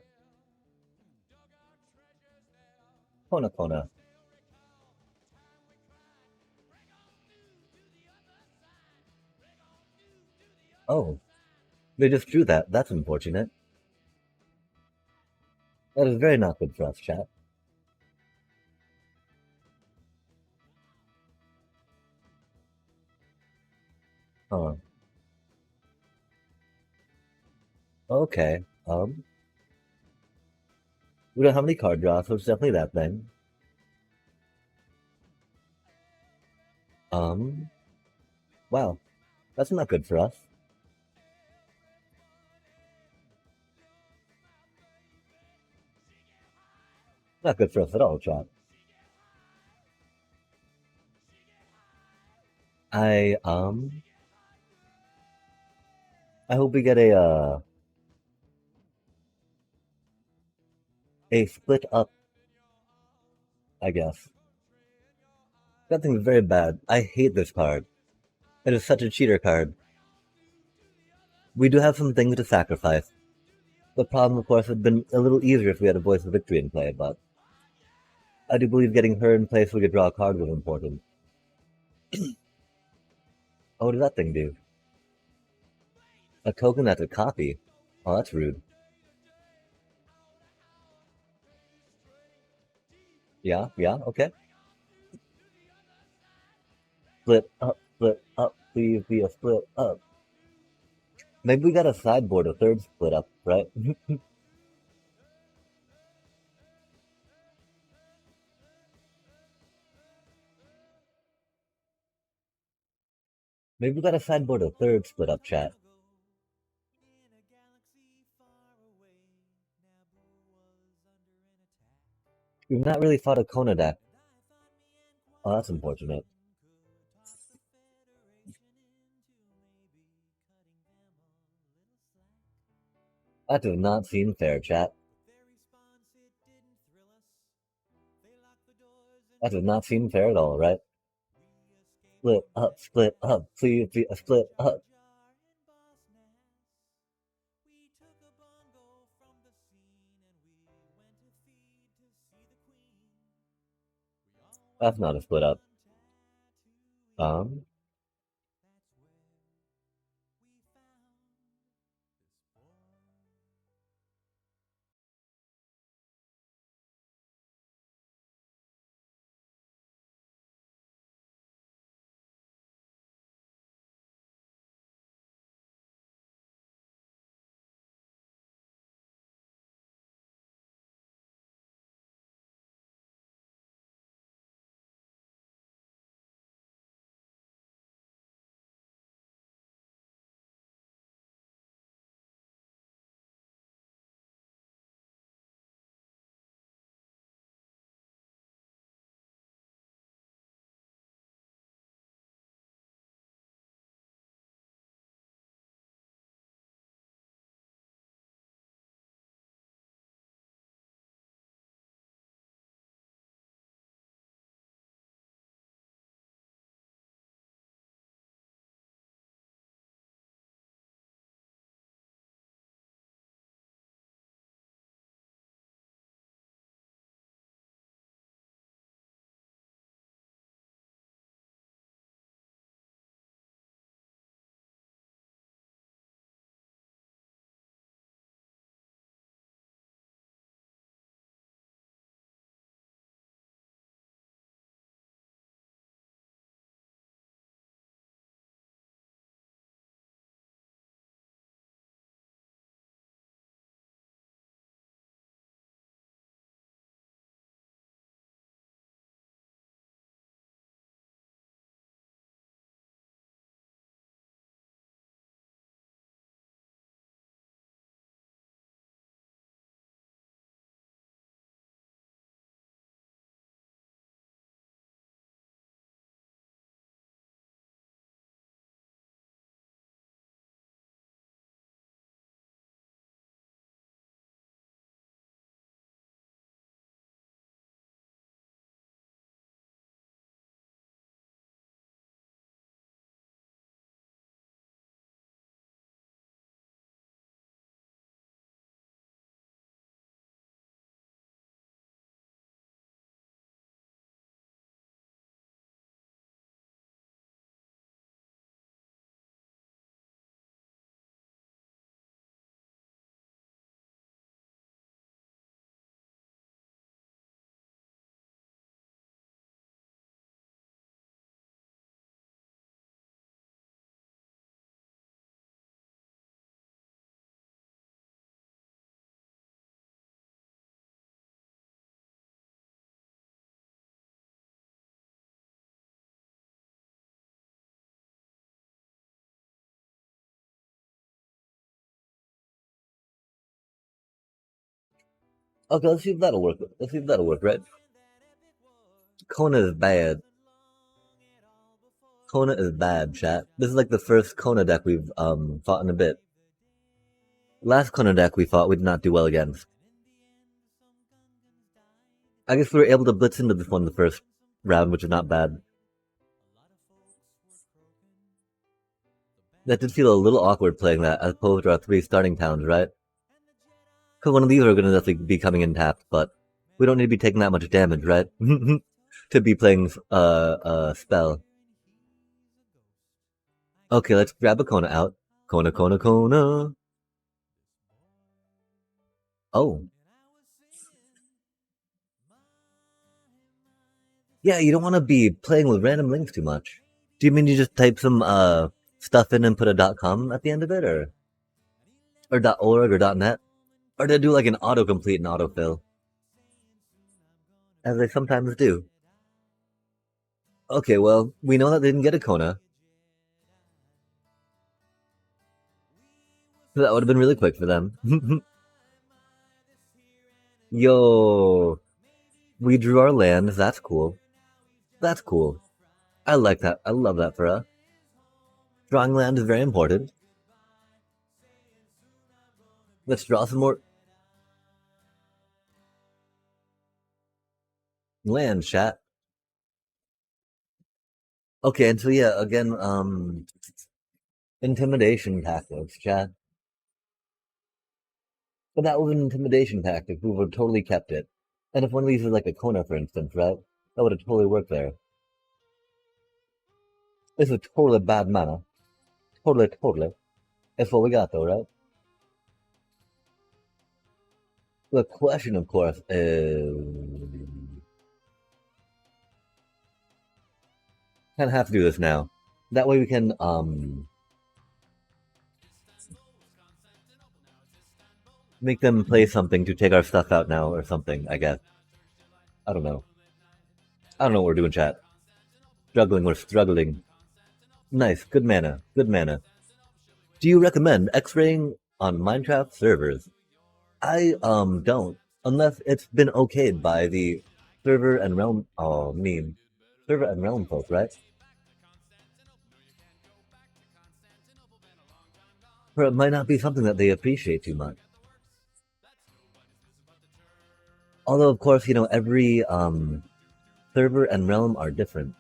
Kona Kona. Oh, they just drew that. That's unfortunate. That is very not good for us, chat. Huh. Okay. We don't have any card draws, so it's definitely that thing. Um, wow. That's not good for us. Not good for us at all, chat. I, um, I hope we get a split up, I guess. That thing's very bad. I hate this card. It is such a cheater card. We do have some things to sacrifice. The problem, of course, would have been a little easier if we had a Voice of Victory in play, but I do believe getting her in place so we could draw a card was important. Oh, what did that thing do? A token that's a copy? Oh, that's rude. Yeah, yeah, okay. Split up, please be a split up. Maybe we got a sideboard, a third split up, right? Maybe we got a sideboard, a third split up, chat. We've not really fought a Kona deck. Oh, that's unfortunate. That does not seem fair, chat. That does not seem fair at all, right? Split up, please be a split up. That's not a split up. Um, Okay, let's see if that'll work. Let's see if that'll work, right? Kona is bad. Kona is bad, chat. This is like the first Kona deck we've fought in a bit. Last Kona deck we fought, we did not do well against. I guess we were able to blitz into this one the first round, which is not bad. That did feel a little awkward playing that as opposed to our 3 starting towns, right? Because one of these are going to definitely be coming in tapped, but we don't need to be taking that much damage, right? To be playing spell. Okay, let's grab a Kona out. Kona, Kona, Kona. Oh. Yeah, you don't want to be playing with random links too much. Do you mean you just type some stuff in and put a .com at the end of it, or .org or .net? Or do they do like an autocomplete and autofill? As they sometimes do. Okay, well, we know that they didn't get a Kona. So that would have been really quick for them. Yo, we drew our land. That's cool. That's cool. I like that. I love that for us. Drawing land is very important. Let's draw some more land, chat. Okay, and so yeah, again, intimidation tactics, chat. But that was an intimidation tactic. We would have totally kept it. And if one of these is like a Kona, for instance, right? That would have totally worked there. This is totally bad mana. Totally, totally. That's what we got, though, right? The question, of course, is kind of have to do this now. That way we can make them play something to take our stuff out now or something. I guess. I don't know. I don't know what we're doing, chat. Struggling. We're struggling. Nice. Good mana. Good mana. Do you recommend X-raying on Minecraft servers? I don't, unless it's been okayed by the server and realm. Oh, meme. Server and realm folks, right? Or it might not be something that they appreciate too much. Although, of course, every server and realm are different.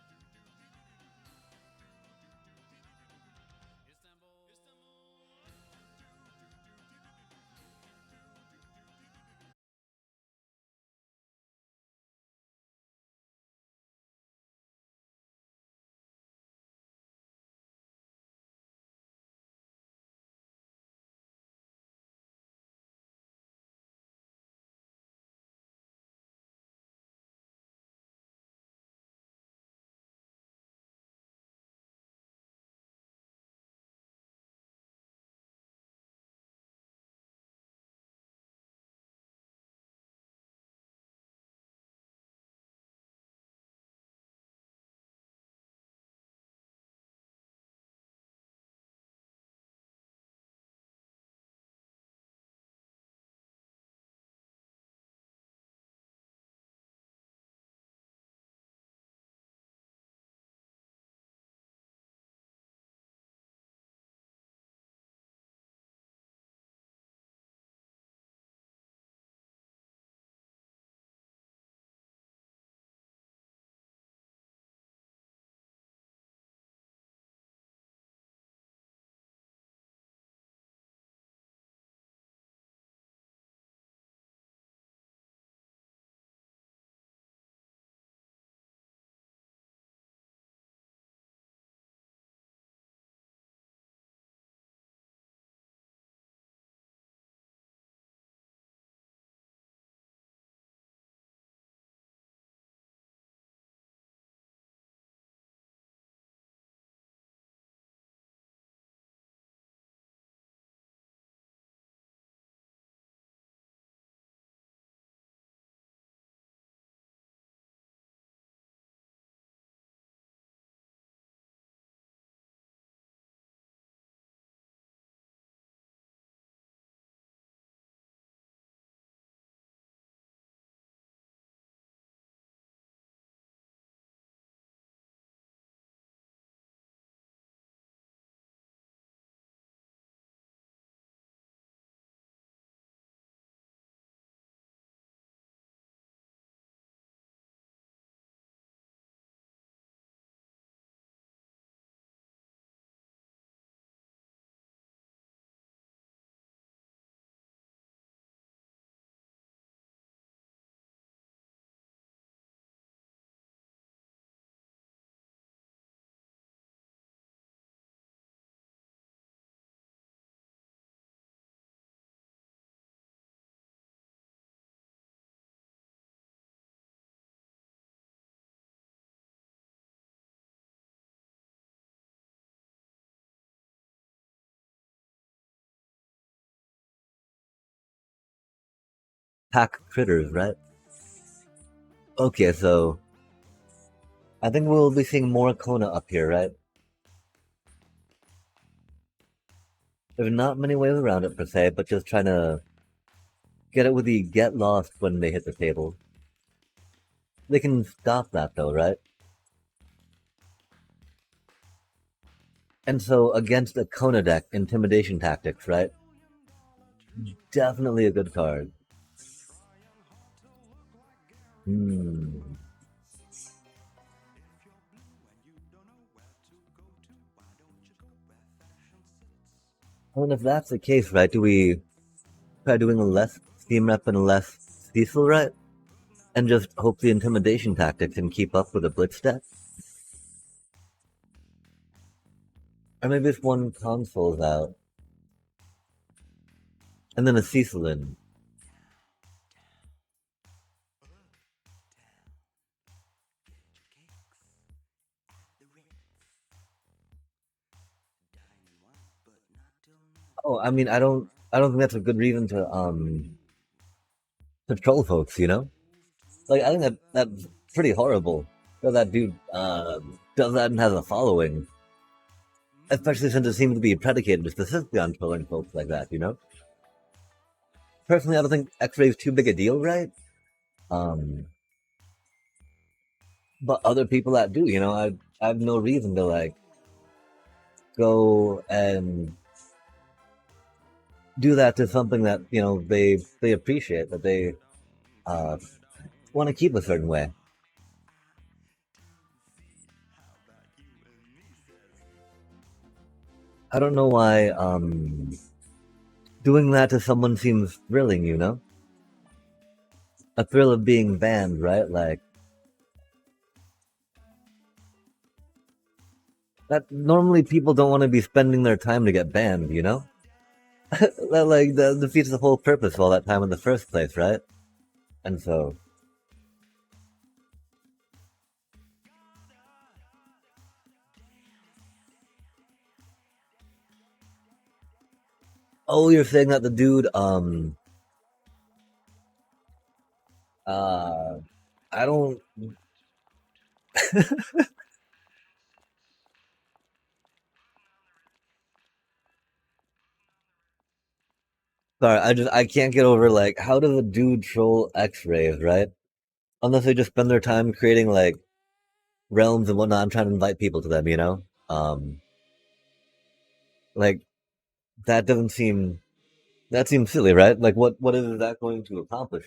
pack critters, right? Okay, so I think we'll be seeing more Kona up here, right? There's not many ways around it per se, but just trying to get it with the get lost when they hit the table. They can stop that though, right? And so against a Kona deck, intimidation tactics, right? Definitely a good card. Hmm. Well, and if that's the case, right, do we try doing a less steam rep and a less Cecil, right? And just hope the intimidation tactics can keep up with the blitz deck? Or maybe if one console's out, and then a Cecil in. Oh, I mean, I don't think that's a good reason to troll folks, you know? Like, I think that's pretty horrible. That that dude does that and has a following, especially since it seems to be predicated specifically on trolling folks like that, you know? Personally, I don't think X-Ray is too big a deal, right? Um, but other people that do, you know, I have no reason to like go and do that to something that you know they appreciate, that they uh, want to keep a certain way. I don't know why doing that to someone seems thrilling, you know? A thrill of being banned, right? Like that normally people don't want to be spending their time to get banned, you know? That like that defeats the whole purpose of all that time in the first place, right? And so, oh, you're saying that the dude uh I don't sorry, I can't get over like how does a dude troll X-rays, right? Unless they just spend their time creating like realms and whatnot. I'm trying to invite people to them, you know? Like that doesn't seem that seems silly, right? Like what is that going to accomplish?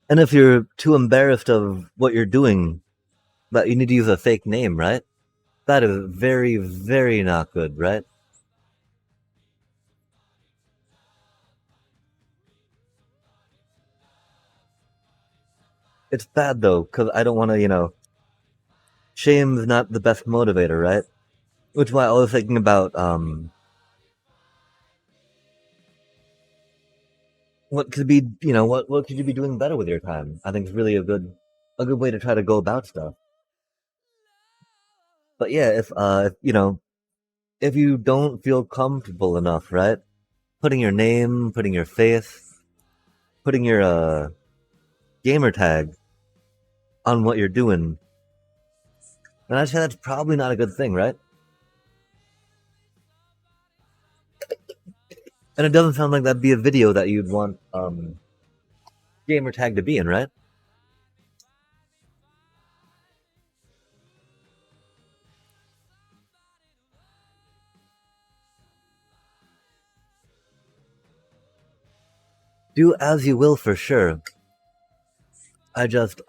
And if you're too embarrassed of what you're doing, that you need to use a fake name, right? That is very, very not good, right? It's bad though, because I don't want to, shame is not the best motivator, right? Which is why I was thinking about what could be, what could you be doing better with your time? I think it's really a good way to try to go about stuff. But yeah, if you don't feel comfortable enough, right? Putting your name, putting your face, putting your gamer tag on what you're doing, then I'd say that's probably not a good thing, right? And it doesn't sound like that'd be a video that you'd want gamer tag to be in, right? Do as you will for sure. I just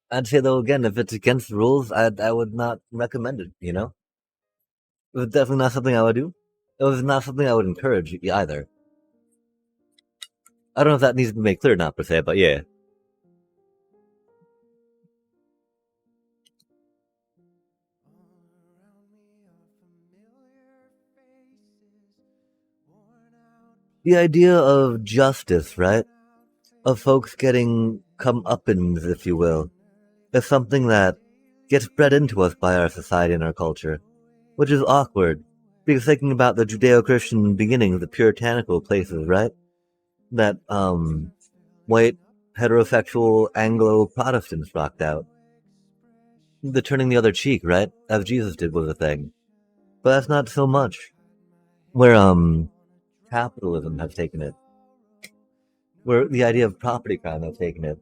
I'd say though again, if it's against the rules, I would not recommend it. It's definitely not something I would do. It was not something I would encourage either. I don't know if that needs to be made clear or not per se, but yeah. The idea of justice, right? Of folks getting comeuppance, if you will, is something that gets bred into us by our society and our culture, which is awkward. Because thinking about the Judeo-Christian beginnings, the puritanical places, right? That white heterosexual Anglo Protestants rocked out. The turning the other cheek, right? As Jesus did was a thing. But that's not so much where capitalism has taken it, where the idea of property crime has taken it.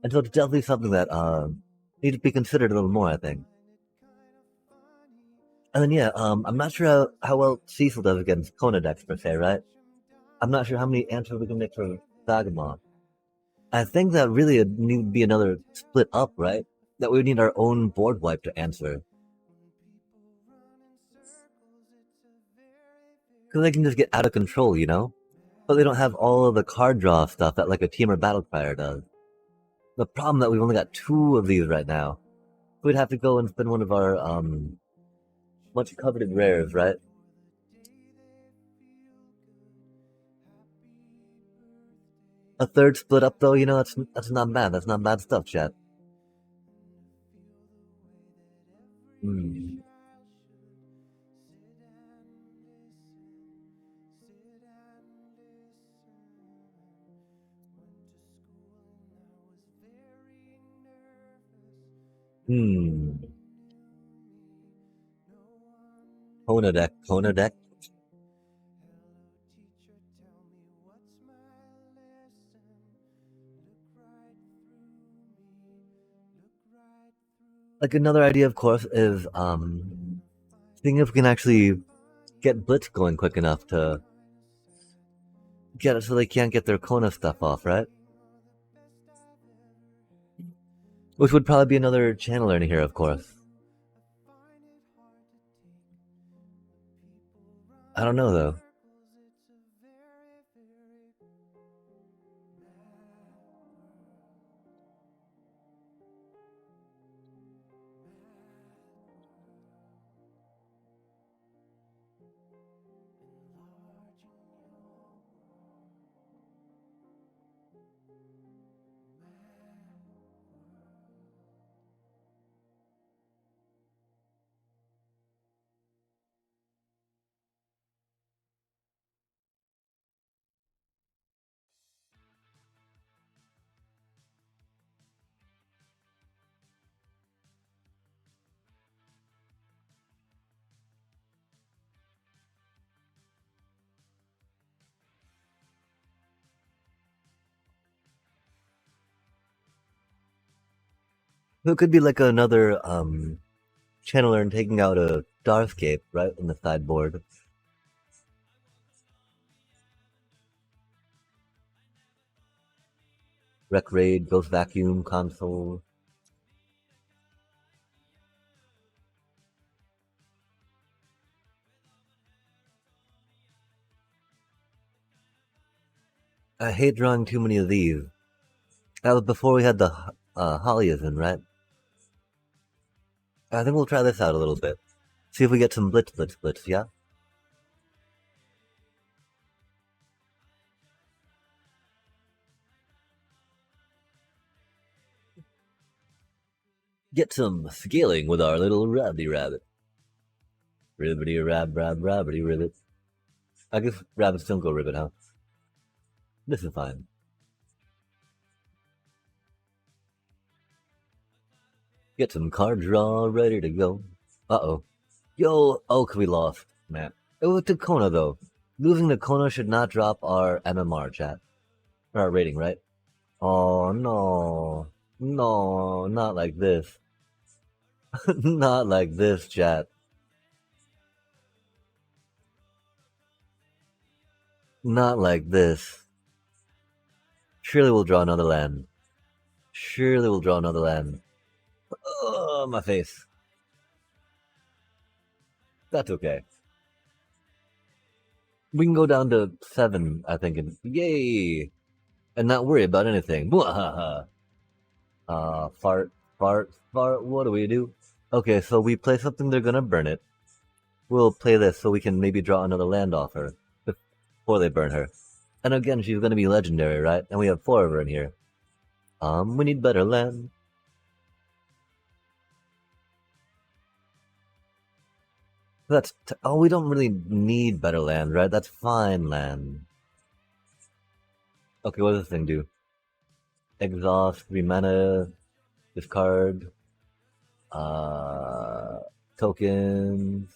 And so it's definitely something that needs to be considered a little more, I think. And then yeah, I'm not sure how well Cecil does against Konadex per se, right? I'm not sure how many answers we can make for Sagamon. I think that really would need to be another split up, right? That we would need our own board wipe to answer. Because they can just get out of control, But they don't have all of the card draw stuff that like a team or battle crier does. The problem that we've only got two of these right now. We'd have to go and spend one of our much coveted rares, right? A third split up though, that's not bad. That's not bad stuff, chat. Hmm. Hmm. Kona deck. Kona deck. Like another idea, of course, is seeing if we can actually get Blitz going quick enough to get it so they can't get their Kona stuff off, right? Which would probably be another channel learning here, of course. I don't know though. It could be like another channeler and taking out a Starscape right on the sideboard. Rec Raid, Ghost Vacuum, Console. I hate drawing too many of these. That was before we had the Hollyism, right? I think we'll try this out a little bit. See if we get some blitz, yeah? Get some scaling with our little rabbity rabbit. Ribbity rabbity ribbit. I guess rabbits don't go ribbit, huh? This is fine. Get some card draw ready to go. Uh-oh. Yo, Oak, we lost, man. It was to Kona, though. Losing to Kona should not drop our MMR, chat. Or our rating, right? Oh, no. No, not like this. Not like this, chat. Not like this. Surely we'll draw another land. Surely we'll draw another land. Oh, my face. That's okay. We can go down to 7, I think, and yay! And not worry about anything. Fart, fart, what do we do? Okay, so we play something, they're gonna burn it. We'll play this so we can maybe draw another land off her before they burn her. And again, she's gonna be legendary, right? And we have 4 of her in here. We need better land. Oh, we don't really need better land, right? That's fine land. Okay, what does this thing do? Exhaust, 3 mana, discard, tokens,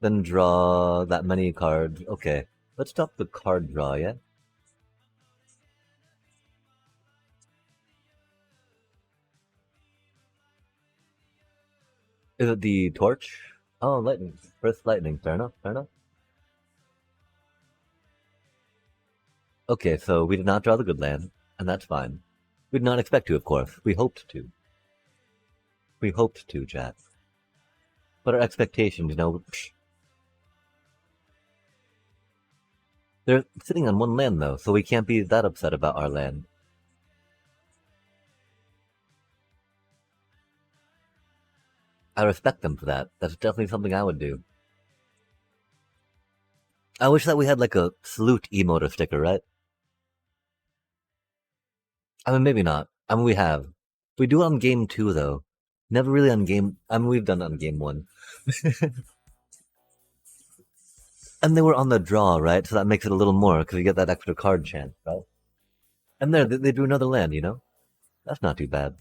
then draw that many cards. Okay, let's stop the card draw, yeah? Is it the torch? Oh, lightning. First lightning. Fair enough, fair enough. Okay, so we did not draw the good land, and that's fine. We did not expect to, of course. We hoped to. We hoped to, chat. But our expectations, psh. They're sitting on 1 land, though, so we can't be that upset about our land. I respect them for that. That's definitely something I would do. I wish that we had like a salute emote or sticker, right? I mean, maybe not. I mean, we have. We do it on game 2, though. Never really on game. I mean, we've done it on game 1. And they were on the draw, right? So that makes it a little more because you get that extra card chance, right? And there, they drew another land, That's not too bad.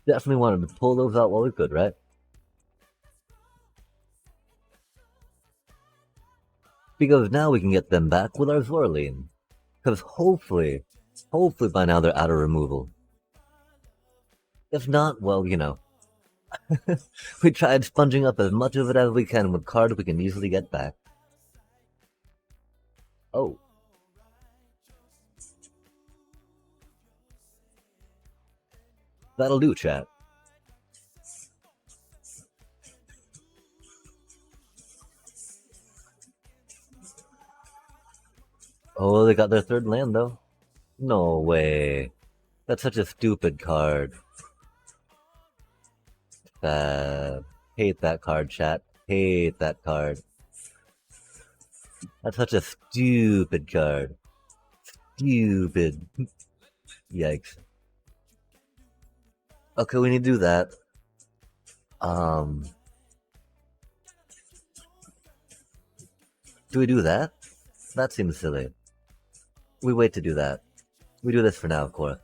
Definitely wanted to pull those out while we could, right? Because now we can get them back with our Zorline. Because hopefully by now they're out of removal. If not, well, we tried sponging up as much of it as we can with cards we can easily get back. Oh. That'll do, chat. Oh, they got their 3rd land, though. No way. That's such a stupid card. Hate that card, chat. Hate that card. That's such a stupid card. Stupid. Yikes. Okay, we need to do that. Do we do that? That seems silly. We wait to do that. We do this for now, of course.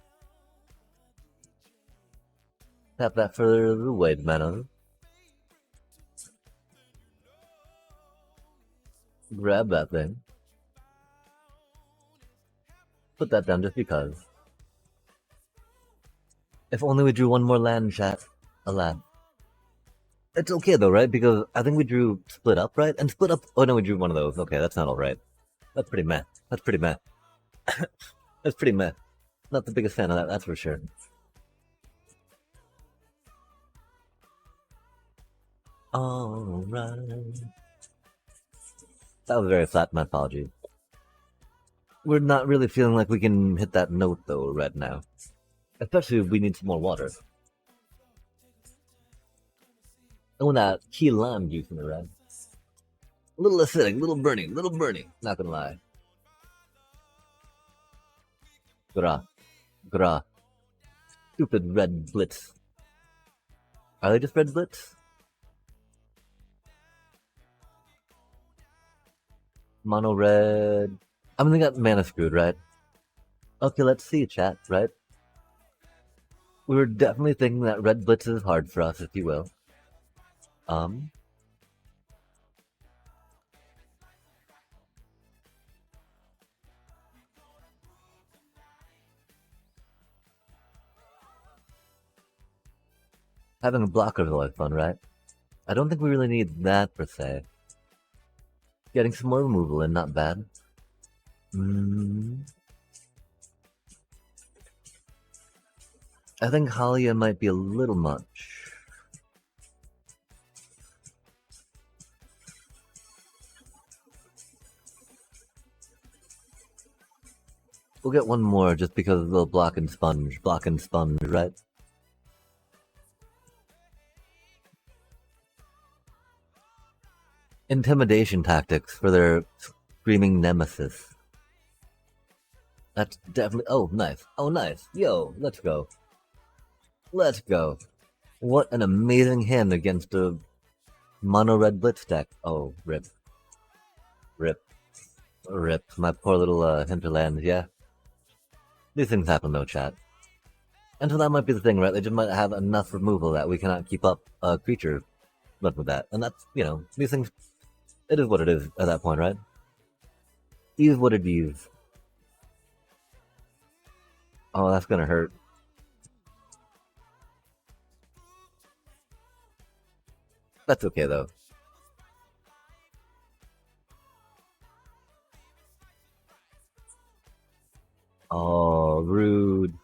Tap that for the wait, man. Grab that thing. Put that down just because. If only we drew one more land, chat. A land. It's okay though, right? Because I think we drew split up, right? And split up. Oh no, we drew one of those. Okay, that's not all right. That's pretty meh. That's pretty meh. That's pretty meh. Not the biggest fan of that, that's for sure. Alright. That was very flat, my apologies. We're not really feeling like we can hit that note though right now. Especially if we need some more water. I want that key lime juice in the red. A little acidic, little burning, not gonna lie. Gra. Stupid red blitz. Are they just red blitz? Mono red. I mean, they got mana screwed, right? Okay, let's see, chat, right? We were definitely thinking that red blitz is hard for us, if you will. Having a blocker is always fun, right? I don't think we really need that, per se. Getting some more removal in, not bad. I think Halia might be a little much. We'll get one more just because of the block and sponge, right? Intimidation tactics for their screaming nemesis. That's definitely. Oh, nice. Oh, nice. Yo, let's go. Let's go. What an amazing hand against a mono red blitz deck. Oh, rip. Rip. Rip. My poor little hinterland, yeah. These things happen though, chat. And so that might be the thing, right? They just might have enough removal that we cannot keep up a creature left with that. And that's, you know, these things, it is what it is at that point, right? Is what it is. Oh, that's gonna hurt. That's okay though. Oh, rude.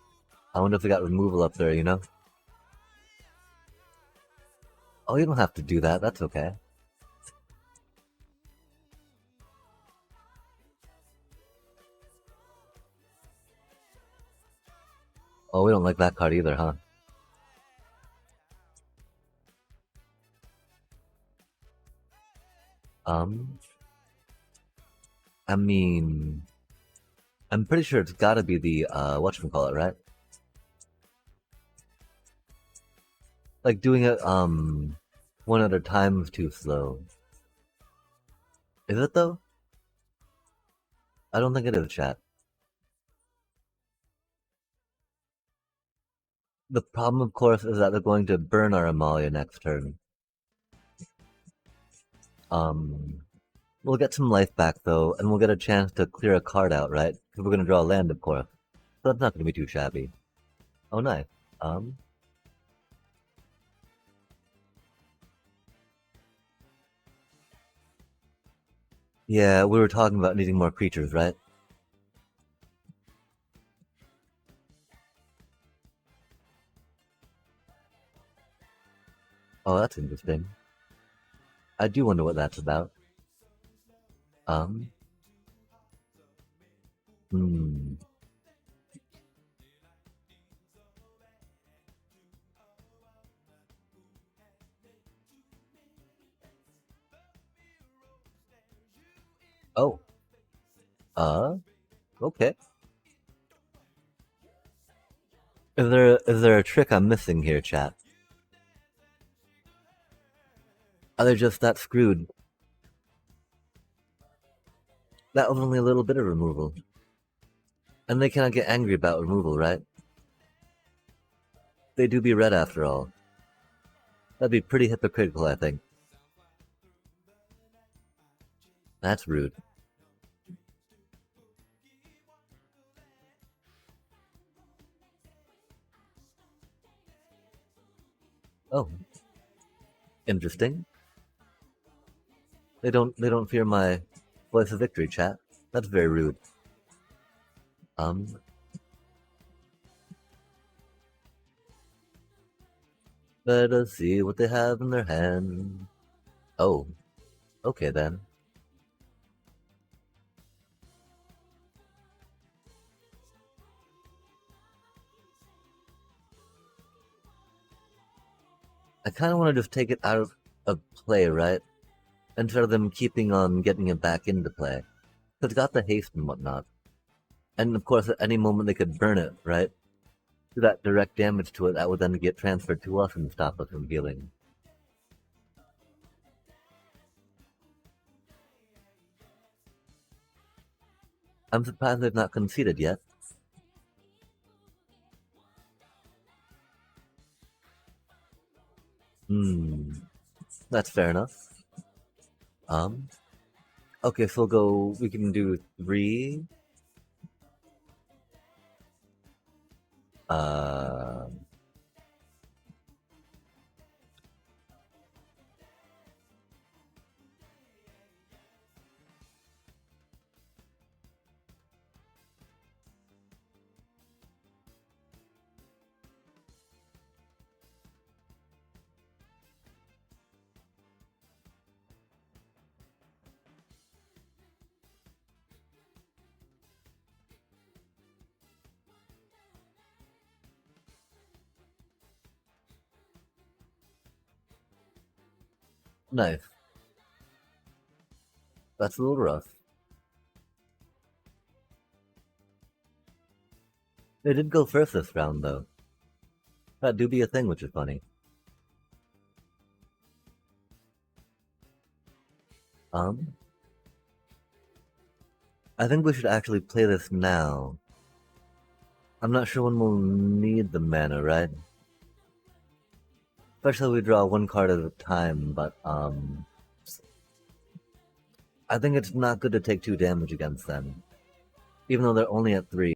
I wonder if they got removal up there, you know? Oh, you don't have to do that. That's okay. Oh, we don't like that card either, huh? I mean, I'm pretty sure it's gotta be the, whatchamacallit, right? Like, doing it, one at a time is too slow. Is it, though? I don't think it is, chat. The problem, of course, is that they're going to burn our Amalia next turn. We'll get some life back, though, and we'll get a chance to clear a card out, right? Because we're gonna draw a land, of course. So that's not gonna be too shabby. Oh, nice. Yeah, we were talking about needing more creatures, right? Oh, that's interesting. I do wonder what that's about. Hmm. Oh. Okay. Is there a trick I'm missing here, chat? Are they just that screwed? That was only a little bit of removal. And they cannot get angry about removal, right? They do be red after all. That'd be pretty hypocritical, I think. That's rude. Oh. Interesting. They don't fear my voice of victory, chat. That's very rude. Let us see what they have in their hand. Oh, okay then. I kind of want to just take it out of play, right? Instead of them keeping on getting it back into play. It's got the haste and whatnot. And of course, at any moment they could burn it, right? Do that direct damage to it that would then get transferred to us and stop us from healing. I'm surprised they've not conceded yet. That's fair enough. Okay, so we'll go, we can do 3. Uh, nice. That's a little rough. They did go first this round, though. That do be a thing, which is funny. I think we should actually play this now. I'm not sure when we'll need the mana, right? Especially we draw one card at a time, but I think it's not good to take 2 damage against them. Even though they're only at 3.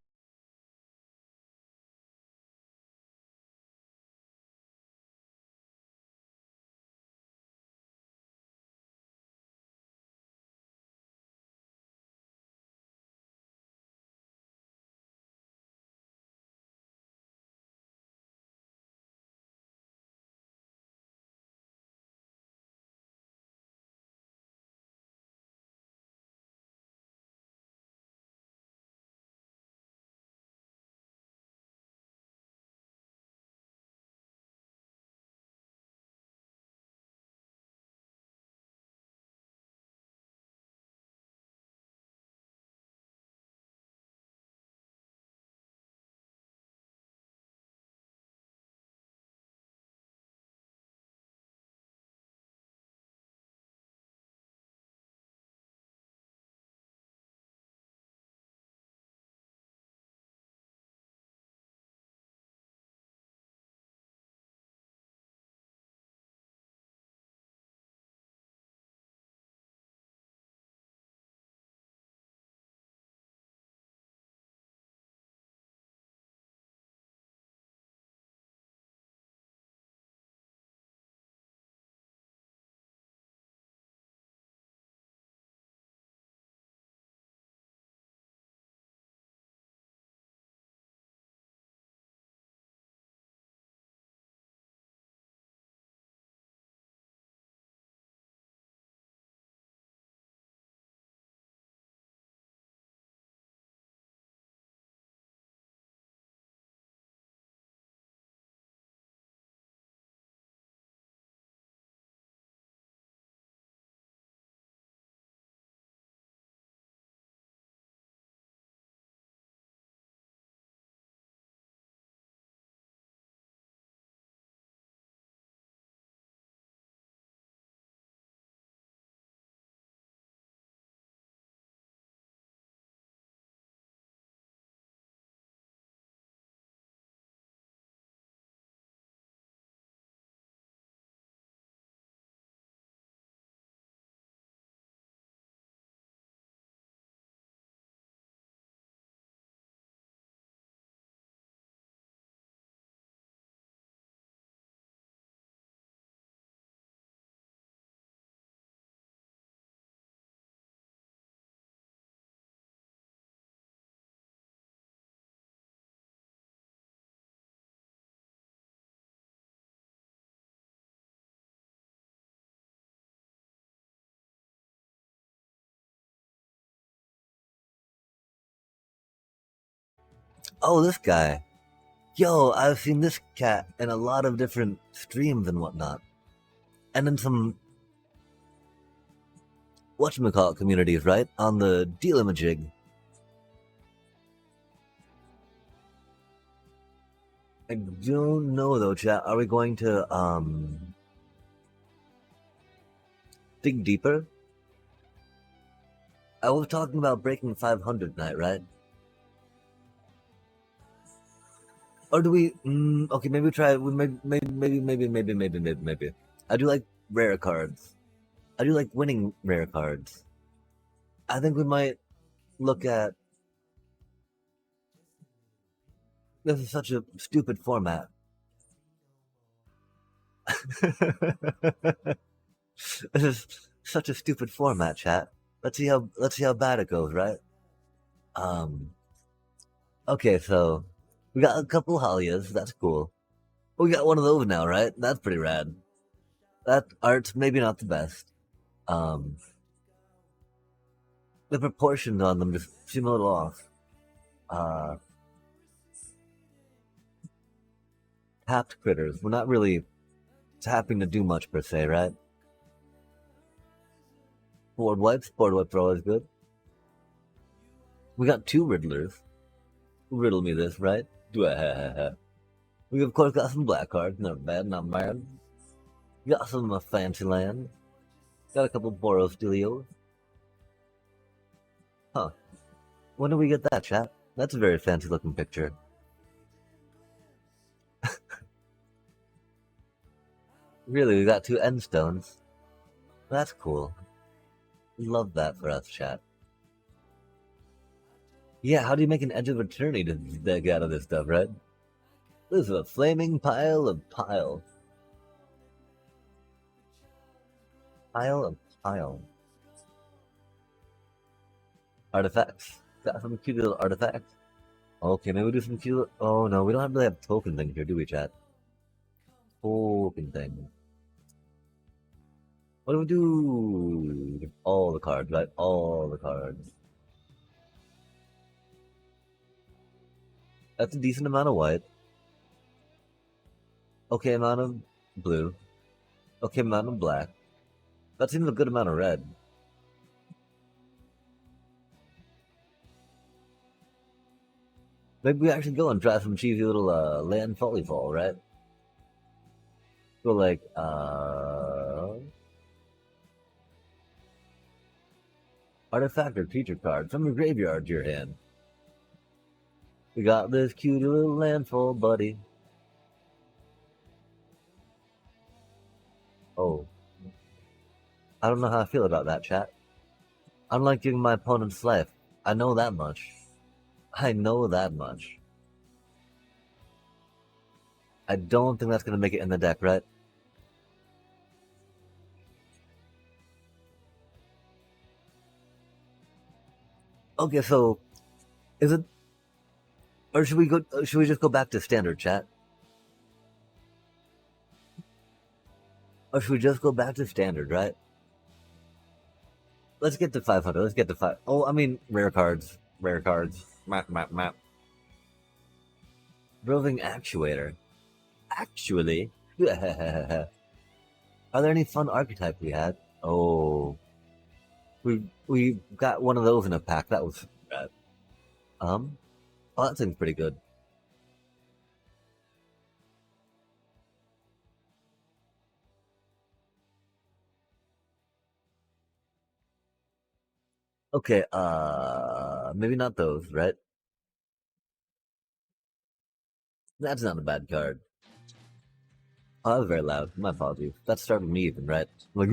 Oh, this guy. Yo, I've seen this cat in a lot of different streams and whatnot. And in some whatchamacallit communities, right? On the deal-a-majig. I don't know though, chat. Are we going to dig deeper? I was talking about breaking 500 tonight, right? Or do we? Okay, maybe try. Maybe. I do like rare cards. I do like winning rare cards. I think we might look at. This is such a stupid format. This is such a stupid format, chat. Let's see how bad it goes, right? Okay, so we got a couple Halias. That's cool. We got one of those now, right? That's pretty rad. That art's maybe not the best. Um, the proportions on them just seem a little off. Tapped critters. We're not really tapping to do much per se, right? Board wipes are always good. We got two Riddlers. Riddle me this, right? We of course got some black cards. Not bad, not bad. Got some fancy land. Got a couple Boros Delios. Huh. When do we get that, chat? That's a very fancy looking picture. Really, we got two end stones. That's cool. Love that for us, chat. Yeah, how do you make an Edge of Eternity to dig out of this stuff, right? This is a flaming pile of pile. Pile of pile. Artifacts. Got some cute little artifacts. Okay, maybe we do some cute. Oh no, we don't really have token things here, do we, chat? Token thing. What do we do? All the cards, right? All the cards. That's a decent amount of white. Okay amount of blue. Okay amount of black. That seems a good amount of red. Maybe we actually go and try some cheesy little land folly fall, right? Go like artifact or creature card from your graveyard to your hand. We got this cute little landfall, buddy. Oh. I don't know how I feel about that, chat. I don't like giving my opponent's life. I know that much. I know that much. I don't think that's going to make it in the deck, right? Okay, so is it, or should we go? Should we just go back to standard, chat? Or should we just go back to standard, right? Let's get to 500. Let's get to 5. Oh, I mean, rare cards. Rare cards. Map. Roving Actuator. Actually. Are there any fun archetypes we had? Oh. We got one of those in a pack. That was bad. Oh, that seems pretty good. Okay, maybe not those, right? That's not a bad card. Oh, that was very loud. My apologies. That started me even, right? I'm like,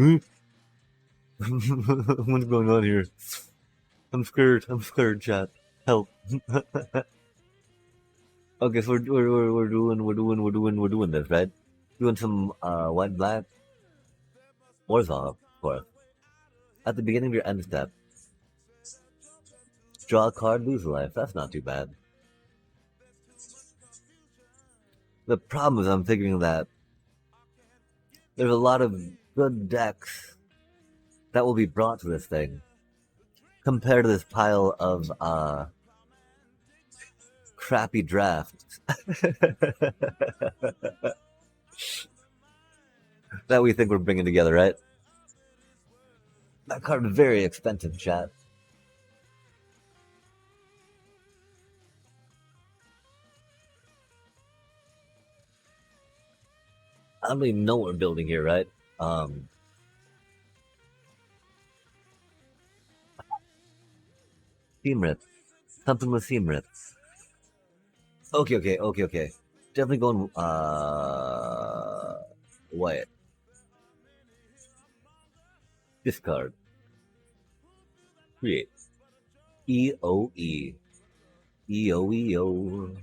what's going on here? I'm scared, chat. Help. Okay, so we're doing this, right? Doing some white black Warzone, of course. At the beginning of your end step, draw a card, lose a life. That's not too bad. The problem is I'm figuring that there's a lot of good decks that will be brought to this thing compared to this pile of crappy draft that we think we're bringing together, right? That card is very expensive, chat. I don't even know what we're building here, right? Seam rips. Something with seam rips. Okay. Definitely going Wyatt. Discard. Create. EoE. EoEO.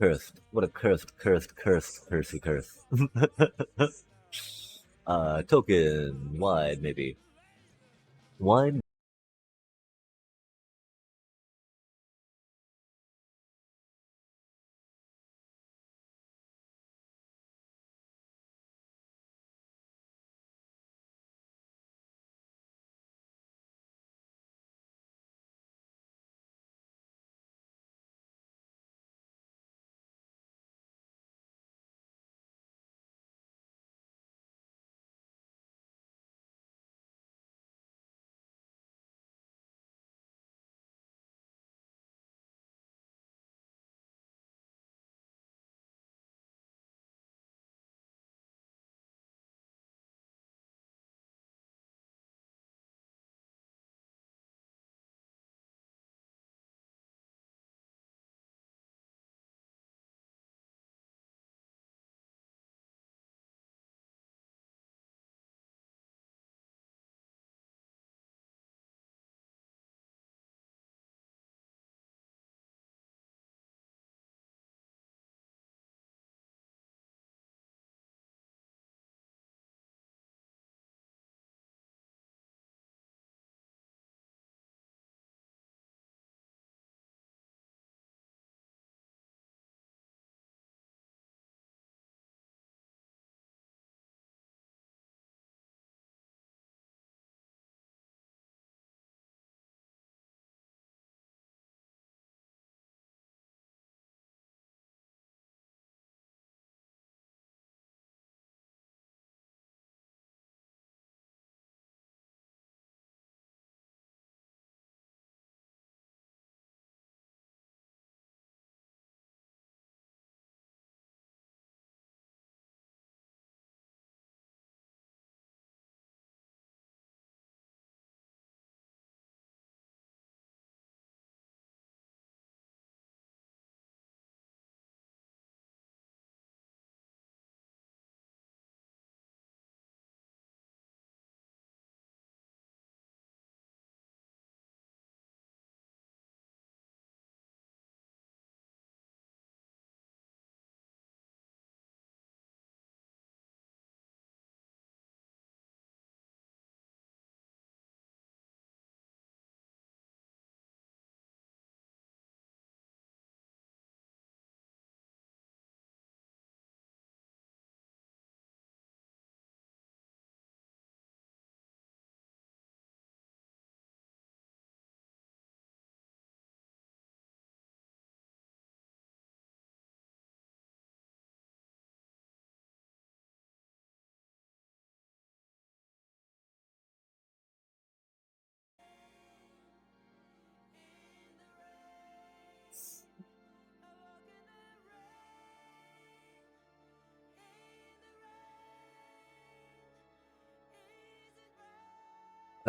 Cursed. What a cursey curse. Token. Wide, maybe. Wide.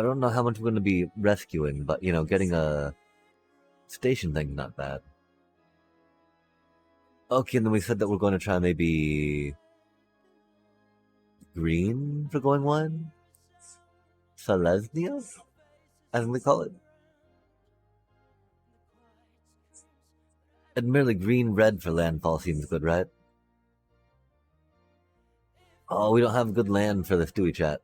I don't know how much we're going to be rescuing, but getting a station thing's not bad. Okay, and then we said that we're going to try maybe green for going one? Selesnya, as we call it. Admittedly, green-red for landfall seems good, right? Oh, we don't have good land for this, do we, chat?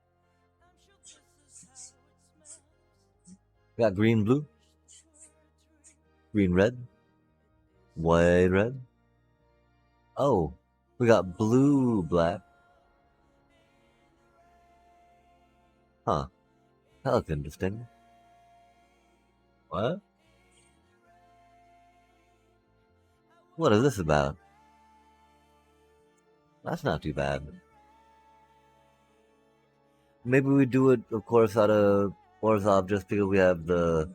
We got green-blue, green-red, white-red. Oh, we got blue-black. Huh, that looks interesting. What? What is this about? That's not too bad. Maybe we do it, of course, out of Orzhov just because we have the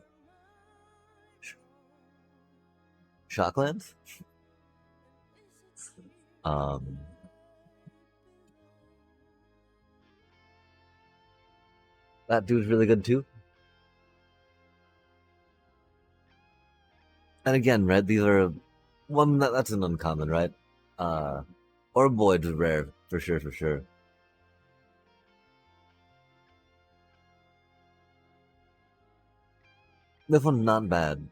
Shocklands. Um, that dude's really good too. And again, right? These are that's an uncommon, right? Uh, Orboid's rare for sure, for sure. This one's not bad.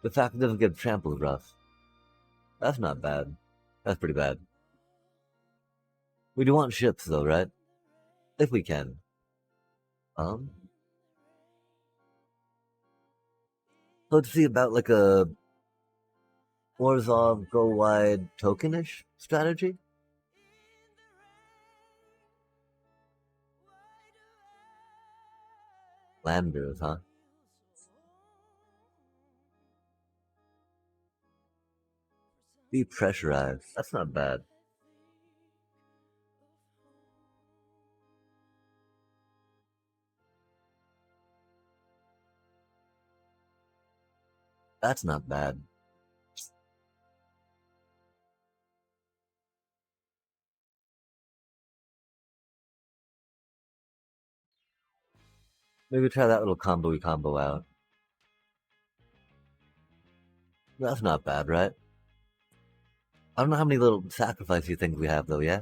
The fact it doesn't get trampled rough. That's not bad. That's pretty bad. We do want ships though, right? If we can. Um, let's see about like a Orzhov go wide tokenish strategy. Landers, huh? Depressurized. That's not bad. That's not bad. Maybe try that little combo out. That's not bad, right? I don't know how many little sacrifice you think we have though, yeah?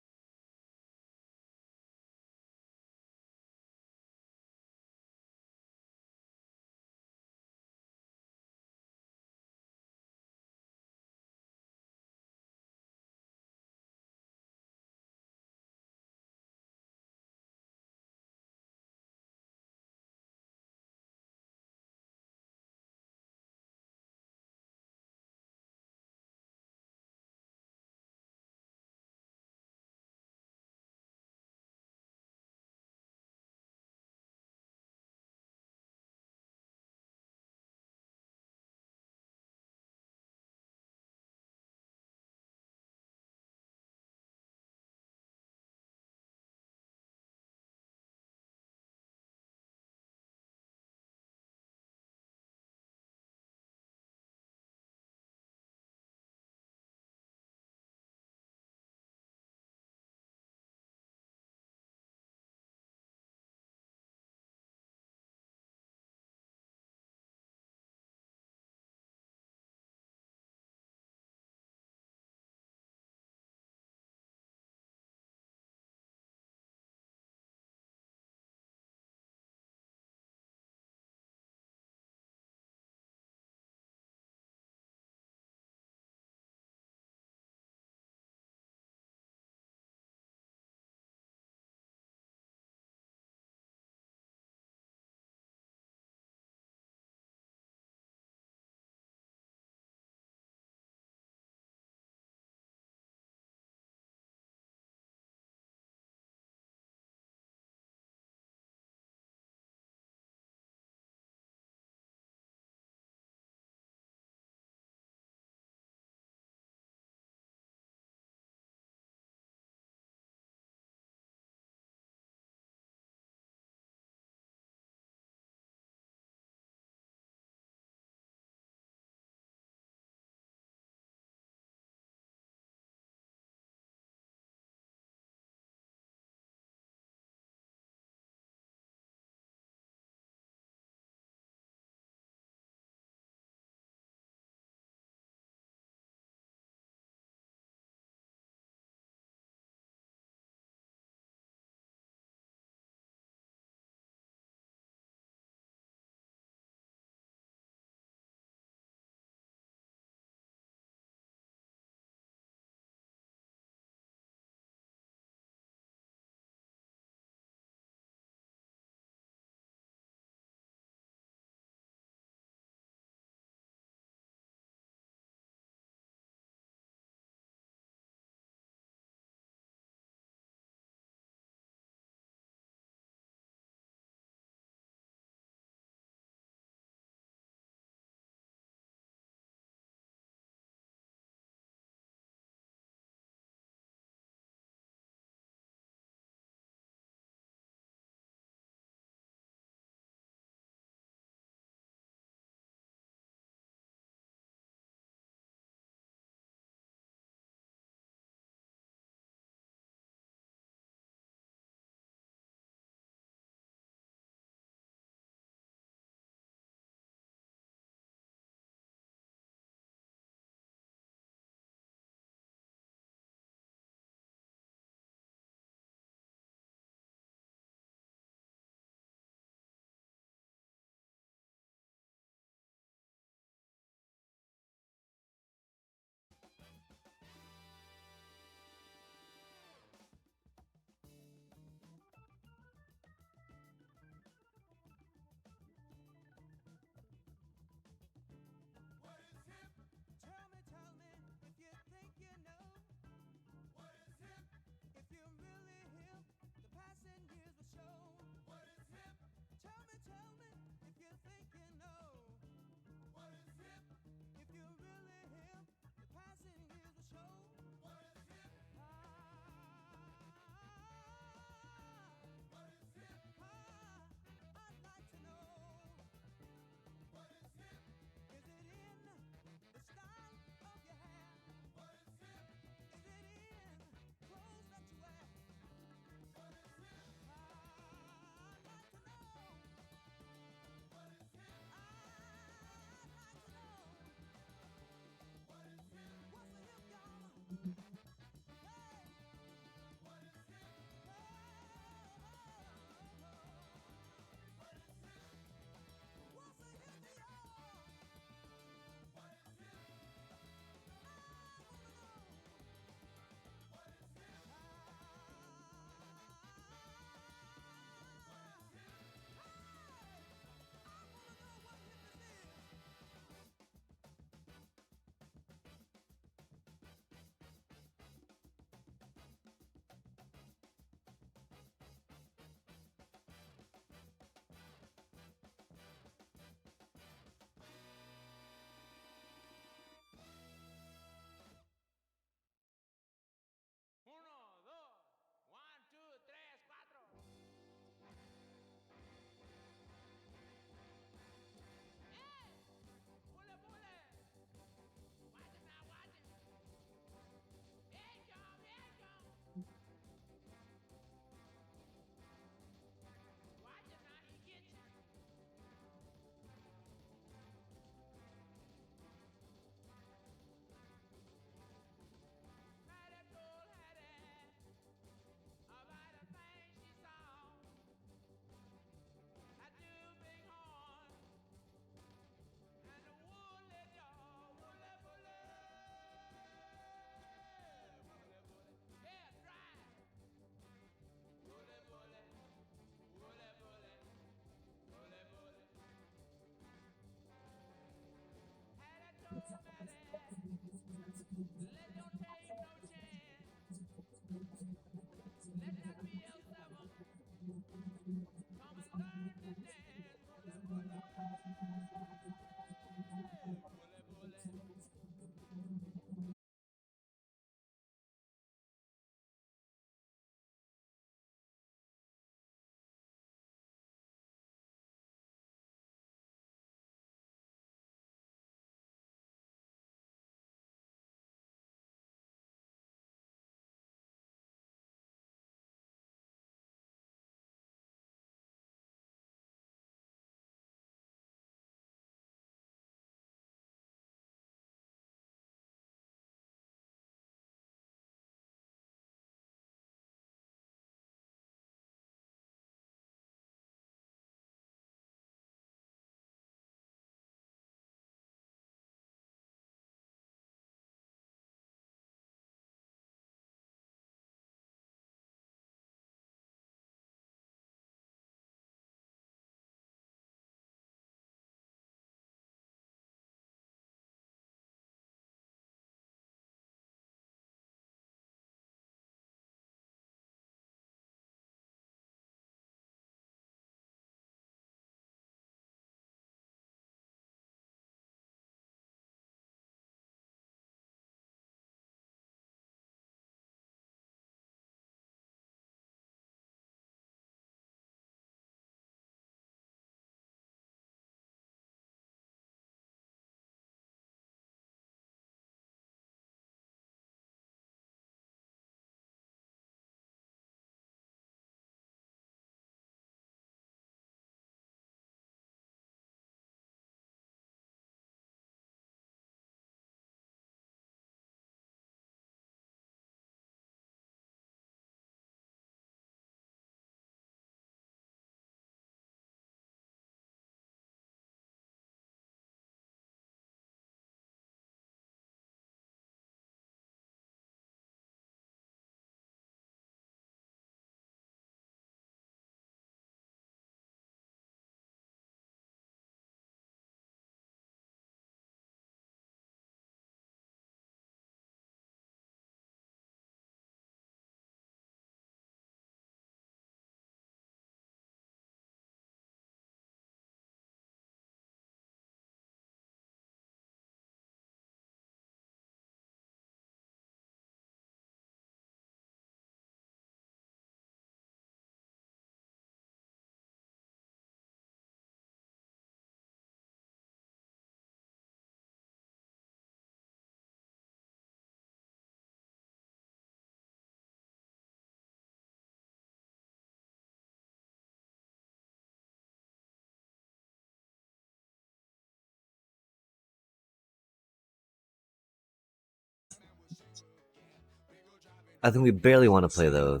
I think we barely want to play those.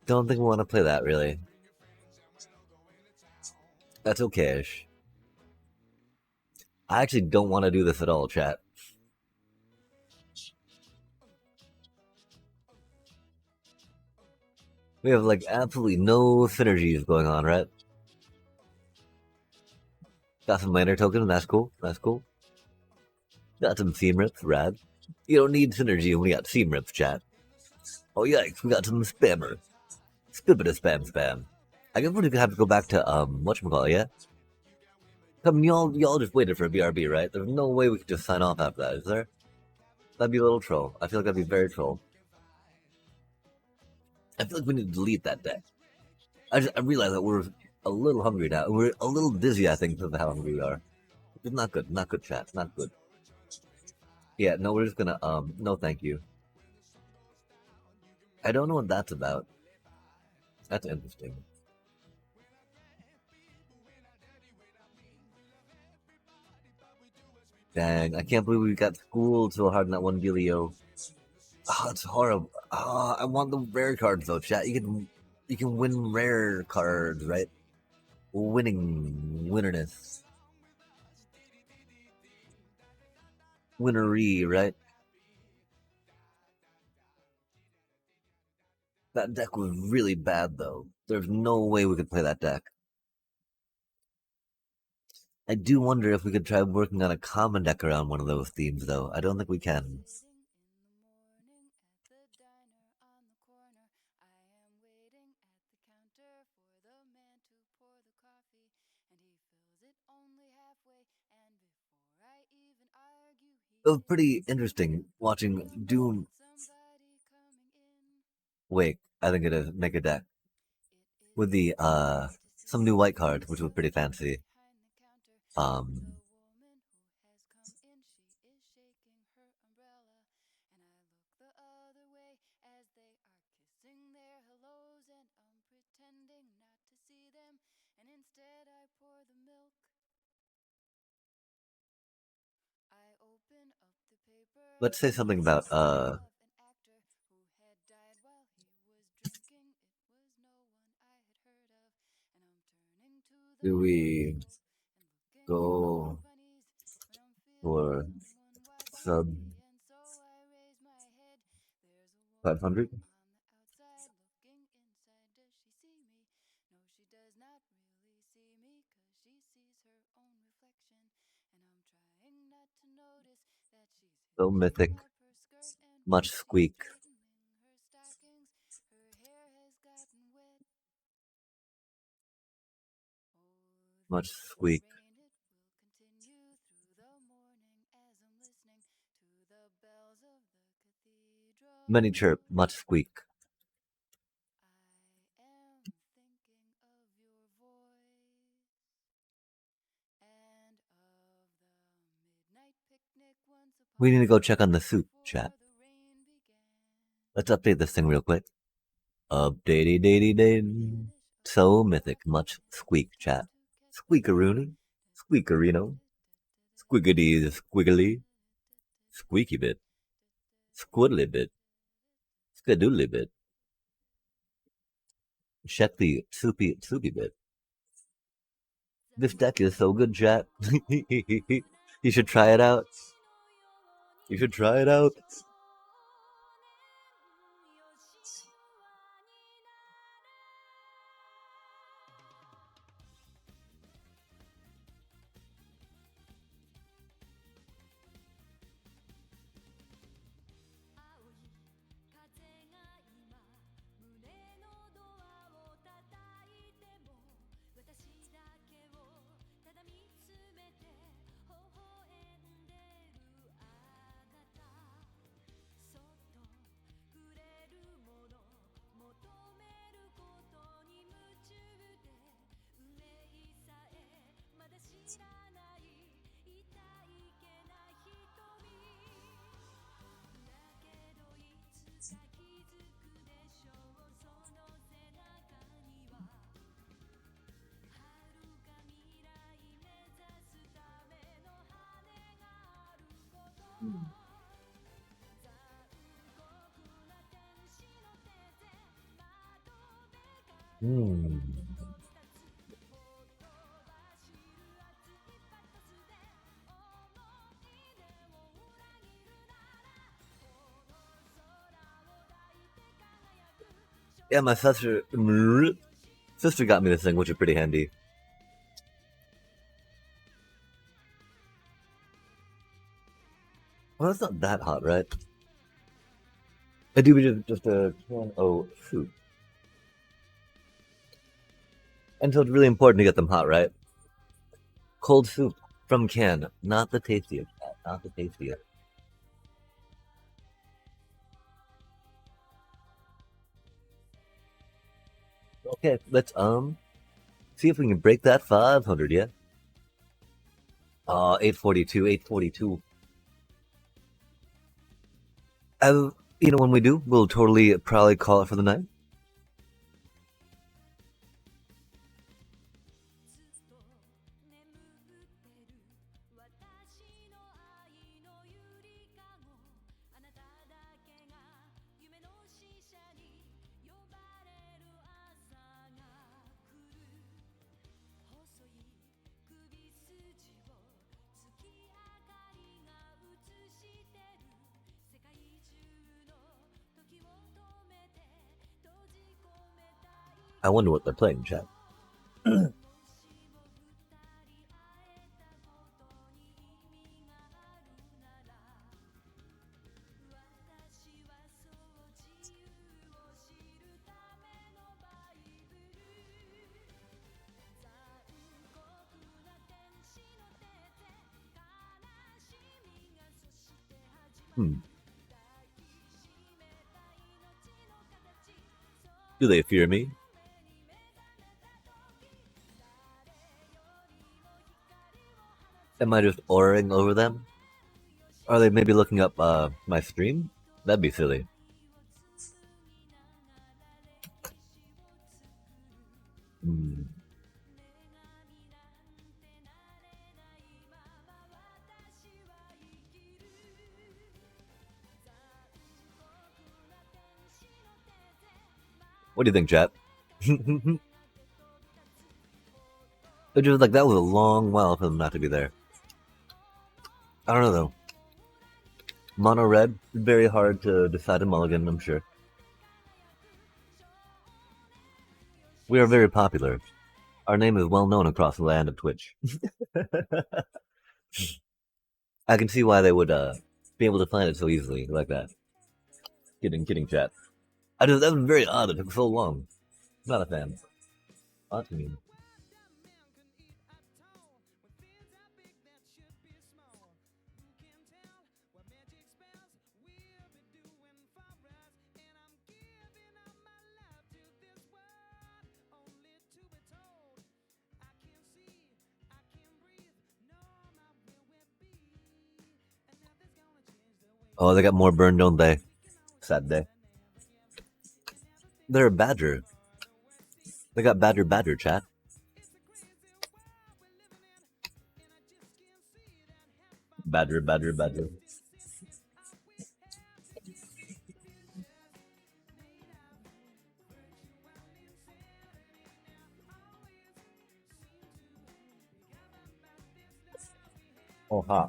Don't think we want to play that, really. That's okay-ish. I actually don't want to do this at all, chat. We have, like, absolutely no synergies going on, right? Got some minor token, that's cool. That's cool. Got some theme rips, rad. You don't need synergy when we got theme rips, chat. Oh yikes, we got some spammer. Spibita spam spam. I guess we're gonna have to go back to whatchamacallit, yeah? I mean, y'all just waited for a BRB, right? There's no way we could just sign off after that, is there? That'd be a little troll. I feel like that'd be very troll. I feel like we need to delete that deck. I realize that we're a little hungry now. We're a little dizzy, I think, because of how hungry we are. It's not good. Not good, chat. Not good. Yeah, no, we're just gonna, no thank you. I don't know what that's about. That's interesting. Dang, I can't believe we got schooled so hard in that one dealio. Oh, it's horrible. Oh, I want the rare cards though, chat. You can win rare cards, right? Winnerness. Winnery, right? That deck was really bad though. There's no way we could play that deck. I do wonder if we could try working on a common deck around one of those themes though. I don't think we can. It was pretty interesting watching Doom. Wait, I think it is make a deck with the some new white cards, which was pretty fancy. Um, let's say something about do we go for sub 500? So mythic, much squeak. Much squeak. Many chirp, much squeak. We need to go check on the suit, chat. Let's update this thing real quick. Updatey datey day. So mythic, much squeak, chat. Squeakaroonie, squeakerino, squiggity squiggly, squeaky bit, squiddly bit, skadoodly bit, shetly soupy soupy bit. This deck is so good, chat. You should try it out. You should try it out. Hmm. Yeah, my sister got me this thing, which is pretty handy. Well, it's not that hot, right? I do just a can of soup. And so it's really important to get them hot, right? Cold soup from can, not the tastiest. Not the tastiest. Okay, let's see if we can break that 500. Yeah. 842, 842. When we do, we'll totally probably call it for the night. I wonder what they're playing, chat. Hmm. Do they fear me? Am I just orating over them? Are they maybe looking up my stream? That'd be silly. Hmm. What do you think, chat? It just like that was a long while for them not to be there. I don't know though. Mono red, very hard to decide a mulligan, I'm sure. We are very popular. Our name is well known across the land of Twitch. I can see why they would be able to find it so easily like that. Kidding, chat. That was very odd. It took so long. Not a fan. Odd to me. Oh, they got more burn, don't they? Sad day. They're a badger. They got badger, chat. Badger. Oh, ha.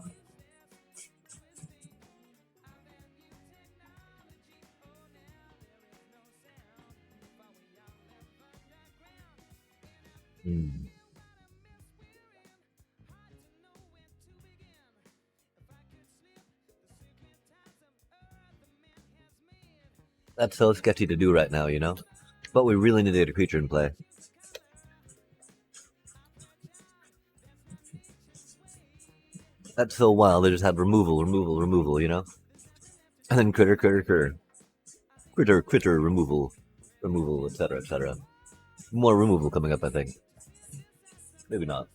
Mm. That's so sketchy to do right now, you know? But we really need to get a creature in play. That's so wild. They just have removal, you know? And then critter, removal, etc. More removal coming up, I think. Maybe not.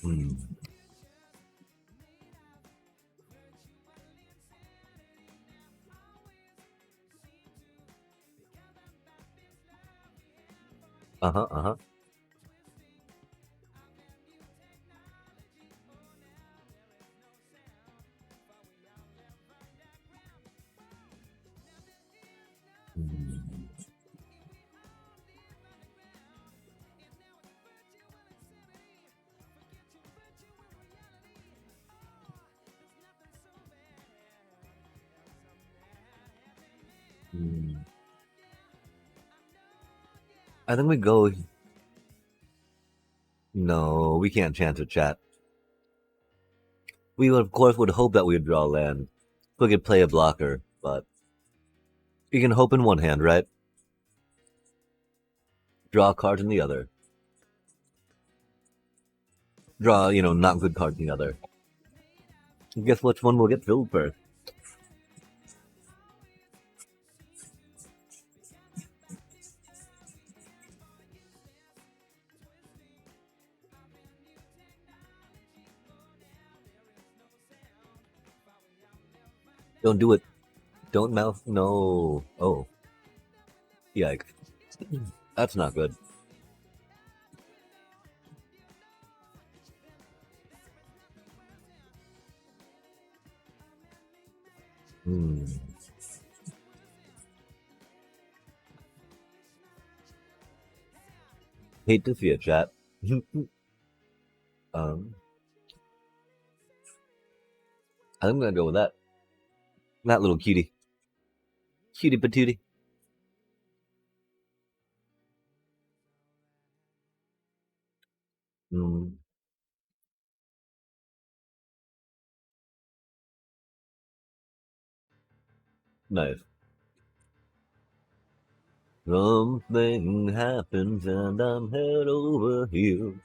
Hmm. Uh-huh. Hmm. I think we go. No, we can't chance a chat. We would, of course would hope that we would draw land. We could play a blocker, but you can hope in one hand, right? Draw a card in the other. Draw, not good cards in the other. Guess which one will get filled first? Don't do it. Don't mouth. No. Oh, yikes. That's not good. Hmm. Hate to see it, chat. um, I think I'm gonna go with that. That little cutie. Cutie patootie. Mm, nice. Something happens and I'm head over heels.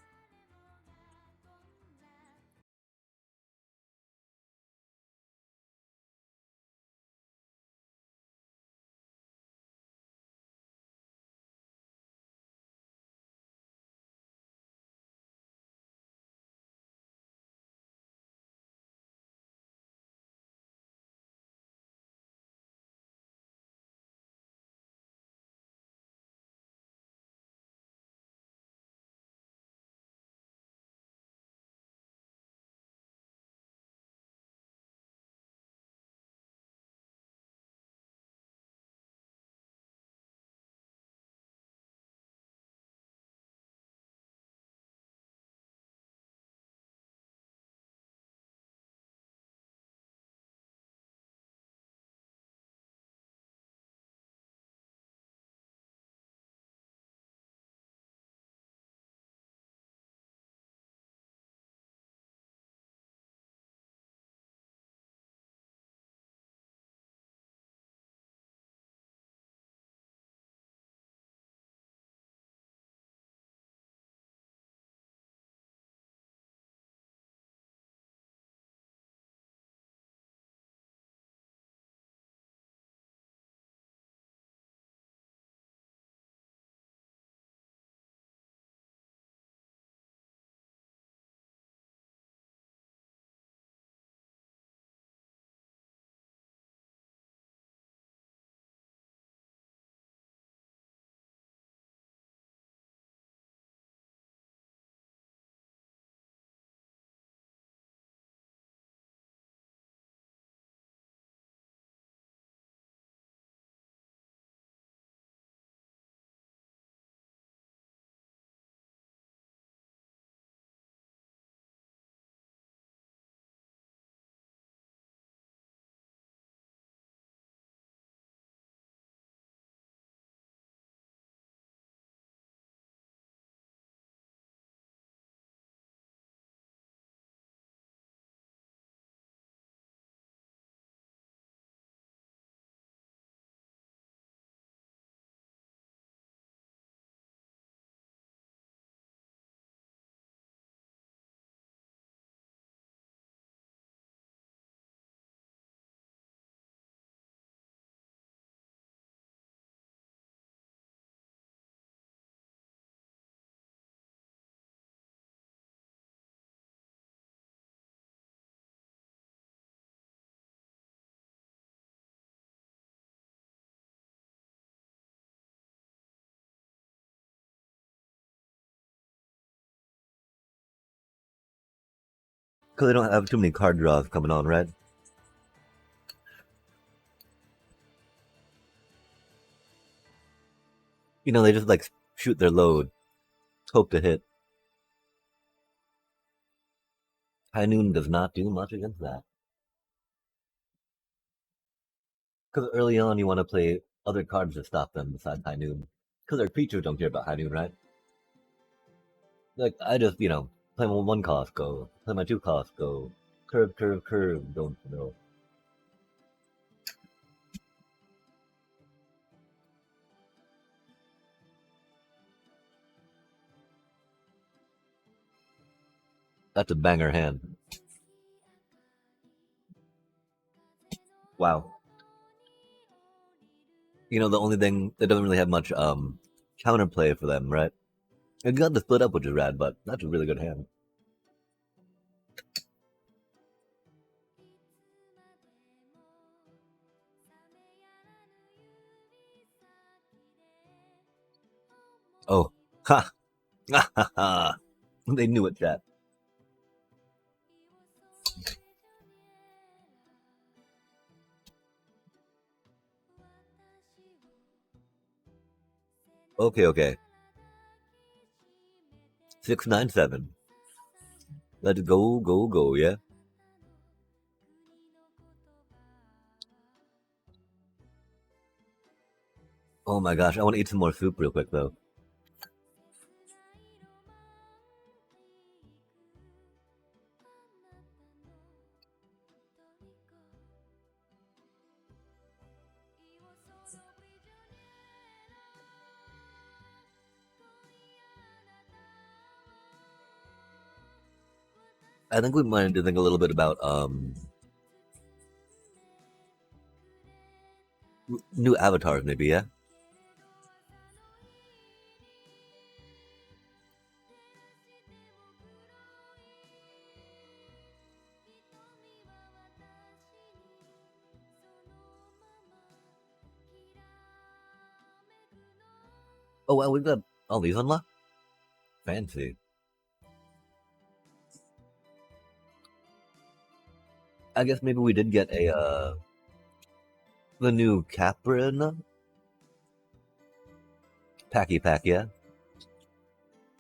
Because they don't have too many card draws coming on, right? They just like shoot their load, hope to hit. High Noon does not do much against that. Because early on you want to play other cards to stop them besides High Noon. Because our creatures don't care about High Noon, right? Like, I just, play my one cost, go. Play my two cost, go. Curve, curve, curve, go into the middle. That's a banger hand. Wow. The only thing, they don't really have much counterplay for them, right? It got the split up, which is rad, but that's a really good hand. Oh, ha! Ha ha! They knew it, chat. Okay, okay. 697. Let's go, go, go, yeah? Oh my gosh, I want to eat some more soup real quick, though. I think we might need to think a little bit about new avatars, maybe, yeah? Oh, wow, we've got all these unlocked? Fancy. I guess maybe we did get the new Caprin Packy Pack, yeah?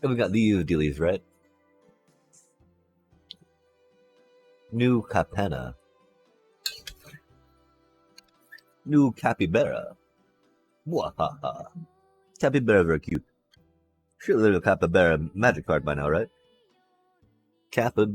And we got these dealies, right? New Capena. New Capybara. Mwahaha. Capybara very cute. Sure, little Capybara magic card by now, right? Kappa,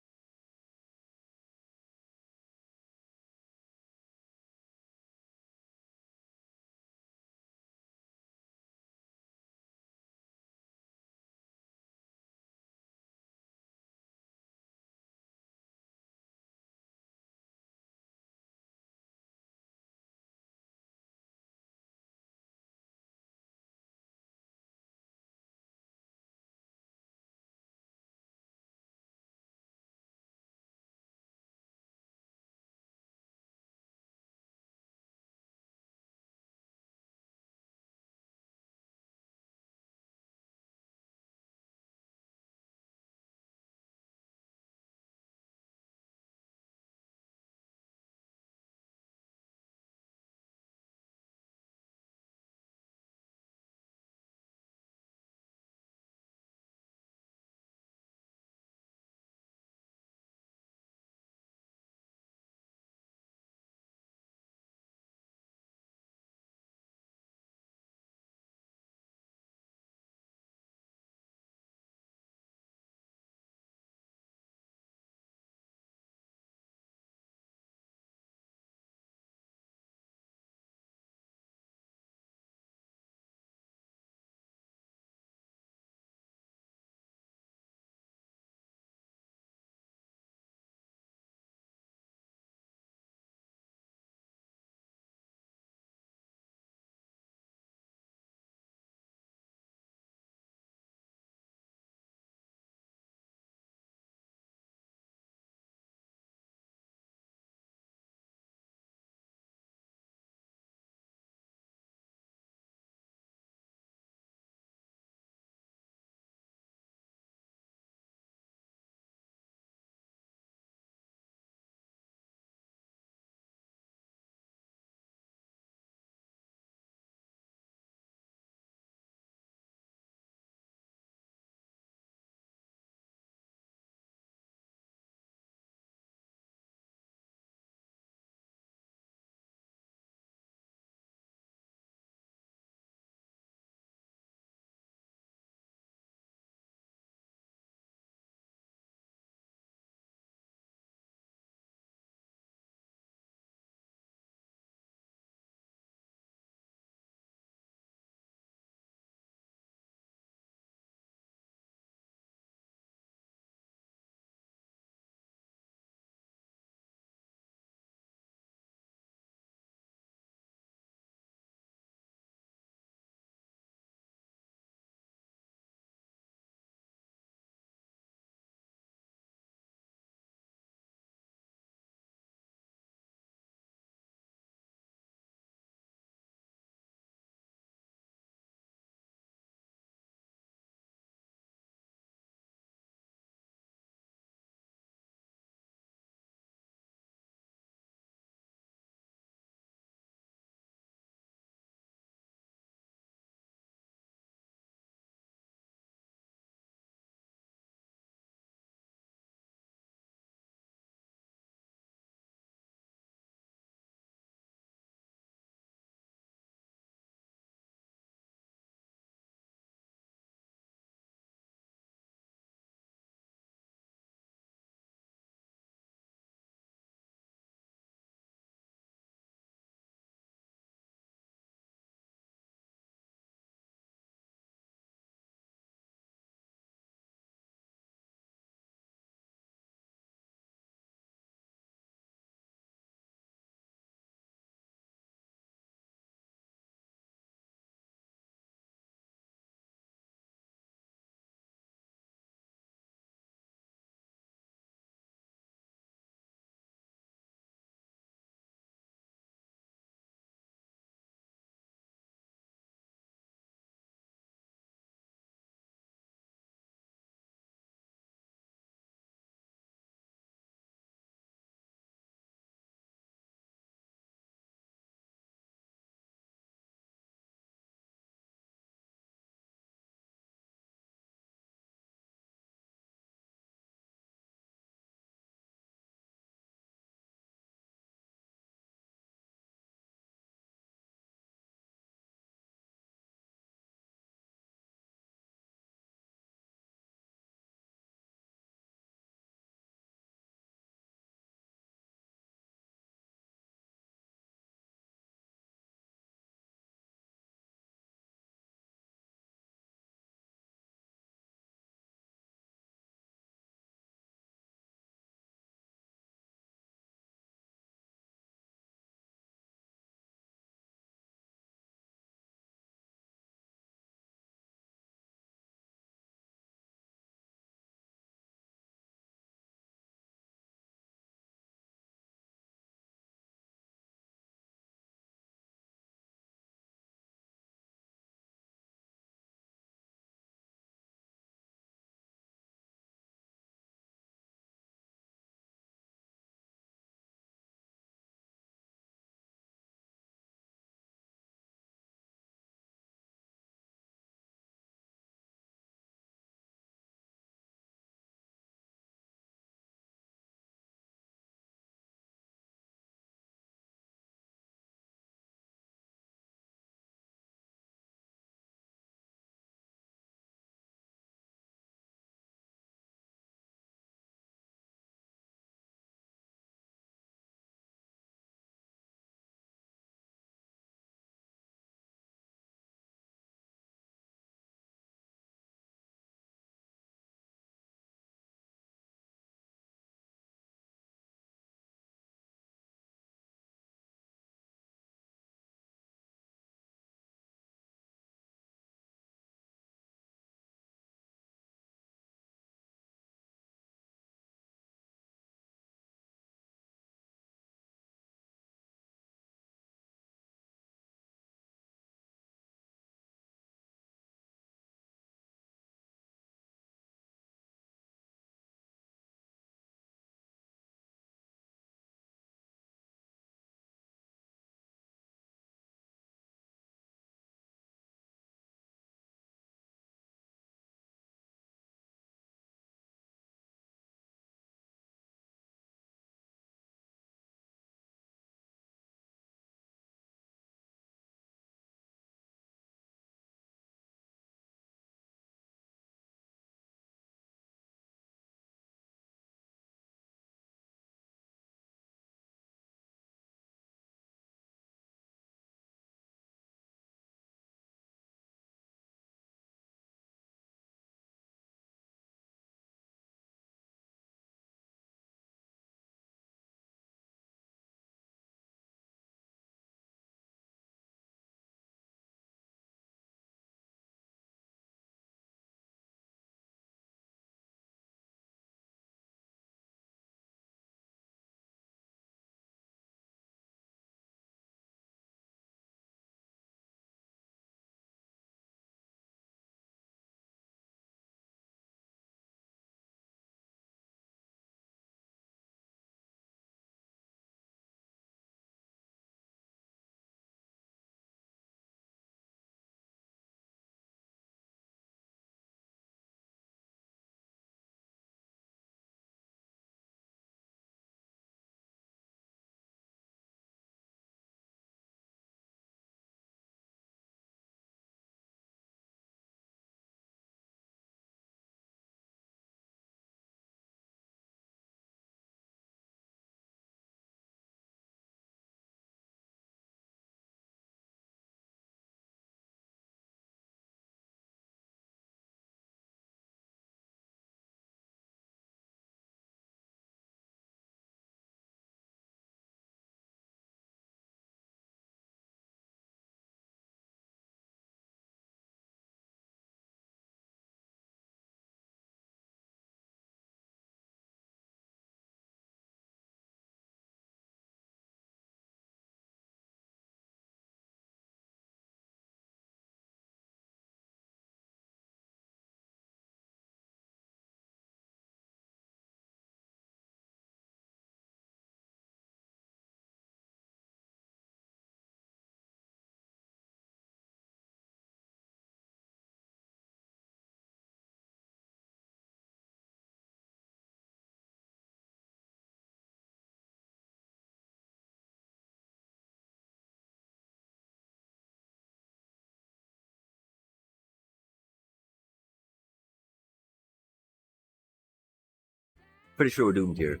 Pretty sure we're doomed here.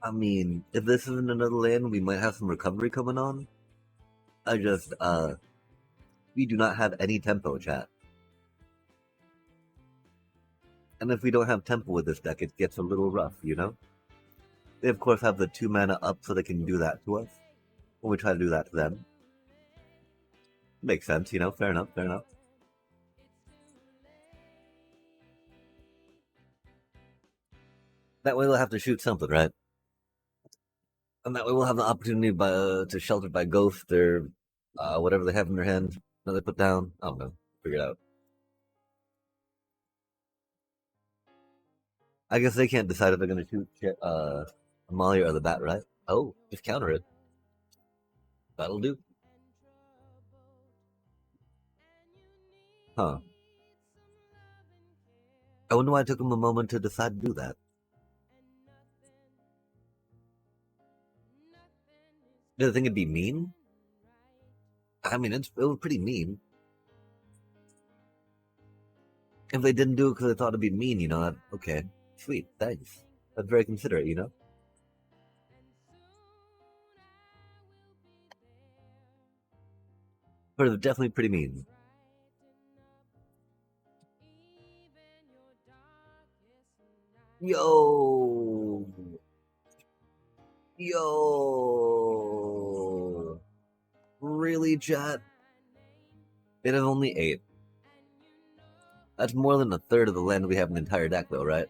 I mean, if this isn't another land, we might have some recovery coming on. We do not have any tempo, chat. And if we don't have tempo with this deck, it gets a little rough, you know? They, of course, have the 2 mana up so they can do that to us. When we try to do that to them. Makes sense, you know? Fair enough, fair enough. That way we'll have to shoot something, right? And that way we'll have the opportunity to shelter by Ghost or whatever they have in their hand that they put down. I don't know. Figure it out. I guess they can't decide if they're going to shoot Amalia or the Bat, right? Oh, just counter it. That'll do. Huh. I wonder why it took them a moment to decide to do that. Did they think it'd be mean? I mean, it was pretty mean. If they didn't do it because they thought it'd be mean, you know, okay, sweet, thanks. That's very considerate, you know? But it's definitely pretty mean. Yo! Yo! Really, chat? It is only 8. That's more than a third of the land we have in the entire deck, though, right?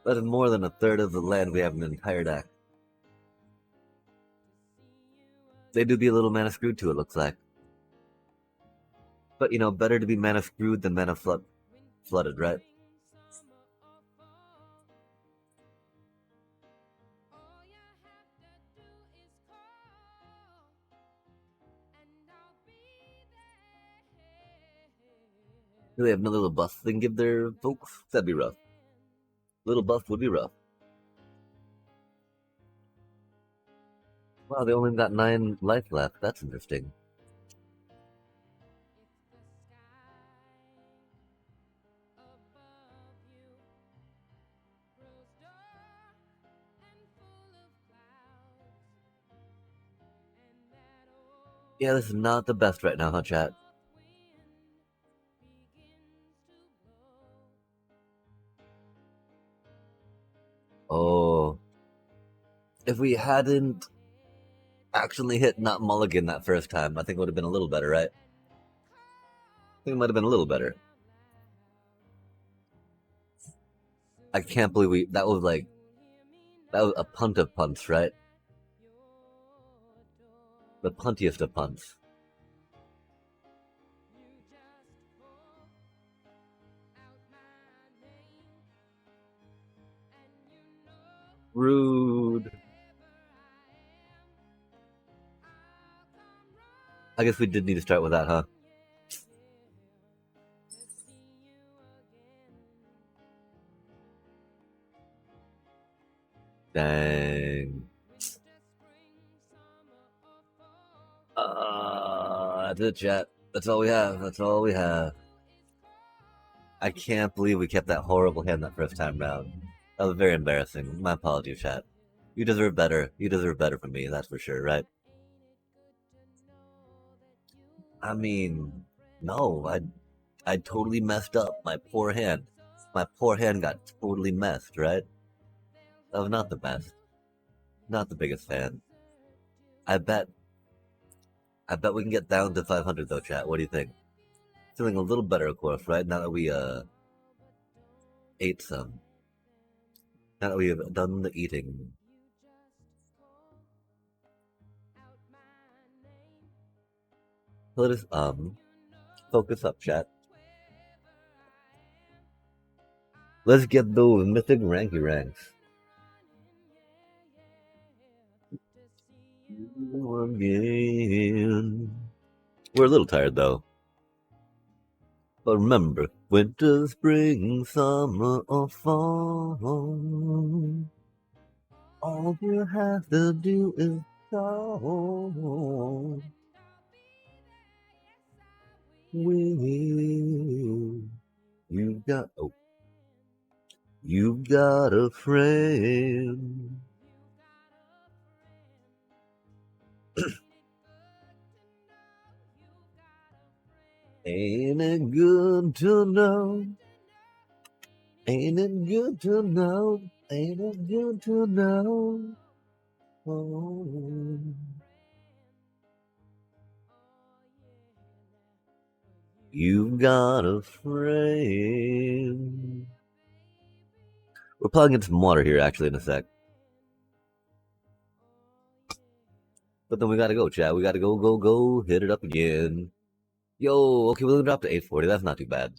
That is more than a third of the land we have in the entire deck. They do be a little mana screwed too, it looks like. But, you know, better to be mana screwed than mana flooded, right? Do they have another little buff they can give their folks? That'd be rough. Little buff would be rough. Wow, they only got 9 life left. That's interesting. Yeah, this is not the best right now, huh, chat? Oh. If we hadn't actually hit not mulligan that first time, I think it would have been a little better, right? I think it might have been a little better. I can't believe that was a punt of punts, right? The puntiest of punts. Rude. I guess we did need to start with that, huh? Dang. That's it, chat. That's all we have. That's all we have. I can't believe we kept that horrible hand that first time round. That was very embarrassing. My apologies, chat. You deserve better. You deserve better from me, that's for sure, right? I mean, no, I totally messed up. My poor hand. My poor hand got totally messed, right? That was not the best. Not the biggest fan. I bet we can get down to 500 though, chat. What do you think? Feeling a little better, of course, right? Now that we ate some. Now that we have done the eating. Let us focus up, chat. Let's get those mythic ranky ranks. Again. We're a little tired though. But remember, winter, spring, summer, or fall, all you have to do is call. Will you got you got a friend. Ain't it good to know? Ain't it good to know? Ain't it good to know? Oh, you've got a friend. We're plugging in some water here, actually, in a sec. But then we gotta go, chat. We gotta go, hit it up again. Yo, okay, we'll drop to 840. That's not too bad.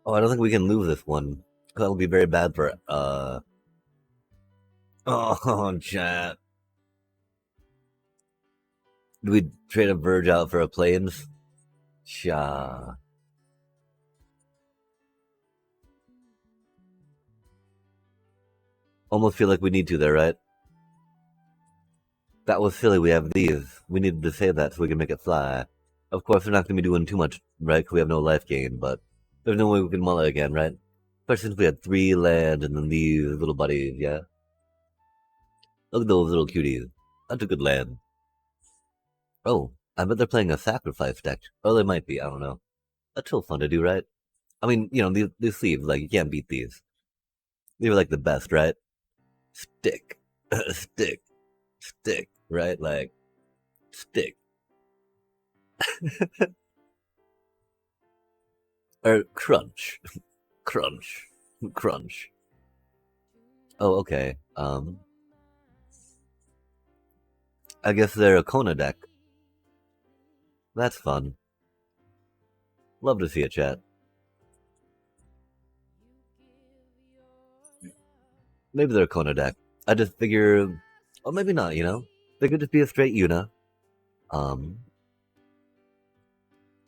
Oh, I don't think we can lose this one. That'll be very bad for oh, chat. Do we trade a Verge out for a Plains? Sha. Almost feel like we need to there, right? That was silly. We have these. We needed to say that so we can make it fly. Of course, we're not going to be doing too much, right? Because we have no life gain, but there's no way we can mull it again, right? Especially since we had 3 land and then these little buddies, yeah? Look at those little cuties. That's a good land. Oh, I bet they're playing a sacrifice deck. Oh, they might be. I don't know. That's still fun to do, right? I mean, you know, these sleeves, like, you can't beat these. They were like the best, right? Stick. Stick. Stick, right? Like, stick. Or crunch. Crunch. Crunch. Oh, okay. I guess they're a Kona deck. That's fun. Love to see a chat. Maybe they're a Kona deck. I just figure, or maybe not. They could just be a straight Yuna. Um,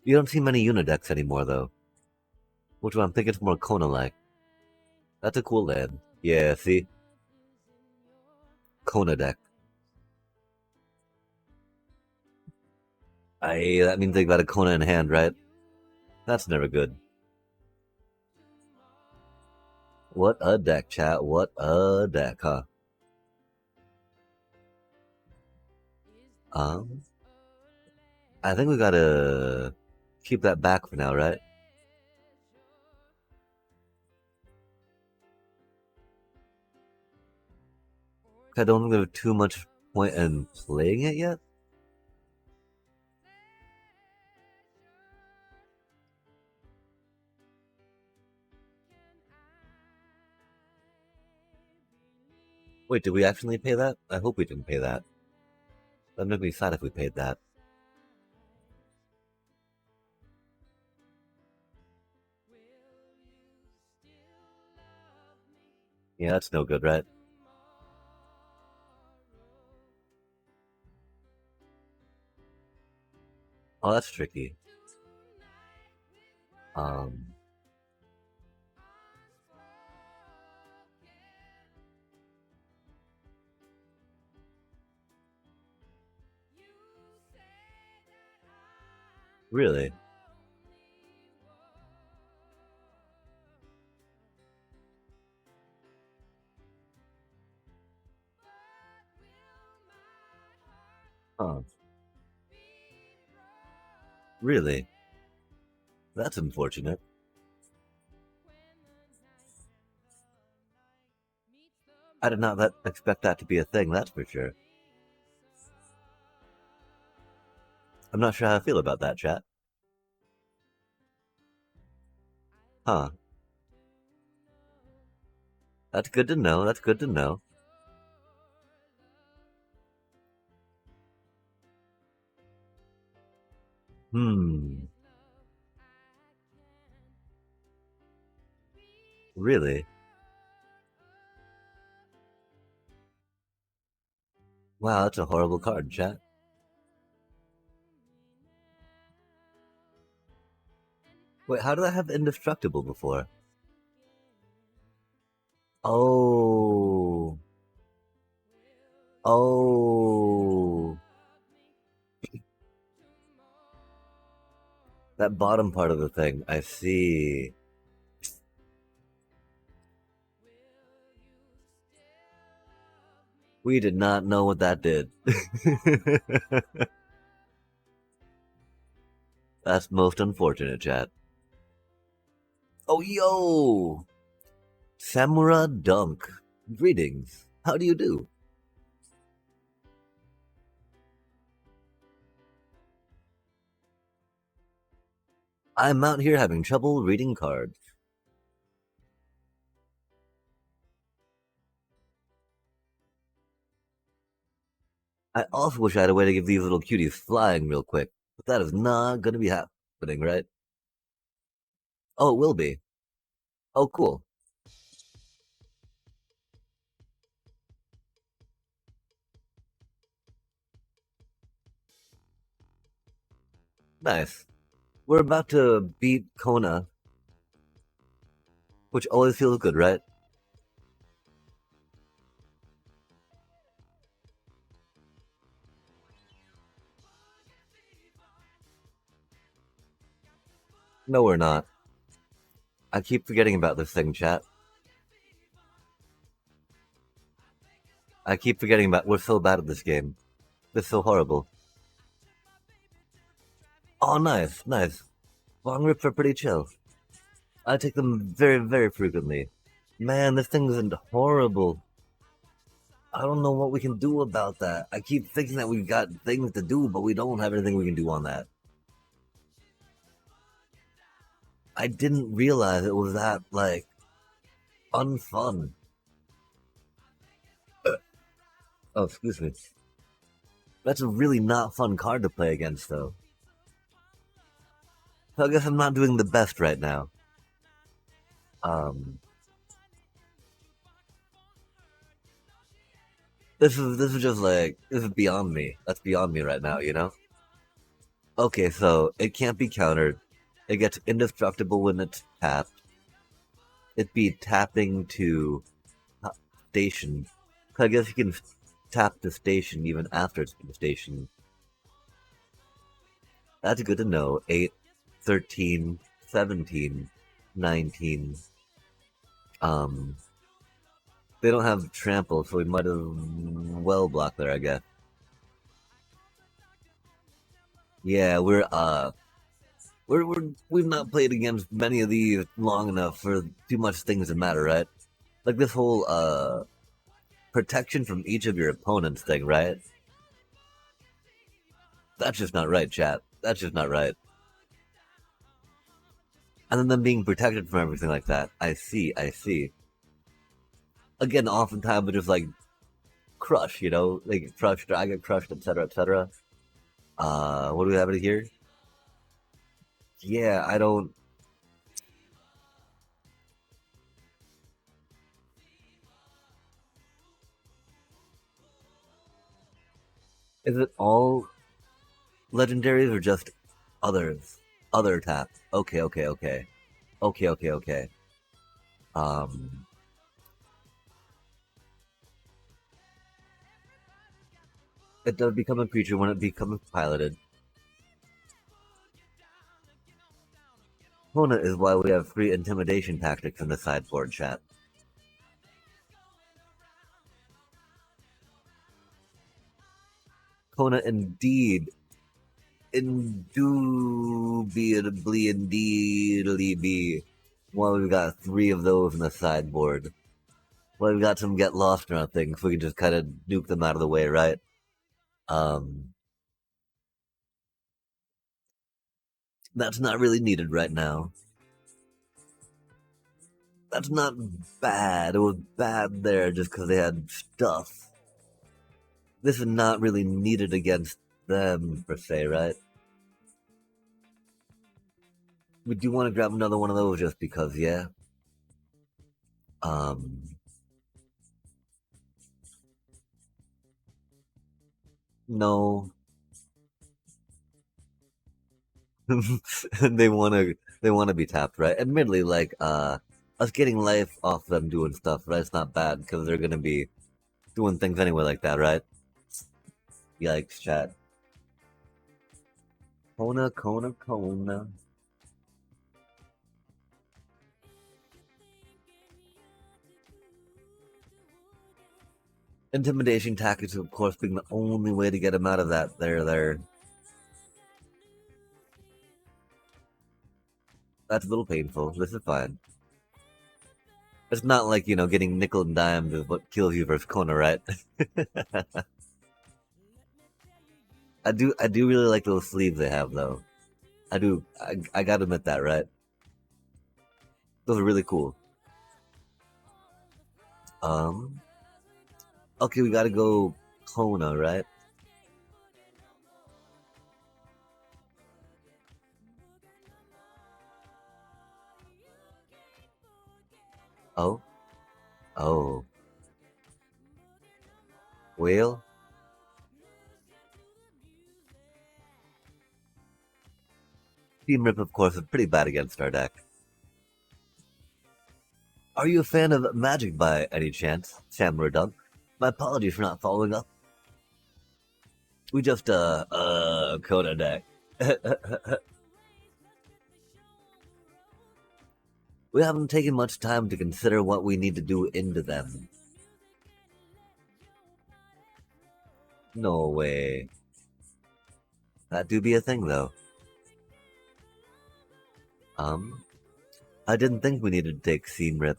you don't see many Yuna decks anymore, though. Which one? I think it's more Kona-like. That's a cool land. Yeah, see? Kona deck. That means they got a Kona in hand, right? That's never good. What a deck, chat. What a deck, huh? I think we gotta keep that back for now, right? I don't think there's too much point in playing it yet. Wait, did we actually pay that? I hope we didn't pay that. That'd make me sad if we paid that. Yeah, that's no good, right? Oh, that's tricky. Um, really? Huh. Really? That's unfortunate. I did not expect that to be a thing, that's for sure. I'm not sure how I feel about that, chat. Huh. That's good to know. That's good to know. Hmm. Really? Wow, that's a horrible card, chat. Wait, how did I have indestructible before? Oh. Oh. That bottom part of the thing. I see. We did not know what that did. That's most unfortunate, chat. Oh, yo! Samura Dunk. Greetings. How do you do? I'm out here having trouble reading cards. I also wish I had a way to give these little cuties flying real quick, but that is not going to be happening, right? Oh, it will be. Oh, cool. Nice. We're about to beat Kona, which always feels good, right? No, we're not. I keep forgetting about this thing, chat. I keep forgetting about. We're so bad at this game. This is so horrible. Oh, nice, nice. Long rips are pretty chill. I take them very, very frequently. Man, this thing isn't horrible. I don't know what we can do about that. I keep thinking that we've got things to do, but we don't have anything we can do on that. I didn't realize it was that, like, Unfun. Oh, excuse me. That's a really not fun card to play against, though. So I guess I'm not doing the best right now. Um, this is just like this is beyond me. That's beyond me right now, you know? Okay, so it can't be countered. It gets indestructible when it's tapped. It'd be tapping to station. I guess you can tap the station even after it's been station. That's good to know. 8, 13, 17, 19. They don't have trample, so we might have well blocked there, I guess. Yeah, we've not played against many of these long enough for too much things to matter, right? Like this whole protection from each of your opponents thing, right? That's just not right, chat. That's just not right. And then them being protected from everything like that. I see, I see. Again, oftentimes we just like crush, you know? They get crushed, or I get crushed, etc., etc. What do we have in here? Yeah, I don't. Is it all legendaries or just others? Other taps. Okay, okay, okay. Okay, okay, okay. Um, it does become a creature when it becomes piloted. Kona is why we have free intimidation tactics in the sideboard chat. Kona indeed. Indubitably indeedly be. Well, we've got 3 of those in the sideboard. Well, we've got some get lost in our things, so we can just kind of nuke them out of the way, right? That's not really needed right now. That's not bad. It was bad there just because they had stuff. This is not really needed against them, per se, right? We do want to grab another one of those just because, yeah. No. They wanna be tapped, right? Admittedly, like us getting life off them doing stuff, right? It's not bad because they're gonna be doing things anyway like that, right? Yikes, chat. Kona, Kona, Kona. Intimidation tactics, of course, being the only way to get him out of that. There. That's a little painful. This is fine. It's not like, you know, getting nickel and dimed is what kills you versus Kona, right? I do really like those sleeves they have though. I do. I gotta admit that, right? Those are really cool. Um. Okay, we gotta go Kona, right? Oh. Oh. Whale? Team Rip, of course, is pretty bad against our deck. Are you a fan of Magic by any chance, Samurai Dunk? My apologies for not following up. We just, Kona deck. We haven't taken much time to consider what we need to do into them. No way. That do be a thing, though. I didn't think we needed to take Seam Rip.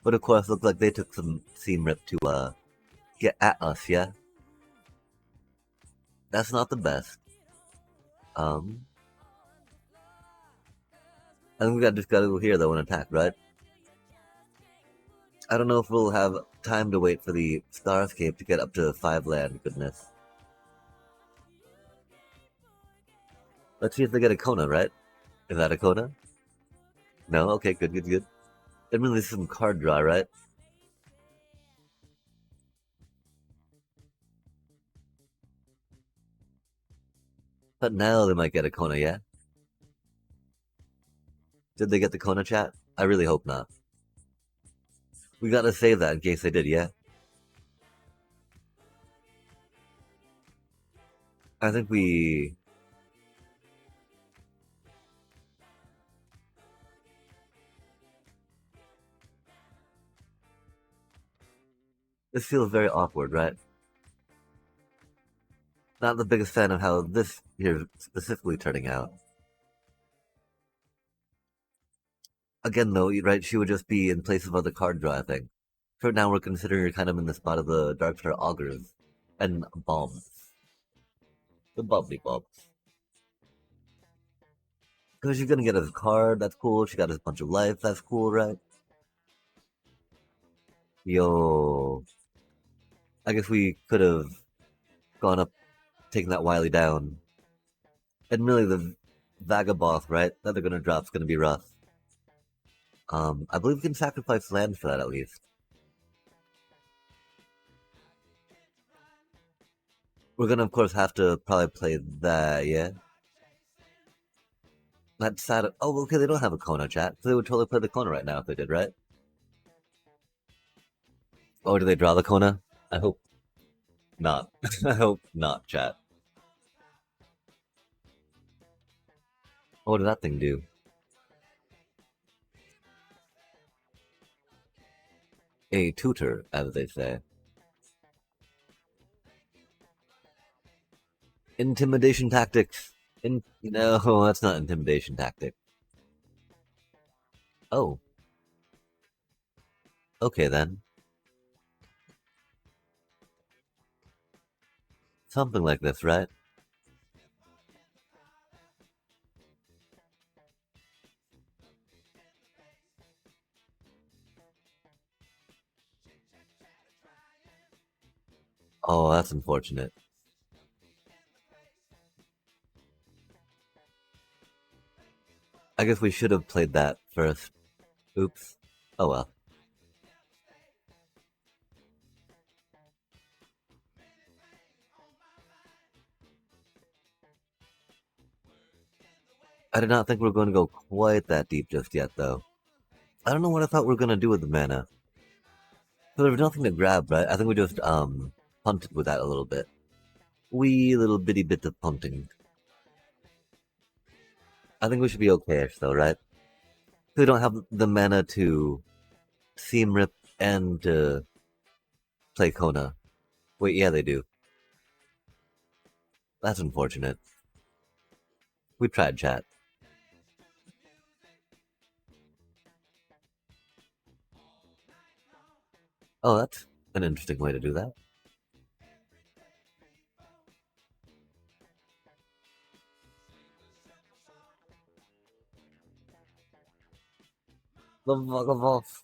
But of course, looked like they took some Seam Rip to, get at us, yeah? That's not the best. I think we just gotta go here, though, and attack, right? I don't know if we'll have time to wait for the Starscape to get up to 5 land. Goodness. Let's see if they get a Kona, right? Is that a Kona? No? Okay, good, good, good. That means there's some card draw, right? But now they might get a Kona, yeah? Did they get the Kona, chat? I really hope not. We gotta save that in case they did, yeah? I think we... This feels very awkward, right? Not the biggest fan of how this here specifically turning out. Again, though, right, she would just be in place of other card draw, I think. For now, we're considering her kind of in the spot of the Darkstar Augurs and Bombs. The Bubbly Bombs. Because she's gonna get his card, that's cool. She got his bunch of life, that's cool, right? Yo. I guess we could have gone up, taken that Wily down. And really, the Vagaboth, right, that they're gonna drop is gonna be rough. I believe we can sacrifice land for that at least. We're gonna, of course, have to probably play that, yeah? That's sad. Oh, okay, they don't have a Kona, chat. So they would totally play the Kona right now if they did, right? Oh, do they draw the Kona? I hope not. I hope not, chat. What did that thing do? A tutor, as they say. Intimidation tactics. No, that's not intimidation tactic. Oh. Okay then. Something like this, right? Oh, that's unfortunate. I guess we should have played that first. Oops. Oh well. I did not think we were going to go quite that deep just yet, though. I don't know what I thought we were going to do with the mana. So there was nothing to grab, right? I think we just, punted with that a little bit. Wee little bitty bit of punting. I think we should be okay-ish, though, right? We don't have the mana to Seam Rip and play Kona. Wait, yeah, they do. That's unfortunate. We tried, chat. Oh, that's an interesting way to do that. The Vagaboth.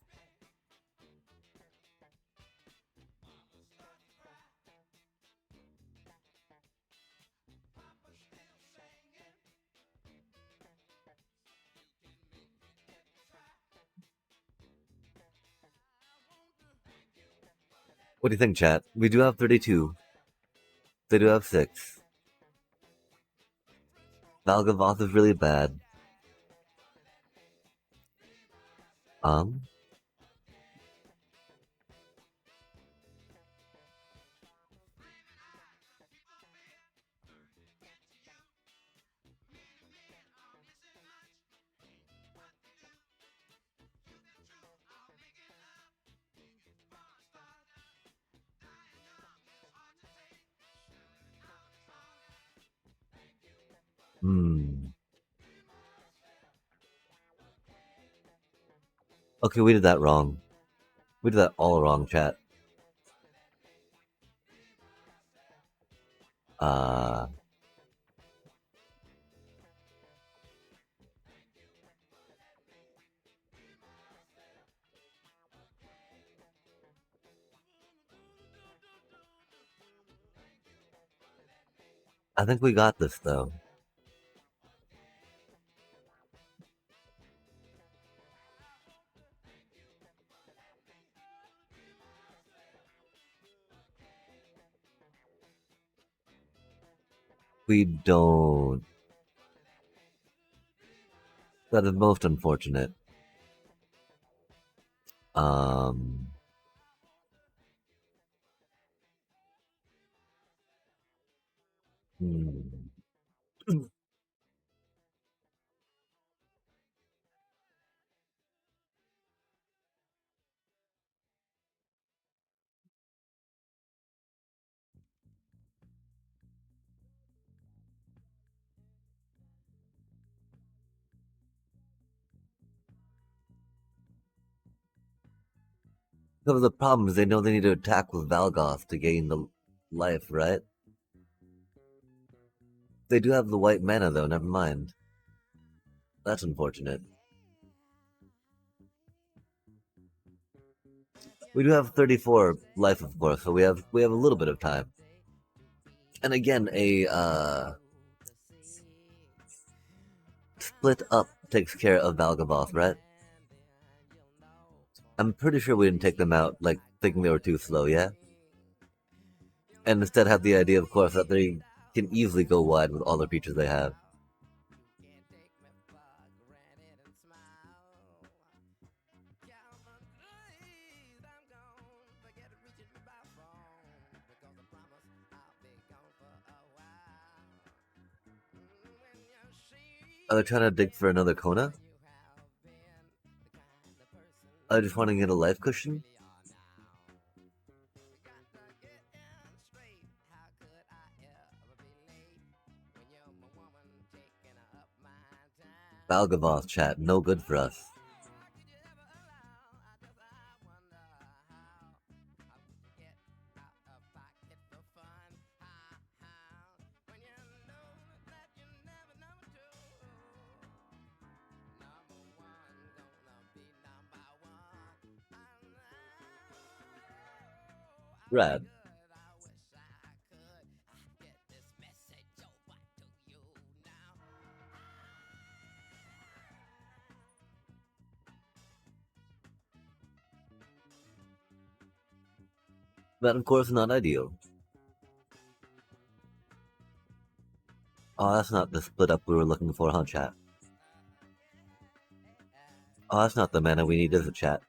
What do you think, chat? We do have 32. They do have 6. Valgavoth is really bad. Um, hmm. Okay, we did that wrong. We did that all wrong, chat. Uh, I think we got this though. We don't. That is most unfortunate. Um, hmm. Some of the problems they know they need to attack with Valgoth to gain the life, right? They do have the white mana though, never mind. That's unfortunate. We do have 34 life, of course, so we have a little bit of time. And again, a split up takes care of Valgavoth, right? I'm pretty sure we didn't take them out, like, thinking they were too slow, yeah? And instead have the idea, of course, that they can easily go wide with all the features they have. Are they trying to dig for another Kona? Are they just want to get a life cushion? Valgavoth chat, no good for us. Rad. That, of course, not ideal. Oh, that's not the split up we were looking for, huh, chat? Oh, that's not the mana we need, is it, chat?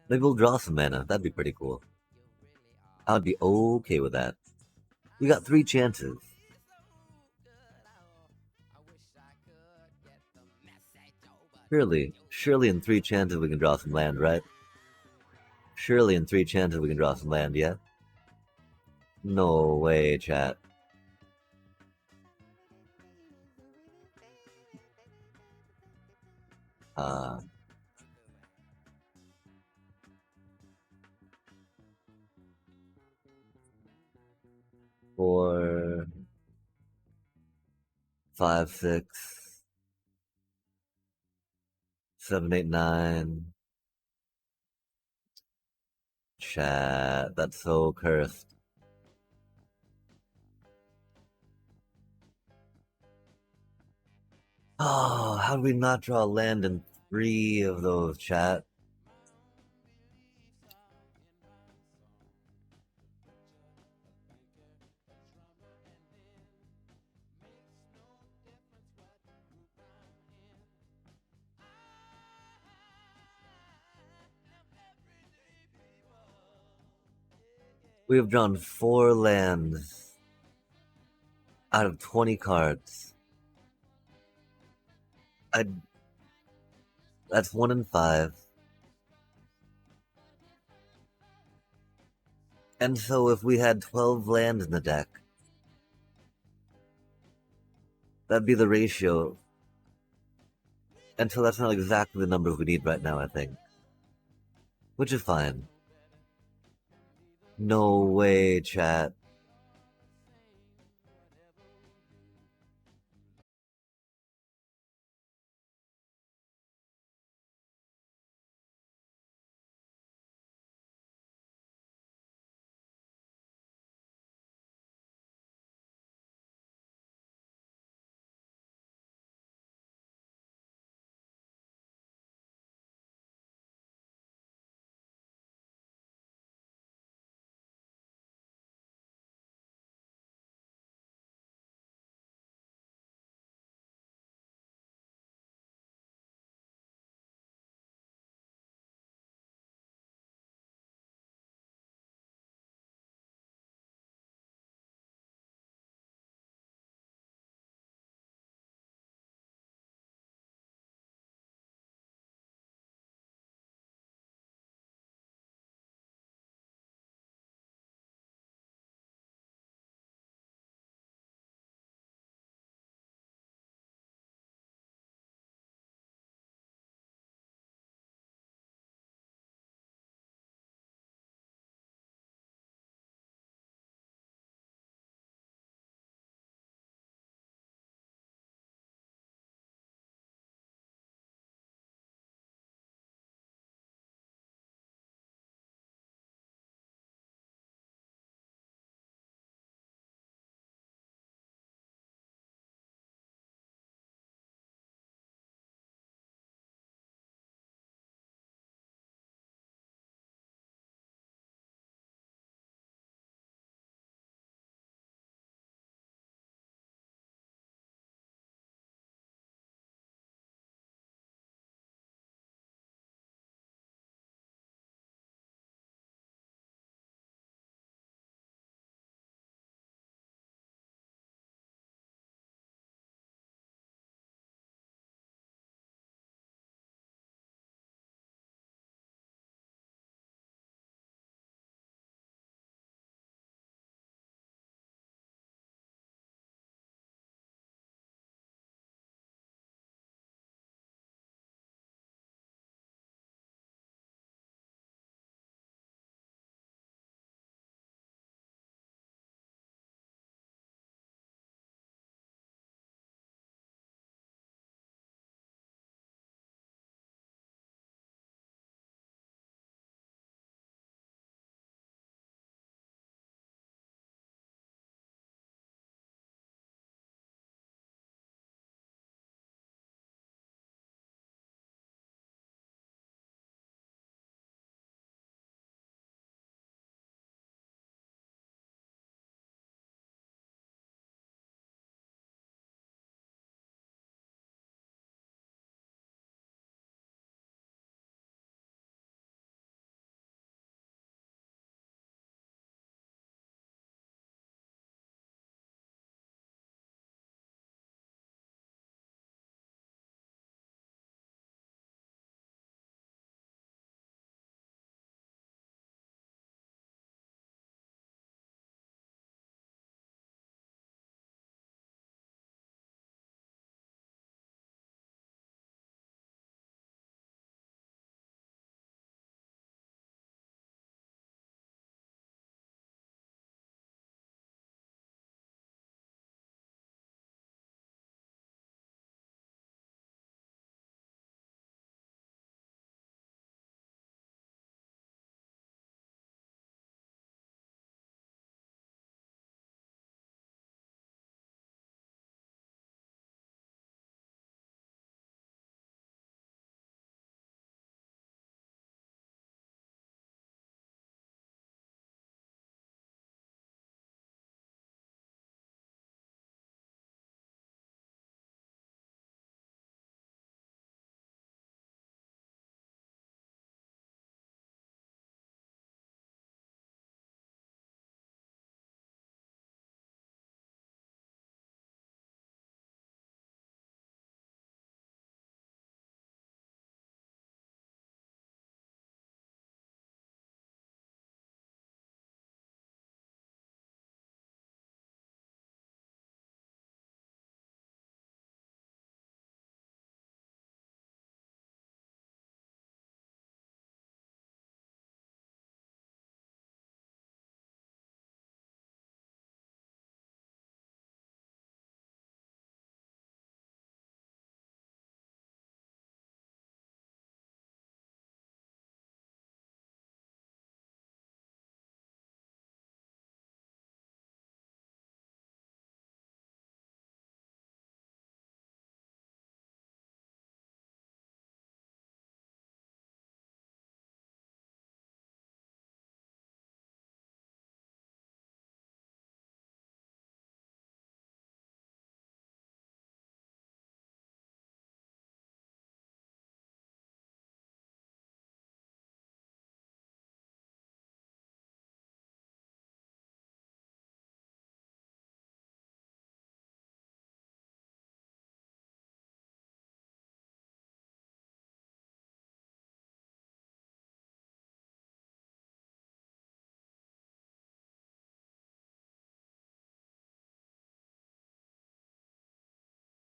Maybe we'll draw some mana. That'd be pretty cool. I'd be okay with that. We got 3 chances. Surely in 3 chances we can draw some land, right? Surely in 3 chances we can draw some land, yeah? No way, chat. Uh, 4, 5, 6, 7, 8, 9. Chat, that's so cursed. Oh, how did we not draw land in 3 of those, chat? We have drawn 4 lands out of 20 cards. That's 1 in 5. And so if we had 12 lands in the deck, that'd be the ratio. And so that's not exactly the numbers we need right now, I think. Which is fine. No way, chat.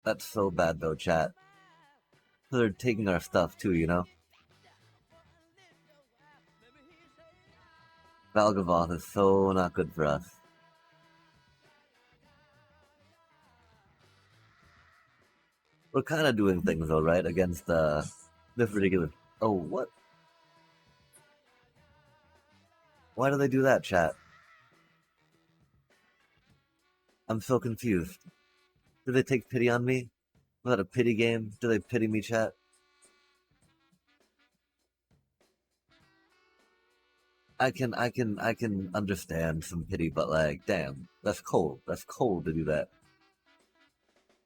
That's so bad though, chat. They're taking our stuff too, you know? Valgavoth is so not good for us. We're kind of doing things though, right? Against this ridiculous. Oh, what? Why do they do that, chat? I'm so confused. Do they take pity on me? Was that a pity game? Do they pity me, chat? I can understand some pity, but like, damn, that's cold. That's cold to do that.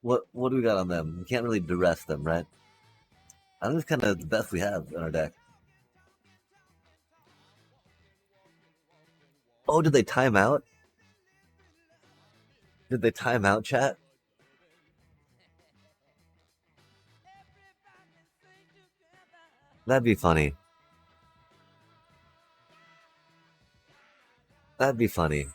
What do we got on them? We can't really duress them, right? I think it's kind of the best we have in our deck. Oh, did they time out? Did they time out, chat? That'd be funny. That'd be funny.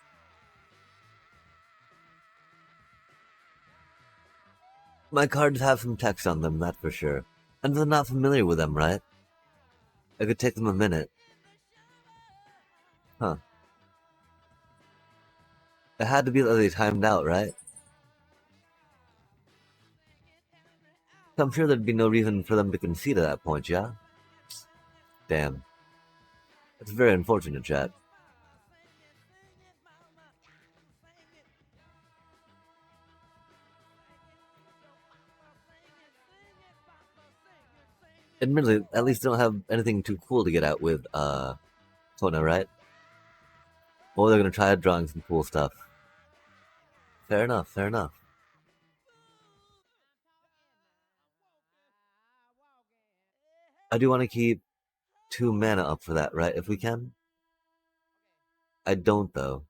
My cards have some text on them, that's for sure. And they're not familiar with them, right? It could take them a minute. Huh. It had to be that they timed out, right? I'm sure there'd be no reason for them to concede at that point, yeah? Damn. It's very unfortunate, chat. Admittedly, at least they don't have anything too cool to get out with, Kona, right? Or they're gonna try drawing some cool stuff. Fair enough, fair enough. I do want to keep 2 mana up for that, right? If we can? I don't, though.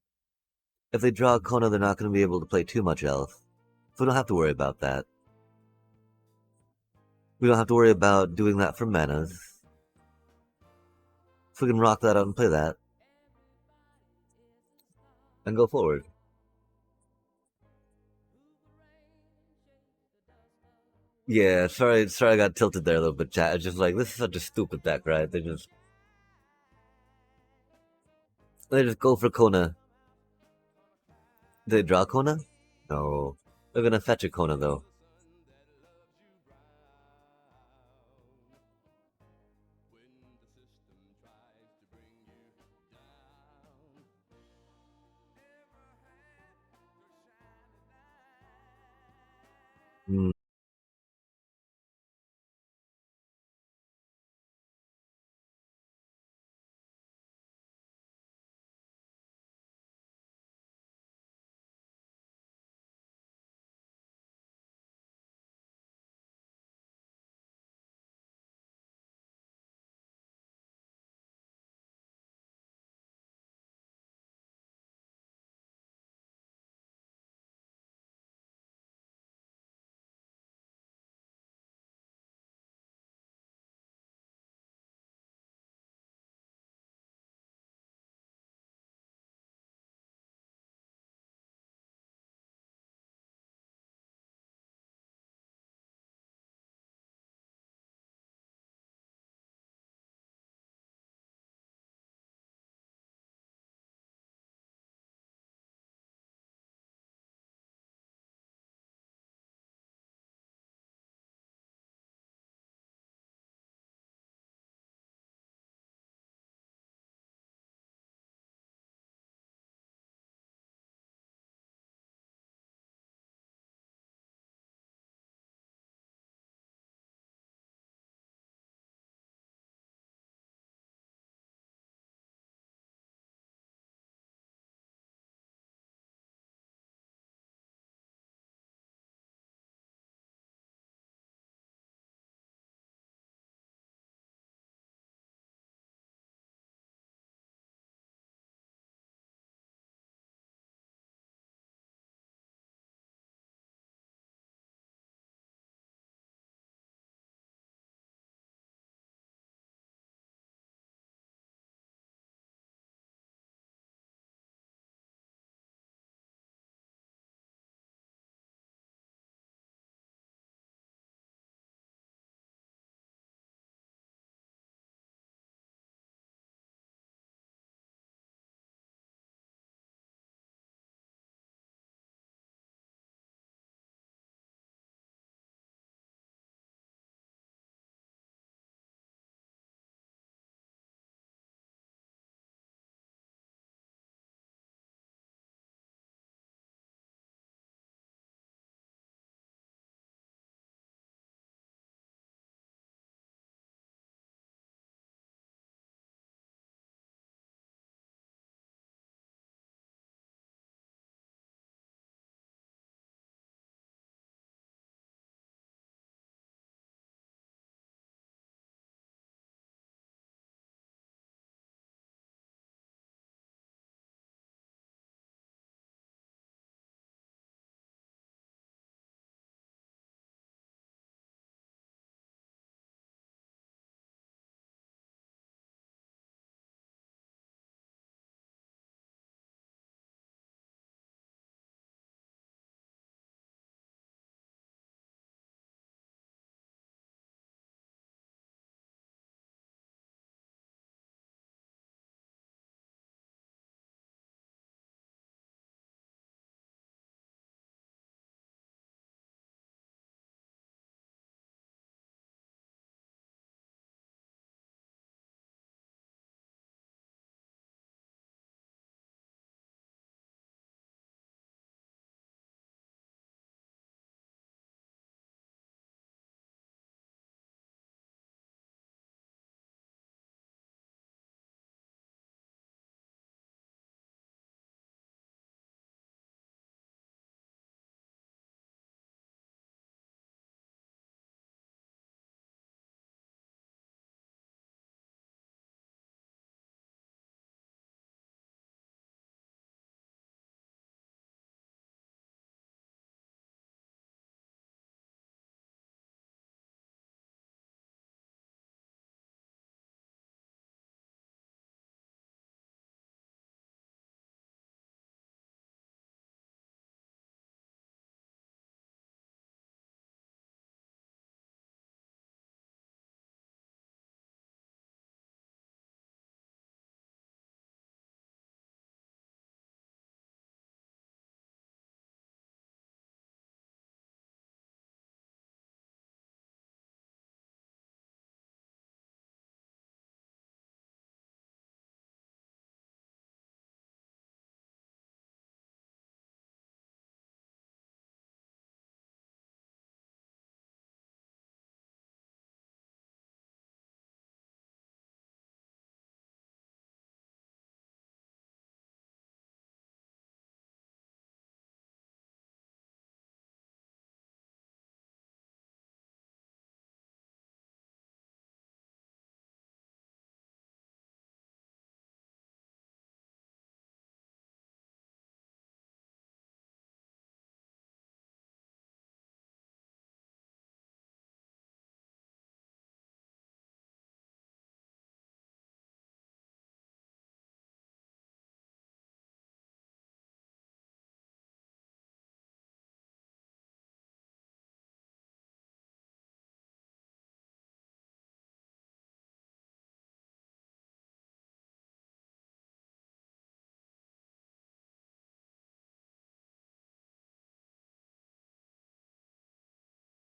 If they draw Kona, they're not going to be able to play too much else. So we don't have to worry about that. We don't have to worry about doing that for manas. So we can rock that out and play that. And go forward. Yeah, sorry I got tilted there a little bit, chat. It's just like, this is such a stupid deck, right? They just go for Kona. Did they draw Kona? No. They're gonna fetch a Kona, though. Hmm.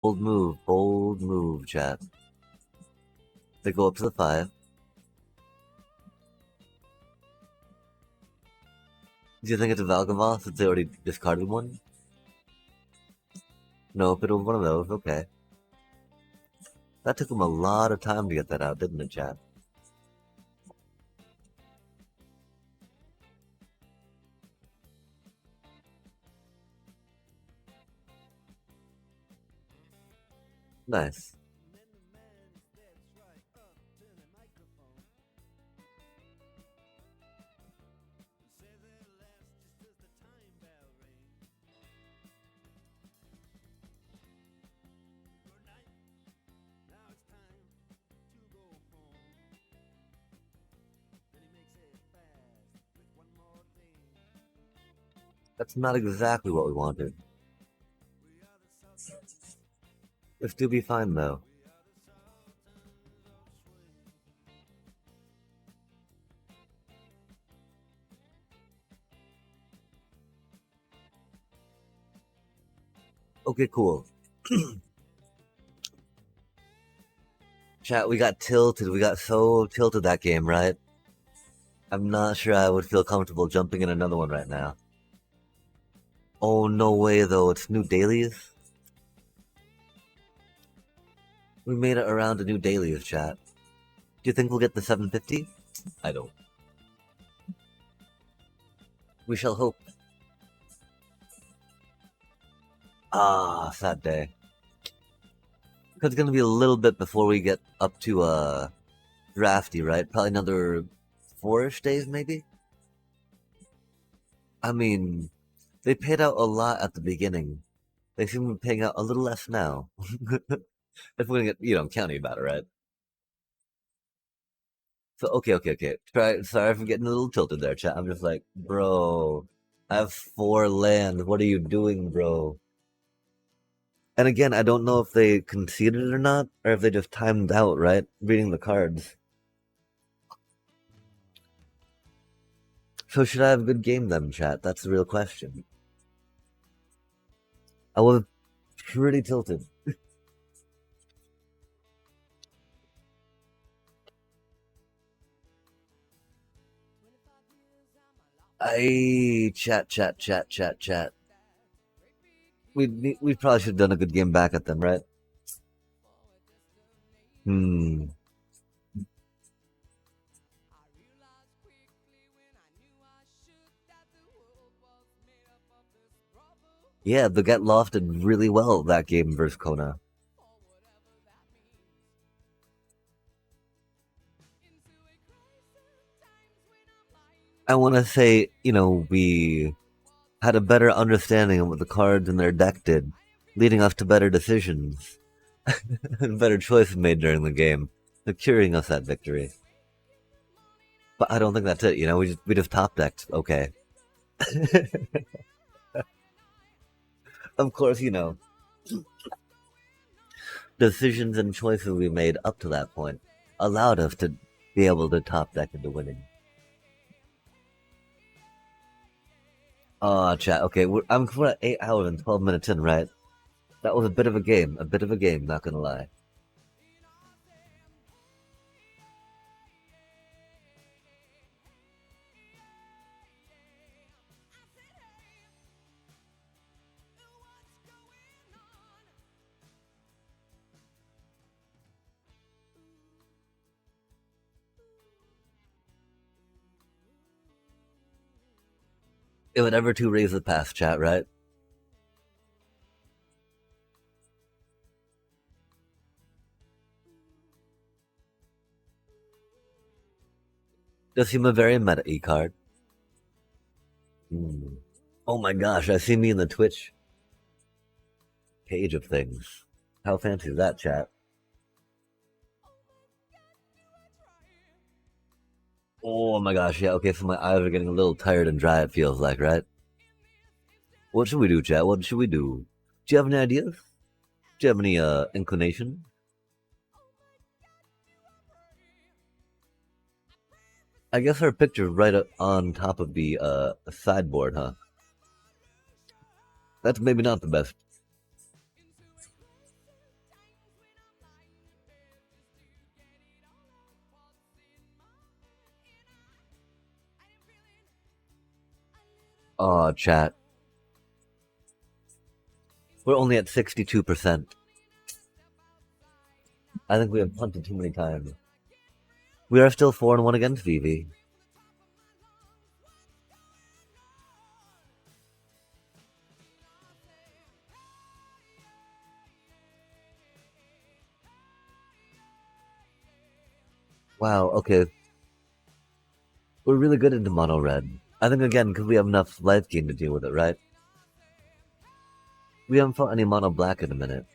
bold move, chat. They go up to the 5. Do you think it's a Valgavoth since they already discarded one? Nope, it was one of those, okay. That took them a lot of time to get that out, didn't it, chat? Nice. That's not exactly what we wanted. This do be fine, though. Okay, cool. Chat, we got tilted. We got so tilted that game, right? I'm not sure I would feel comfortable jumping in another one right now. Oh, no way, though. It's new dailies? We made it around to new dailies, chat. Do you think we'll get the 750? I don't. We shall hope. Ah, sad day. It's gonna be a little bit before we get up to, drafty, right? Probably another 4-ish days, maybe? I mean, they paid out a lot at the beginning. They seem to be paying out a little less now. If we're gonna get, county about it, right? So, okay. Sorry for getting a little tilted there, chat. I'm just like, bro, I have 4 land. What are you doing, bro? And again, I don't know if they conceded or not, or if they just timed out, right? Reading the cards. So should I have a good game then, chat? That's the real question. I was pretty tilted. Chat. We probably should have done a good game back at them, right? Yeah, the Get Loft did really well that game versus Kona. I want to say, we had a better understanding of what the cards in their deck did, leading us to better decisions and better choices made during the game, securing us that victory. But I don't think that's it. We just top decked. Okay. Of course, decisions and choices we made up to that point allowed us to be able to top deck into winning. Chat. Okay, we're at 8 hours and 12 minutes in, right? That was a bit of a game. Not gonna lie. It would ever to raise the pass, chat, right? Does seem a very meta E card. Oh my gosh, I see me in the Twitch page of things. How fancy is that, chat? Oh my gosh, yeah, okay, so my eyes are getting a little tired and dry, it feels like, right? What should we do, chat? What should we do? Do you have any ideas? Do you have any, inclination? I guess our picture's right up on top of the, sideboard, huh? That's maybe not the best. Oh, chat. We're only at 62%. I think we have punted too many times. We are still 4-1 against Vivi. Wow, okay. We're really good into mono red. I think again, because we have enough life gain to deal with it, right? We haven't fought any mono black in a minute.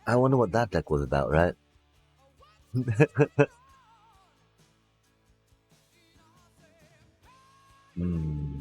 I wonder what that deck was about, right? Hmm.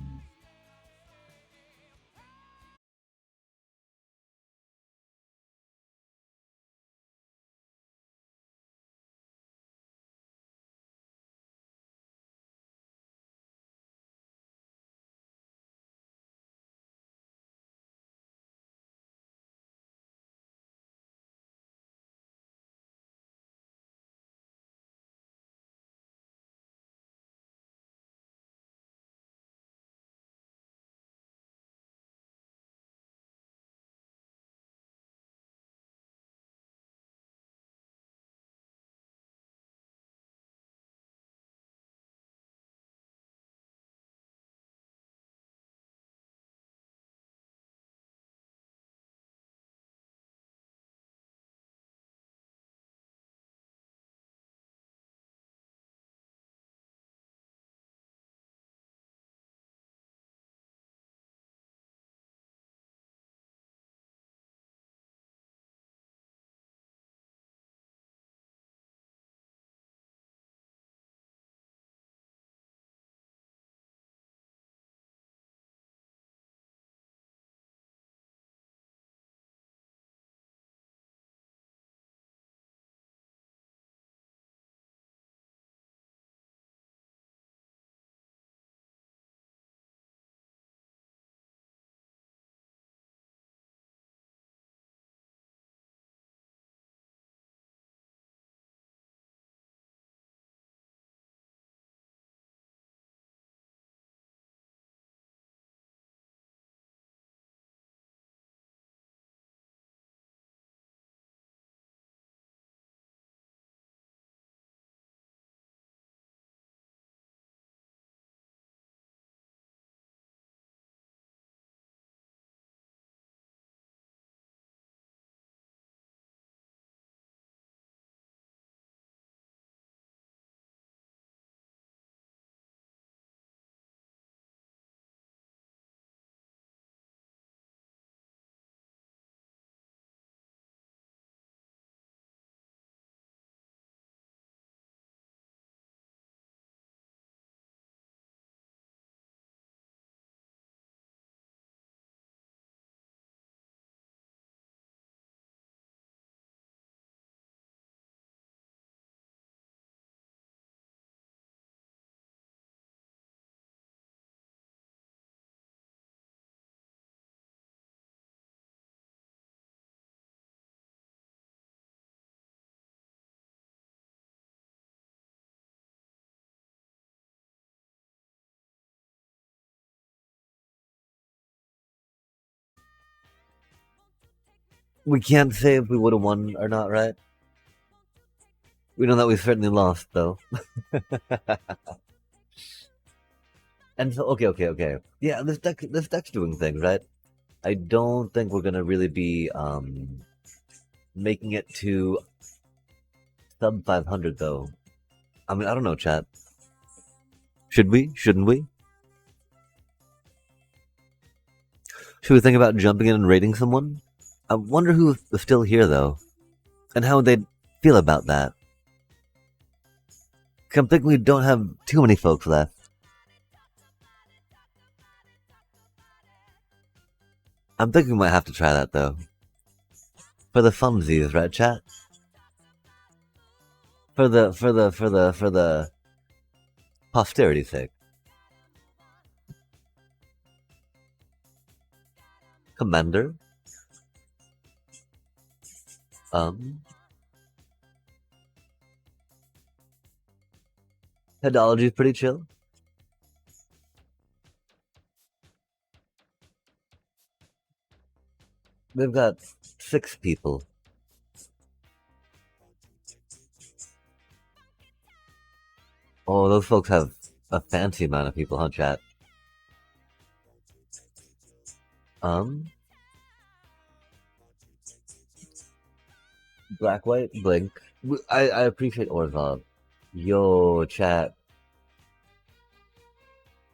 We can't say if we would have won or not, right? We know that we certainly lost, though. And so, okay. Yeah, this deck's doing things, right? I don't think we're gonna really be making it to sub 500 though. I mean, I don't know, chat. Should we? Shouldn't we? Should we think about jumping in and raiding someone? I wonder who's still here though, and how they'd feel about that. 'Cause I'm thinking we don't have too many folks left. I'm thinking we might have to try that though. For the funsies, right, chat? For the posterity's sake. Commander? Um Headology's pretty chill. We've got 6 people. Oh, those folks have a fancy amount of people, huh, chat? Black, white, blink. I appreciate Orzov. Yo, chat.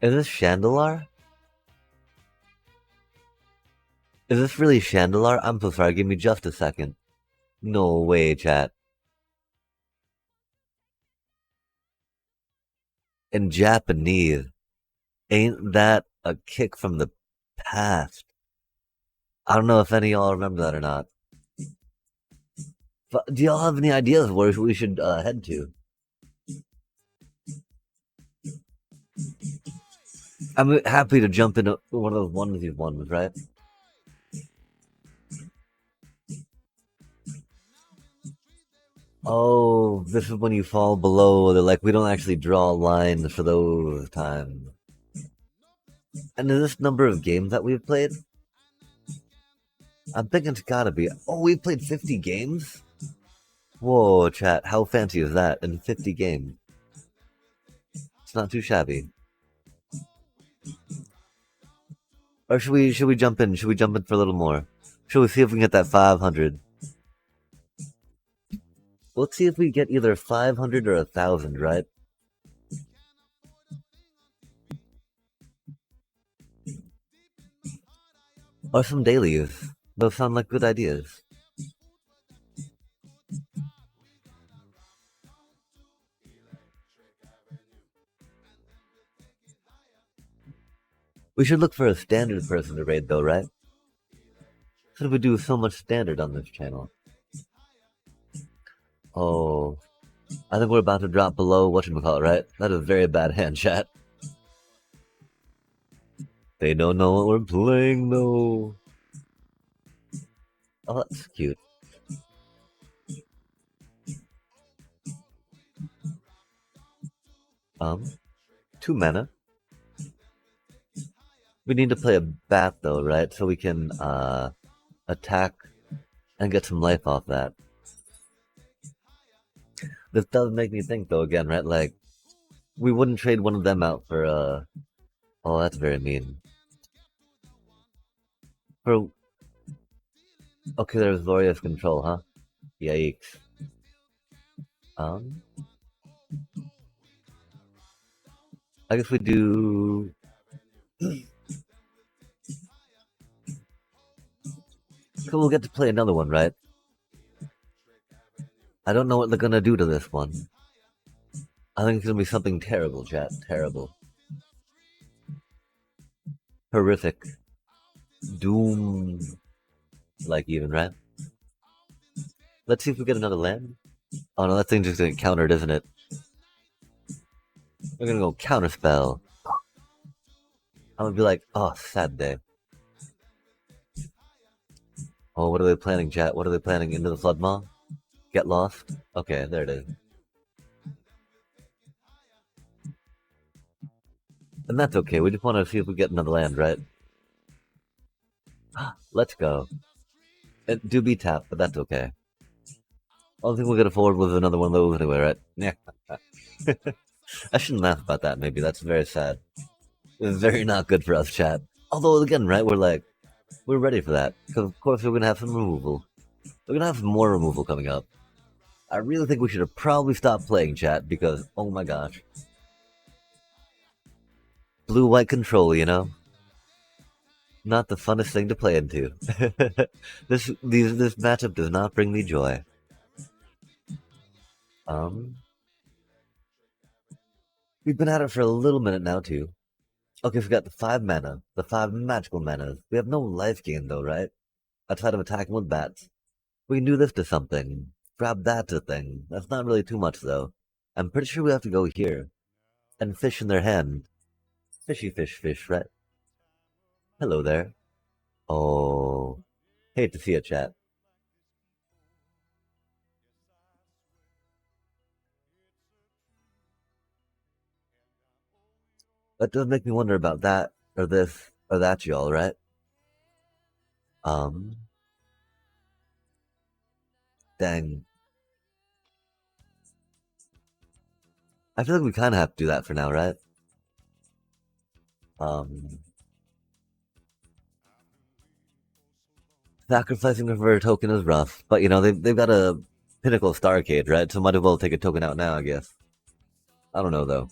Is this Chandelar? Is this really Chandelar? I'm so sorry, give me just a second. No way, chat. In Japanese, ain't that a kick from the past? I don't know if any of y'all remember that or not. But do y'all have any ideas where we should head to? I'm happy to jump into one of those ones, right? Oh, this is when you fall below. They're like, we don't actually draw lines for those times. And is this number of games that we've played? I'm thinking it's gotta be. Oh, we've played 50 games? Whoa, chat, how fancy is that in 50 games? It's not too shabby. Or should we jump in? Should we jump in for a little more? Should we see if we can get that 500? Let's see if we get either 500 or 1,000, right? Or some dailies. Those sound like good ideas. We should look for a standard person to raid though, right? Since we do so much standard on this channel. Oh, I think we're about to drop below whatchamacallit, right? That is a very bad hand, chat. They don't know what we're playing though. Oh, that's cute. Um, 2 mana. We need to play a bat though, right? So we can attack and get some life off that. This does make me think though again, right? Like, we wouldn't trade one of them out for oh, that's very mean. For okay, there's glorious control, huh? Yikes. I guess we do. So we'll get to play another one, right? I don't know what they're gonna do to this one. I think it's gonna be something terrible, chat. Terrible. Horrific. Doom. Like, even, right? Let's see if we get another land. Oh no, that thing's just gonna get countered, isn't it? We're gonna go counterspell. I'm gonna be like, oh, sad day. Oh, what are they planning, chat? What are they planning? Into the flood maw? Get lost? Okay, there it is. And that's okay. We just want to see if we get another land, right? Let's go. It do be tapped, but that's okay. I don't think we'll get a forward with another one of those anyway, right? Yeah. I shouldn't laugh about that, maybe. That's very sad. It's very not good for us, chat. Although, again, right, we're ready for that. Because, of course, we're going to have some removal. We're going to have some more removal coming up. I really think we should have probably stopped playing, chat, because, oh my gosh. Blue-white control, you know? Not the funnest thing to play into. This matchup does not bring me joy. We've been at it for a little minute now, too. Okay, so we got the 5 mana, the 5 magical manas. We have no life gain, though, right? Outside of attacking with bats. We can do this to something. Grab that to thing. That's not really too much, though. I'm pretty sure we have to go here. And fish in their hand. Fishy fish, right? Hello there. Oh. Hate to see it, chat. That does make me wonder about that, or this, or that, y'all, right? Um, Dang. I feel like we kind of have to do that for now, right? Um, Sacrificing for a token is rough, but you know they've got a Pinnacle Starcade, right? So might as well take a token out now, I guess. I don't know though.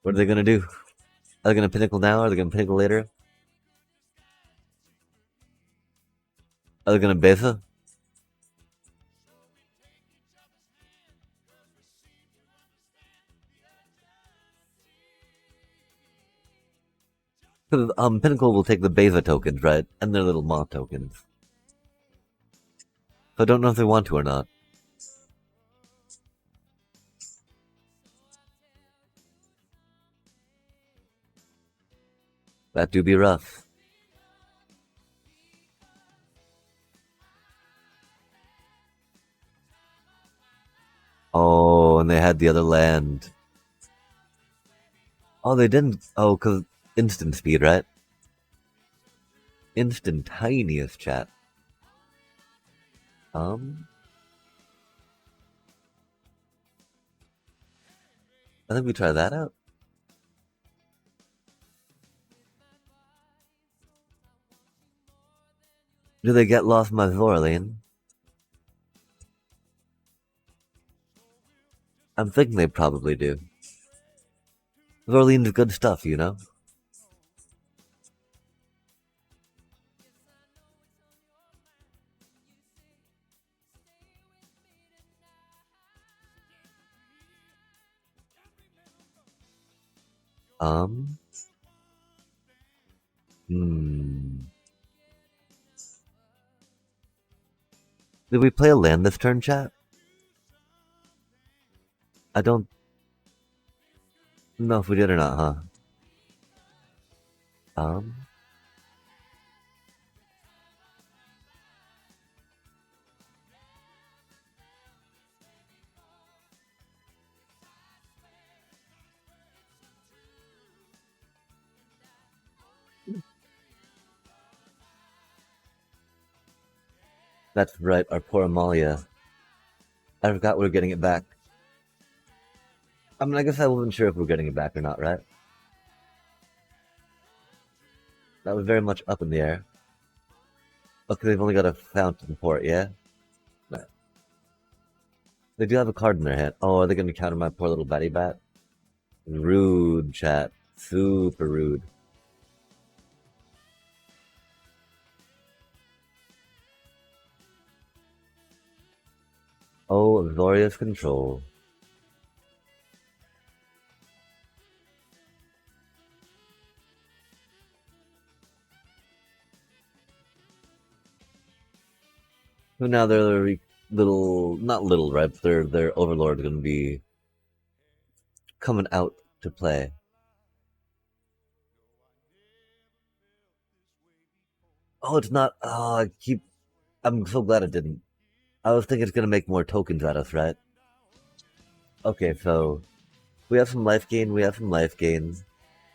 What are they gonna do? Are they gonna Pinnacle now? Are they gonna Pinnacle later? Are they gonna Besa? Because Pinnacle will take the Besa tokens, right, and their little moth tokens. So I don't know if they want to or not. That do be rough. Oh, and they had the other land. Oh, they didn't. Oh, because instant speed, right? Instantaneous chat. I think we try that out. Do they get lost my Zorlane? I'm thinking they probably do. Zorlane's good stuff, you know? Um, hmm. Did we play a land this turn, chat? I don't know if we did or not, huh? Um, that's right, our poor Amalia. I forgot we were getting it back. I mean, I guess I wasn't sure if we were getting it back or not, right? That was very much up in the air. Okay, they've only got a fountain port, yeah? No. They do have a card in their hand. Oh, are they going to counter my poor little Betty Bat? Rude, chat. Super rude. Oh, glorious control. So now they're little, not little, right? But their overlord is going to be coming out to play. Oh, it's not. Oh, I'm so glad it didn't. I was thinking it's going to make more tokens at us, right? Okay, so we have some life gain. We have some life gain.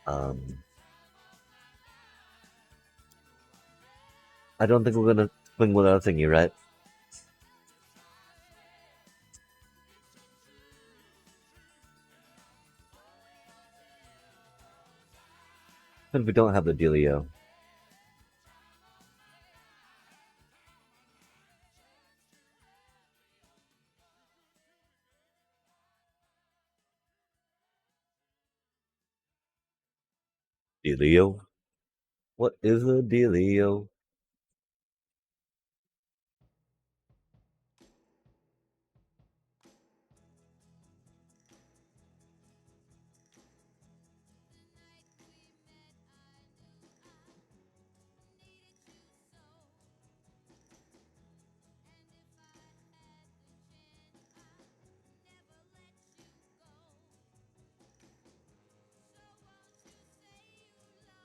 Um, I don't think we're going to swing with our thingy, right? Since we don't have the dealio. Dealio? What is a dealio?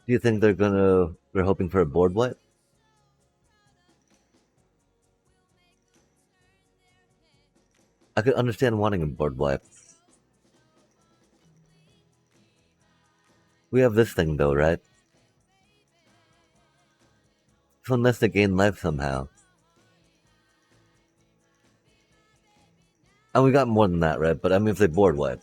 Do you think they're hoping for a board wipe? I could understand wanting a board wipe. We have this thing though, right? So unless they gain life somehow. And we got more than that, right? But I mean, if they board wipe,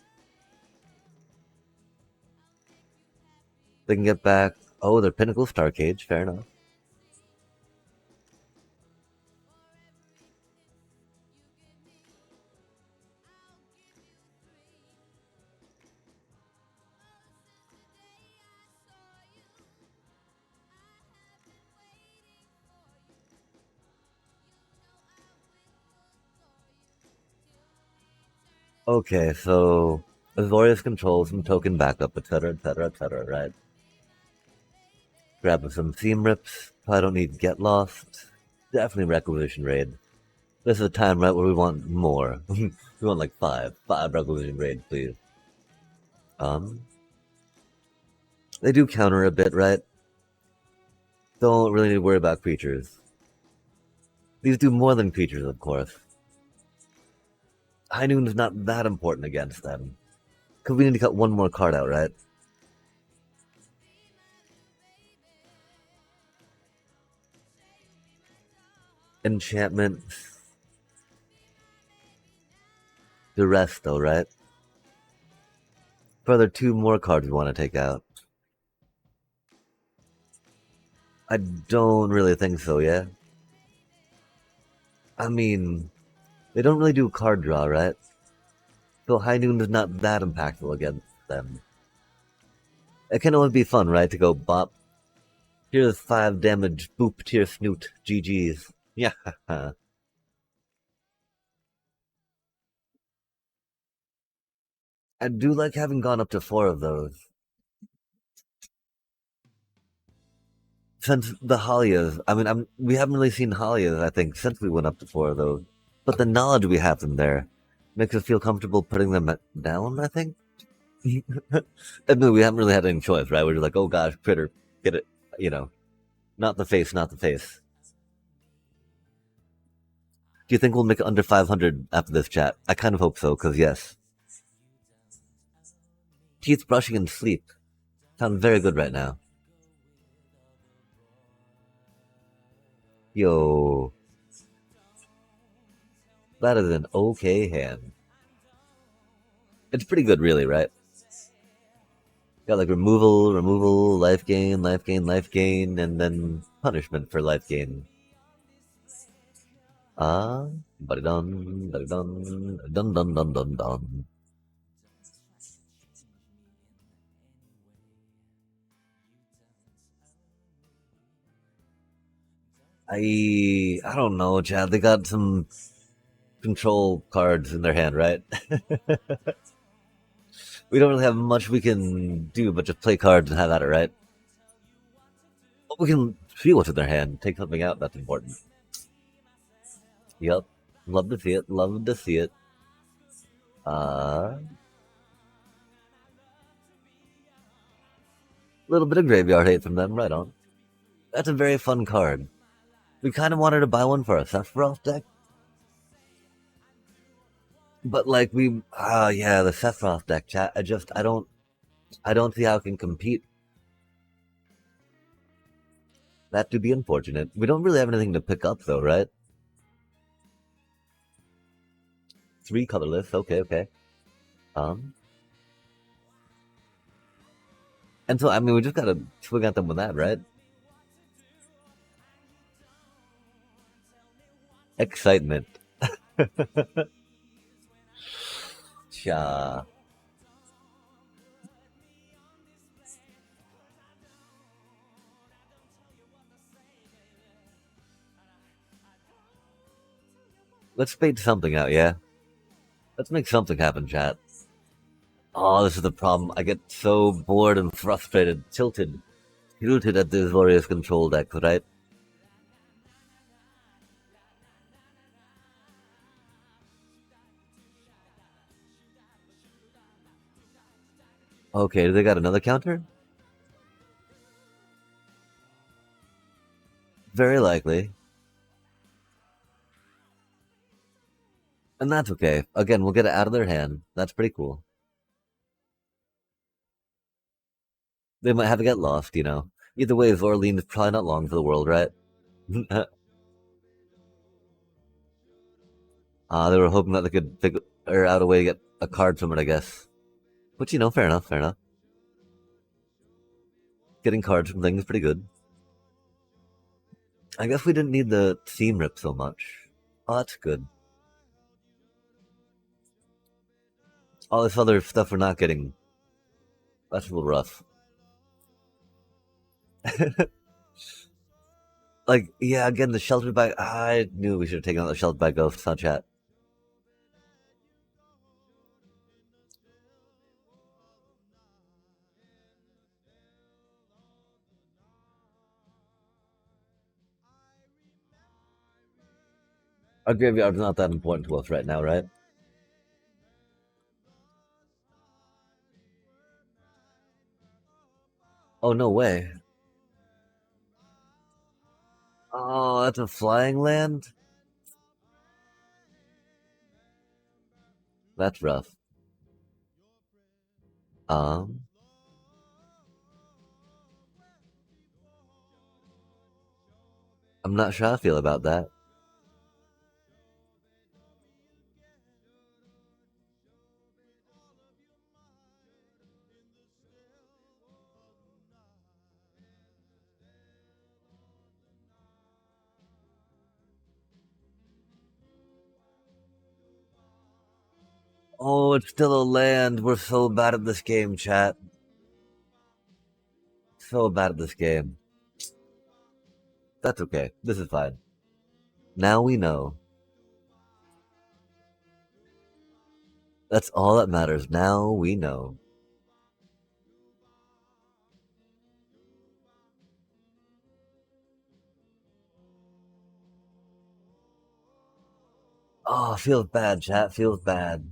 they can get back. Oh, their Pinnacle Star Cage. Fair enough. Okay, so Azorius controls some token backup, etc., etc., etc., right? Grab some theme rips. Probably don't need Get Lost. Definitely Requisition Raid. This is a time, right, where we want more. We want like five Requisition Raid, please. They do counter a bit, right? Don't really need to worry about creatures. These do more than creatures, of course. High Noon is not that important against them. Because we need to cut one more card out, right? Enchantment. The rest, though, right? Further, two more cards we want to take out. I don't really think so, yeah? I mean, they don't really do card draw, right? So High Noon is not that impactful against them. It can only be fun, right? To go bop. Here's 5 damage, boop to your snoot. GG's. Yeah. I do like having gone up to 4 of those. Since the Halias, I mean, we haven't really seen Halias, I think, since we went up to 4 of those. But the knowledge we have them there makes us feel comfortable putting them down, I think. I mean, we haven't really had any choice, right? We're just like, oh gosh, critter, get it, you know, not the face, not the face. Do you think we'll make it under 500 after this chat? I kind of hope so, because yes. Teeth brushing and sleep. Sound very good right now. Yo. That is an okay hand. It's pretty good, really, right? Got like removal, life gain, and then punishment for life gain. Buddy dun, dun, dun, dun, dun, dun. I don't know, Chad. They got some control cards in their hand, right? We don't really have much we can do but just play cards and have at it, right? But we can see what's in their hand, take something out. That's important. Yep. Love to see it. Love to see it. A little bit of graveyard hate from them, right on. That's a very fun card. We kind of wanted to buy one for a Sephiroth deck. But like yeah, the Sephiroth deck, chat. I don't see how it can compete. That to be unfortunate. We don't really have anything to pick up though, right? 3 colorless. Okay, okay. And so I mean, we just gotta swing at them with that, right? Excitement. Cha. Let's fade something out, yeah? Let's make something happen, chat. Oh, this is the problem. I get so bored and frustrated, tilted at these Warriors control decks, right? Okay, do they got another counter? Very likely. And that's okay. Again, we'll get it out of their hand. That's pretty cool. They might have it get lost, you know. Either way, Zorlean is probably not long for the world, right? They were hoping that they could figure out a way to get a card from it, I guess. But you know, fair enough, fair enough. Getting cards from things is pretty good. I guess we didn't need the theme rip so much. Oh, that's good. All this other stuff we're not getting. That's a little rough. Like, yeah, again, the sheltered by. I knew we should have taken out the sheltered by ghosts on chat. Our graveyard's not that important to us right now, right? Oh, no way. Oh, that's a flying land? That's rough. Um, I'm not sure how I feel about that. Oh, it's still a land. We're so bad at this game, chat. So bad at this game. That's okay. This is fine. Now we know. That's all that matters. Now we know. Oh, feels bad, chat. Feels bad.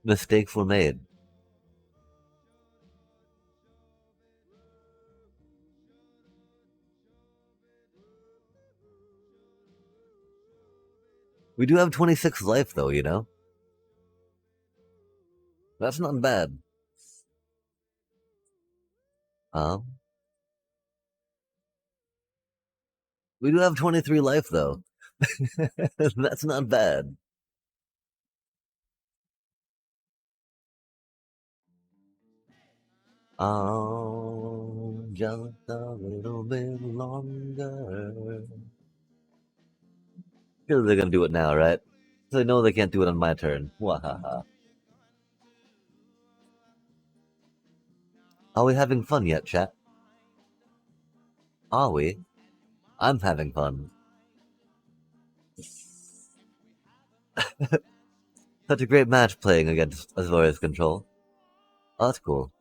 Mistakes were made. We do have 26 life, though, you know? That's not bad. Um, we do have 23 life, though. That's not bad. Oh, just a little bit longer. Feel they're gonna do it now, right? They know they can't do it on my turn. Wahaha. Are we having fun yet, chat? Are we? I'm having fun. Such a great match playing against Azorius Control. Oh, that's cool.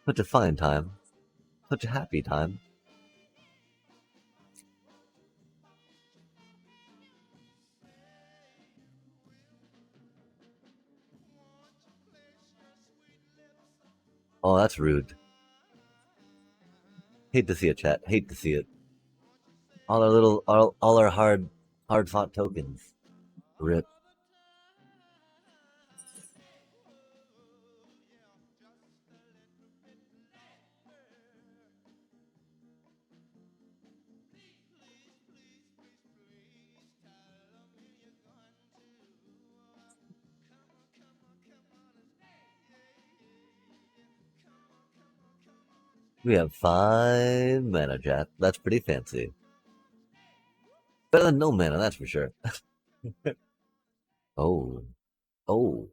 Such a fine time. Such a happy time. Oh, that's rude. Hate to see it, chat. Hate to see it. All our little, all our hard fought tokens. Rip. We have 5 mana, chat. That's pretty fancy. Better than no mana, that's for sure. Oh. Oh.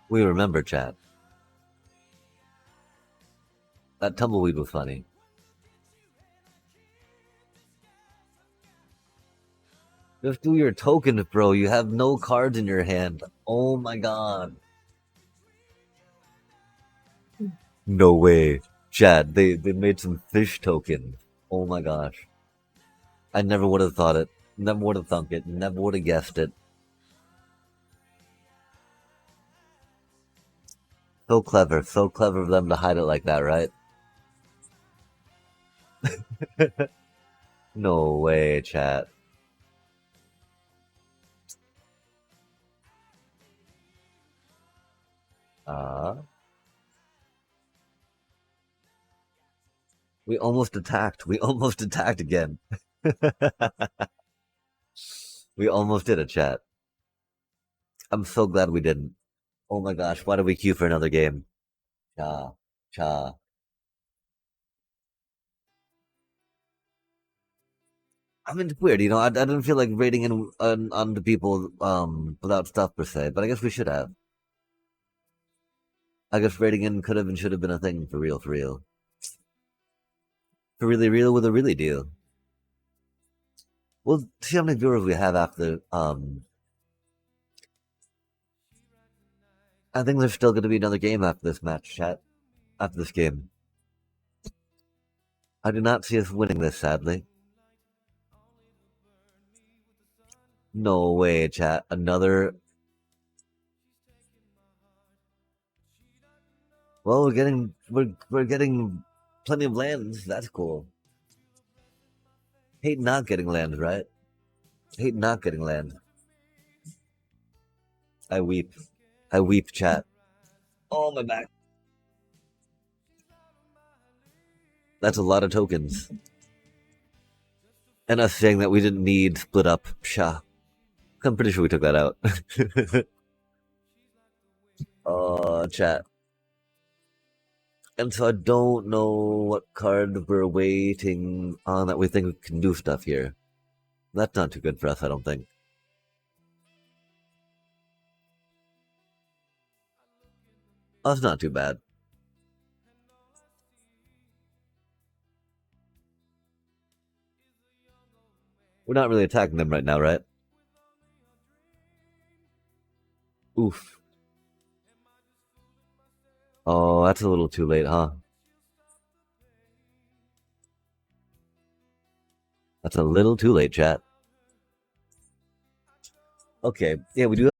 We remember, chat. That tumbleweed was funny. Just do your token, bro. You have no cards in your hand. Oh my god. No way. Chad, they made some fish tokens. Oh my gosh. I never would have thought it. Never would have thunk it. Never would have guessed it. So clever. So clever of them to hide it like that, right? No way, chat. Uh, we almost attacked. We almost attacked again. We almost did it, chat. I'm so glad we didn't. Oh my gosh, why did we queue for another game? Cha, cha. I mean, it's weird, I didn't feel like rating on the people without stuff per se, but I guess we should have. I guess rating in could have and should have been a thing for real, for real. For really real with a really deal. We'll see how many viewers we have after. I think there's still going to be another game after this match, chat. After this game. I do not see us winning this, sadly. No way, chat. Another. Well, we're getting plenty of lands. That's cool. Hate not getting land, right? Hate not getting land. I weep. I weep, chat. Oh, my back. That's a lot of tokens. And us saying that we didn't need split up. Psha. I'm pretty sure we took that out. Chat. And so I don't know what card we're waiting on that we think can do stuff here. That's not too good for us, I don't think. Oh, that's not too bad. We're not really attacking them right now, right? Oof. Oh, that's a little too late, huh? That's a little too late, chat. Okay, yeah, we do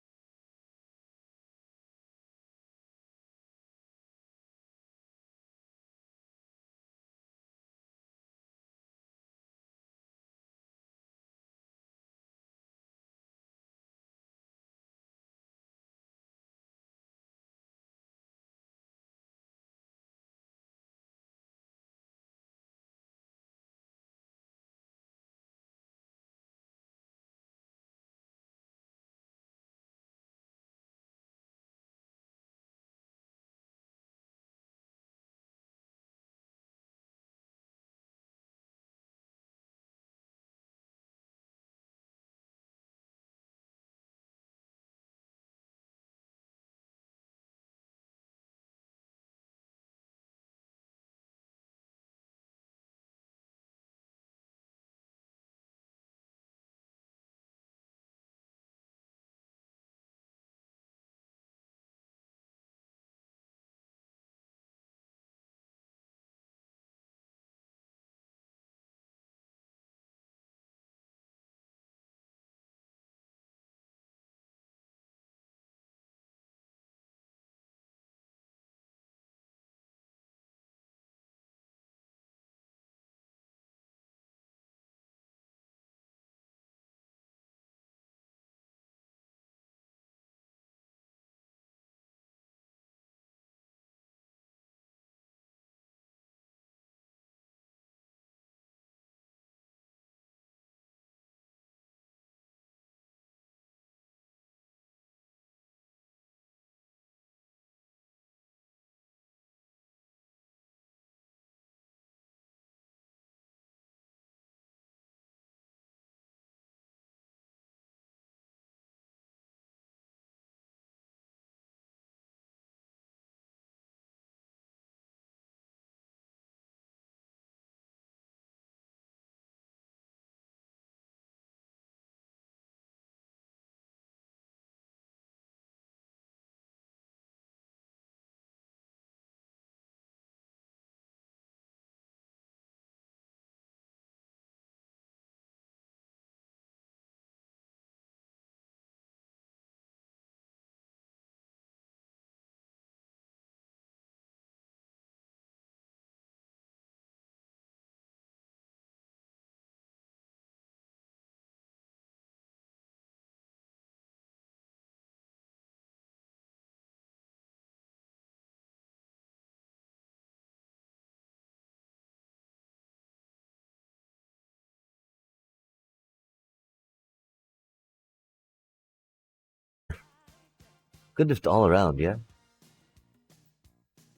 Good just all around, yeah?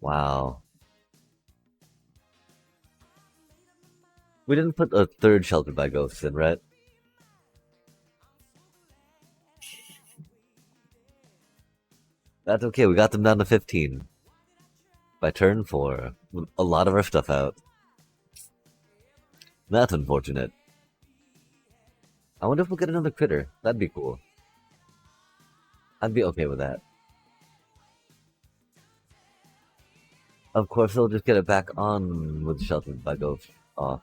Wow. We didn't put a third Sheltered by Ghosts in, right? That's okay, we got them down to 15. By turn 4, with a lot of our stuff out. That's unfortunate. I wonder if we'll get another critter. That'd be cool. I'd be okay with that. Of course, they'll just get it back on with Sheltered by Ghosts off.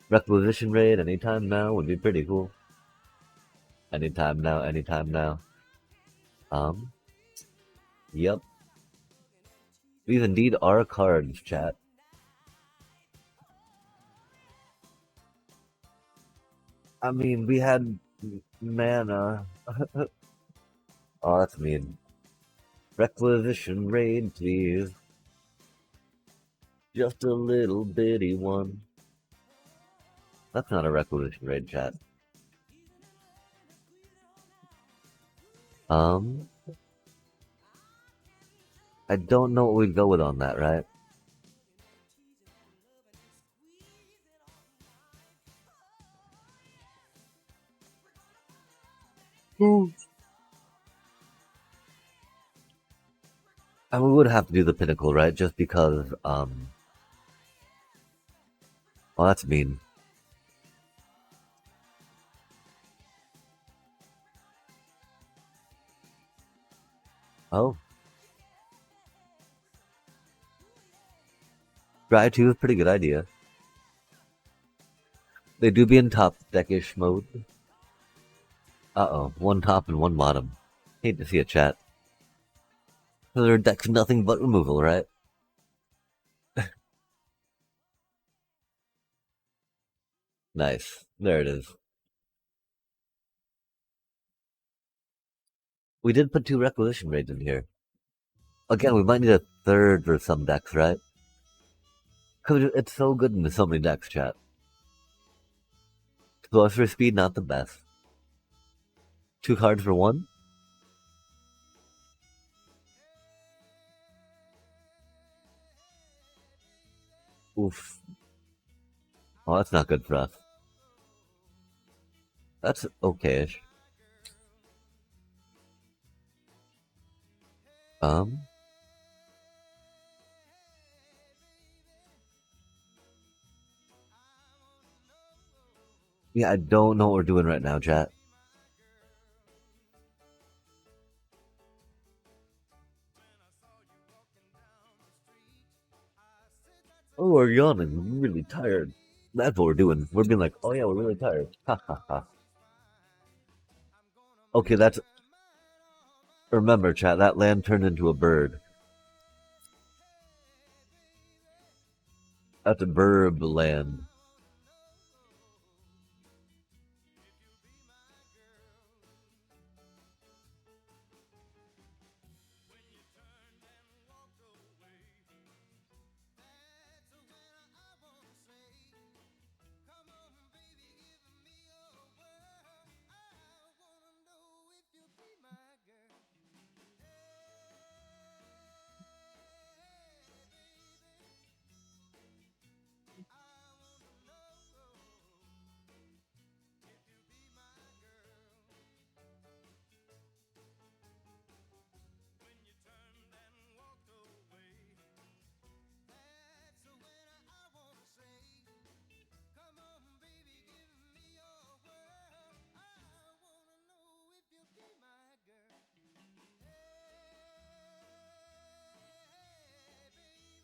Requisition raid anytime now would be pretty cool. Anytime now, anytime now. Um, yep. These indeed are cards, chat. I mean, we had mana. Oh, that's mean. Requisition raid, please. Just a little bitty one. That's not a requisition raid, chat. Um, I don't know what we'd go with on that, right? And we would have to do the pinnacle, right? Just because, well, that's mean. Oh. Dry 2 is a pretty good idea. They do be in top deckish mode. Uh-oh, one top and one bottom. Hate to see it, chat. So their deck's nothing but removal, right? Nice. There it is. We did put 2 requisition raids in here. Again, we might need a third for some decks, right? Because it's so good in so many decks, chat. Sorcerer speed, not the best. 2 cards for 1? Oof. Oh, that's not good for us. That's okay-ish. Um, yeah, I don't know what we're doing right now, chat. Oh, we're yawning. I'm really tired. That's what we're doing. We're being like, oh yeah, we're really tired. Ha ha ha. Okay, that's... Remember, chat, that land turned into a bird. That's a bird land.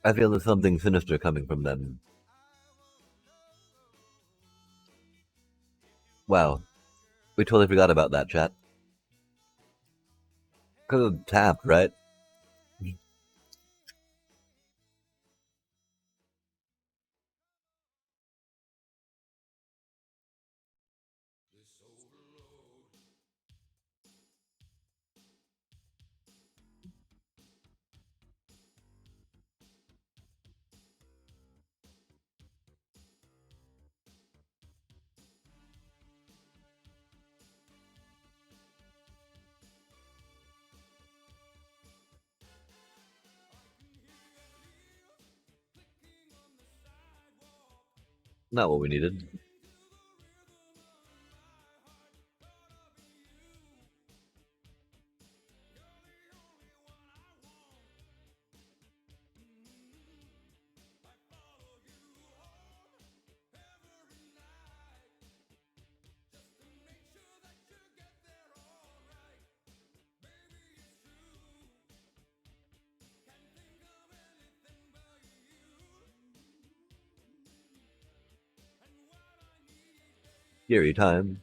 I feel there's something sinister coming from them. Wow. We totally forgot about that, chat. Because of tap, right? Not what we needed. Scary time.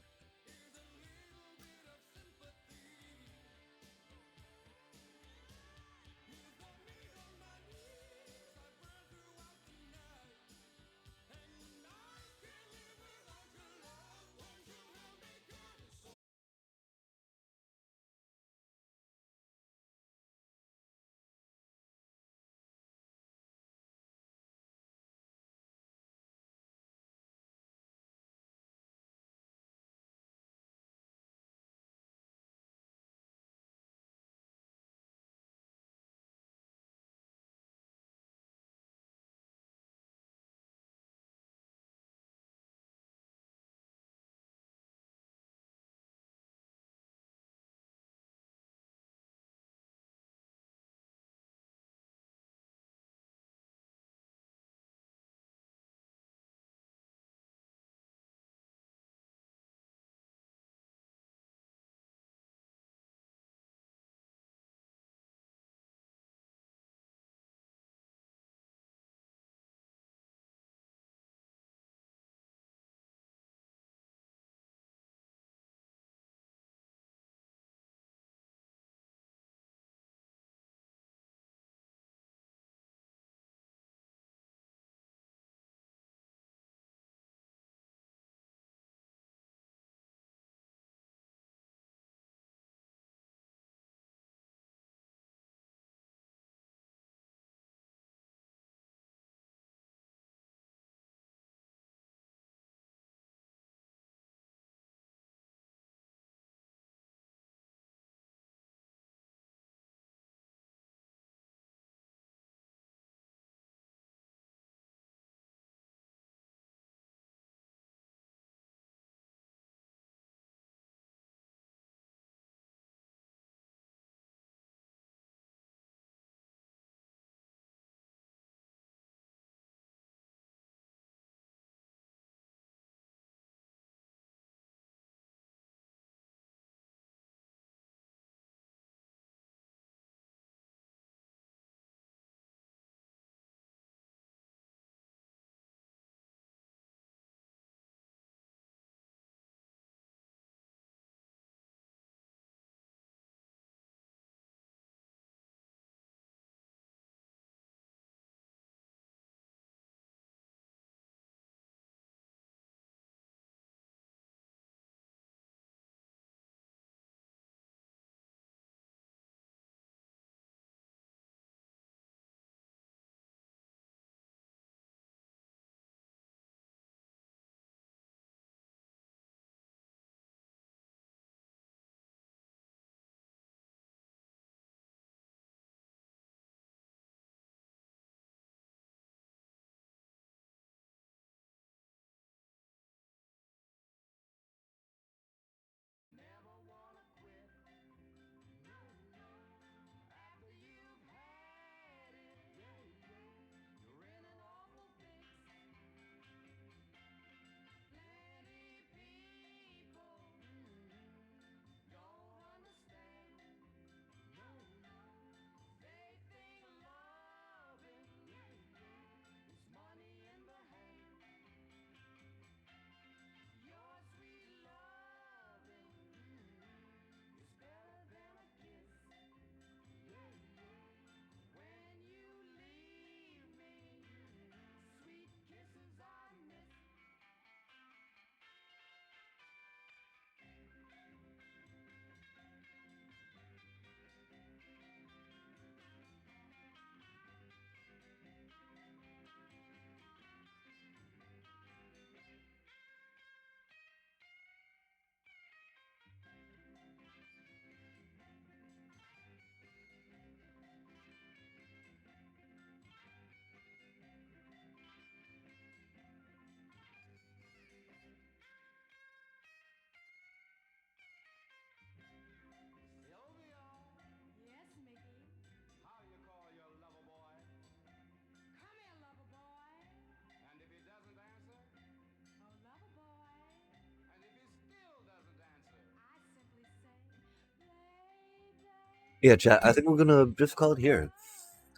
Yeah, chat. I think we're gonna just call it here.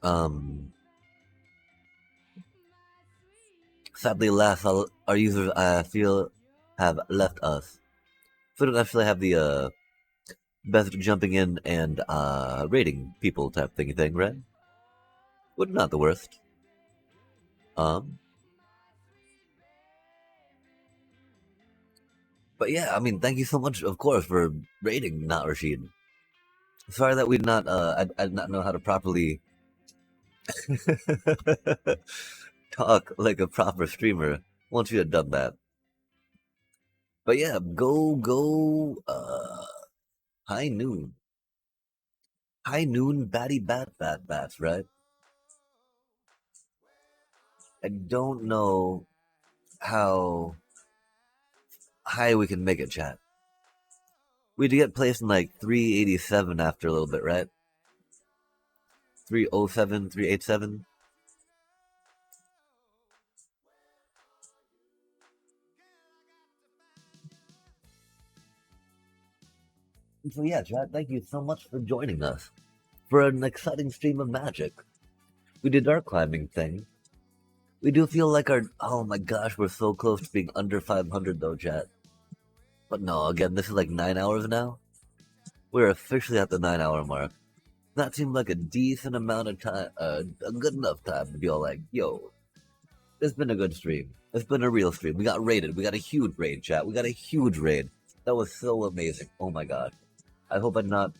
Um, Sadly, alas, our users, I feel, have left us. So we don't actually have the best jumping in and rating people type thingy thing, right? But not the worst. Um, but yeah, I mean, thank you so much, of course, for rating Not Rashid. Sorry that we not, I did not know how to properly talk like a proper streamer once you had done that. But yeah, go, high noon. High noon, batty bats, right? I don't know how high we can make it, chat. We had to get placed in like 387 after a little bit, right? 307, 387. So yeah, chat, thank you so much for joining us for an exciting stream of magic. We did our climbing thing. We do feel like oh my gosh, we're so close to being under 500 though, chat. But no, again, this is like 9 hours now. We're officially at the 9 hour mark. That seemed like a decent amount of time, a good enough time to be all like, yo, it's been a good stream. It's been a real stream. We got raided. We got a huge raid, chat. We got a huge raid. That was so amazing. Oh my god. I hope I not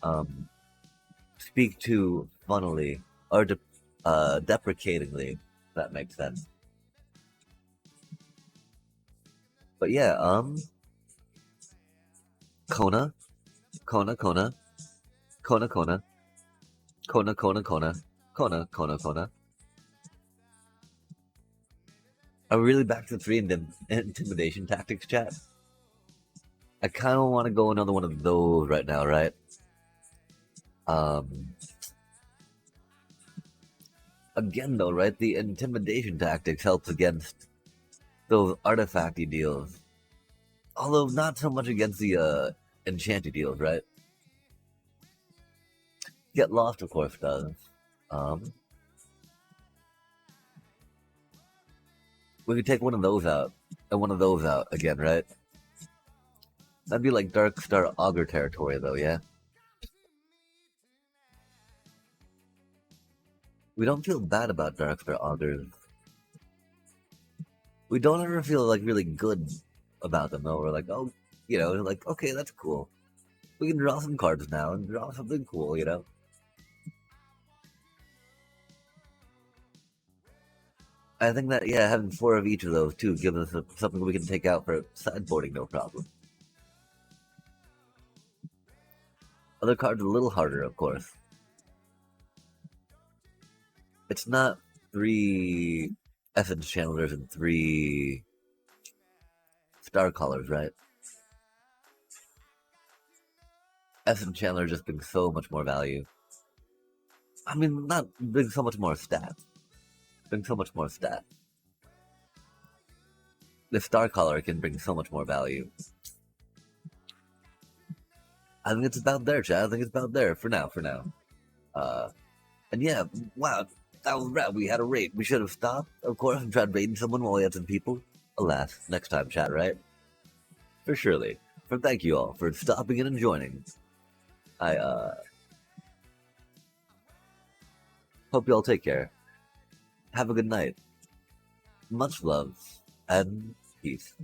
speak too funnily or deprecatingly. If that makes sense. But yeah, Kona, Kona, Kona, Kona, Kona, Kona, Kona, Kona, Kona, Kona, Kona. Are we really back to the three intimidation tactics, chat? I kind of want to go another one of those right now, right? Um, Again, though, right? The intimidation tactics helps against those artifacty deals. Although not so much against the enchanted deals, right? Get Lost, of course, does. Um, we could take one of those out and one of those out again, right? That'd be like Dark Star Augur territory, though, yeah? We don't feel bad about Dark Star Augurs. We don't ever feel like really good about them, though. We're like, oh, like, okay, that's cool. We can draw some cards now and draw something cool, you know? I think that, yeah, having four of each of those, too, gives us something we can take out for sideboarding, no problem. Other cards are a little harder, of course. It's not 3 Essence Channelers and 3 Star Callers, right? Essence Chandler just brings so much more value. I mean, not brings so much more stats. Brings so much more stats. The Star Caller can bring so much more value. I think it's about there, Chad. I think it's about there for now. And yeah, wow, that was rad. We had a raid. We should have stopped, of course, and tried raiding someone while we had some people. Alas, next time, chat, right? For surely. For thank you all for stopping in and joining. I hope you all take care. Have a good night. Much love and peace.